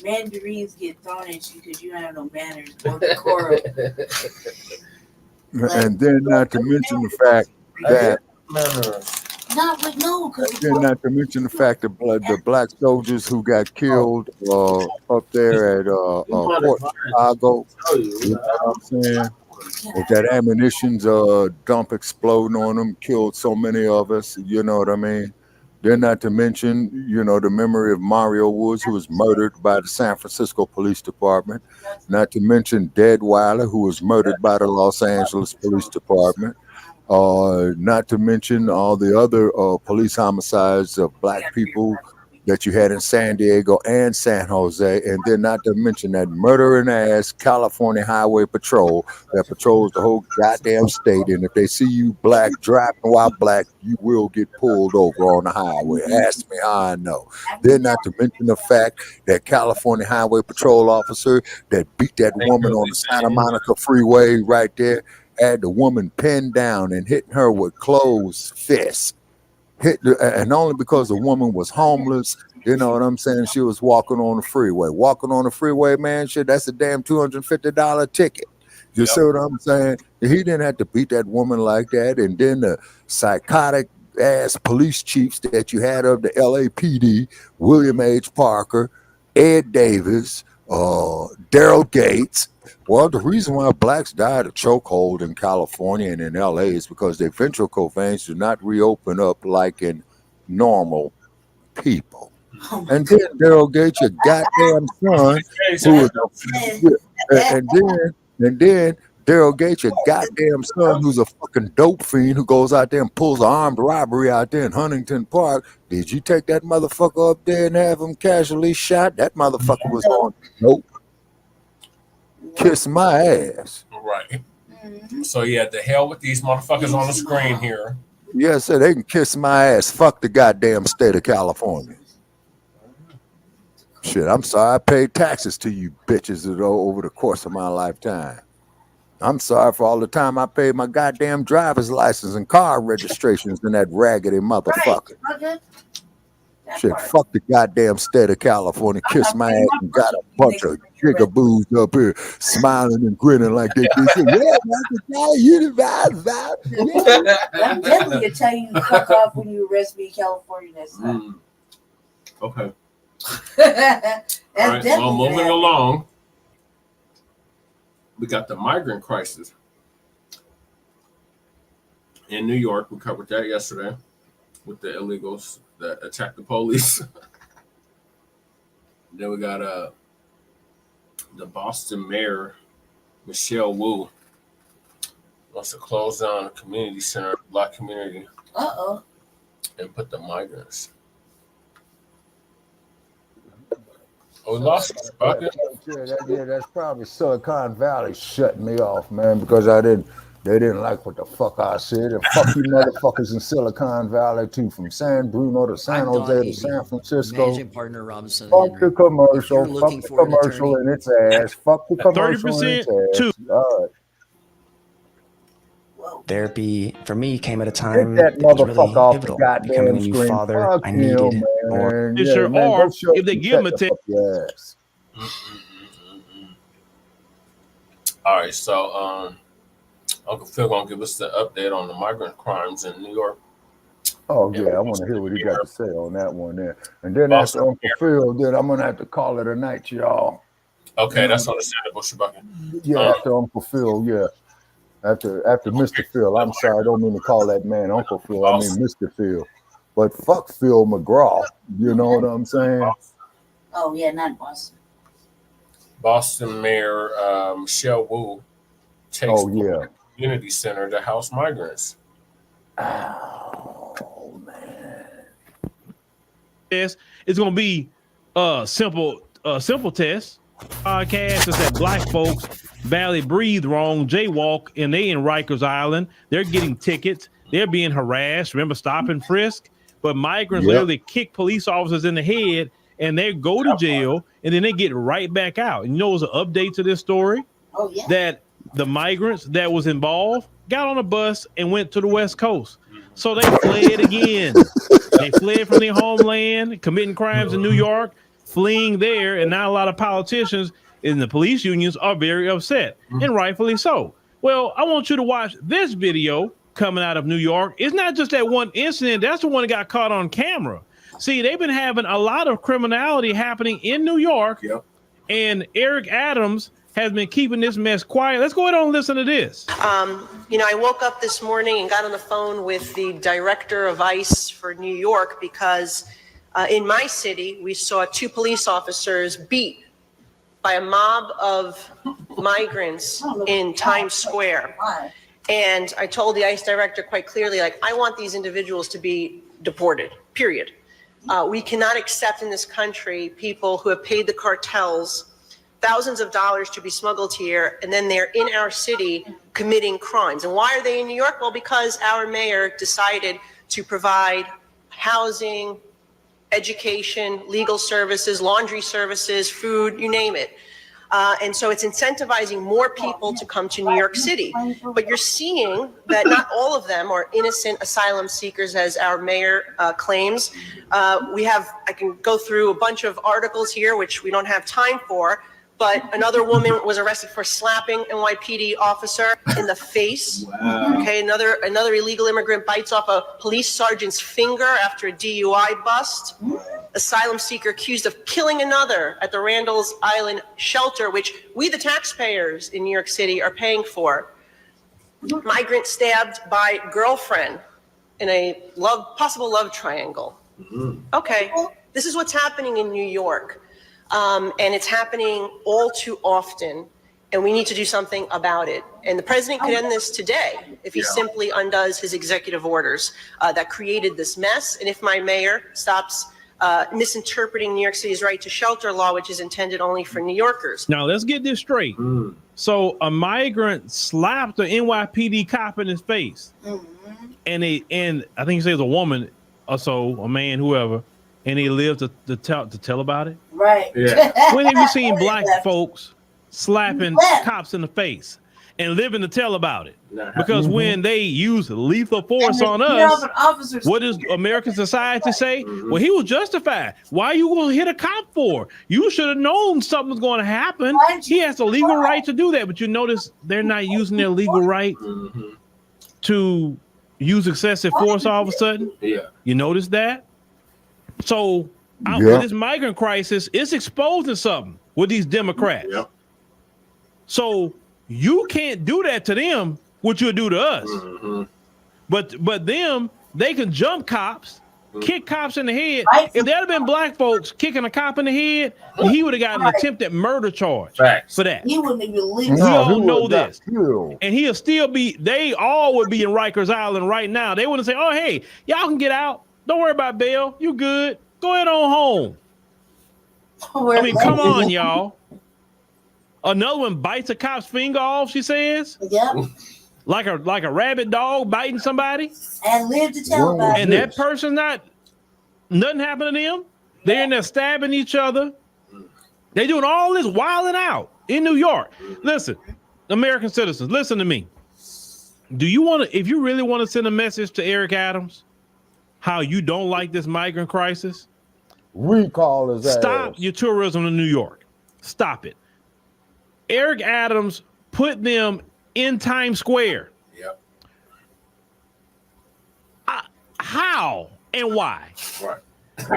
Mandarins get thrown at you because you don't have no manners or decorum.
And then not to mention the fact that.
Not with no.
Then not to mention the fact that the black soldiers who got killed up there at Port Chicago, you know what I'm saying? With that ammunition's dump exploding on them, killed so many of us, you know what I mean? Then not to mention, you know, the memory of Mario Woods, who was murdered by the San Francisco Police Department. Not to mention Dead Wilder, who was murdered by the Los Angeles Police Department. Not to mention all the other police homicides of black people that you had in San Diego and San Jose, and then not to mention that murdering ass California Highway Patrol that patrols the whole goddamn state, and if they see you black driving while black, you will get pulled over on the highway. Ask me how I know. Then not to mention the fact that California Highway Patrol officer that beat that woman on the Santa Monica freeway right there, had the woman pinned down and hitting her with closed fists. And only because the woman was homeless, you know what I'm saying? She was walking on the freeway. Walking on the freeway, man, shit, that's a damn $250 ticket. You see what I'm saying? He didn't have to beat that woman like that. And then the psychotic ass police chiefs that you had of the LAPD, William H. Parker, Ed Davis, Daryl Gates. Well, the reason why blacks died of chokehold in California and in LA is because their ventricle veins do not reopen up like in normal people. And then Daryl Gates, your goddamn son, and then Daryl Gates, your goddamn son, who's a fucking dope fiend who goes out there and pulls an armed robbery out there in Huntington Park. Did you take that motherfucker up there and have him casually shot? That motherfucker was on nope. Kiss my ass.
Right. So yeah, the hell with these motherfuckers on the screen here.
Yeah, so they can kiss my ass. Fuck the goddamn state of California. Shit, I'm sorry I paid taxes to you bitches over the course of my lifetime. I'm sorry for all the time I paid my goddamn driver's license and car registrations in that raggedy motherfucker. Shit, fuck the goddamn state of California. Kiss my ass and got a bunch of jigaboos up here smiling and grinning like they do. Yeah,
I'm definitely gonna tell you to fuck off when you arrest me in California next time.
Okay.
That's
all right, well, moving
happening.
along, we got the migrant crisis in New York. We covered that yesterday with the illegals that attacked the police. Then we got the Boston Mayor, Michelle Wu, wants to close down a community center, black community, and put the migrants. Oh, we lost it.
Yeah, that's probably Silicon Valley shutting me off, man, because they didn't like what the fuck I said. And fuck you motherfuckers in Silicon Valley too, from San Bruno to San Jose to San Francisco.
Managing partner Robinson.
Fuck the commercial. Fuck the commercial and its ass. Fuck the commercial and its ass. All right.
Therapy for me came at a time
Get that
that was really
motherfucker off the
pivotal.
goddamn
Becoming a new
screen.
father,
Fuck
I
him,
needed more.
man.
It's your
man,
or
go show
if they
some
give him a
check the ass.
All right, so Uncle Phil gonna give us the update on the migrant crimes in New York.
Oh yeah, I want to hear what he got to say on that one there. And then after Uncle Phil, then I'm gonna have to call it a night, y'all.
Okay, that's understandable, Shabaka.
Yeah, after Uncle Phil, yeah. After Mr. Phil. I'm sorry, I don't mean to call that man Uncle Phil. I mean Mr. Phil. But fuck Phil McGraw. You know what I'm saying?
Oh yeah, not Boston.
Boston Mayor Michelle Wu takes community center to house migrants.
Oh man.
It's going to be a simple test. Podcast is that black folks barely breathe wrong, jaywalk, and they in Rikers Island. They're getting tickets. They're being harassed. Remember, stop and frisk. But migrants literally kick police officers in the head, and they go to jail, and then they get right back out. And you know, there's an update to this story that the migrants that was involved got on a bus and went to the West Coast. So they fled again. They fled from their homeland, committing crimes in New York, fleeing there, and now a lot of politicians in the police unions are very upset, and rightfully so. Well, I want you to watch this video coming out of New York. It's not just that one incident. That's the one that got caught on camera. See, they've been having a lot of criminality happening in New York, and Eric Adams has been keeping this mess quiet. Let's go ahead and listen to this.
You know, I woke up this morning and got on the phone with the director of ICE for New York because in my city, we saw 2 police officers beat by a mob of migrants in Times Square. And I told the ICE director quite clearly, like, I want these individuals to be deported, period. We cannot accept in this country people who have paid the cartels thousands of dollars to be smuggled here, and then they're in our city committing crimes. And why are they in New York? Well, because our mayor decided to provide housing, education, legal services, laundry services, food, you name it. And so it's incentivizing more people to come to New York City. But you're seeing that not all of them are innocent asylum seekers, as our mayor claims. I can go through a bunch of articles here, which we don't have time for, but another woman was arrested for slapping NYPD officer in the face. Wow. Okay, another illegal immigrant bites off a police sergeant's finger after a DUI bust. Asylum seeker accused of killing another at the Randall's Island shelter, which we, the taxpayers in New York City, are paying for. Migrant stabbed by girlfriend in a possible love triangle. Okay, this is what's happening in New York. And it's happening all too often, and we need to do something about it. And the president could end this today if he simply undoes his executive orders that created this mess. And if my mayor stops misinterpreting New York City's right to shelter law, which is intended only for New Yorkers.
Now, let's get this straight. So a migrant slapped an NYPD cop in his face. And I think he says a woman or so, a man, whoever, and he lived to tell about it.
Right.
Yeah. When have you seen black folks slapping cops in the face and living to tell about it? Because when they use lethal force on us, what does American society say? Well, he was justified. Why are you going to hit a cop for? You should have known something was going to happen. He has the legal right to do that. But you notice they're not using their legal right to use excessive force all of a sudden? Yeah. You notice that? So this migrant crisis is exposing something with these Democrats. So you can't do that to them, what you do to us. But them, they can jump cops, kick cops in the head. If there had been black folks kicking a cop in the head, he would have got an attempted murder charge for that.
He wouldn't even leave.
We all know this. And he'll still be, they all would be in Rikers Island right now. They wouldn't say, oh, hey, y'all can get out. Don't worry about bail. You good. Go ahead on home. I mean, come on, y'all. Another one bites a cop's finger off, she says. Yep. Like a rabid dog biting somebody.
And live to tell about it.
And that person nothing happened to them. They're in there stabbing each other. They're doing all this wilding out in New York. Listen, American citizens, listen to me. Do you want to, if you really want to send a message to Eric Adams, how you don't like this migrant crisis,
recall his ass.
Stop your tourism in New York. Stop it. Eric Adams put them in Times Square.
Yep.
How and why?
Right.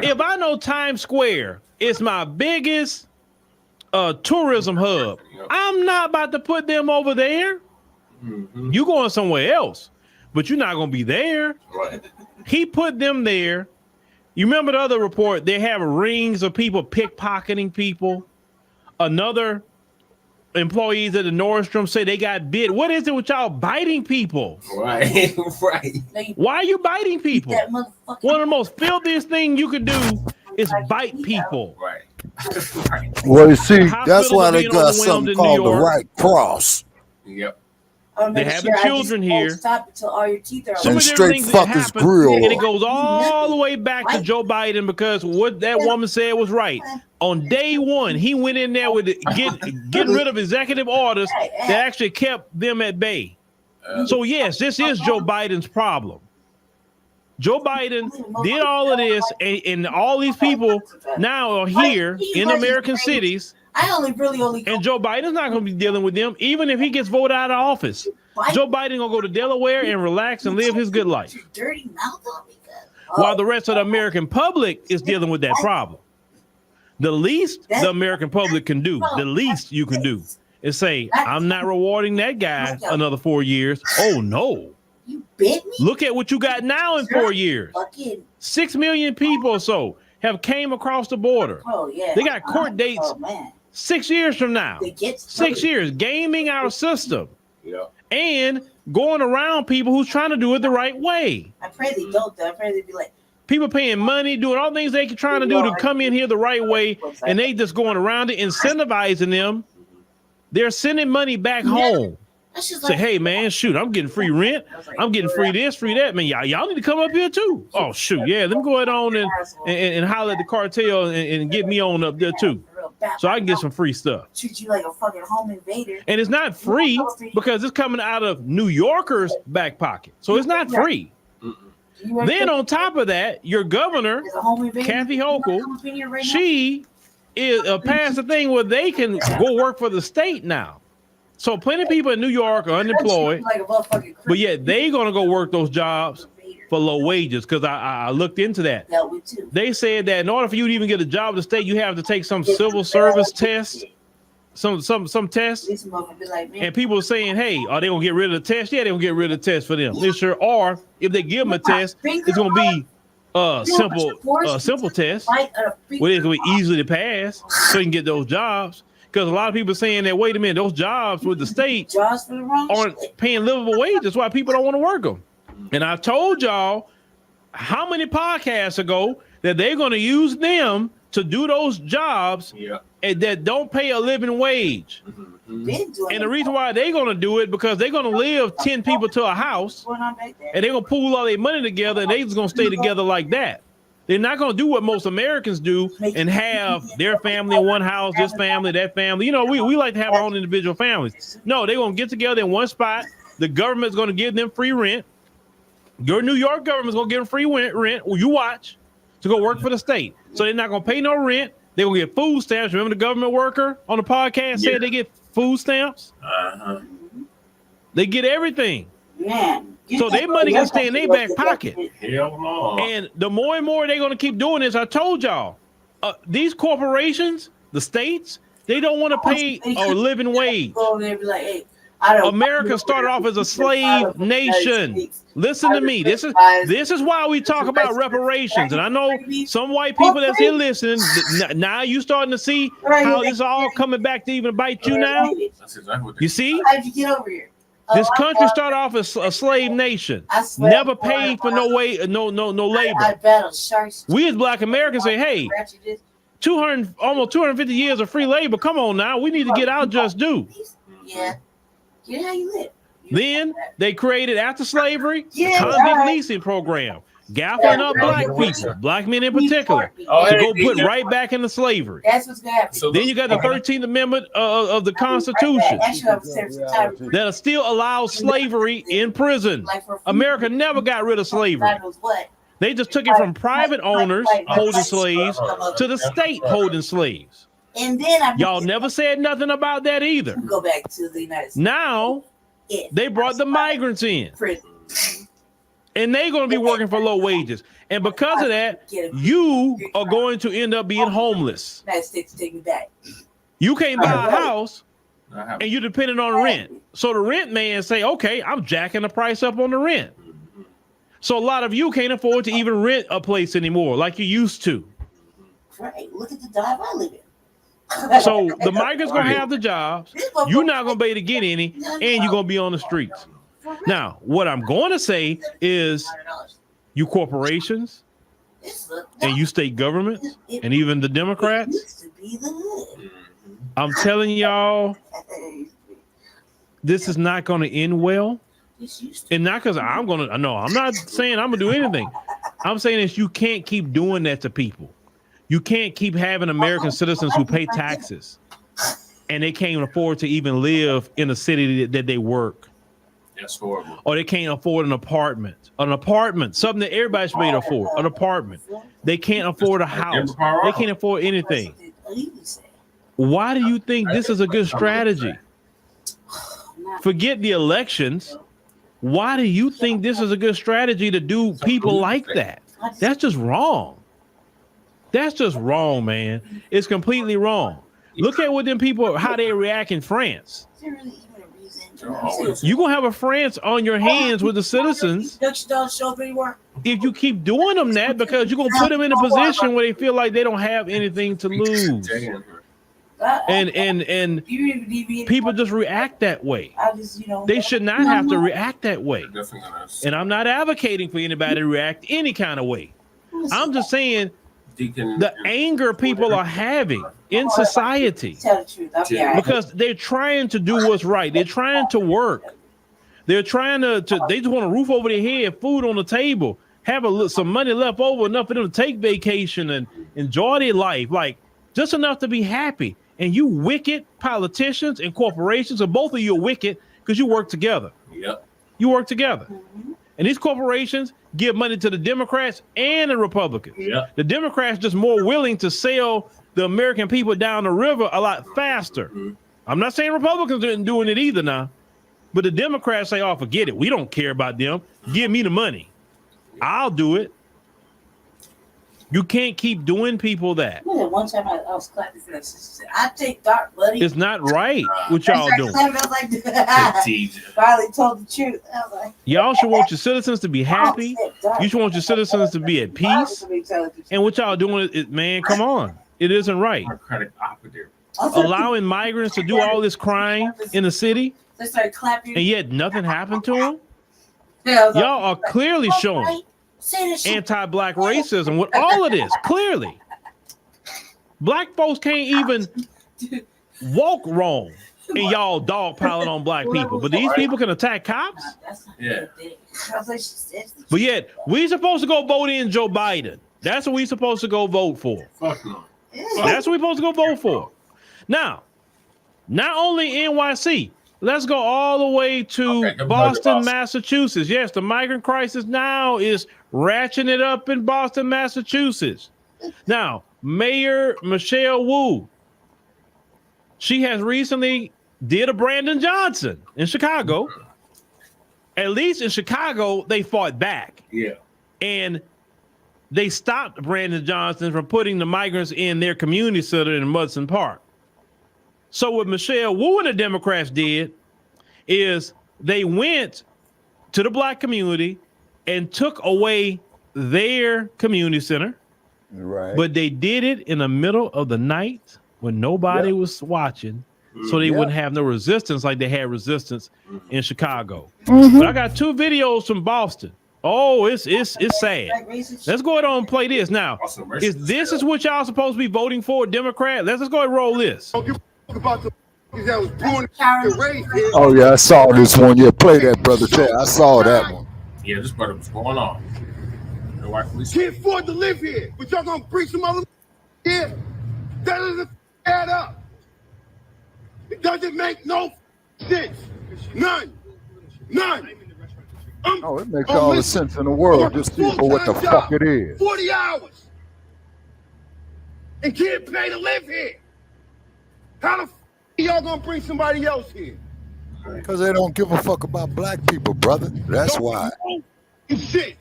If I know Times Square is my biggest tourism hub, I'm not about to put them over there. You going somewhere else, but you're not going to be there.
Right.
He put them there. You remember the other report? They have rings of people pickpocketing people. Another employees at the Nordstrom say they got bit. What is it with y'all biting people?
Right, right.
Why are you biting people? One of the most filthiest things you could do is bite people.
Right.
Well, you see, that's why they got something called the Right Cross.
Yep.
They're having children here.
Stop until all your teeth are
And straight fuckers grill.
And it goes all the way back to Joe Biden because what that woman said was right. On day one, he went in there with getting rid of executive orders that actually kept them at bay. So yes, this is Joe Biden's problem. Joe Biden did all of this, and all these people now are here in American cities. And Joe Biden's not going to be dealing with them, even if he gets voted out of office. Joe Biden going to go to Delaware and relax and live his good life. While the rest of the American public is dealing with that problem. The least the American public can do, the least you can do is say, I'm not rewarding that guy another 4 years. Oh, no. Look at what you got now in 4 years. 6 million people or so have came across the border. They got court dates 6 years from now. 6 years gaming our system. And going around people who's trying to do it the right way.
I pray they don't. I pray they be like,
people paying money, doing all things they can trying to do to come in here the right way, and they just going around it, incentivizing them. They're sending money back home. Say, hey man, shoot, I'm getting free rent. I'm getting free this, free that. Man, y'all need to come up here too. Oh shoot, yeah, let me go ahead on and holler at the cartel and get me on up there too, so I can get some free stuff.
Treat you like a fucking home invader.
And it's not free because it's coming out of New Yorkers' back pocket, so it's not free. Then on top of that, your governor, Kathy Hochul, she is passed a thing where they can go work for the state now. So plenty of people in New York are unemployed, but yet they gonna go work those jobs for low wages. Because I looked into that. They said that in order for you to even get a job in the state, you have to take some civil service test. Some tests, and people are saying, hey, are they gonna get rid of the test? Yeah, they're gonna get rid of the test for them. They sure are. If they give them a test, it's gonna be a simple test where it's gonna be easily to pass so you can get those jobs. Because a lot of people are saying that, wait a minute, those jobs with the state aren't paying livable wages. That's why people don't want to work them. And I told y'all how many podcasts ago that they're gonna use them to do those jobs that don't pay a living wage. And the reason why they're going to do it, because they're going to live 10 people to a house, and they're going to pool all their money together, and they're just going to stay together like that. They're not going to do what most Americans do and have their family in one house, this family, that family. You know, we like to have our own individual families. No, they're going to get together in one spot. The government's going to give them free rent. Your New York government's going to give them free rent. Well, you watch. To go work for the state. So they're not going to pay no rent. They're going to get food stamps. Remember the government worker on the podcast said they get food stamps? They get everything. So their money going to stay in their back pocket.
Hell no.
And the more and more they're going to keep doing this, I told y'all, these corporations, the states, they don't want to pay a living wage. America started off as a slave nation. Listen to me. This is why we talk about reparations. And I know some white people that's here listening. Now you starting to see how this all coming back to even bite you now. You see? This country started off as a slave nation. Never paid for no labor. We as Black Americans say, hey, 200, almost 250 years of free labor. Come on now. We need to get our just due.
Yeah. Get how you live.
Then they created, after slavery, the convict leasing program, gaffing up Black people, Black men in particular, to go put right back into slavery.
That's what's going to happen.
Then you got the 13th Amendment of the Constitution that still allows slavery in prison. America never got rid of slavery. They just took it from private owners holding slaves to the state holding slaves.
And then
y'all never said nothing about that either.
Go back to the United States.
Now they brought the migrants in. And they're going to be working for low wages. And because of that, you are going to end up being homeless.
United States take me back.
You can't buy a house and you're dependent on rent. So the rent man say, okay, I'm jacking the price up on the rent. So a lot of you can't afford to even rent a place anymore like you used to.
Right. Look at the dive I live in.
So the migrants gonna have the jobs. You're not gonna be able to get any, and you're gonna be on the streets. Now, what I'm going to say is, you corporations and you state governments and even the Democrats, I'm telling y'all, this is not going to end well. And not because I'm not saying I'm gonna do anything. I'm saying is you can't keep doing that to people. You can't keep having American citizens who pay taxes and they can't afford to even live in a city that they work.
That's horrible.
Or they can't afford an apartment, something that everybody should be able to afford, an apartment. They can't afford a house. They can't afford anything. Why do you think this is a good strategy? Forget the elections. Why do you think this is a good strategy to do people like that? That's just wrong. That's just wrong, man. It's completely wrong. Look at what them people, how they react in France. You're gonna have a France on your hands with the citizens if you keep doing them that, because you're gonna put them in a position where they feel like they don't have anything to lose. And people just react that way. They should not have to react that way. And I'm not advocating for anybody to react any kind of way. I'm just saying the anger people are having in society because they're trying to do what's right. They're trying to work. They're trying to they just want a roof over their head, food on the table, have some money left over, enough for them to take vacation and enjoy their life, like just enough to be happy. And you wicked politicians and corporations, and both of you are wicked because you work together.
Yep.
You work together. And these corporations give money to the Democrats and the Republicans.
Yep.
The Democrats just more willing to sell the American people down the river a lot faster. I'm not saying Republicans aren't doing it either now, but the Democrats say, oh, forget it. We don't care about them. Give me the money. I'll do it. You can't keep doing people that.
One time I was clapping for that sister. I take dark, buddy.
It's not right what y'all doing.
I was like, finally told the truth. I was like,
y'all should want your citizens to be happy. You should want your citizens to be at peace. And what y'all doing is, man, come on. It isn't right. Allowing migrants to do all this crime in the city,
they started clapping,
and yet nothing happened to them. Y'all are clearly showing anti-black racism with all of this. Clearly, black folks can't even walk wrong, and y'all dogpiling on black people. But these people can attack cops.
Yeah.
But yet we supposed to go vote in Joe Biden. That's what we supposed to go vote for.
Fuck no.
That's what we supposed to go vote for. Now, not only NYC. Let's go all the way to Boston, Massachusetts. Yes, the migrant crisis now is ratcheting it up in Boston, Massachusetts. Now, Mayor Michelle Wu, she has recently did a Brandon Johnson in Chicago. At least in Chicago, they fought back.
Yeah.
And they stopped Brandon Johnson from putting the migrants in their community center in Mudson Park. So what Michelle Wu and the Democrats did is they went to the black community and took away their community center.
Right.
But they did it in the middle of the night when nobody was watching, so they wouldn't have no resistance like they had resistance in Chicago. But I got two videos from Boston. Oh, it's sad. Let's go ahead and play this. Now, is what y'all supposed to be voting for, Democrat? Let's go ahead and roll this.
Oh yeah, I saw this one. Yeah, play that, brother. I saw that one.
Yeah, this brother was going on.
Can't afford to live here, but y'all gonna bring some other here. That doesn't add up. It doesn't make no sense. None.
Oh, it makes all the sense in the world. Just see for what the fuck it is.
40 hours. And can't pay to live here. How the f y'all gonna bring somebody else here?
Because they don't give a fuck about black people, brother. That's why.
Shit.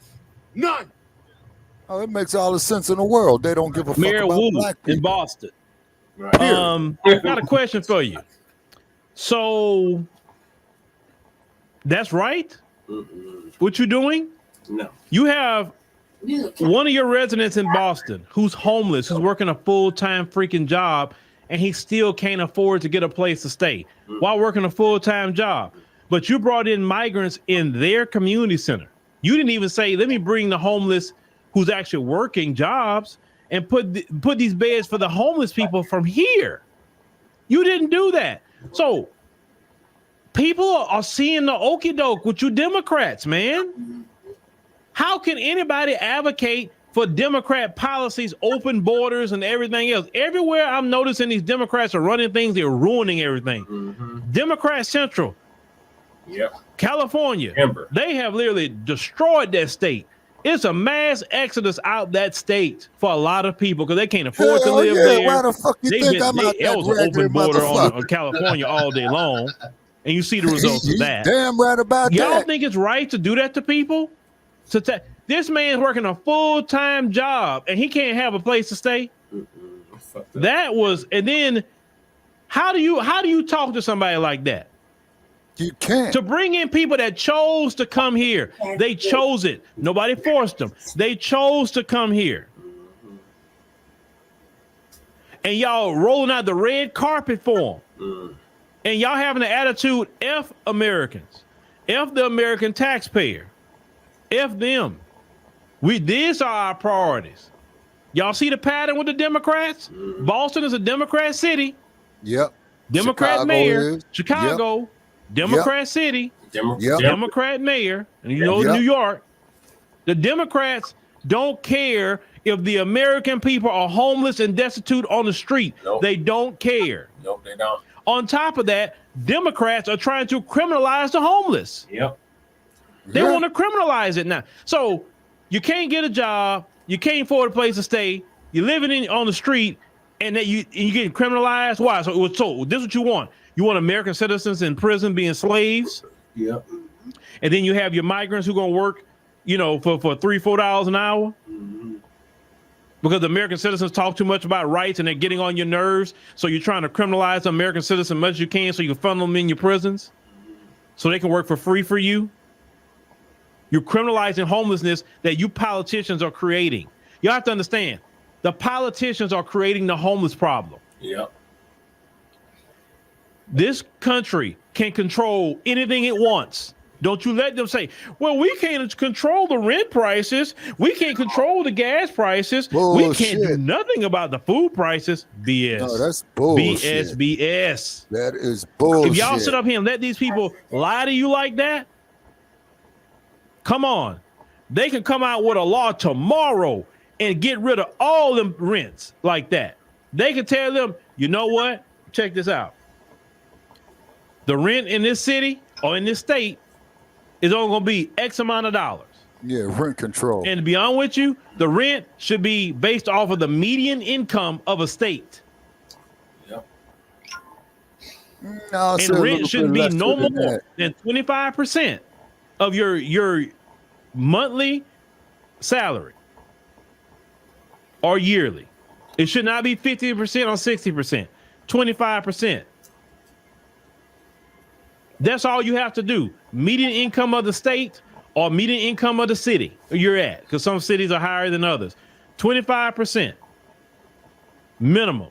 None.
Oh, it makes all the sense in the world. They don't give a fuck
Mayor
about
Wu
black people.
in Boston.
Right.
I got a question for you. So that's right? What you doing?
No.
You have one of your residents in Boston who's homeless, who's working a full-time freaking job and he still can't afford to get a place to stay while working a full-time job. But you brought in migrants in their community center. You didn't even say, let me bring the homeless who's actually working jobs and put these beds for the homeless people from here. You didn't do that. So people are seeing the okie doke with you Democrats, man. How can anybody advocate for Democrat policies, open borders and everything else? Everywhere I'm noticing these Democrats are running things, they're ruining everything. Democrat Central, California, they have literally destroyed that state. It's a mass exodus out that state for a lot of people because they can't afford to live there.
Why the fuck you think I'm out
It was an open border on California all day long, and you see the results of that.
Damn right about that.
Y'all think it's right to do that to people? This man's working a full-time job and he can't have a place to stay. That was, and then how do you talk to somebody like that?
You can't.
To bring in people that chose to come here. They chose it. Nobody forced them. They chose to come here. And y'all rolling out the red carpet for them. And y'all having the attitude, F Americans. F the American taxpayer. F them. These are our priorities. Y'all see the pattern with the Democrats? Boston is a Democrat city.
Yep.
Democrat
Chicago
mayor.
is.
Chicago.
Yep.
Democrat city. Democrat mayor. And you know New York. The Democrats don't care if the American people are homeless and destitute on the street. They don't care.
Nope, they don't.
On top of that, Democrats are trying to criminalize the homeless. They want to criminalize it now. So you can't get a job, you can't afford a place to stay, you're living on the street, and that you getting criminalized. Why? So this is what you want. You want American citizens in prison being slaves. And then you have your migrants who gonna work, for $3-4 an hour. Because the American citizens talk too much about rights and they're getting on your nerves. So you're trying to criminalize the American citizen as much as you can so you can funnel them in your prisons so they can work for free for you. You're criminalizing homelessness that you politicians are creating. You have to understand, the politicians are creating the homeless problem. This country can control anything it wants. Don't you let them say, well, we can't control the rent prices. We can't control the gas prices.
Bullshit.
We can't do nothing about the food prices. BS.
No, that's bullshit.
BS.
That is bullshit.
If y'all sit up here and let these people lie to you like that, come on. They can come out with a law tomorrow and get rid of all them rents like that. They can tell them, you know what? Check this out. The rent in this city or in this state is only going to be X amount of dollars.
Yeah, rent control.
And to be honest with you, the rent should be based off of the median income of a state.
No,
and rent shouldn't be no more than 25% of your monthly salary or yearly. It should not be 50% or 60%, 25%. That's all you have to do. Median income of the state or median income of the city you're at, because some cities are higher than others. 25% minimum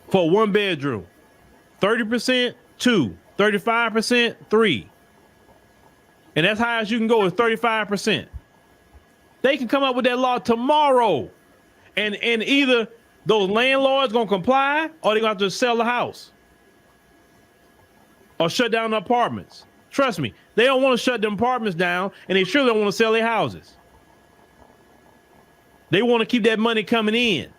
for one bedroom. 30% 2, 35% 3. And that's high as you can go is 35%. They can come up with that law tomorrow. And either those landlords gonna comply or they're gonna have to sell the house. Or shut down the apartments. Trust me, they don't want to shut them apartments down, and they surely don't want to sell their houses. They want to keep that money coming in.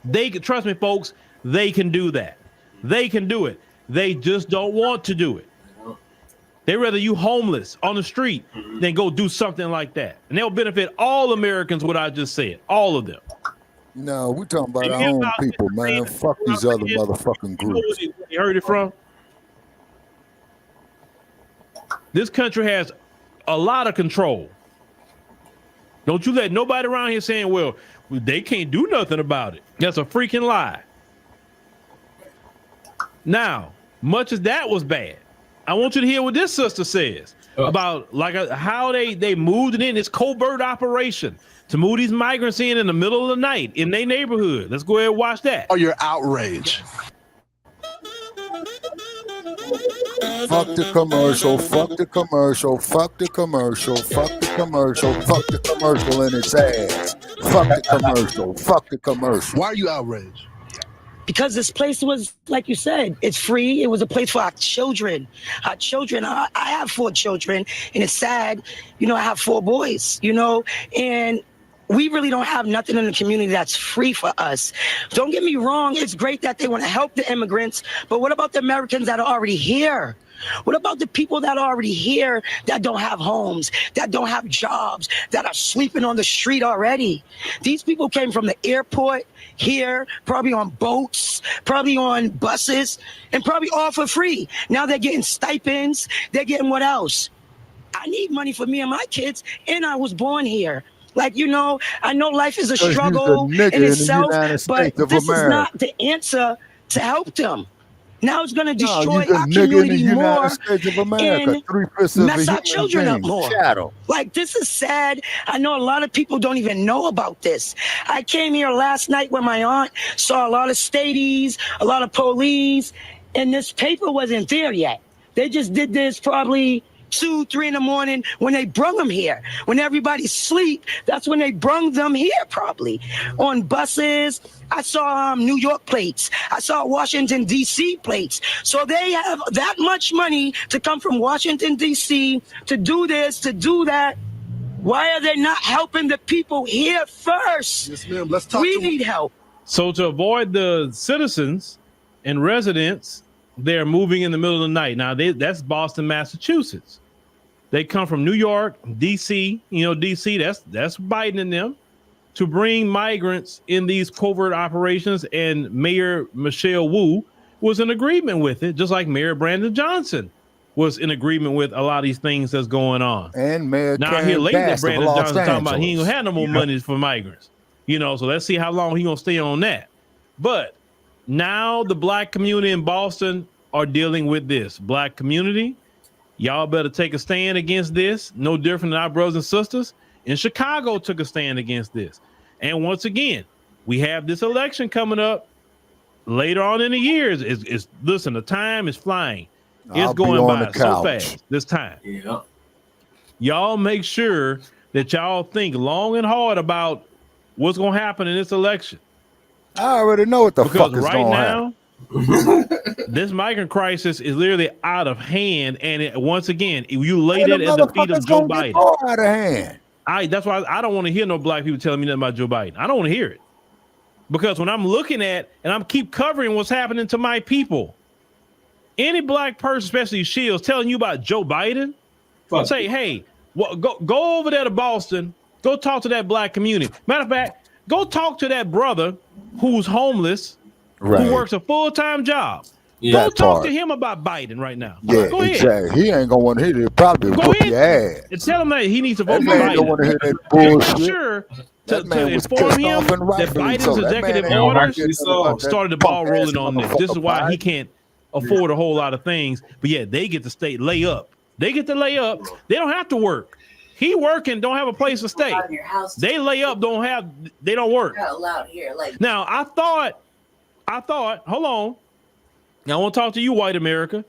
They can, trust me, folks, they can do that. They can do it. They just don't want to do it. They'd rather you homeless on the street than go do something like that. And they'll benefit all Americans, what I just said, all of them.
No, we're talking about our own people, man. Fuck these other motherfucking groups.
You heard it from? This country has a lot of control. Don't you let nobody around here saying, well, they can't do nothing about it. That's a freaking lie. Now, much as that was bad, I want you to hear what this sister says. about how they moved it in. It's covert operation to move these migrants in the middle of the night in their neighborhood. Let's go ahead and watch that.
Oh, you're outraged.
Fuck the commercial, fuck the commercial, fuck the commercial, fuck the commercial, fuck the commercial in its ass. Fuck the commercial, fuck the commercial.
Why are you outraged?
Because this place was, like you said, it's free. It was a place for our children. Our children, I have 4 children, and it's sad, I have 4 boys, and we really don't have nothing in the community that's free for us. Don't get me wrong, it's great that they want to help the immigrants, but what about the Americans that are already here? What about the people that are already here that don't have homes, that don't have jobs, that are sleeping on the street already? These people came from the airport here, probably on boats, probably on buses, and probably all for free. Now they're getting stipends. They're getting what else? I need money for me and my kids, and I was born here. I know life is a struggle in itself, but this is not the answer to help them. Now it's going to destroy our community more and mess our children up more. This is sad. I know a lot of people don't even know about this. I came here last night with my aunt, saw a lot of stadies, a lot of police, and this paper wasn't there yet. They just did this probably 2, 3 in the morning when they brung them here. When everybody sleep, that's when they brung them here probably. On buses, I saw New York plates. I saw Washington, D.C. plates. So they have that much money to come from Washington, D.C. to do this, to do that. Why are they not helping the people here first?
Yes, ma'am. Let's talk.
We need help.
So to avoid the citizens and residents, they're moving in the middle of the night. Now, that's Boston, Massachusetts. They come from New York, D.C., D.C., that's Biden and them, to bring migrants in these covert operations. And Mayor Michelle Wu was in agreement with it, just like Mayor Brandon Johnson was in agreement with a lot of these things that's going on.
And Mayor
now here lately, Brandon Johnson talking about he ain't gonna have no more money for migrants. So let's see how long he gonna stay on that. But now the Black community in Boston are dealing with this. Black community, y'all better take a stand against this. No different than our brothers and sisters in Chicago took a stand against this. And once again, we have this election coming up later on in the years. Listen, the time is flying. It's going by so fast this time.
Yeah.
Y'all make sure that y'all think long and hard about what's going to happen in this election.
I already know what the fuck is going on.
This migrant crisis is literally out of hand, and once again, you laid it at the feet of Joe Biden.
Out of hand.
That's why I don't want to hear no black people telling me nothing about Joe Biden. I don't want to hear it, because when I'm looking at and I'm keep covering what's happening to my people, any black person, especially Shills, telling you about Joe Biden, say, hey, go over there to Boston, go talk to that black community. Matter of fact, go talk to that brother who's homeless. Who works a full-time job. Go talk to him about Biden right now.
Yeah,
go ahead.
Exactly. He ain't gonna want to hear it. Probably
go
whoop your ass.
And tell him that he needs to vote for
Biden. Don't want to hear that bullshit.
Make sure to inform him that Biden's executive orders started the ball rolling on this. This is why he can't afford a whole lot of things. But yeah, they get to lay up. They get to lay up. They don't have to work. He working, don't have a place to stay. They lay up, they don't work. Now, I thought, hold on. Now I want to talk to you, white America.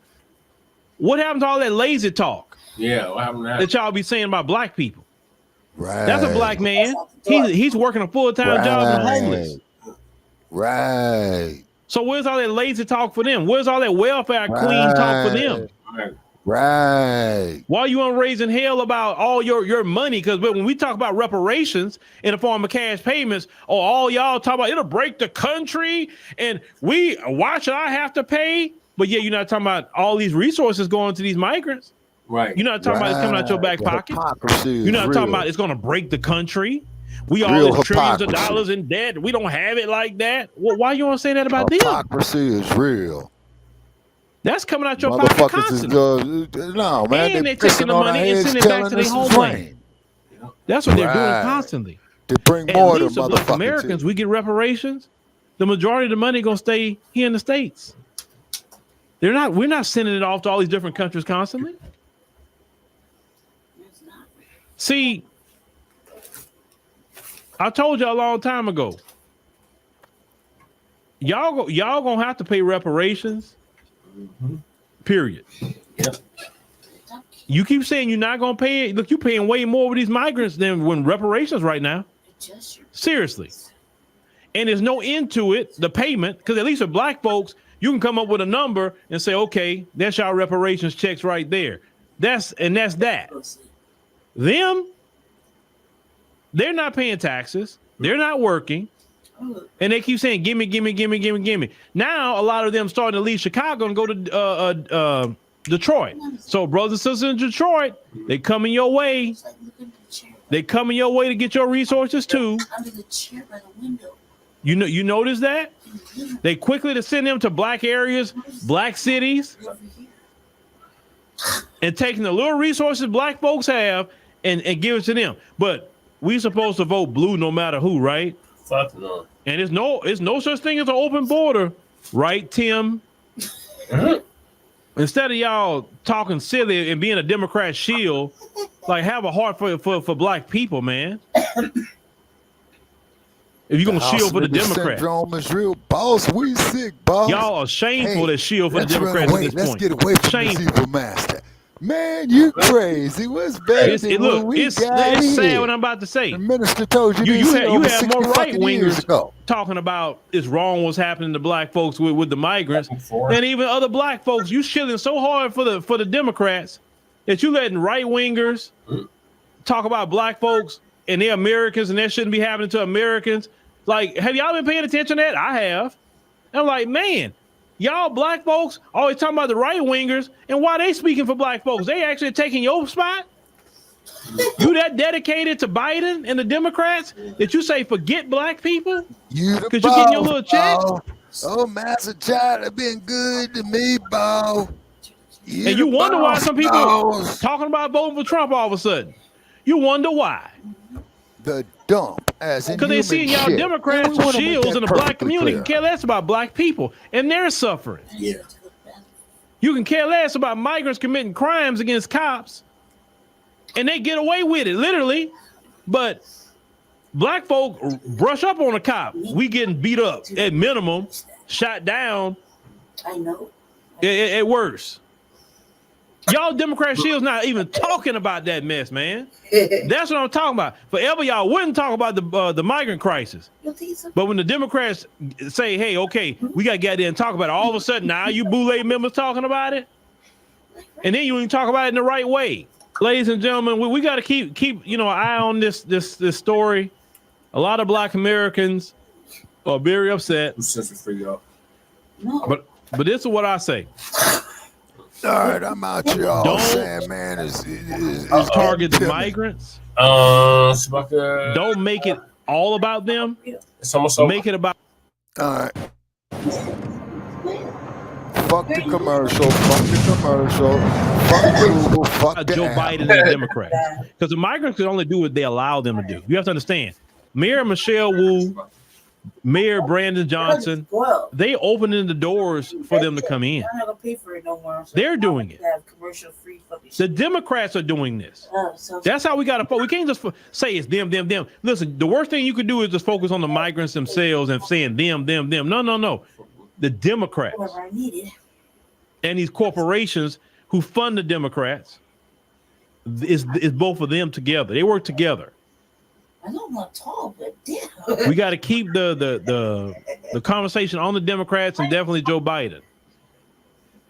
What happened to all that lazy talk?
Yeah, what happened to that?
That y'all be saying about black people?
Right.
That's a black man. He's working a full-time job and homeless.
Right.
So where's all that lazy talk for them? Where's all that welfare queen talk for them?
Right.
Why are you on raising hell about all your money? Because when we talk about reparations in the form of cash payments, all y'all talk about it'll break the country, and why should I have to pay? But yeah, you're not talking about all these resources going to these migrants.
Right.
You're not talking about it's coming out your back pocket. You're not talking about it's going to break the country. We all have trillions of dollars in debt. We don't have it like that. Well, why you want to say that about them?
Hypocrisy is real.
That's coming out your pocket constantly.
No, man.
And they're taking the money and sending it back to their homeland. That's what they're doing constantly.
To bring more of the
Black Americans, we get reparations. The majority of the money gonna stay here in the States. We're not sending it off to all these different countries constantly. See, I told you a long time ago. Y'all gonna have to pay reparations. Period.
Yep.
You keep saying you're not gonna pay it. Look, you're paying way more with these migrants than when reparations right now. Seriously. And there's no end to it, the payment, because at least for black folks, you can come up with a number and say, okay, that's your reparations checks right there. That's that. Them, they're not paying taxes. They're not working. And they keep saying, gimme, gimme, gimme, gimme, gimme. Now, a lot of them starting to leave Chicago and go to Detroit. So brothers and sisters in Detroit, they coming your way. They coming your way to get your resources too.
Under the chair by the window.
You notice that? They quickly to send them to black areas, black cities, and taking the little resources black folks have and give it to them. But we supposed to vote blue no matter who, right?
Fuck no.
And it's no such thing as an open border, right, Tim? Instead of y'all talking silly and being a Democrat shield, like have a heart for black people, man. If you're gonna shield for the Democrats,
syndrome is real, boss. We sick, boss.
Y'all are shameful to shield for the Democrats at this
Let's
point.
get away from this evil master. Man, you crazy. What's better than what we
it's
got
sad
here?
what I'm about to say.
The minister told you
you
this over
have
60
more right
fucking years
wingers
ago.
talking about it's wrong what's happening to black folks with the migrants and even other black folks. You shilling so hard for the Democrats that you letting right wingers talk about black folks and they're Americans and that shouldn't be happening to Americans. Like, have y'all been paying attention to that? I have. And I'm like, man, y'all black folks always talking about the right wingers, and why they speaking for black folks? They actually taking your spot? You that dedicated to Biden and the Democrats that you say forget black people?
Because
you getting your little checks?
Oh, Master Child have been good to me, Bo.
And you wonder why some people talking about voting for Trump all of a sudden. You wonder why.
The dump, as in
because they see y'all
shit.
Democrats
Yeah,
shields in the black community
clear.
can care less about black people and they're suffering.
Yeah.
You can care less about migrants committing crimes against cops and they get away with it, literally. But black folk brush up on a cop. We getting beat up at minimum, shot down.
I know.
At worse. Y'all Democrat shields not even talking about that mess, man. That's what I'm talking about. Forever y'all wouldn't talk about the migrant crisis. But when the Democrats say, hey, okay, we got to get there and talk about it, all of a sudden now you Boule members talking about it. And then you even talk about it in the right way. Ladies and gentlemen, we got to keep an eye on this story. A lot of black Americans are very upset. But this is what I say.
All right, I'm out here all saying, man, is
targets migrants. Don't make it all about them.
It's almost over.
Make it about.
All right. Fuck the commercial. Fuck the commercial. Fuck Google. Fuck
Joe Biden and the Democrats. Because the migrants can only do what they allow them to do. You have to understand. Mayor Michelle Wu, Mayor Brandon Johnson, they opening the doors for them to come in.
I'm not gonna pay for it no more. So
They're doing it.
Commercial free fucking
The Democrats are doing this.
so
That's how we got to. We can't just say it's them. Listen, the worst thing you could do is just focus on the migrants themselves and saying them. No. The Democrats
whatever I needed.
and these corporations who fund the Democrats is both of them together. They work together.
I know I'm not tall, but damn.
We got to keep the conversation on the Democrats and definitely Joe Biden.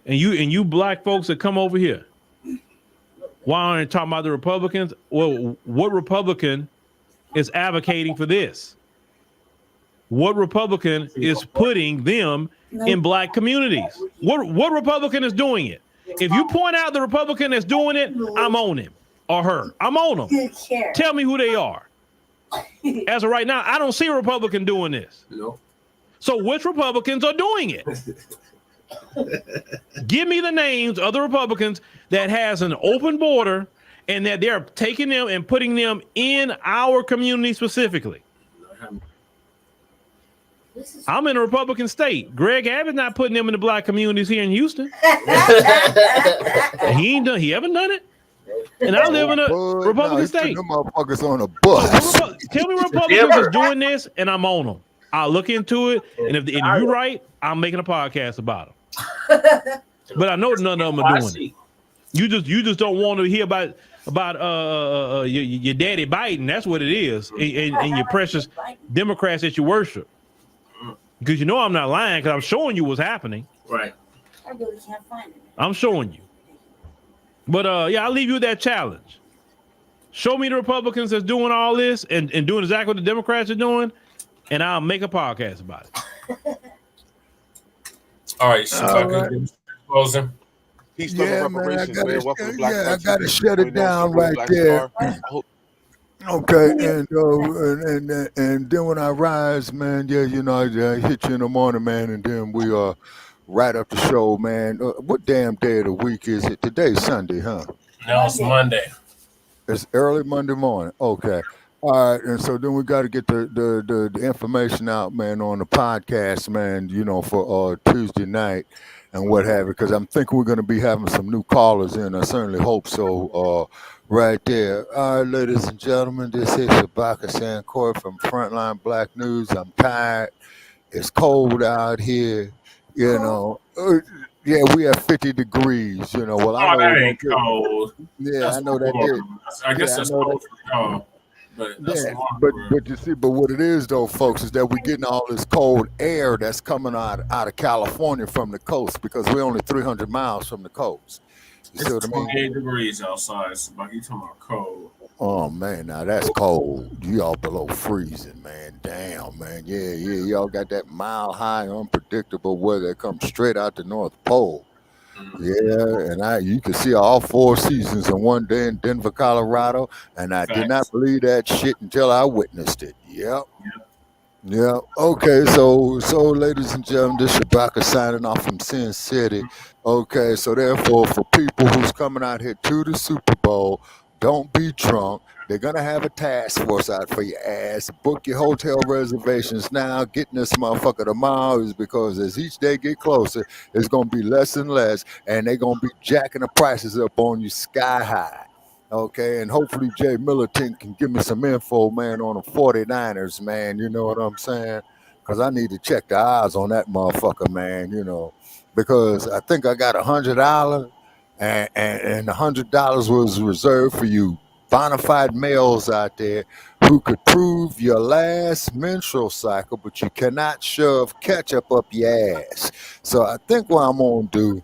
And you black folks that come over here, why aren't you talking about the Republicans? Well, what Republican is advocating for this? What Republican is putting them in black communities? What Republican is doing it? If you point out the Republican that's doing it, I'm on him or her. I'm on them. Tell me who they are. As of right now, I don't see a Republican doing this.
No.
So which Republicans are doing it? Give me the names of the Republicans that has an open border and that they're taking them and putting them in our community specifically. I'm in a Republican state. Greg Abbott's not putting them in the black communities here in Houston. He haven't done it. And I live in a
Bud,
Republican
he put
state.
them motherfuckers on a bus.
Tell me Republicans is doing this, and I'm on them. I'll look into it, and if you're right, I'm making a podcast about them. But I know none of them are doing it. You just don't want to hear about your daddy Biden. That's what it is, and your precious Democrats that you worship. Because you know I'm not lying, because I'm showing you what's happening.
Right.
I really can't find it.
I'm showing you. But yeah, I'll leave you with that challenge. Show me the Republicans that's doing all this and doing exactly what the Democrats are doing, and I'll make a podcast about it.
All right, so I can closing.
Peace, yeah, man, I gotta shut it down right there. Okay, and then when I rise, man, yeah, you know, I hit you in the morning, man, and then we are right up the show, man. What damn day of the week is it? Today's Sunday, huh?
No, it's Monday.
It's early Monday morning. Okay. All right, and so then we got to get the information out, man, on the podcast, man, you know, for Tuesday night and what have you, because I'm thinking we're going to be having some new callers in. I certainly hope so. Right there. All right, ladies and gentlemen, this is Shabaka Sancourt from Front Line Blacc News. I'm tired. It's cold out here, you know. Yeah, we have 50 degrees, you know. Well, I know
that ain't cold.
Yeah,
that's
I know that
cold.
did.
I guess that's cold for y'all. But
But you see, but what it is though, folks, is that we're getting all this cold air that's coming out of California from the coast, because we're only 300 miles from the coast. You see what I mean?
28 degrees outside. So you talking about cold?
Oh man, now that's cold. Y'all below freezing, man. Damn, man. Yeah, y'all got that mile high, unpredictable weather that comes straight out the North Pole. Yeah, and you can see all 4 seasons in one day in Denver, Colorado, and I did not believe that shit until I witnessed it. Yep. Yeah. Okay. So, ladies and gentlemen, this is Shabaka signing off from Sin City. Okay. So, therefore, for people who's coming out here to the Super Bowl, don't be drunk. They're gonna have a task force out for your ass. Book your hotel reservations now. Getting this motherfucker tomorrow is because as each day get closer, it's gonna be less and less, and they're gonna be jacking the prices up on you sky high. Okay, and hopefully Jay Militant can give me some info, man, on the 49ers, man. You know what I'm saying? Because I need to check the odds on that motherfucker, man. You know, because I think I got $100, and $100 was reserved for you bona fide males out there who could prove your last menstrual cycle, but you cannot shove ketchup up your ass. So I think what I'm gonna do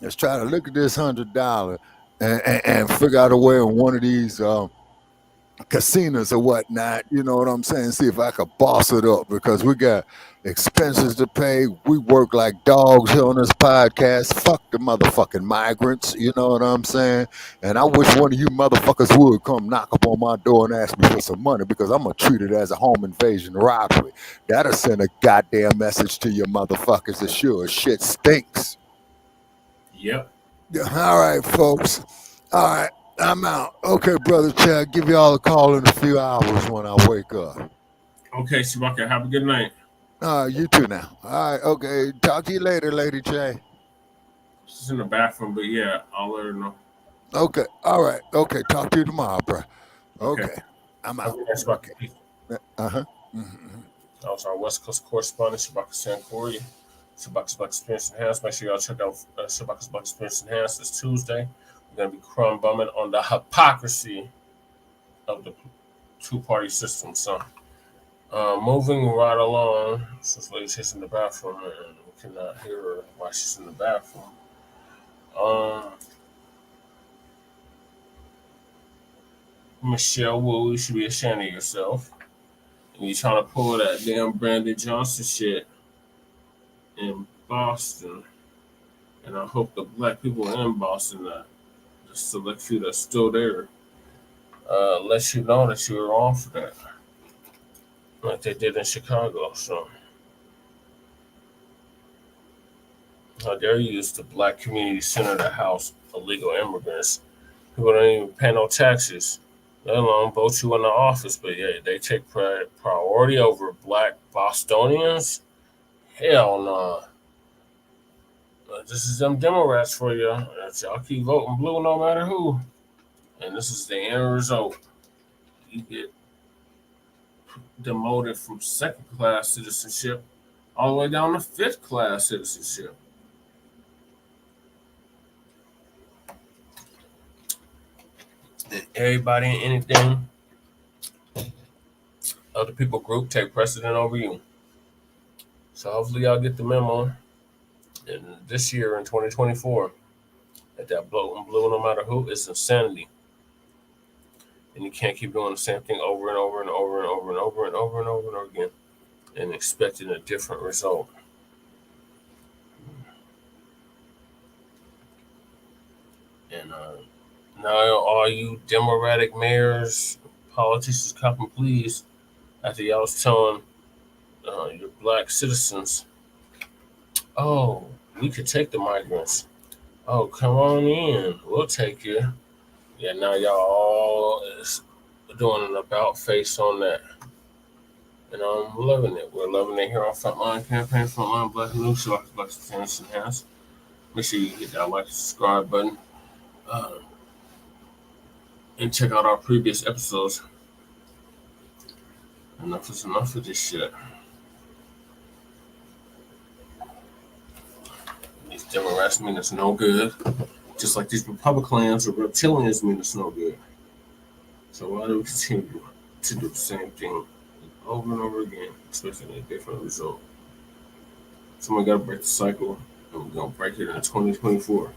is try to look at this $100 and figure out a way on one of these casinos or whatnot, you know what I'm saying? See if I could boss it up, because we got expenses to pay. We work like dogs here on this podcast. Fuck the motherfucking migrants, you know what I'm saying? And I wish one of you motherfuckers would come knock up on my door and ask me for some money, because I'm gonna treat it as a home invasion robbery. That'll send a goddamn message to your motherfuckers that sure as shit stinks.
Yep.
Yeah, all right, folks. All right. I'm out. Okay, Brother Chad, give you all a call in a few hours when I wake up.
Okay, Shabaka, have a good night.
You too now. All right, okay. Talk to you later, Lady J.
She's in the bathroom, but yeah, I'll let her know.
Okay, all right. Okay, talk to you tomorrow, bro. Okay. I'm out.
Okay.
Uh-huh.
That was our West Coast correspondent, Shabaka Sancourt. Shabaka's Black Experience Enhanced. Make sure y'all check out Shabaka's Black Experience Enhanced this Tuesday. We're going to be crumb bumming on the hypocrisy of the two-party system, son. Moving right along, since Lady's in the bathroom, and we cannot hear her while she's in the bathroom. Michelle Wu, you should be ashamed of yourself. And you're trying to pull that damn Brandon Johnson shit in Boston. And I hope the black people in Boston, the select few that's still there, let you know that you were wrong for that. Like they did in Chicago. So how dare you use the Black Community Center to house illegal immigrants who don't even pay no taxes, let alone vote you in the office. But yeah, they take priority over Black Bostonians? Hell no. This is them Democrats for you. Y'all keep voting blue no matter who. And this is the end result. You get demoted from second-class citizenship all the way down to fifth-class citizenship. And everybody and anything, other people group take precedent over you. So hopefully y'all get the memo. And this year in 2024, that blue and blue, no matter who, it's insanity. And you can't keep doing the same thing over and over and over and over and over and over and over and over again and expecting a different result. And now all you Democratic mayors, politicians, copping please, after y'all was telling your black citizens, oh, we could take the migrants. Oh, come on in. We'll take you. Yeah, now y'all all is doing an about face on that. And I'm loving it. We're loving it here on Frontline Campaign, Frontline Blacc News. So like to enhance. Make sure you hit that like and subscribe button. And check out our previous episodes. Enough is enough of this shit. These Democrats mean it's no good. Just like these Republicans or reptilians mean it's no good. So why do we continue to do the same thing over and over again, expecting a different result? Somebody got to break the cycle, and we're going to break it in 2024.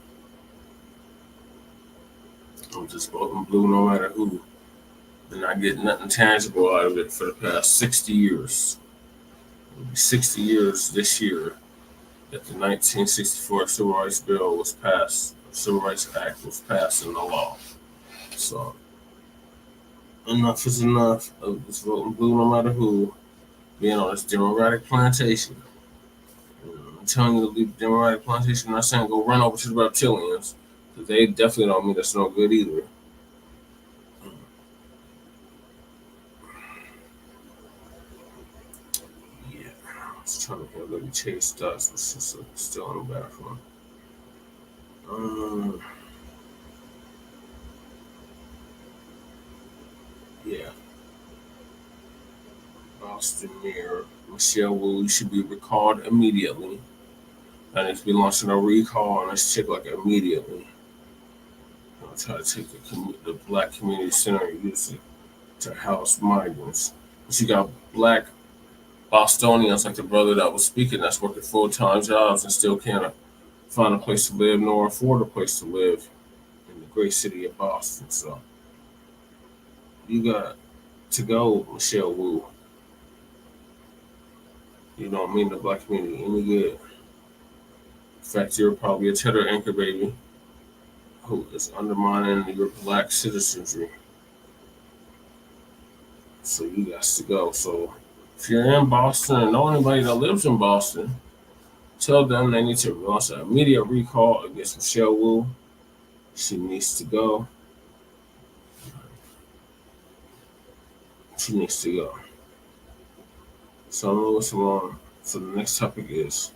I'm just voting blue no matter who. And I get nothing tangible out of it for the past 60 years. It'll be 60 years this year that the 1964 Civil Rights Bill was passed, the Civil Rights Act was passed into law. So enough is enough of this voting blue no matter who being on this Democratic plantation. I'm telling you to leave the Democratic plantation. I'm not saying go run over to the reptilians, because they definitely don't mean that's no good either. Yeah, I was trying to let me chase dots, but it's still in the bathroom. Yeah. Boston Mayor Michelle Wu should be recalled immediately. And it's be launching a recall on this chick like immediately. I'll try to take the black community center and use it to house migrants. But you got black Bostonians like the brother that was speaking that's working full-time jobs and still can't find a place to live nor afford a place to live in the great city of Boston. So you got to go, Michelle Wu. You don't mean the black community any good. In fact, you're probably a cheddar anchor baby who is undermining your black citizenry. So you got to go. So if you're in Boston and know anybody that lives in Boston, tell them they need to launch an immediate recall against Michelle Wu. She needs to go. She needs to go. So I'm moving along. So the next topic is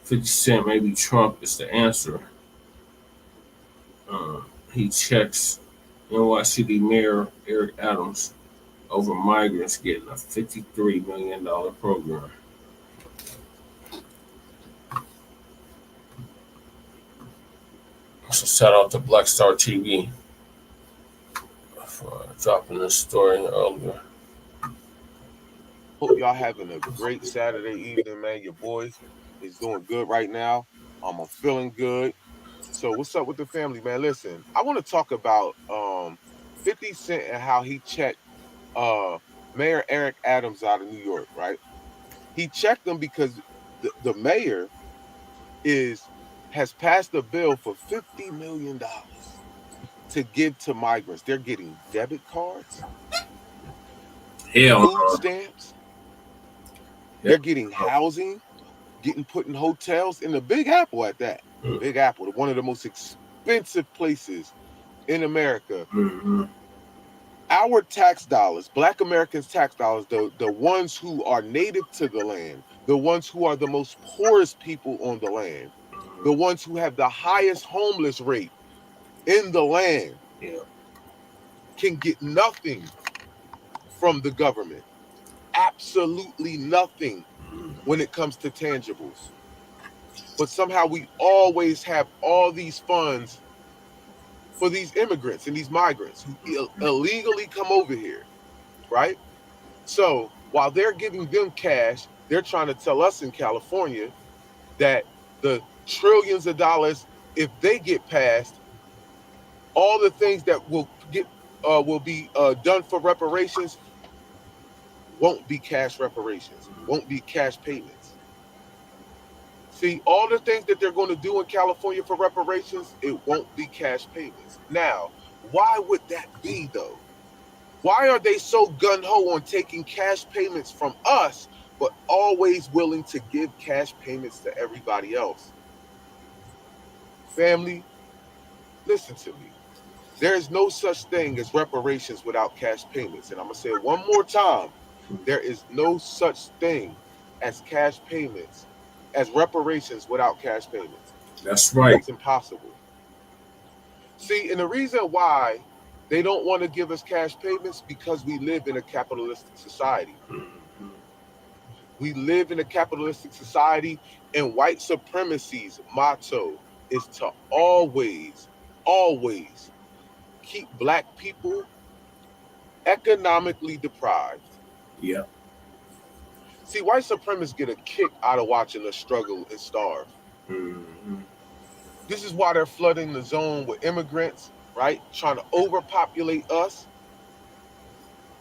50 Cent, maybe Trump is the answer. He checks NYC Mayor Eric Adams over migrants getting a $53 million program. So shout out to Black Star TV for dropping this story earlier.
Hope y'all having a great Saturday evening, man. Your boy is doing good right now. I'm feeling good. So what's up with the family, man? Listen, I want to talk about 50 Cent and how he checked Mayor Eric Adams out of New York, right? He checked him because the mayor has passed a bill for $50 million to give to migrants. They're getting debit cards, food stamps. They're getting housing, getting put in hotels in the Big Apple at that. Big Apple, one of the most expensive places in America. Our tax dollars, Black Americans' tax dollars, the ones who are native to the land, the ones who are the most poorest people on the land, the ones who have the highest homeless rate in the land, can get nothing from the government. Absolutely nothing when it comes to tangibles. But somehow we always have all these funds for these immigrants and these migrants who illegally come over here, right? So while they're giving them cash, they're trying to tell us in California that the trillions of dollars, if they get passed, all the things that will be done for reparations won't be cash reparations, won't be cash payments. See, all the things that they're going to do in California for reparations, it won't be cash payments. Now, why would that be though? Why are they so gung-ho on taking cash payments from us, but always willing to give cash payments to everybody else? Family, listen to me. There is no such thing as reparations without cash payments. And I'm going to say it one more time. There is no such thing as cash payments, as reparations without cash payments.
That's right.
It's impossible. See, and the reason why they don't want to give us cash payments because we live in a capitalistic society. We live in a capitalistic society, and white supremacy's motto is to always keep black people economically deprived.
Yeah.
See, white supremacists get a kick out of watching us struggle and starve. This is why they're flooding the zone with immigrants, right? Trying to overpopulate us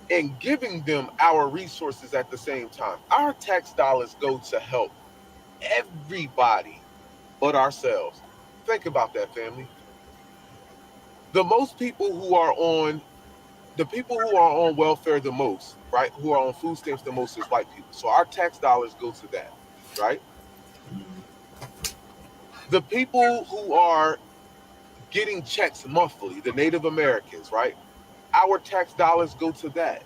and giving them our resources at the same time. Our tax dollars go to help everybody but ourselves. Think about that, family. The people who are on welfare the most, right? Who are on food stamps the most is white people. So our tax dollars go to that, right? The people who are getting checks monthly, the Native Americans, right? Our tax dollars go to that,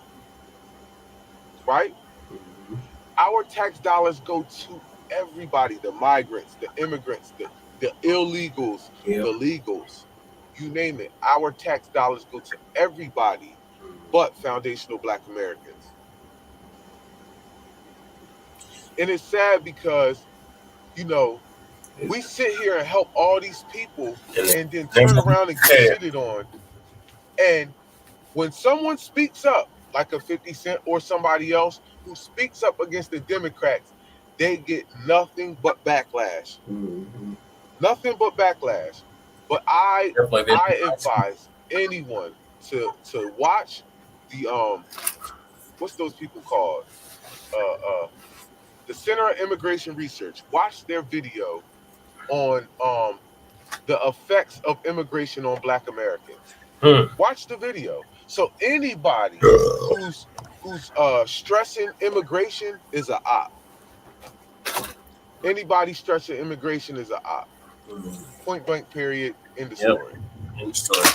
right? Our tax dollars go to everybody, the migrants, the immigrants, the illegals, the legals, you name it. Our tax dollars go to everybody but foundational Black Americans. And it's sad because, we sit here and help all these people and then turn around and get shitted on. And when someone speaks up, like a 50 Cent or somebody else who speaks up against the Democrats, they get nothing but backlash. Nothing but backlash. But I advise anyone to watch the what's those people called? The Center of Immigration Research. Watch their video on the effects of immigration on Black Americans. Watch the video. So anybody who's stressing immigration is an op. Anybody stressing immigration is an op. Point blank, period, in the story.
In the story.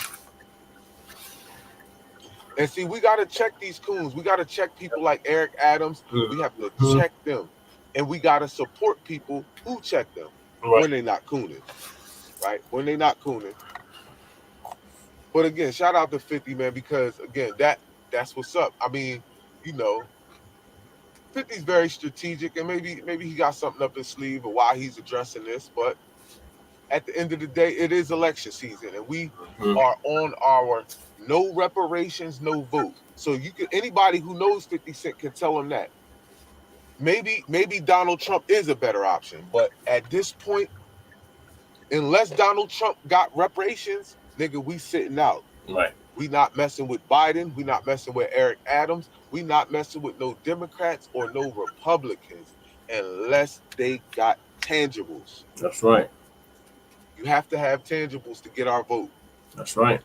And see, we got to check these coons. We got to check people like Eric Adams. We have to check them. And we got to support people who check them when they're not cooning. Right? When they're not cooning. But again, shout out to 50, man, because again, that's what's up. I mean, 50's very strategic, and maybe he got something up his sleeve of why he's addressing this. But at the end of the day, it is election season, and we are on our no reparations, no vote. So anybody who knows 50 Cent can tell him that. Maybe Donald Trump is a better option, but at this point, unless Donald Trump got reparations, nigga, we sitting out.
Right.
We not messing with Biden. We not messing with Eric Adams. We not messing with no Democrats or no Republicans unless they got tangibles.
That's right.
You have to have tangibles to get our vote.
That's right.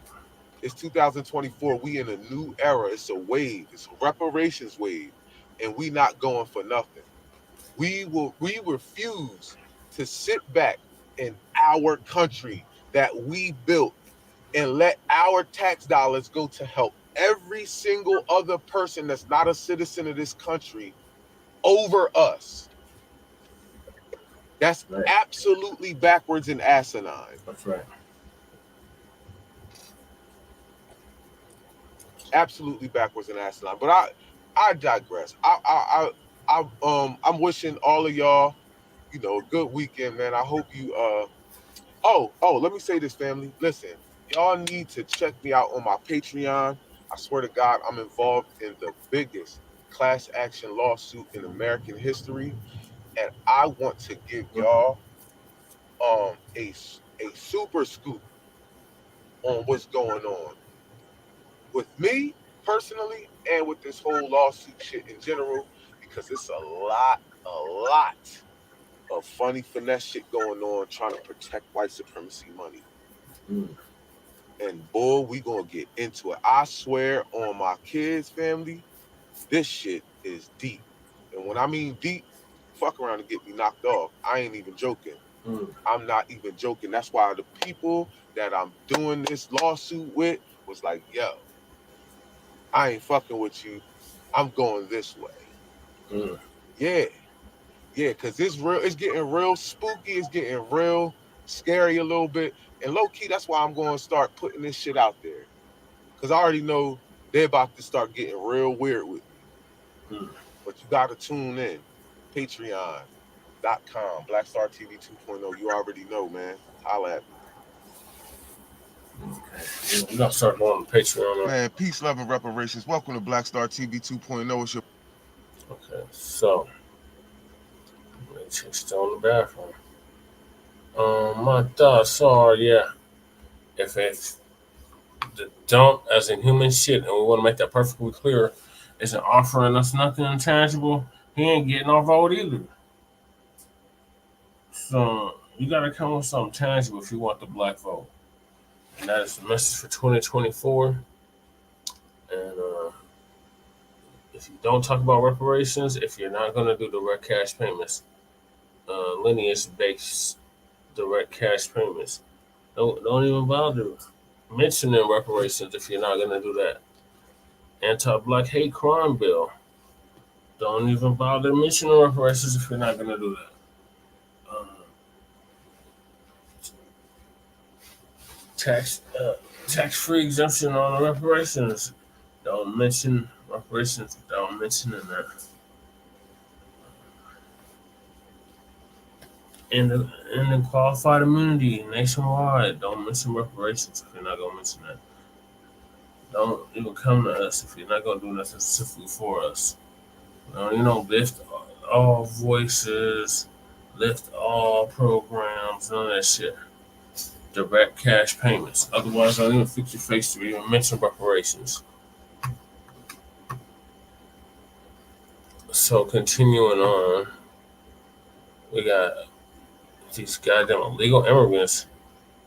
It's 2024. We in a new era. It's a wave. It's a reparations wave. And we not going for nothing. We refuse to sit back in our country that we built and let our tax dollars go to help every single other person that's not a citizen of this country over us. That's absolutely backwards and asinine.
That's right.
absolutely backwards and asinine. But I digress. I'm wishing all of y'all, you know, a good weekend, man. I hope you let me say this, family. Listen, y'all need to check me out on my Patreon. I swear to God, I'm involved in the biggest class action lawsuit in American history, and I want to give y'all a super scoop on what's going on with me personally and with this whole lawsuit shit in general, because it's a lot of funny finesse shit going on trying to protect white supremacy money. And boy, we gonna get into it. I swear on my kids' family, this shit is deep. And when I mean deep, fuck around and get me knocked off. I ain't even joking. I'm not even joking. That's why the people that I'm doing this lawsuit with was like, yo, I ain't fucking with you. I'm going this way. Yeah, because it's real. It's getting real spooky. It's getting real scary a little bit. And low key, that's why I'm going to start putting this shit out there. Because I already know they're about to start getting real weird with me. But you got to tune in. Patreon.com, Black Star TV 2.0. You already know, man. Holla at me.
Okay. We're going to start going on Patreon.
Man, peace, love, and reparations. Welcome to Black Star TV 2.0. It's your...
Okay, so let me check still in the bathroom. My thoughts are, if the dump as in human shit, and we want to make that perfectly clear, isn't offering us nothing intangible, he ain't getting our vote either. So you got to come with something tangible if you want the black vote. And that is the message for 2024. And if you don't talk about reparations, if you're not going to do direct cash payments, lineage-based direct cash payments, don't even bother mentioning reparations if you're not going to do that. Anti-black hate crime bill, don't even bother mentioning reparations if you're not going to do that. Tax-free exemption on reparations, don't mention reparations without mentioning that. And the qualified immunity nationwide, don't mention reparations if you're not going to mention that. Don't even come to us if you're not going to do nothing specifically for us. Lift all voices, lift all programs, none of that shit. Direct cash payments. Otherwise, don't even fix your face to even mention reparations. So continuing on, we got these goddamn illegal immigrants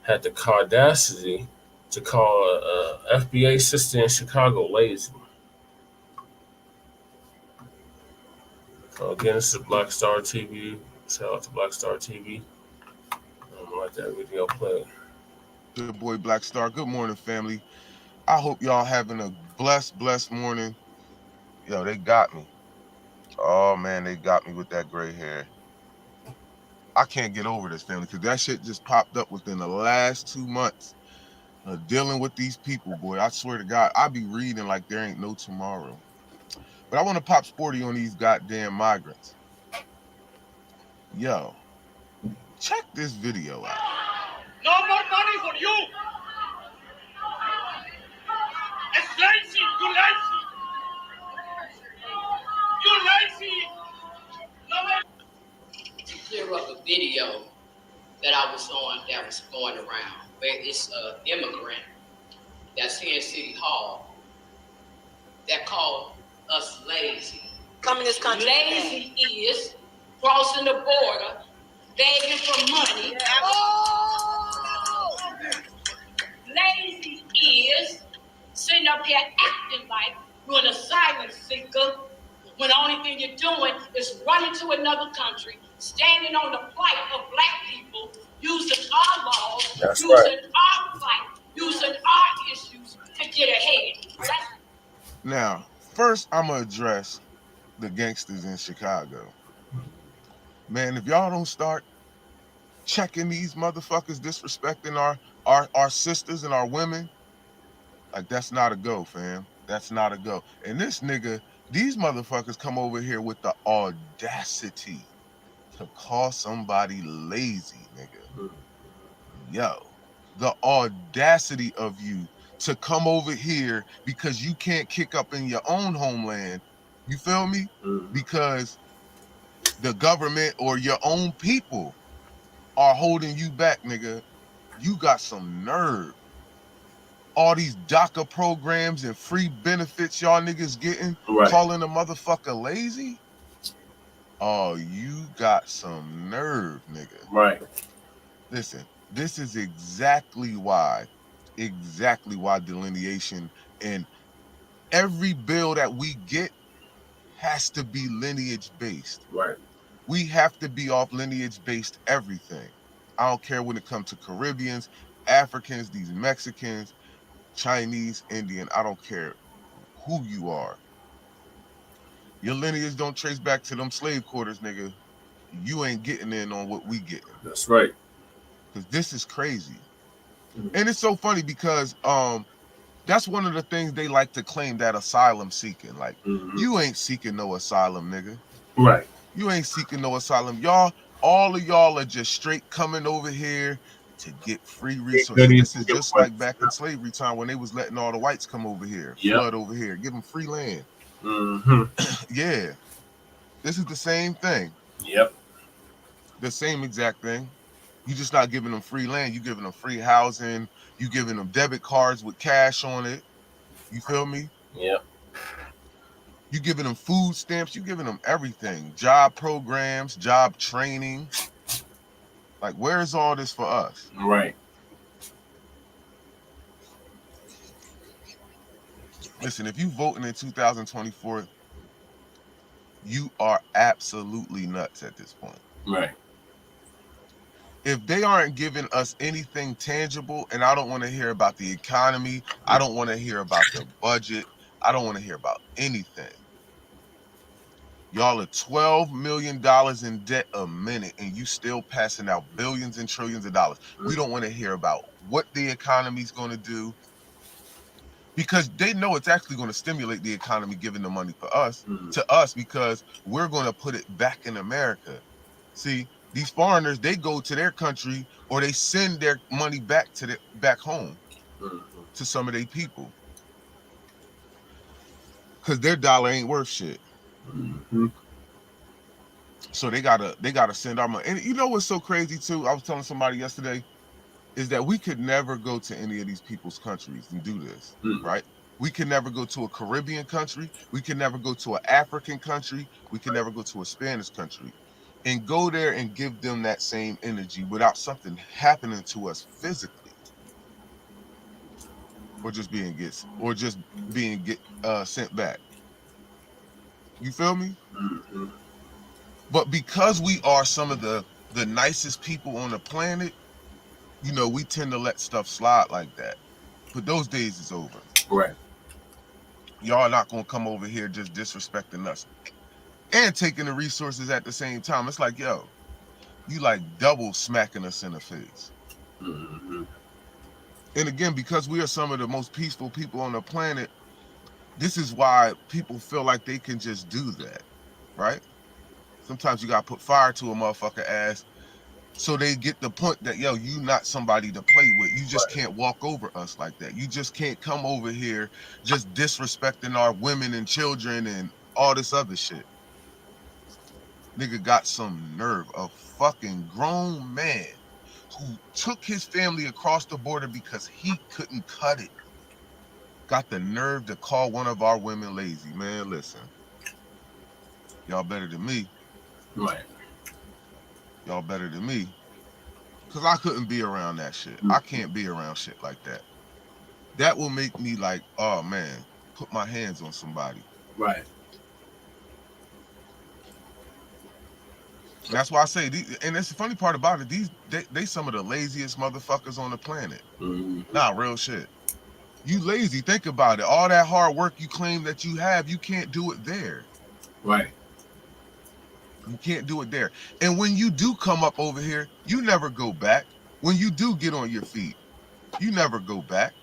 had the audacity to call a FBA assistant in Chicago lazy. So again, this is Black Star TV. Shout out to Black Star TV. I'm gonna let that video play.
Good boy, Black Star. Good morning, family. I hope y'all having a blessed morning. Yo, they got me. Oh, man, they got me with that gray hair. I can't get over this, family, because that shit just popped up within the last 2 months. Dealing with these people, boy. I swear to God, I be reading like there ain't no tomorrow. But I want to pop sporty on these goddamn migrants. Yo, check this video out.
No more money for you. It's lazy. You lazy. You lazy. No more.
To clear up a video that I was on that was going around where it's an immigrant that's here in City Hall that called us lazy.
Come in this country.
Lazy is crossing the border, begging for money. Oh! Lazy is sitting up here acting like you're an asylum seeker when the only thing you're doing is running to another country, standing on the plight of black people, using our laws, using our plight, using our issues to get ahead.
Now, first, I'm going to address the gangsters in Chicago. Man, if y'all don't start checking these motherfuckers disrespecting our sisters and our women, like, that's not a go, fam. That's not a go. And this nigga, these motherfuckers come over here with the audacity to call somebody lazy, nigga. Yo, the audacity of you to come over here because you can't kick up in your own homeland. You feel me? Because the government or your own people are holding you back, nigga. You got some nerve. All these DACA programs and free benefits y'all niggas getting, calling a motherfucker lazy. Oh, you got some nerve, nigga.
Right.
Listen, this is exactly why delineation and every bill that we get has to be lineage based.
Right.
We have to be off lineage based everything. I don't care when it comes to Caribbeans, Africans, these Mexicans, Chinese, Indian, I don't care who you are. Your lineage don't trace back to them slave quarters, nigga. You ain't getting in on what we getting.
That's right.
Because this is crazy. And it's so funny because that's one of the things they like to claim, that asylum seeking. Like, you ain't seeking no asylum, nigga.
Right.
You ain't seeking no asylum. Y'all, all of y'all are just straight coming over here to get free resources. This is just like back in slavery time when they was letting all the whites come over here, flood over here, give them free land. Yeah. This is the same thing.
Yep.
The same exact thing. You just not giving them free land. You giving them free housing. You giving them debit cards with cash on it. You feel me?
Yep.
You giving them food stamps. You giving them everything. Job programs, job training. Like, where's all this for us?
Right.
Listen, if you voting in 2024, you are absolutely nuts at this point.
Right.
If they aren't giving us anything tangible, and I don't want to hear about the economy, I don't want to hear about the budget, I don't want to hear about anything. Y'all are $12 million in debt a minute, and you still passing out billions and trillions of dollars. We don't want to hear about what the economy's going to do, because they know it's actually going to stimulate the economy, giving the money for us to us, because we're going to put it back in America. See, these foreigners, they go to their country or they send their money back to back home to some of their people, because their dollar ain't worth shit. So they gotta send our money. And you know what's so crazy too? I was telling somebody yesterday, is that we could never go to any of these people's countries and do this, right? We can never go to a Caribbean country. We can never go to an African country. We can never go to a Spanish country and go there and give them that same energy without something happening to us physically, or just being sent back. You feel me? But because we are some of the nicest people on the planet, you know, we tend to let stuff slide like that. But those days is over.
Right.
Y'all not gonna come over here just disrespecting us and taking the resources at the same time. It's like, yo, you like double smacking us in the face. And again, because we are some of the most peaceful people on the planet, this is why people feel like they can just do that, right? Sometimes you gotta put fire to a motherfucker ass so they get the point that, yo, you not somebody to play with. You just can't walk over us like that. You just can't come over here just disrespecting our women and children and all this other shit. Nigga got some nerve. A fucking grown man who took his family across the border because he couldn't cut it got the nerve to call one of our women lazy. Man, listen. Y'all better than me.
Right.
Y'all better than me. Because I couldn't be around that shit. I can't be around shit like that. That will make me like, oh man, put my hands on somebody.
Right.
That's why I say, and that's the funny part about it, they some of the laziest motherfuckers on the planet. Nah, real shit. You lazy, think about it. All that hard work you claim that you have, you can't do it there.
Right.
You can't do it there. And when you do come up over here, you never go back. When you do get on your feet, you never go back.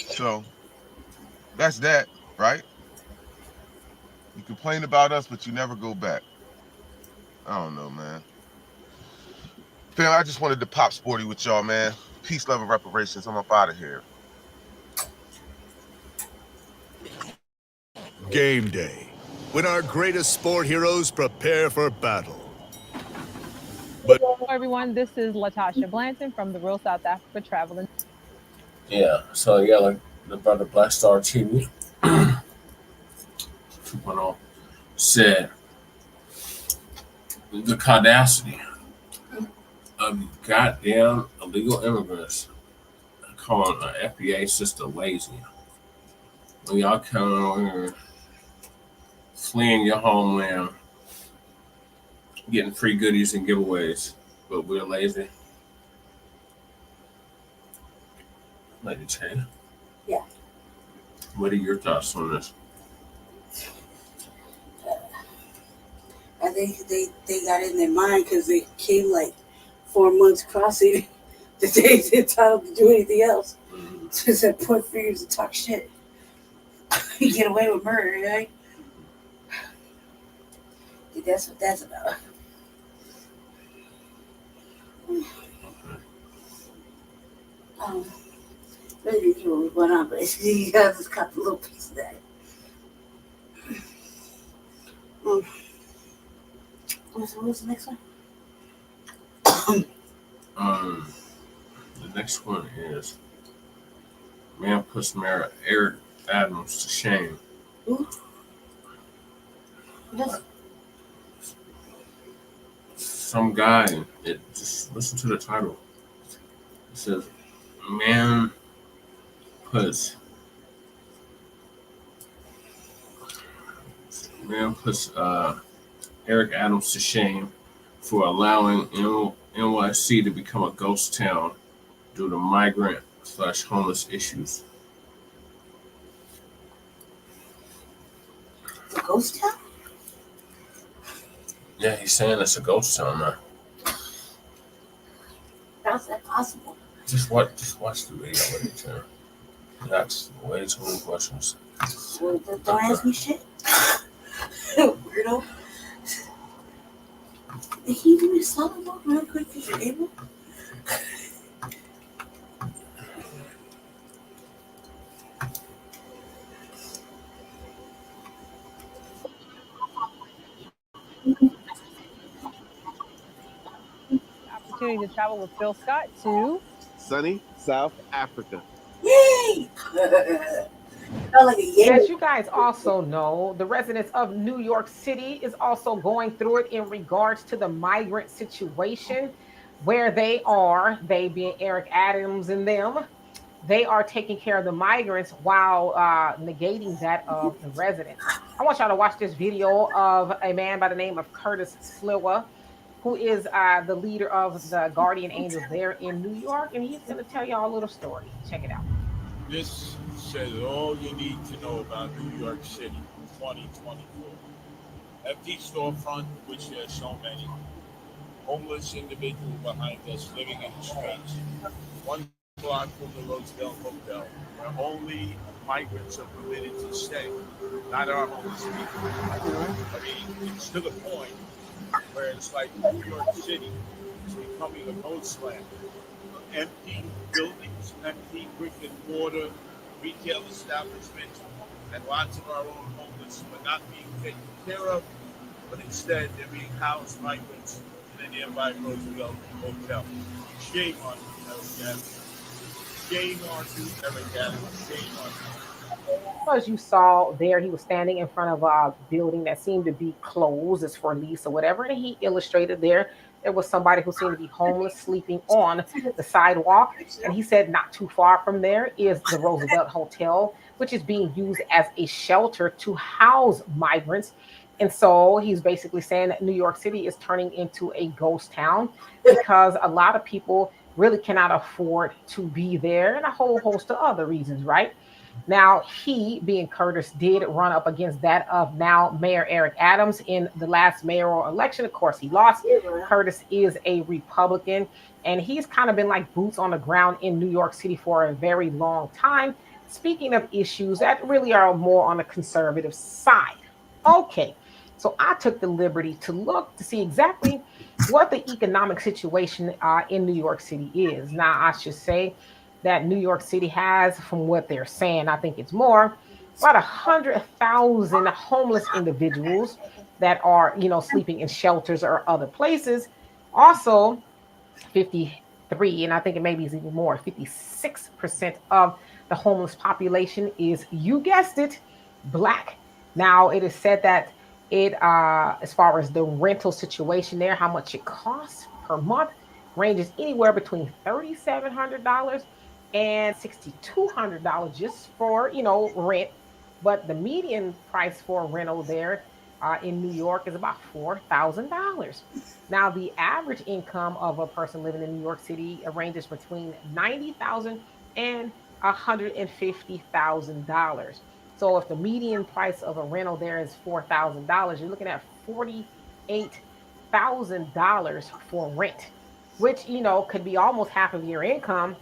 So that's that, right? You complain about us, but you never go back. I don't know, man. Fam, I just wanted to pop sporty with y'all, man. Peace, love, and reparations. I'm up out of here.
Game day, when our greatest sport heroes prepare for battle. But
hello, everyone. This is Latasha Blanton from the Real South Africa Traveling.
Yeah, so yeah, like the Brother Black Star TV 2.0 said, the audacity of goddamn illegal immigrants calling an FBA sister lazy. When y'all come over here fleeing your homeland, getting free goodies and giveaways, but we're lazy. Lady Chain.
Yeah.
What are your thoughts on this?
I think they got it in their mind because they came like 4 months crossing that they ain't entitled to do anything else. So it's at point fingers to talk shit. You get away with murder, right? I think that's what that's about. Really didn't hear what was going on, but you guys just caught the little piece of that. What's the next one?
The next one is man puts Mayor Eric Adams to shame.
Ooh. Yes.
Some guy, just listen to the title. It says, man puts Eric Adams to shame for allowing NYC to become a ghost town due to migrant/homeless issues.
It's a ghost town?
Yeah, he's saying it's a ghost town now.
How's that possible?
Just watch the video with it, Tanner. That's way too many questions.
Well, don't ask me shit. Weirdo. Did he do his solo vote real quick if you're able?
Opportunity to travel with Phil Scott to
Sunny South Africa.
Yay!
As you guys also know, the residents of New York City is also going through it in regards to the migrant situation, where they being Eric Adams and them, they are taking care of the migrants while negating that of the residents. I want y'all to watch this video of a man by the name of Curtis Sliwa, who is the leader of the Guardian Angels there in New York, and he's going to tell y'all a little story. Check it out.
This says all you need to know about New York City 2024. Empty storefront, which there's so many. Homeless individuals behind us living in the streets. 1 block from the Roosevelt Hotel, where only migrants are permitted to stay, not our homeless people. I mean, it's to the point where it's like New York City is becoming a ghost land. Empty buildings, empty brick and mortar retail establishments, and lots of our own homeless are not being taken care of, but instead they're being housed migrants in a nearby Roosevelt Hotel. Shame on you, Eric Adams. Shame on you, Eric Adams. Shame on you.
As you saw there, he was standing in front of a building that seemed to be closed, it's for lease or whatever, and he illustrated there was somebody who seemed to be homeless sleeping on the sidewalk, and he said not too far from there is the Roosevelt Hotel, which is being used as a shelter to house migrants. And so he's basically saying that New York City is turning into a ghost town because a lot of people really cannot afford to be there, and a whole host of other reasons, right? Now, he, being Curtis, did run up against that of now Mayor Eric Adams in the last mayoral election. Of course, he lost. Curtis is a Republican, and he's kind of been like boots on the ground in New York City for a very long time, speaking of issues that really are more on the conservative side. Okay, so I took the liberty to look to see exactly what the economic situation in New York City is. Now, I should say that New York City has, from what they're saying, I think it's more, about 100,000 homeless individuals that are, sleeping in shelters or other places. Also, 53, and I think it maybe is even more, 56% of the homeless population is, you guessed it, Black. Now, it is said that as far as the rental situation there, how much it costs per month, ranges anywhere between $3,700 and $6,200 just for, rent. But the median price for a rental there in New York is about $4,000. Now, the average income of a person living in New York City ranges between $90,000 and $150,000. So if the median price of a rental there is $4,000, you're looking at $48,000 for rent, which, could be almost half of your income,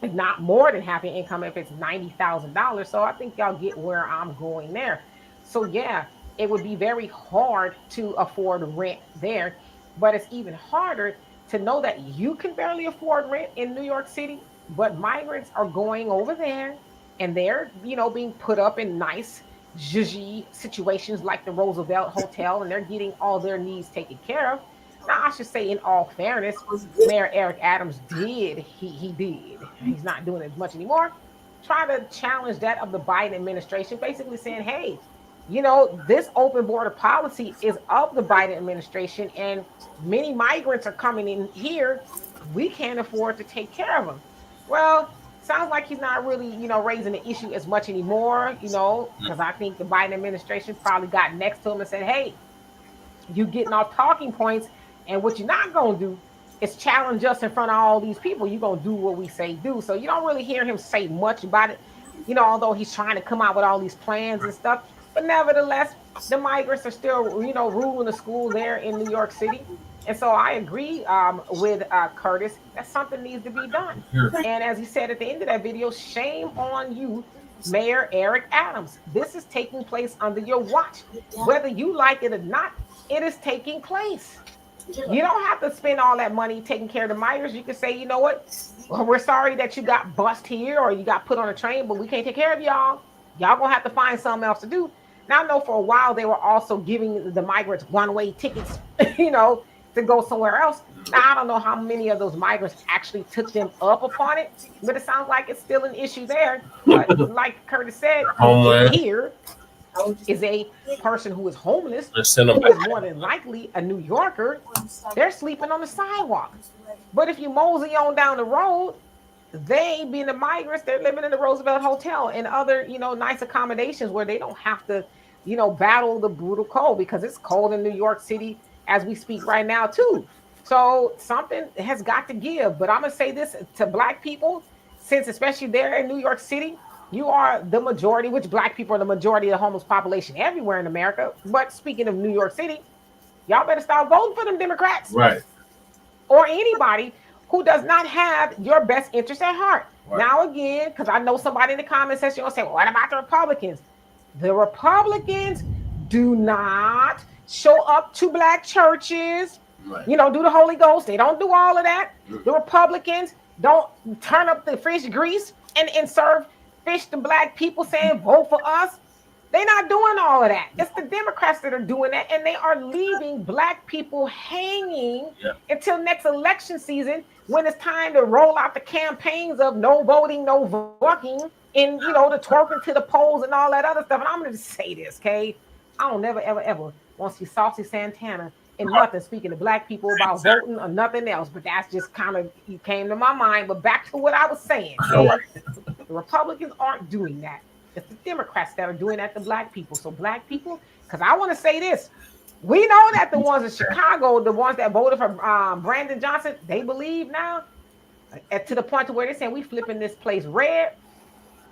if not more than half your income if it's $90,000. So I think y'all get where I'm going there. So yeah, it would be very hard to afford rent there, but it's even harder to know that you can barely afford rent in New York City, but migrants are going over there and they're, being put up in nice, zhuzhy situations like the Roosevelt Hotel, and they're getting all their needs taken care of. Now, I should say, in all fairness, Mayor Eric Adams did, he did, he's not doing it as much anymore, try to challenge that of the Biden administration, basically saying, hey, this open border policy is of the Biden administration, and many migrants are coming in here. We can't afford to take care of them. Well, sounds like he's not really, raising the issue as much anymore, because I think the Biden administration probably got next to him and said, hey, you getting off talking points, and what you're not going to do is challenge us in front of all these people. You're going to do what we say do. So you don't really hear him say much about it, although he's trying to come out with all these plans and stuff. But nevertheless, the migrants are still, ruling the school there in New York City. And so I agree with Curtis that something needs to be done. And as he said at the end of that video, shame on you, Mayor Eric Adams. This is taking place under your watch. Whether you like it or not, it is taking place. You don't have to spend all that money taking care of the migrants. You can say, you know what? Well, we're sorry that you got bussed here or you got put on a train, but we can't take care of y'all. Y'all gonna have to find something else to do. Now, I know for a while they were also giving the migrants one-way tickets, to go somewhere else. Now, I don't know how many of those migrants actually took them up upon it, but it sounds like it's still an issue there. But like Curtis said, here is a person who is homeless, who is more than likely a New Yorker. They're sleeping on the sidewalk. But if you mosey on down the road, they, being the migrants, they're living in the Roosevelt Hotel and other, nice accommodations where they don't have to, battle the brutal cold, because it's cold in New York City as we speak right now too. So something has got to give. But I'm gonna say this to Black people, since especially there in New York City, you are the majority, which Black people are the majority of the homeless population everywhere in America. But speaking of New York City, y'all better start voting for them Democrats.
Right.
Or anybody who does not have your best interest at heart. Right. Now again, because I know somebody in the comment section will say, well, what about the Republicans? The Republicans do not show up to Black churches, right. Do the Holy Ghost. They don't do all of that. The Republicans don't turn up the fish grease and serve fish to Black people saying, vote for us. They're not doing all of that. It's the Democrats that are doing that, and they are leaving Black people hanging until next election season, when it's time to roll out the campaigns of no voting, no voting, and the twerking to the polls and all that other stuff. And I'm going to say this, okay? I don't never, ever, ever want to see Saucy Santana and nothing speaking to Black people about voting or nothing else. But that's just kind of, it came to my mind. But back to what I was saying, okay? The Republicans aren't doing that. It's the Democrats that are doing that to Black people. So Black people, because I want to say this, we know that the ones in Chicago, the ones that voted for Brandon Johnson, they believe now, to the point to where they're saying we flipping this place red.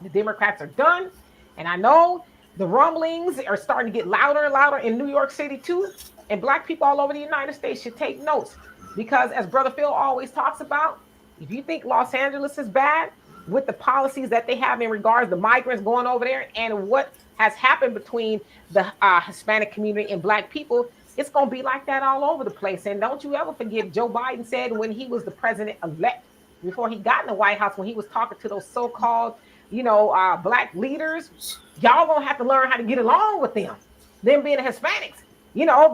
The Democrats are done. And I know the rumblings are starting to get louder and louder in New York City too. And Black people all over the United States should take notes. Because as Brother Phil always talks about, if you think Los Angeles is bad, with the policies that they have in regards to migrants going over there and what has happened between the Hispanic community and Black people, it's going to be like that all over the place. And don't you ever forget, Joe Biden said when he was the president-elect, before he got in the White House, when he was talking to those so-called, Black leaders, y'all going to have to learn how to get along with them being Hispanics.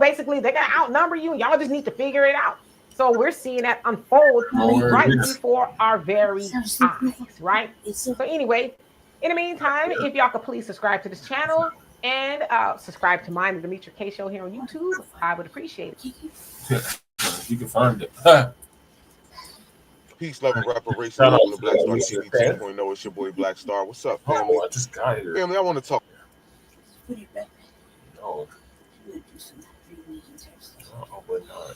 Basically, they're going to outnumber you, and y'all just need to figure it out. So we're seeing that unfold right before our very eyes, right? So anyway, in the meantime, if y'all could please subscribe to this channel and subscribe to mine, the Demetria K Show here on YouTube, I would appreciate it.
You can find it.
Peace, love, and reparations on the Black Star TV 2.0. It's your boy Black Star. What's up, family?
I just got here.
Family, I want to talk.
No. But not.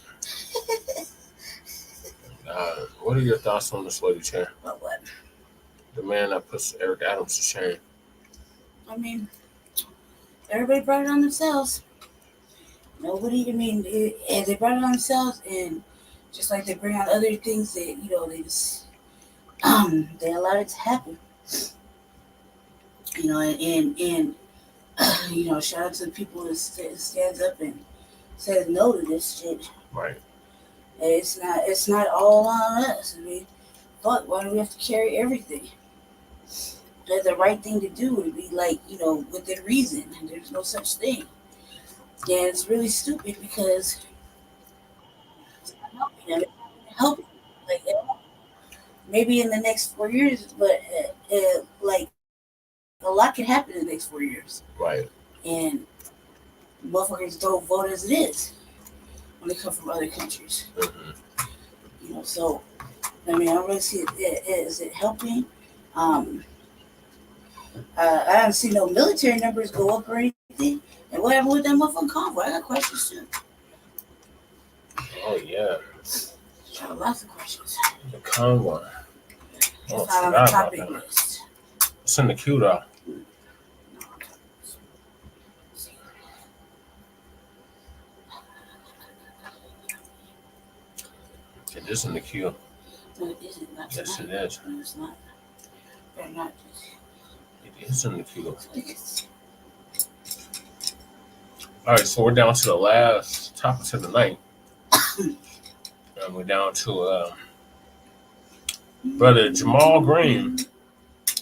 What are your thoughts on this lady, Chan?
What?
The man that puts Eric Adams to shame.
I mean, everybody brought it on themselves. They brought it on themselves, and just like they bring out other things that, they just, they allowed it to happen. Shout out to the people that stands up and says no to this shit.
Right.
It's not all on us. I mean, fuck, why do we have to carry everything? The right thing to do would be within reason, and there's no such thing. Yeah, it's really stupid because it's not helping. Maybe in the next 4 years, but a lot can happen in the next 4 years.
Right.
And motherfuckers don't vote as it is when they come from other countries. Mm-hmm. So I don't really see it as it helping. I haven't seen no military numbers go up or anything. And what happened with that motherfucking convoy? I got questions too.
Oh yeah.
Lots of questions.
The convoy.
It's not on the topic list.
It's in the queue though. It is in the queue.
No, it isn't.
Yes, it is.
No, it's not. They're not.
It is in the queue. All right, so we're down to the last topic of the night. And we're down to Brother Jamal Green,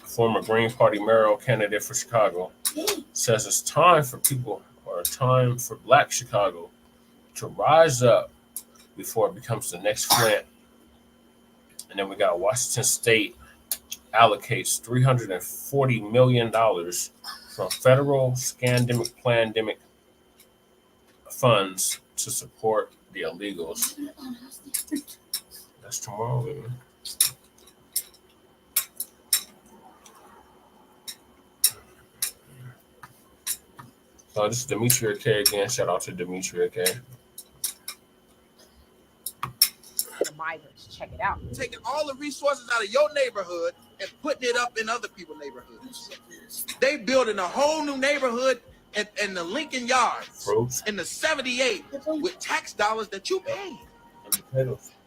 former Green Party mayoral candidate for Chicago, says it's time for Black Chicago to rise up before it becomes the next Flint. And then we got Washington State allocates $340 million from federal pandemic funds to support the illegals. That's tomorrow, baby. So this is Demetria K again. Shout out to Demetria K.
The migrants, check it out.
Taking all the resources out of your neighborhood and putting it up in other people's neighborhoods. They building a whole new neighborhood in the Lincoln Yards in the 78 with tax dollars that you paid.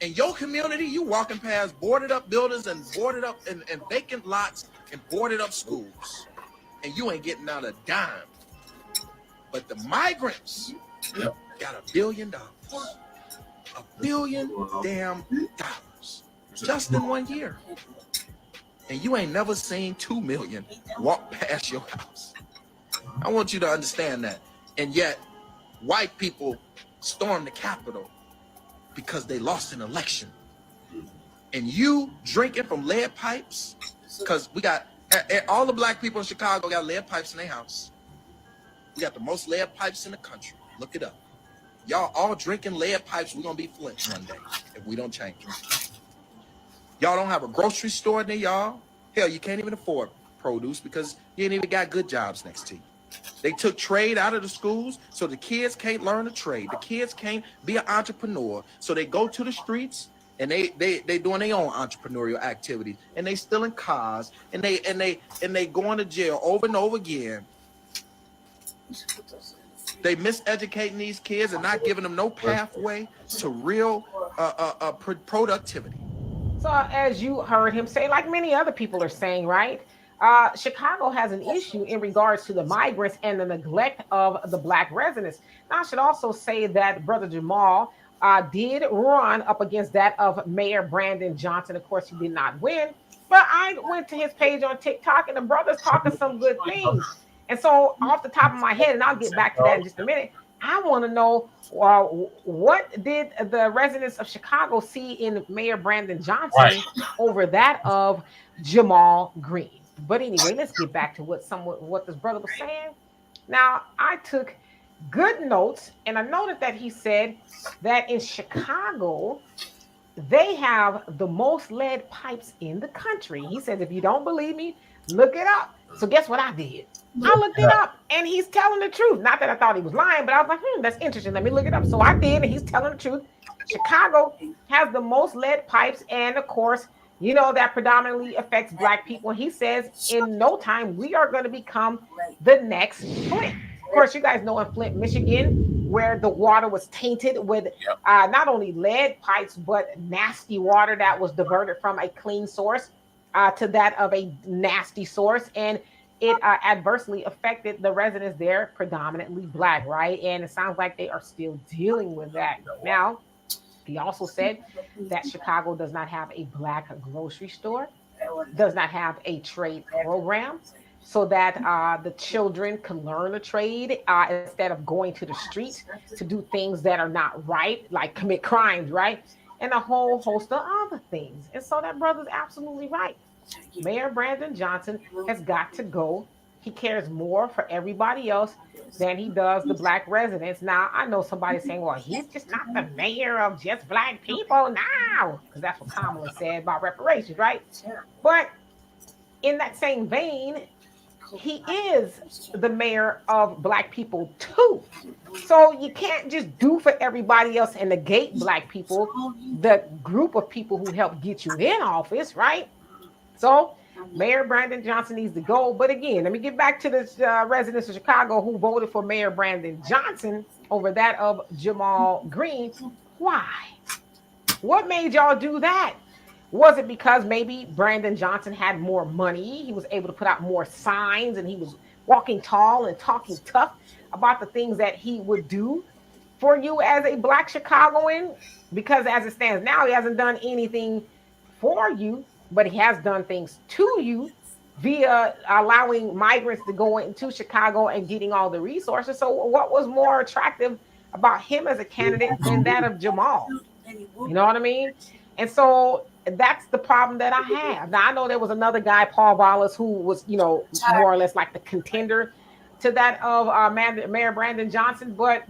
In your community, you walking past boarded up buildings and boarded up and vacant lots and boarded up schools. And you ain't getting out a dime. But the migrants got $1 billion. $1 billion damn dollars just in 1 year. And you ain't never seen 2 million walk past your house. I want you to understand that. And yet, white people stormed the Capitol because they lost an election. And you drinking from lead pipes, because we got all the black people in Chicago got lead pipes in their house. We got the most lead pipes in the country. Look it up. Y'all all drinking lead pipes. We're going to be Flint one day if we don't change them. Y'all don't have a grocery store near y'all. Hell, you can't even afford produce because you ain't even got good jobs next to you. They took trade out of the schools, so the kids can't learn a trade. The kids can't be an entrepreneur. So they go to the streets and they doing their own entrepreneurial activities, and they stealing cars, and they going to jail over and over again. They miseducating these kids and not giving them no pathway to real productivity.
So as you heard him say, like many other people are saying, right? Chicago has an issue in regards to the migrants and the neglect of the Black residents. Now, I should also say that Brother Jamal did run up against that of Mayor Brandon Johnson. Of course, he did not win, but I went to his page on TikTok and the brother's talking some good things. And so, off the top of my head, and I'll get back to that in just a minute, I want to know what did the residents of Chicago see in Mayor Brandon Johnson over that of Jamal Green. But anyway, let's get back to what this brother was saying. Now, I took good notes, and I noted that he said that in Chicago, they have the most lead pipes in the country. He says, if you don't believe me, look it up. So guess what I did? I looked it up, and he's telling the truth. Not that I thought he was lying, but I was like, that's interesting. Let me look it up. So I did, and he's telling the truth. Chicago has the most lead pipes, and of course, you know, that predominantly affects Black people. He says in no time, we are going to become the next Flint. Of course, you guys know in Flint, Michigan, where the water was tainted with not only lead pipes, but nasty water that was diverted from a clean source to that of a nasty source. And it adversely affected the residents there, predominantly Black, right? And it sounds like they are still dealing with that. Now, he also said that Chicago does not have a Black grocery store, does not have a trade program, so that the children can learn a trade instead of going to the streets to do things that are not right, like commit crimes, right? And a whole host of other things. And so that brother's absolutely right. Mayor Brandon Johnson has got to go. He cares more for everybody else than he does the Black residents. Now, I know somebody saying, well, he's just not the mayor of just Black people now, because that's what Kamala said about reparations, right? But in that same vein, he is the mayor of Black people too. So you can't just do for everybody else and negate Black people, the group of people who helped get you in office, right? So Mayor Brandon Johnson needs to go. But again, let me get back to the residents of Chicago who voted for Mayor Brandon Johnson over that of Jamal Green. Why? What made y'all do that? Was it because maybe Brandon Johnson had more money? He was able to put out more signs and he was walking tall and talking tough about the things that he would do for you as a Black Chicagoan? Because as it stands now, he hasn't done anything for you, but he has done things to you via allowing migrants to go into Chicago and getting all the resources. So what was more attractive about him as a candidate than that of Jamal? You know what I mean? And so that's the problem that I have. Now, I know there was another guy, Paul Wallace, who was, you know, more or less like the contender to that of Mayor Brandon Johnson, but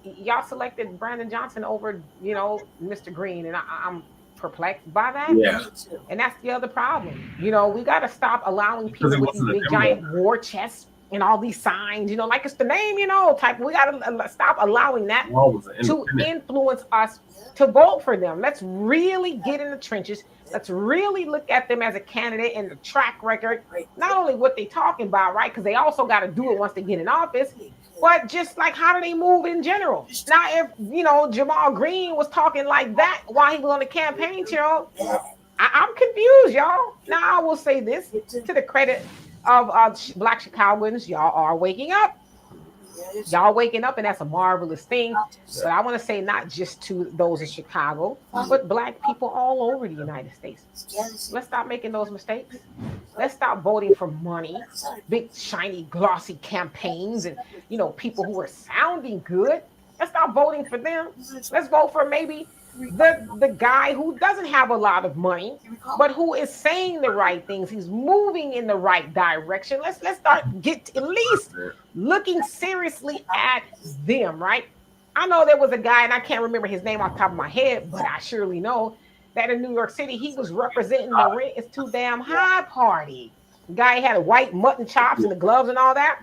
y'all selected Brandon Johnson over, you know, Mr. Green, and I'm perplexed by that. Yeah. And that's the other problem. You know, we got to stop allowing people with these big giant war chests and all these signs, you know, like it's the name, you know, type. We got to stop allowing that to influence us to vote for them. Let's really get in the trenches. Let's really look at them as a candidate and the track record, not only what they're talking about, right? Because they also got to do it once they get in office, but just like how do they move in general? Now, if, you know, Jamal Green was talking like that while he was on the campaign trail, I'm confused, y'all. Now, I will say this to the credit of Black Chicagoans, y'all are waking up. Y'all waking up, and that's a marvelous thing. But I want to say not just to those in Chicago, but Black people all over the United States. Let's stop making those mistakes. Let's stop voting for money, big, shiny, glossy campaigns, and, you know, people who are sounding good. Let's stop voting for them. Let's vote for maybe the guy who doesn't have a lot of money, but who is saying the right things. He's moving in the right direction. Let's start at least looking seriously at them, right? I know there was a guy, and I can't remember his name off the top of my head, but I surely know that in New York City, he was representing the Rent Is Too Damn High party. The guy had a white mutton chops and the gloves and all that.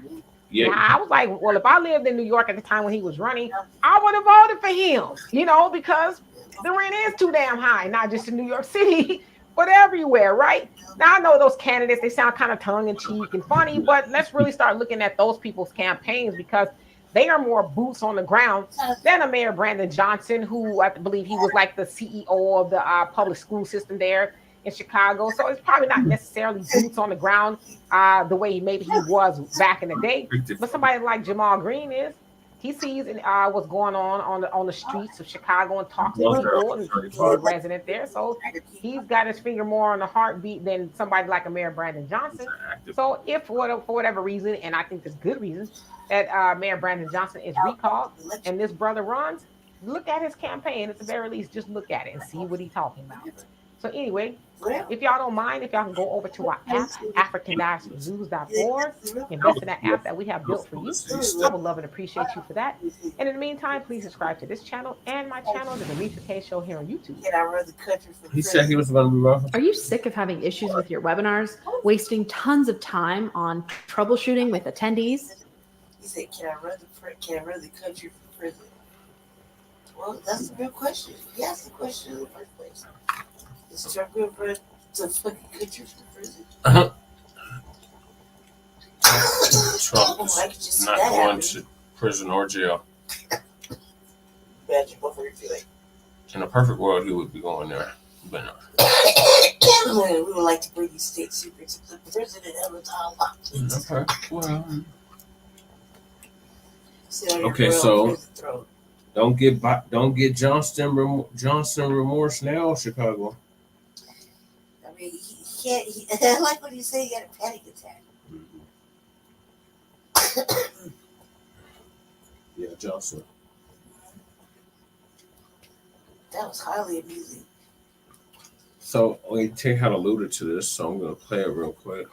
Yeah, now, I was like, well, if I lived in New York at the time when he was running, I would have voted for him, you know, because the rent is too damn high, not just in New York City, but everywhere, right? Now, I know those candidates, they sound kind of tongue-in-cheek and funny, but let's really start looking at those people's campaigns, because They are more boots on the ground than a Mayor Brandon Johnson, who I believe he was like the CEO of the public school system there in Chicago. So it's probably not necessarily boots on the ground the way maybe he was back in the day. But somebody like Jamal Green is. He sees what's going on the streets of Chicago and talks to people, and he's a resident there. So he's got his finger more on the heartbeat than somebody like a Mayor Brandon Johnson. So if for whatever reason, and I think there's good reasons, that Mayor Brandon Johnson is recalled and this brother runs, look at his campaign at the very least. Just look at it and see what he's talking about. So anyway, if y'all don't mind, if y'all can go over to our app, africandiasporanews.org, invest in that app that we have built for you. I would love and appreciate you for that. And in the meantime, please subscribe to this channel and my channel, the Demetri K Show here on YouTube.
He said he was going to be rough.
Are you sick of having issues with your webinars, wasting tons of time on troubleshooting with attendees?
He said, can I run the country for president? Well, that's a good question. He asked the question in the first place. Is Trump going to run the fucking country for president?
Trump is not going to prison or jail.
Imagine what we're doing.
In a perfect world, he would be going there, but no.
We would like to bring these state secrets to the president of the time.
Okay, well. Okay, so don't get Johnston remorse now, Chicago.
I mean, he can't. I like what you say. He had a panic attack.
Yeah, Johnson.
That was highly amusing.
So we take how alluded to this, so I'm gonna play it real quick.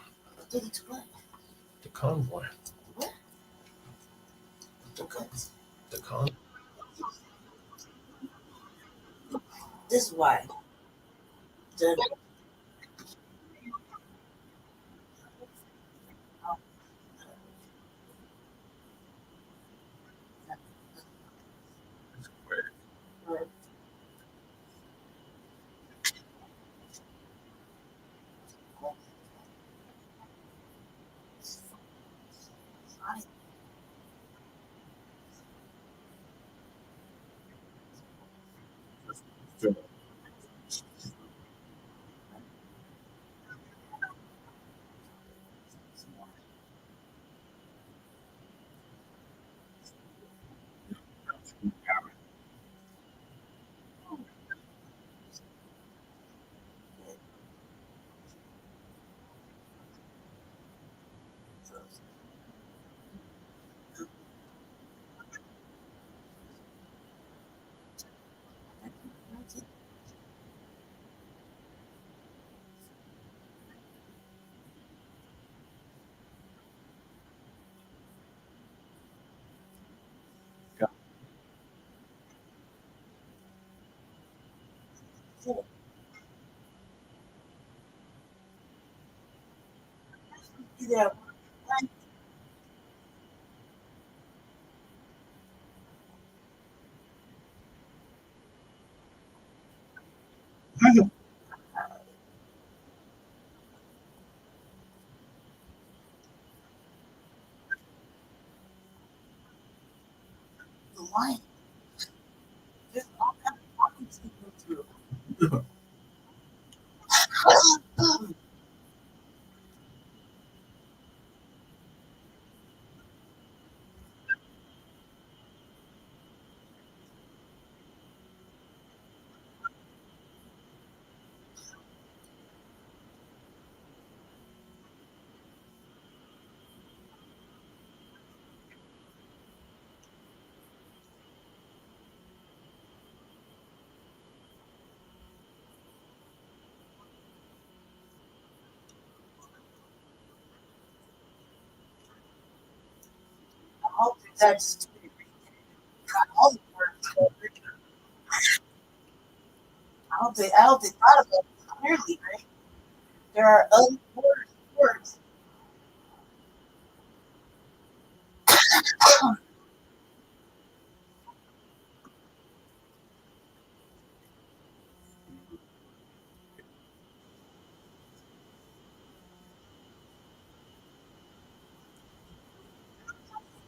The convoy.
What?
The convoy.
This is why. Yeah. The line. There's all kinds of pockets to go through. I hope that's all the words. I hope they thought of it clearly, right? There are other words.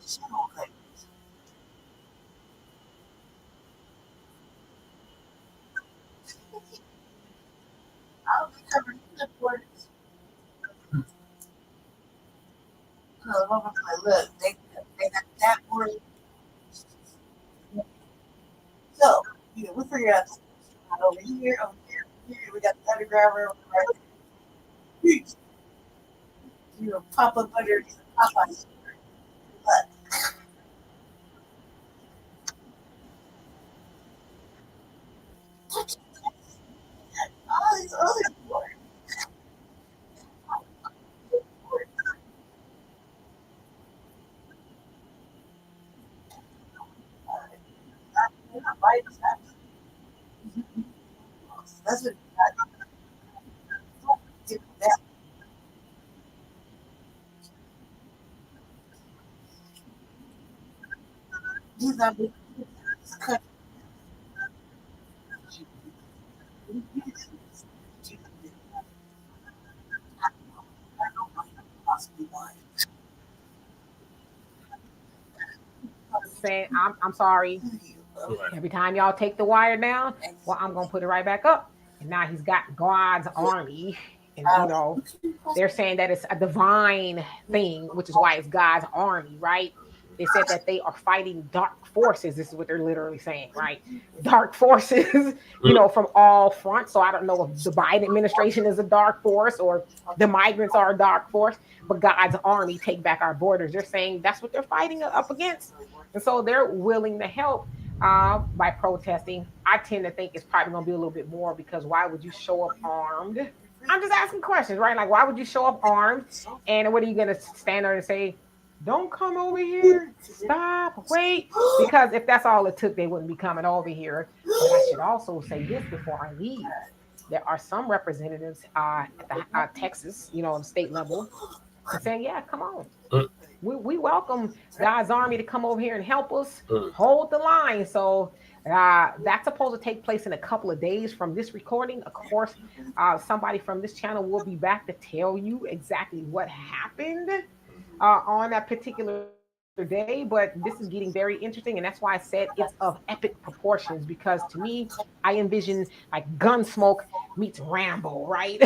Okay. Look, they got that word. So, we figured out over here, we got the underground railroad right there. Pop up under Popeyes. But all these other words. They're not right. That's what that. These are the country. Possibly why.
Saying, I'm sorry. Every time y'all take the wire down, well, I'm gonna put it right back up. And now he's got God's army, and they're saying that it's a divine thing, which is why it's God's army, right? They said that they are fighting dark forces. This is what they're literally saying, right? Dark forces, from all fronts. So I don't know if the Biden administration is a dark force or the migrants are a dark force, but God's army take back our borders. They're saying that's what they're fighting up against. And so they're willing to help by protesting. I tend to think it's probably going to be a little bit more, because why would you show up armed? I'm just asking questions, right? Like, why would you show up armed? And what are you going to stand there and say, don't come over here, stop, wait? Because if that's all it took, they wouldn't be coming over here. But I should also say this before I leave. There are some representatives at the Texas, the state level, saying, yeah, come on. We welcome God's army to come over here and help us hold the line. So that's supposed to take place in a couple of days from this recording. Of course, somebody from this channel will be back to tell you exactly what happened on that particular day, but this is getting very interesting, and that's why I said it's of epic proportions, because to me, I envision like Gunsmoke meets Rambo, right?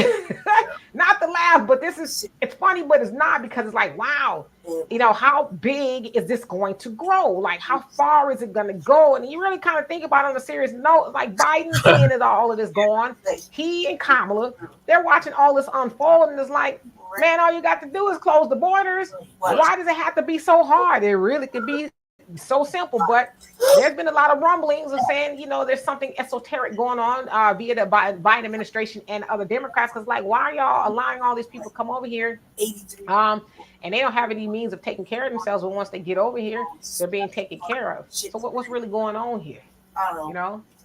Not to laugh, but it's funny, but it's not, because it's like, wow, how big is this going to grow? Like, how far is it going to go? And you really kind of think about it on a serious note, like Biden seeing it, all of this go on. He and Kamala, they're watching all this unfold, and it's like, man, all you got to do is close the borders. Why does it have to be so hard? It really could be so simple, but there's been a lot of rumblings of saying, there's something esoteric going on via the Biden administration and other Democrats. Because, like, why are y'all allowing all these people to come over here? And they don't have any means of taking care of themselves, but once they get over here, they're being taken care of. So what's really going on here?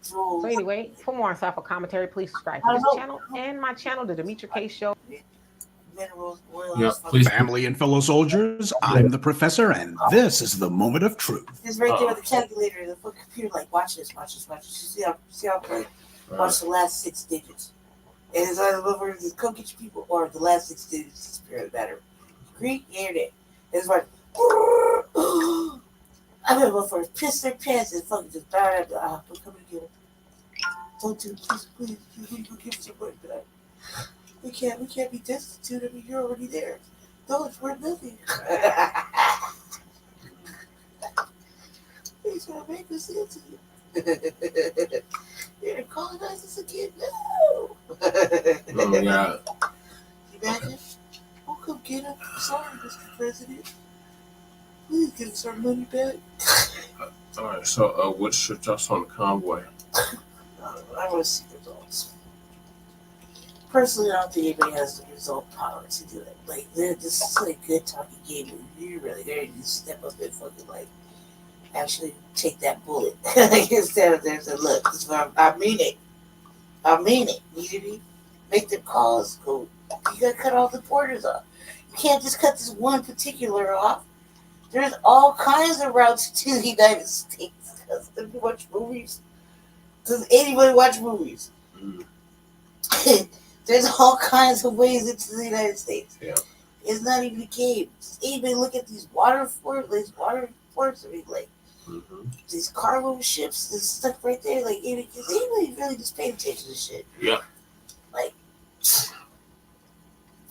So anyway, for more insightful commentary, please subscribe to this channel and my channel, The Demetra K Show.
Family and fellow soldiers, I'm the professor, and this is the moment of truth.
It's right there with the calculator, the fucking computer, like, watch this. You see how play? Watch the last 6 digits. And it's either over to come get your people, or the last 6 digits disappear the battery. Greek internet. It's like, I'm gonna go first. Piss their pants and fucking just die at the but come and get them. Don't do this, please. Go give us your money back. We can't be destitute. I mean, you're already there. No, it's worth nothing. He's trying to make us into you. You're gonna colonize us again? No.
Oh, yeah.
Imagine. We'll come get him. Sorry, Mr. President. Please get us our money back.
All right, so what's your thoughts on the convoy?
I want to see results. Personally, I don't think anybody has the result power to do it. Like, this is like a good talking game. You're really ready to step up and fucking, like, actually take that bullet. Instead of there saying, look, this is what I mean it. I mean it. You make the calls go. You gotta cut all the borders off. You can't just cut this one particular off. There's all kinds of routes to the United States. Does anybody watch movies? Does anybody watch movies? There's all kinds of ways into the United States.
Yeah.
It's not even a game. Just anybody look at these water forts, I mean, like, these cargo ships and stuff right there. Like, anybody really just paying attention to shit?
Yeah.
Like,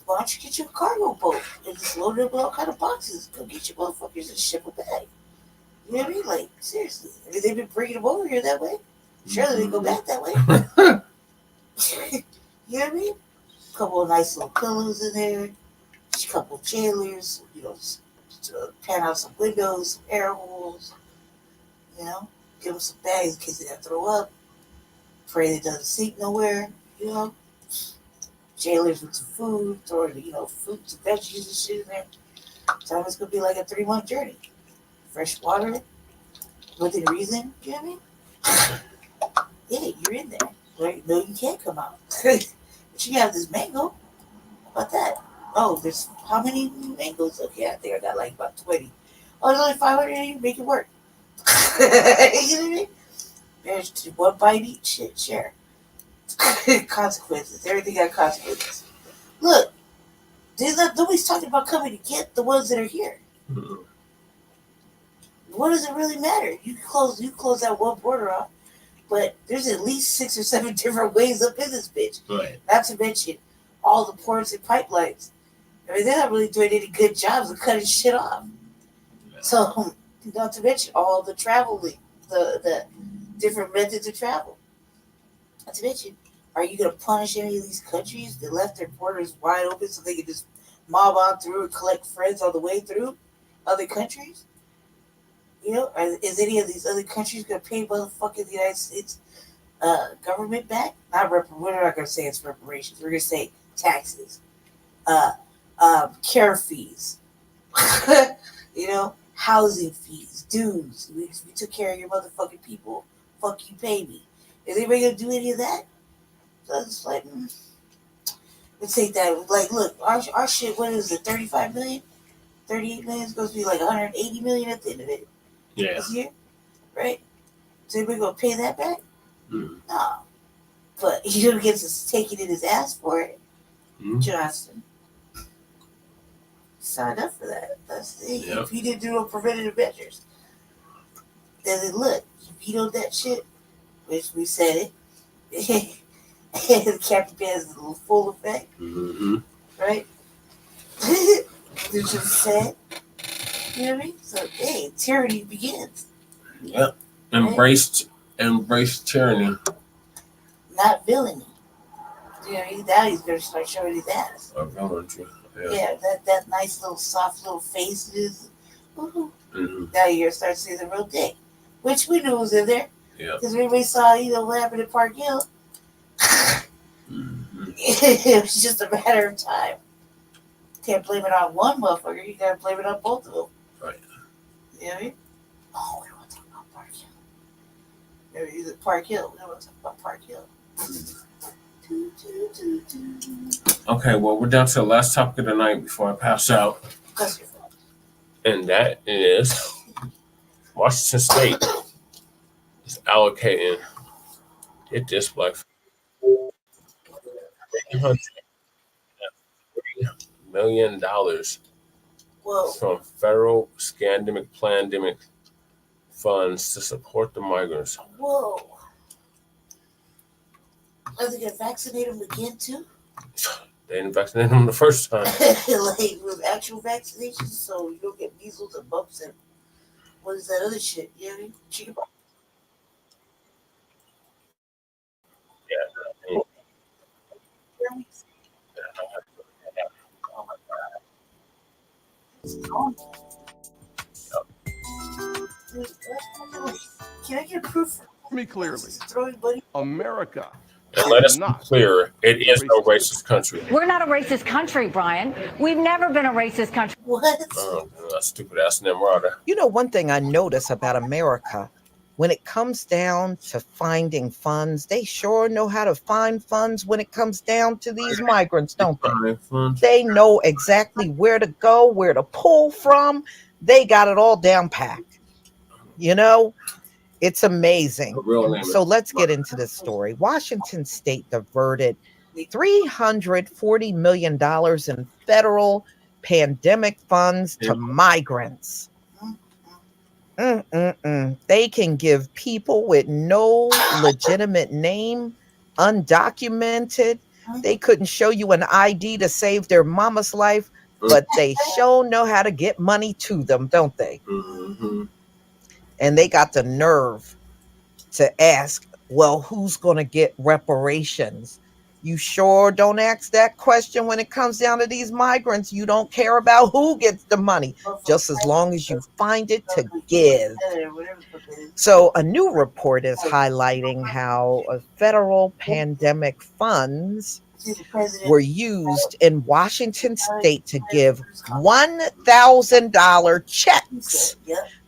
why don't you get your cargo boat and just load it up with all kind of boxes? Go get your motherfuckers and ship them back. You know what I mean? Like, seriously. I mean, they've been bringing them over here that way. Surely they go back that way. You know what I mean? A couple of nice little pillows in there. Just a couple of jailers. You know, just pan out some windows, some air holes. You know? Give them some bags in case they got to throw up. Pray they doesn't sink nowhere. You know? Jailers with some food. Throw, fruits and veggies and shit in there. Tell them it's going to be like a 3-month journey. Fresh water. Within reason. You know what I mean? Yeah, you're in there. Right? No, you can't come out. But you have this mango. How about that? Oh, there's how many mangoes? Okay, I think I got like about 20. Oh, there's only 500 and you make it work. You know what I mean? There's one bite each. Shit, share. Consequences. Everything got consequences. Look, nobody's talking about coming to get the ones that are here. Mm-hmm. What does it really matter? You close that one border off. But there's at least 6 or 7 different ways up in this bitch. Right. Not to mention all the ports and pipelines. I mean, they're not really doing any good jobs of cutting shit off. Yeah. So, not to mention all the traveling, the different methods of travel. Not to mention, are you going to punish any of these countries that left their borders wide open so they can just mob on through and collect friends on the way through other countries? You know, is any of these other countries going to pay motherfucking the United States government back? We're not going to say it's reparations. We're going to say taxes, care fees, you know, housing fees, dues. We took care of your motherfucking people. Fuck you, pay me. Is anybody going to do any of that? So it's like, let's take that. Like, look, our shit, what is it, 35 million? 38 million is supposed to be like 180 million at the end of it. Yeah. This year, right? So anybody gonna pay that back? Mm. No. But he gets to take it in his ass for it. Mm. Johnson signed up for that. That's the thing. Yep. If he didn't do no preventative measures, then look, he vetoed that shit, which we said it. And Captain Ben's a little full effect. Mm-hmm. Right? It's just sad. You know what I mean? So, hey, tyranny begins.
Yep. Embrace tyranny.
Not villainy. You know, now he's going to start showing his ass. Yeah, that nice little soft little faces. Mm-hmm. Now you're going to start seeing the real dick. Which we knew was in there. Yeah. Because everybody saw, what happened at Park Hill. Mm-hmm. It was just a matter of time. Can't blame it on one motherfucker. You got to blame it on both of them. Right. You know what I mean? Oh, we don't want to talk about Park Hill. Maybe Park Hill. We don't want to talk about Park Hill.
Okay, well, we're down to the last topic of the night before I pass out. And that is Washington State is allocating, get this, Black, $300 million from federal pandemic funds to support the migrants.
Whoa. Are they going to vaccinate them again, too?
They didn't vaccinate them the first time.
Like with actual vaccinations, so you don't get measles and bumps and what is that other shit? You know what I mean? Chickenpox.
Yeah.
Can I get proof?
Me clearly. America.
And let us be clear, it is no racist country.
We're not a racist country, Brian. We've never been a racist country.
What?
Oh, that stupid ass Nimrata.
You know, one thing I notice about America, when it comes down to finding funds, they sure know how to find funds when it comes down to these migrants, don't they? They know exactly where to go, where to pull from. They got it all down packed. You know? It's amazing. So let's get into this story. Washington State diverted $340 million in federal pandemic funds to migrants. They can give people with no legitimate name, undocumented, They couldn't show you an ID to save their mama's life, but they sure know how to get money to them, don't they? And they got the nerve to ask, well, who's going to get reparations? You sure don't ask that question when it comes down to these migrants. You don't care about who gets the money, just as long as you find it to give. So a new report is highlighting how federal pandemic funds were used in Washington state to give $1,000 checks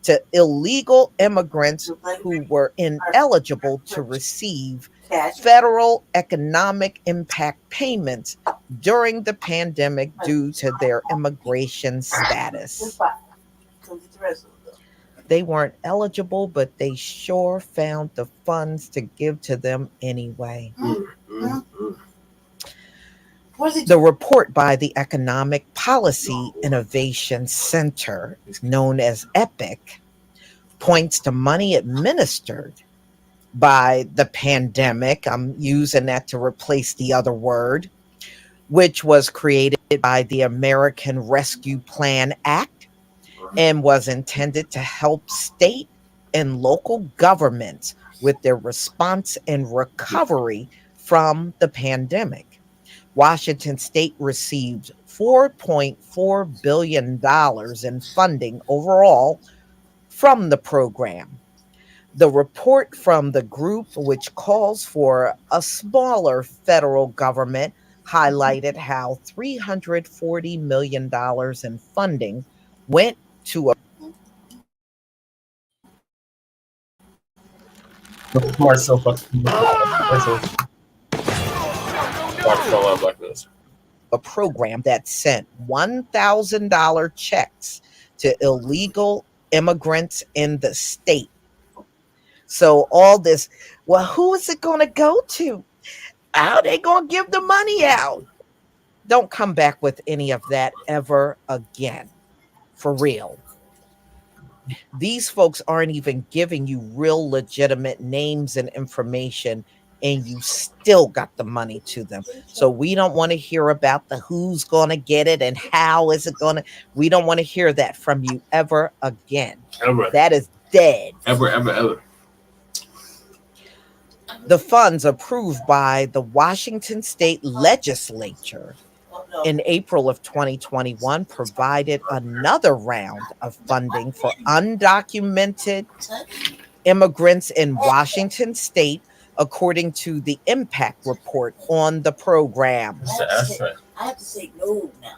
to illegal immigrants who were ineligible to receive federal economic impact payments during the pandemic due to their immigration status. They weren't eligible, but they sure found the funds to give to them anyway. The report by the Economic Policy Innovation Center, known as EPIC, points to money administered by the pandemic. I'm using that to replace the other word, which was created by the American Rescue Plan Act and was intended to help state and local governments with their response and recovery from the pandemic. Washington state received $4.4 billion in funding overall from the program. The report from the group, which calls for a smaller federal government, highlighted how $340 million in funding went to a program that sent $1,000 checks to illegal immigrants in the state. So all this, well, who is it going to go to? How are they going to give the money out? Don't come back with any of that ever again. For real. These folks aren't even giving you real legitimate names and information, and you still got the money to them. So we don't want to hear about the who's going to get it and how is it going to. We don't want to hear that from you ever again.
Ever.
That is dead.
Ever.
The funds approved by the Washington State Legislature in April of 2021 provided another round of funding for undocumented immigrants in Washington State, according to the impact report on the program.
I have to say no now.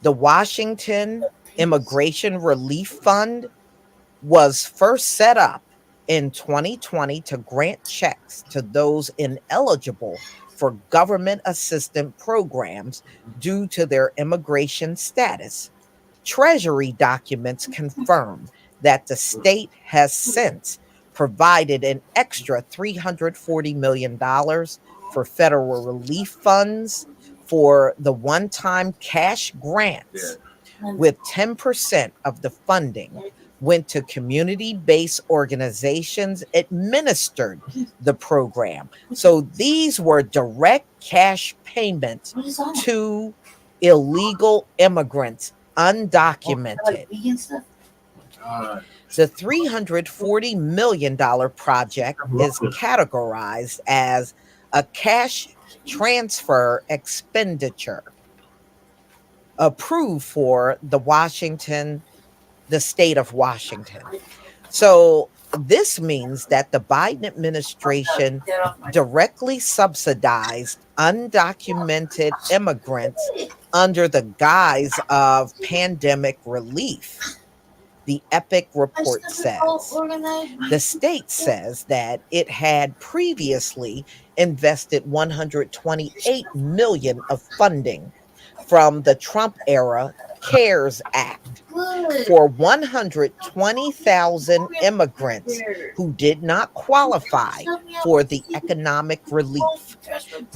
The Washington Immigration Relief Fund was first set up in 2020 to grant checks to those ineligible for government assistance programs due to their immigration status. Treasury documents confirm that the state has since provided an extra $340 million for federal relief funds for the one-time cash grants, with 10% of the funding went to community-based organizations administered the program. So these were direct cash payments to illegal immigrants, undocumented. The $340 million project is categorized as a cash transfer expenditure approved for the state of Washington. So this means that the Biden administration directly subsidized undocumented immigrants under the guise of pandemic relief. The EPIC report says. The state says that it had previously invested $128 million of funding from the Trump era CARES Act for 120,000 immigrants who did not qualify for the economic relief.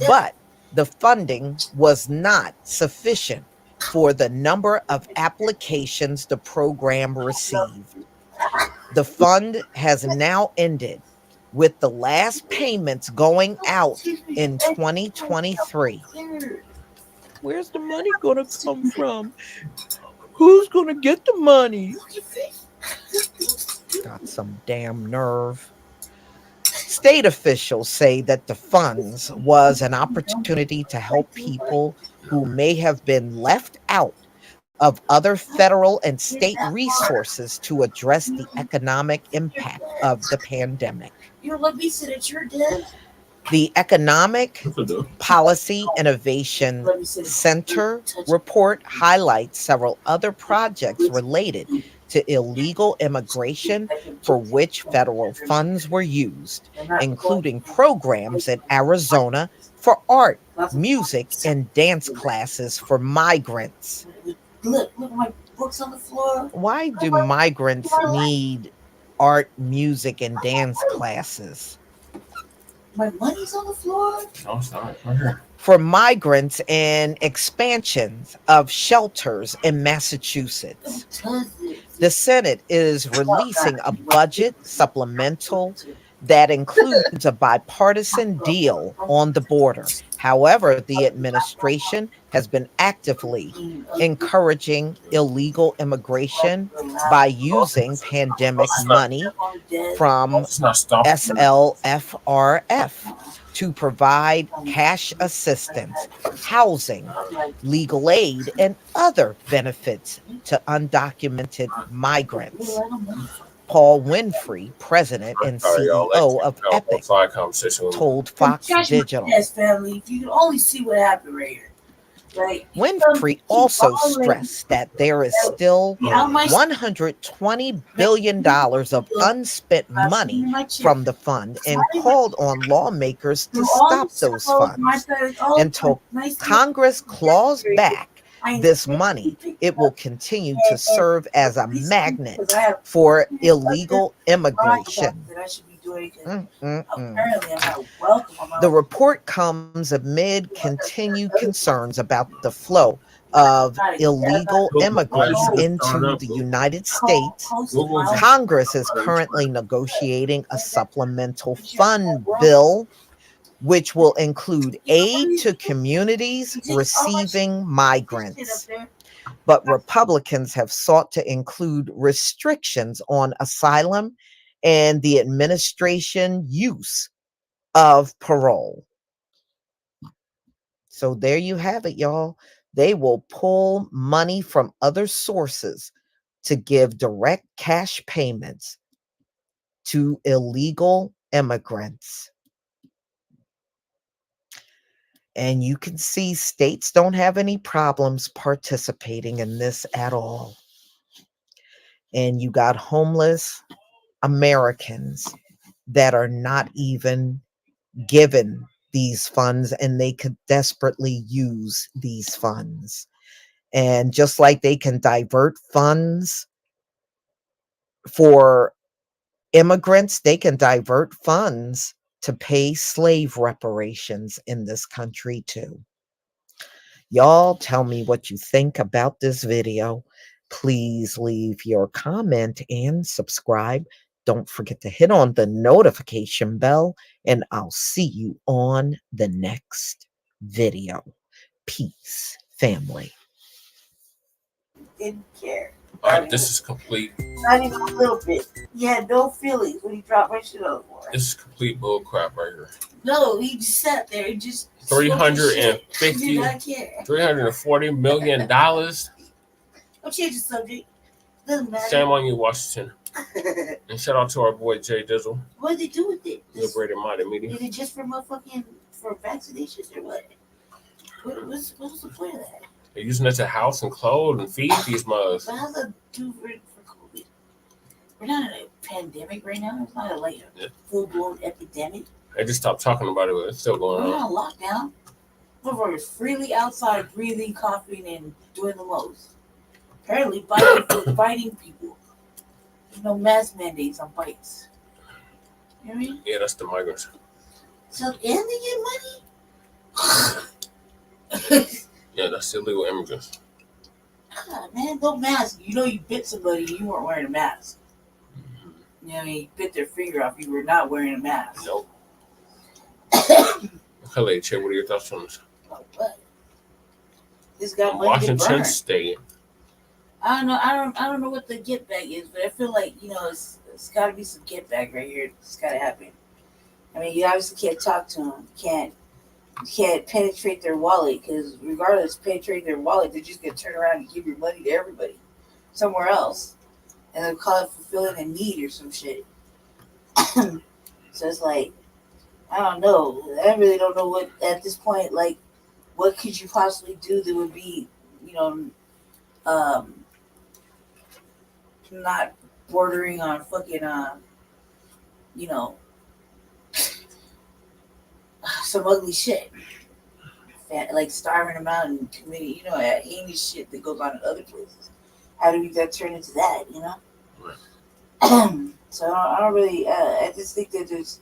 But the funding was not sufficient for the number of applications the program received. The fund has now ended, with the last payments going out in 2023. Where's the money gonna come from? Who's gonna get the money? Got some damn nerve. State officials say that the funds was an opportunity to help people who may have been left out of other federal and state resources to address the economic impact of the pandemic.
You let me sit at your desk.
The Economic Policy Innovation Center report highlights several other projects related to illegal immigration for which federal funds were used, including programs in Arizona for art, music, and dance classes for migrants.
Look at my books on the floor.
Why do migrants need art, music, and dance classes?
My money's on the floor.
Oh, sorry. Right here.
For migrants and expansions of shelters in Massachusetts. The Senate is releasing a budget supplemental that includes a bipartisan deal on the border. However, the administration has been actively encouraging illegal immigration by using pandemic money from SLFRF to provide cash assistance, housing, legal aid, and other benefits to undocumented migrants. Paul Winfrey, president and CEO of Epic, told Fox Digital.
Yes, family. If you can only see what happened right here. Right.
Winfrey also stressed that there is still $120 billion of unspent money from the fund and called on lawmakers to stop those funds. Until Congress claws back this money, it will continue to serve as a magnet for illegal immigration. The report comes amid continued concerns about the flow of illegal immigrants into the United States. Congress is currently negotiating a supplemental fund bill, which will include aid to communities receiving migrants. But Republicans have sought to include restrictions on asylum and the administration use of parole. So there you have it, y'all. They will pull money from other sources to give direct cash payments to illegal immigrants. And you can see states don't have any problems participating in this at all. And you got homeless Americans that are not even given these funds, and they could desperately use these funds. And just like they can divert funds for immigrants, they can divert funds to pay slave reparations in this country too. Y'all tell me what you think about this video. Please leave your comment and subscribe. Don't forget to hit on the notification bell, and I'll see you on the next video. Peace, family.
Didn't care.
All right, this is complete.
Not even a little bit. He had no feelings when he dropped my shit on the floor.
This is complete bull crap right here.
No, he just sat there and just
$340 million.
Don't change the subject. Doesn't matter.
Shame on you, Washington. And shout out to our boy Jay Dizzle.
What did they do with it?
Liberated Minded Media.
Is it just for motherfucking for vaccinations or what? What's the point of that?
They're using it to house and clothe and feed these mothers.
But how's that do for COVID? We're not in a pandemic right now. It's not a full-blown epidemic.
They just stopped talking about it, but it's still going
We're
on.
not on lockdown. Motherfuckers freely outside, breathing, coughing, and doing the most. Apparently, biting people. There's no mask mandates on bites. You know what I mean?
Yeah, that's the migrants.
So, and they get money?
Yeah, that's illegal immigrants.
God, man, no mask. You know you bit somebody and you weren't wearing a mask. You know what I mean? Bit their finger off. You were not wearing a mask.
Nope. Hello, Che, what are your thoughts on this?
What? This got money to
Washington
burn.
State.
I don't know. I don't know what the get back is, but I feel like it's got to be some get back right here. It's got to happen. I mean, you obviously can't talk to them. You can't penetrate their wallet because regardless of penetrating their wallet, they're just gonna turn around and give your money to everybody somewhere else, and they'll call it fulfilling a need or some shit. So it's like, I don't know. I really don't know what at this point. Like, what could you possibly do that would be, not bordering on fucking, some ugly shit, like starving them out and committing, heinous shit that goes on in other places. How do we turn into that,
Right.
So I don't really. I just think that there's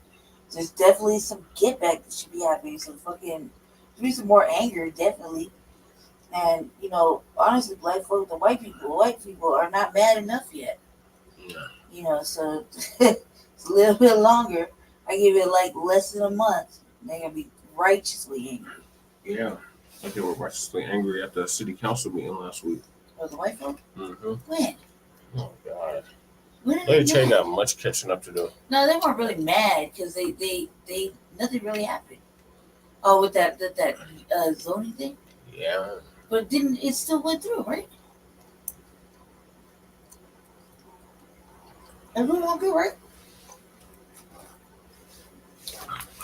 definitely some get back that should be happening. Some fucking, there be some more anger, definitely. And honestly, black folk, the white people are not mad enough yet.
Yeah.
So it's a little bit longer. I give it like less than a month. They're gonna be righteously angry.
Yeah. I think they were righteously angry at the city council meeting last week.
Oh, the white folk?
Mm-hmm.
When?
Oh, God.
When did
Lady
they
Che
mad?
got much catching up to do.
No, they weren't really mad because they nothing really happened. Oh, with that zoning thing?
Yeah.
But it still went through, right? Everyone went through, right?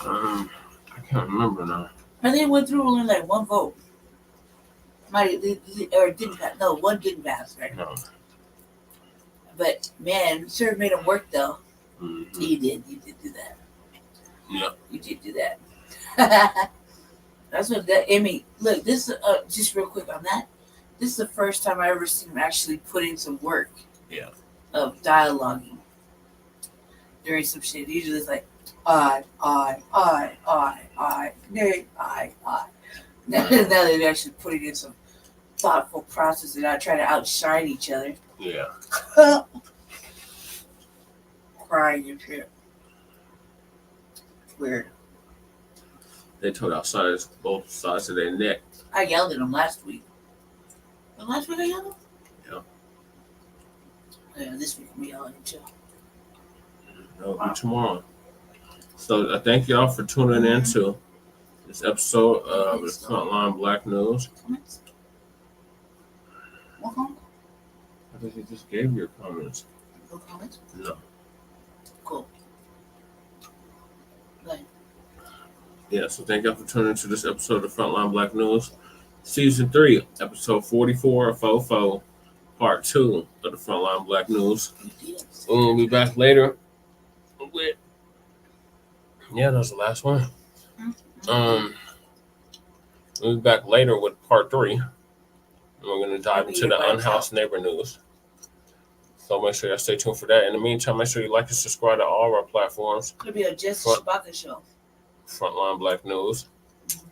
I can't remember now.
I think it went through only like one vote. Or didn't pass. No, one didn't pass, right?
No.
But man, sure made him work though.
Mm-hmm.
You did do that.
Yeah.
You did do that. That's what that. I mean, look, this just real quick on that. This is the first time I ever seen him actually put in some work.
Yeah.
Of dialoguing during some shit. Usually it's like, I, nay, I. Now they're actually putting in some thoughtful process and not trying to outshine each other.
Yeah.
Crying and shit. Weird.
They told outside both sides of their neck.
I yelled at them last week. Last week I yelled at them?
Yeah.
Yeah, this week I'm yelling at you.
That'll be tomorrow. So I thank y'all for tuning in to this episode of the Front Line Blacc News.
What comment?
I think you just gave your comments.
No comments?
No.
Cool. Good.
Yeah, so thank y'all for tuning into this episode of the Front Line Blacc News. Season 3, episode 44 of FOFO, part 2 of the Front Line Blacc News. We'll be back later with, that was the last one. We'll be back later with part 3. And we're going to dive into the unhoused neighbor news. So make sure y'all stay tuned for that. In the meantime, make sure you like and subscribe to all of our platforms.
Could be a Jesse Shabaka show.
Frontline Blacc News,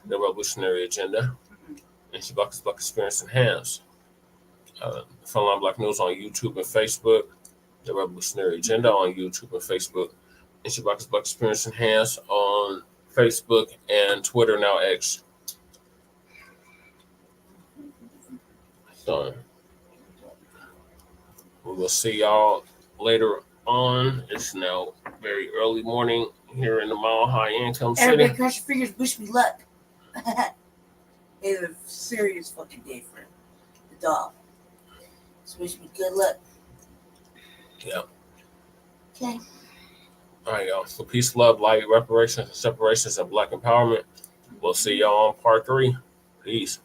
The Revolutionary Agenda, and Shabaka's Black Experience Enhanced. Frontline Blacc News on YouTube and Facebook, The Revolutionary Agenda on YouTube and Facebook, and Shabaka's Black Experience Enhanced on Facebook and Twitter, now X. So we will see y'all later on. It's now very early morning here in the Mile High Income City.
Everybody cross your fingers, wish me luck. It's a serious fucking day for the dog. So wish me good luck.
Yeah.
Okay.
All right, y'all. So peace, love, light, reparations, and separations, and Black empowerment. We'll see y'all on part 3. Peace.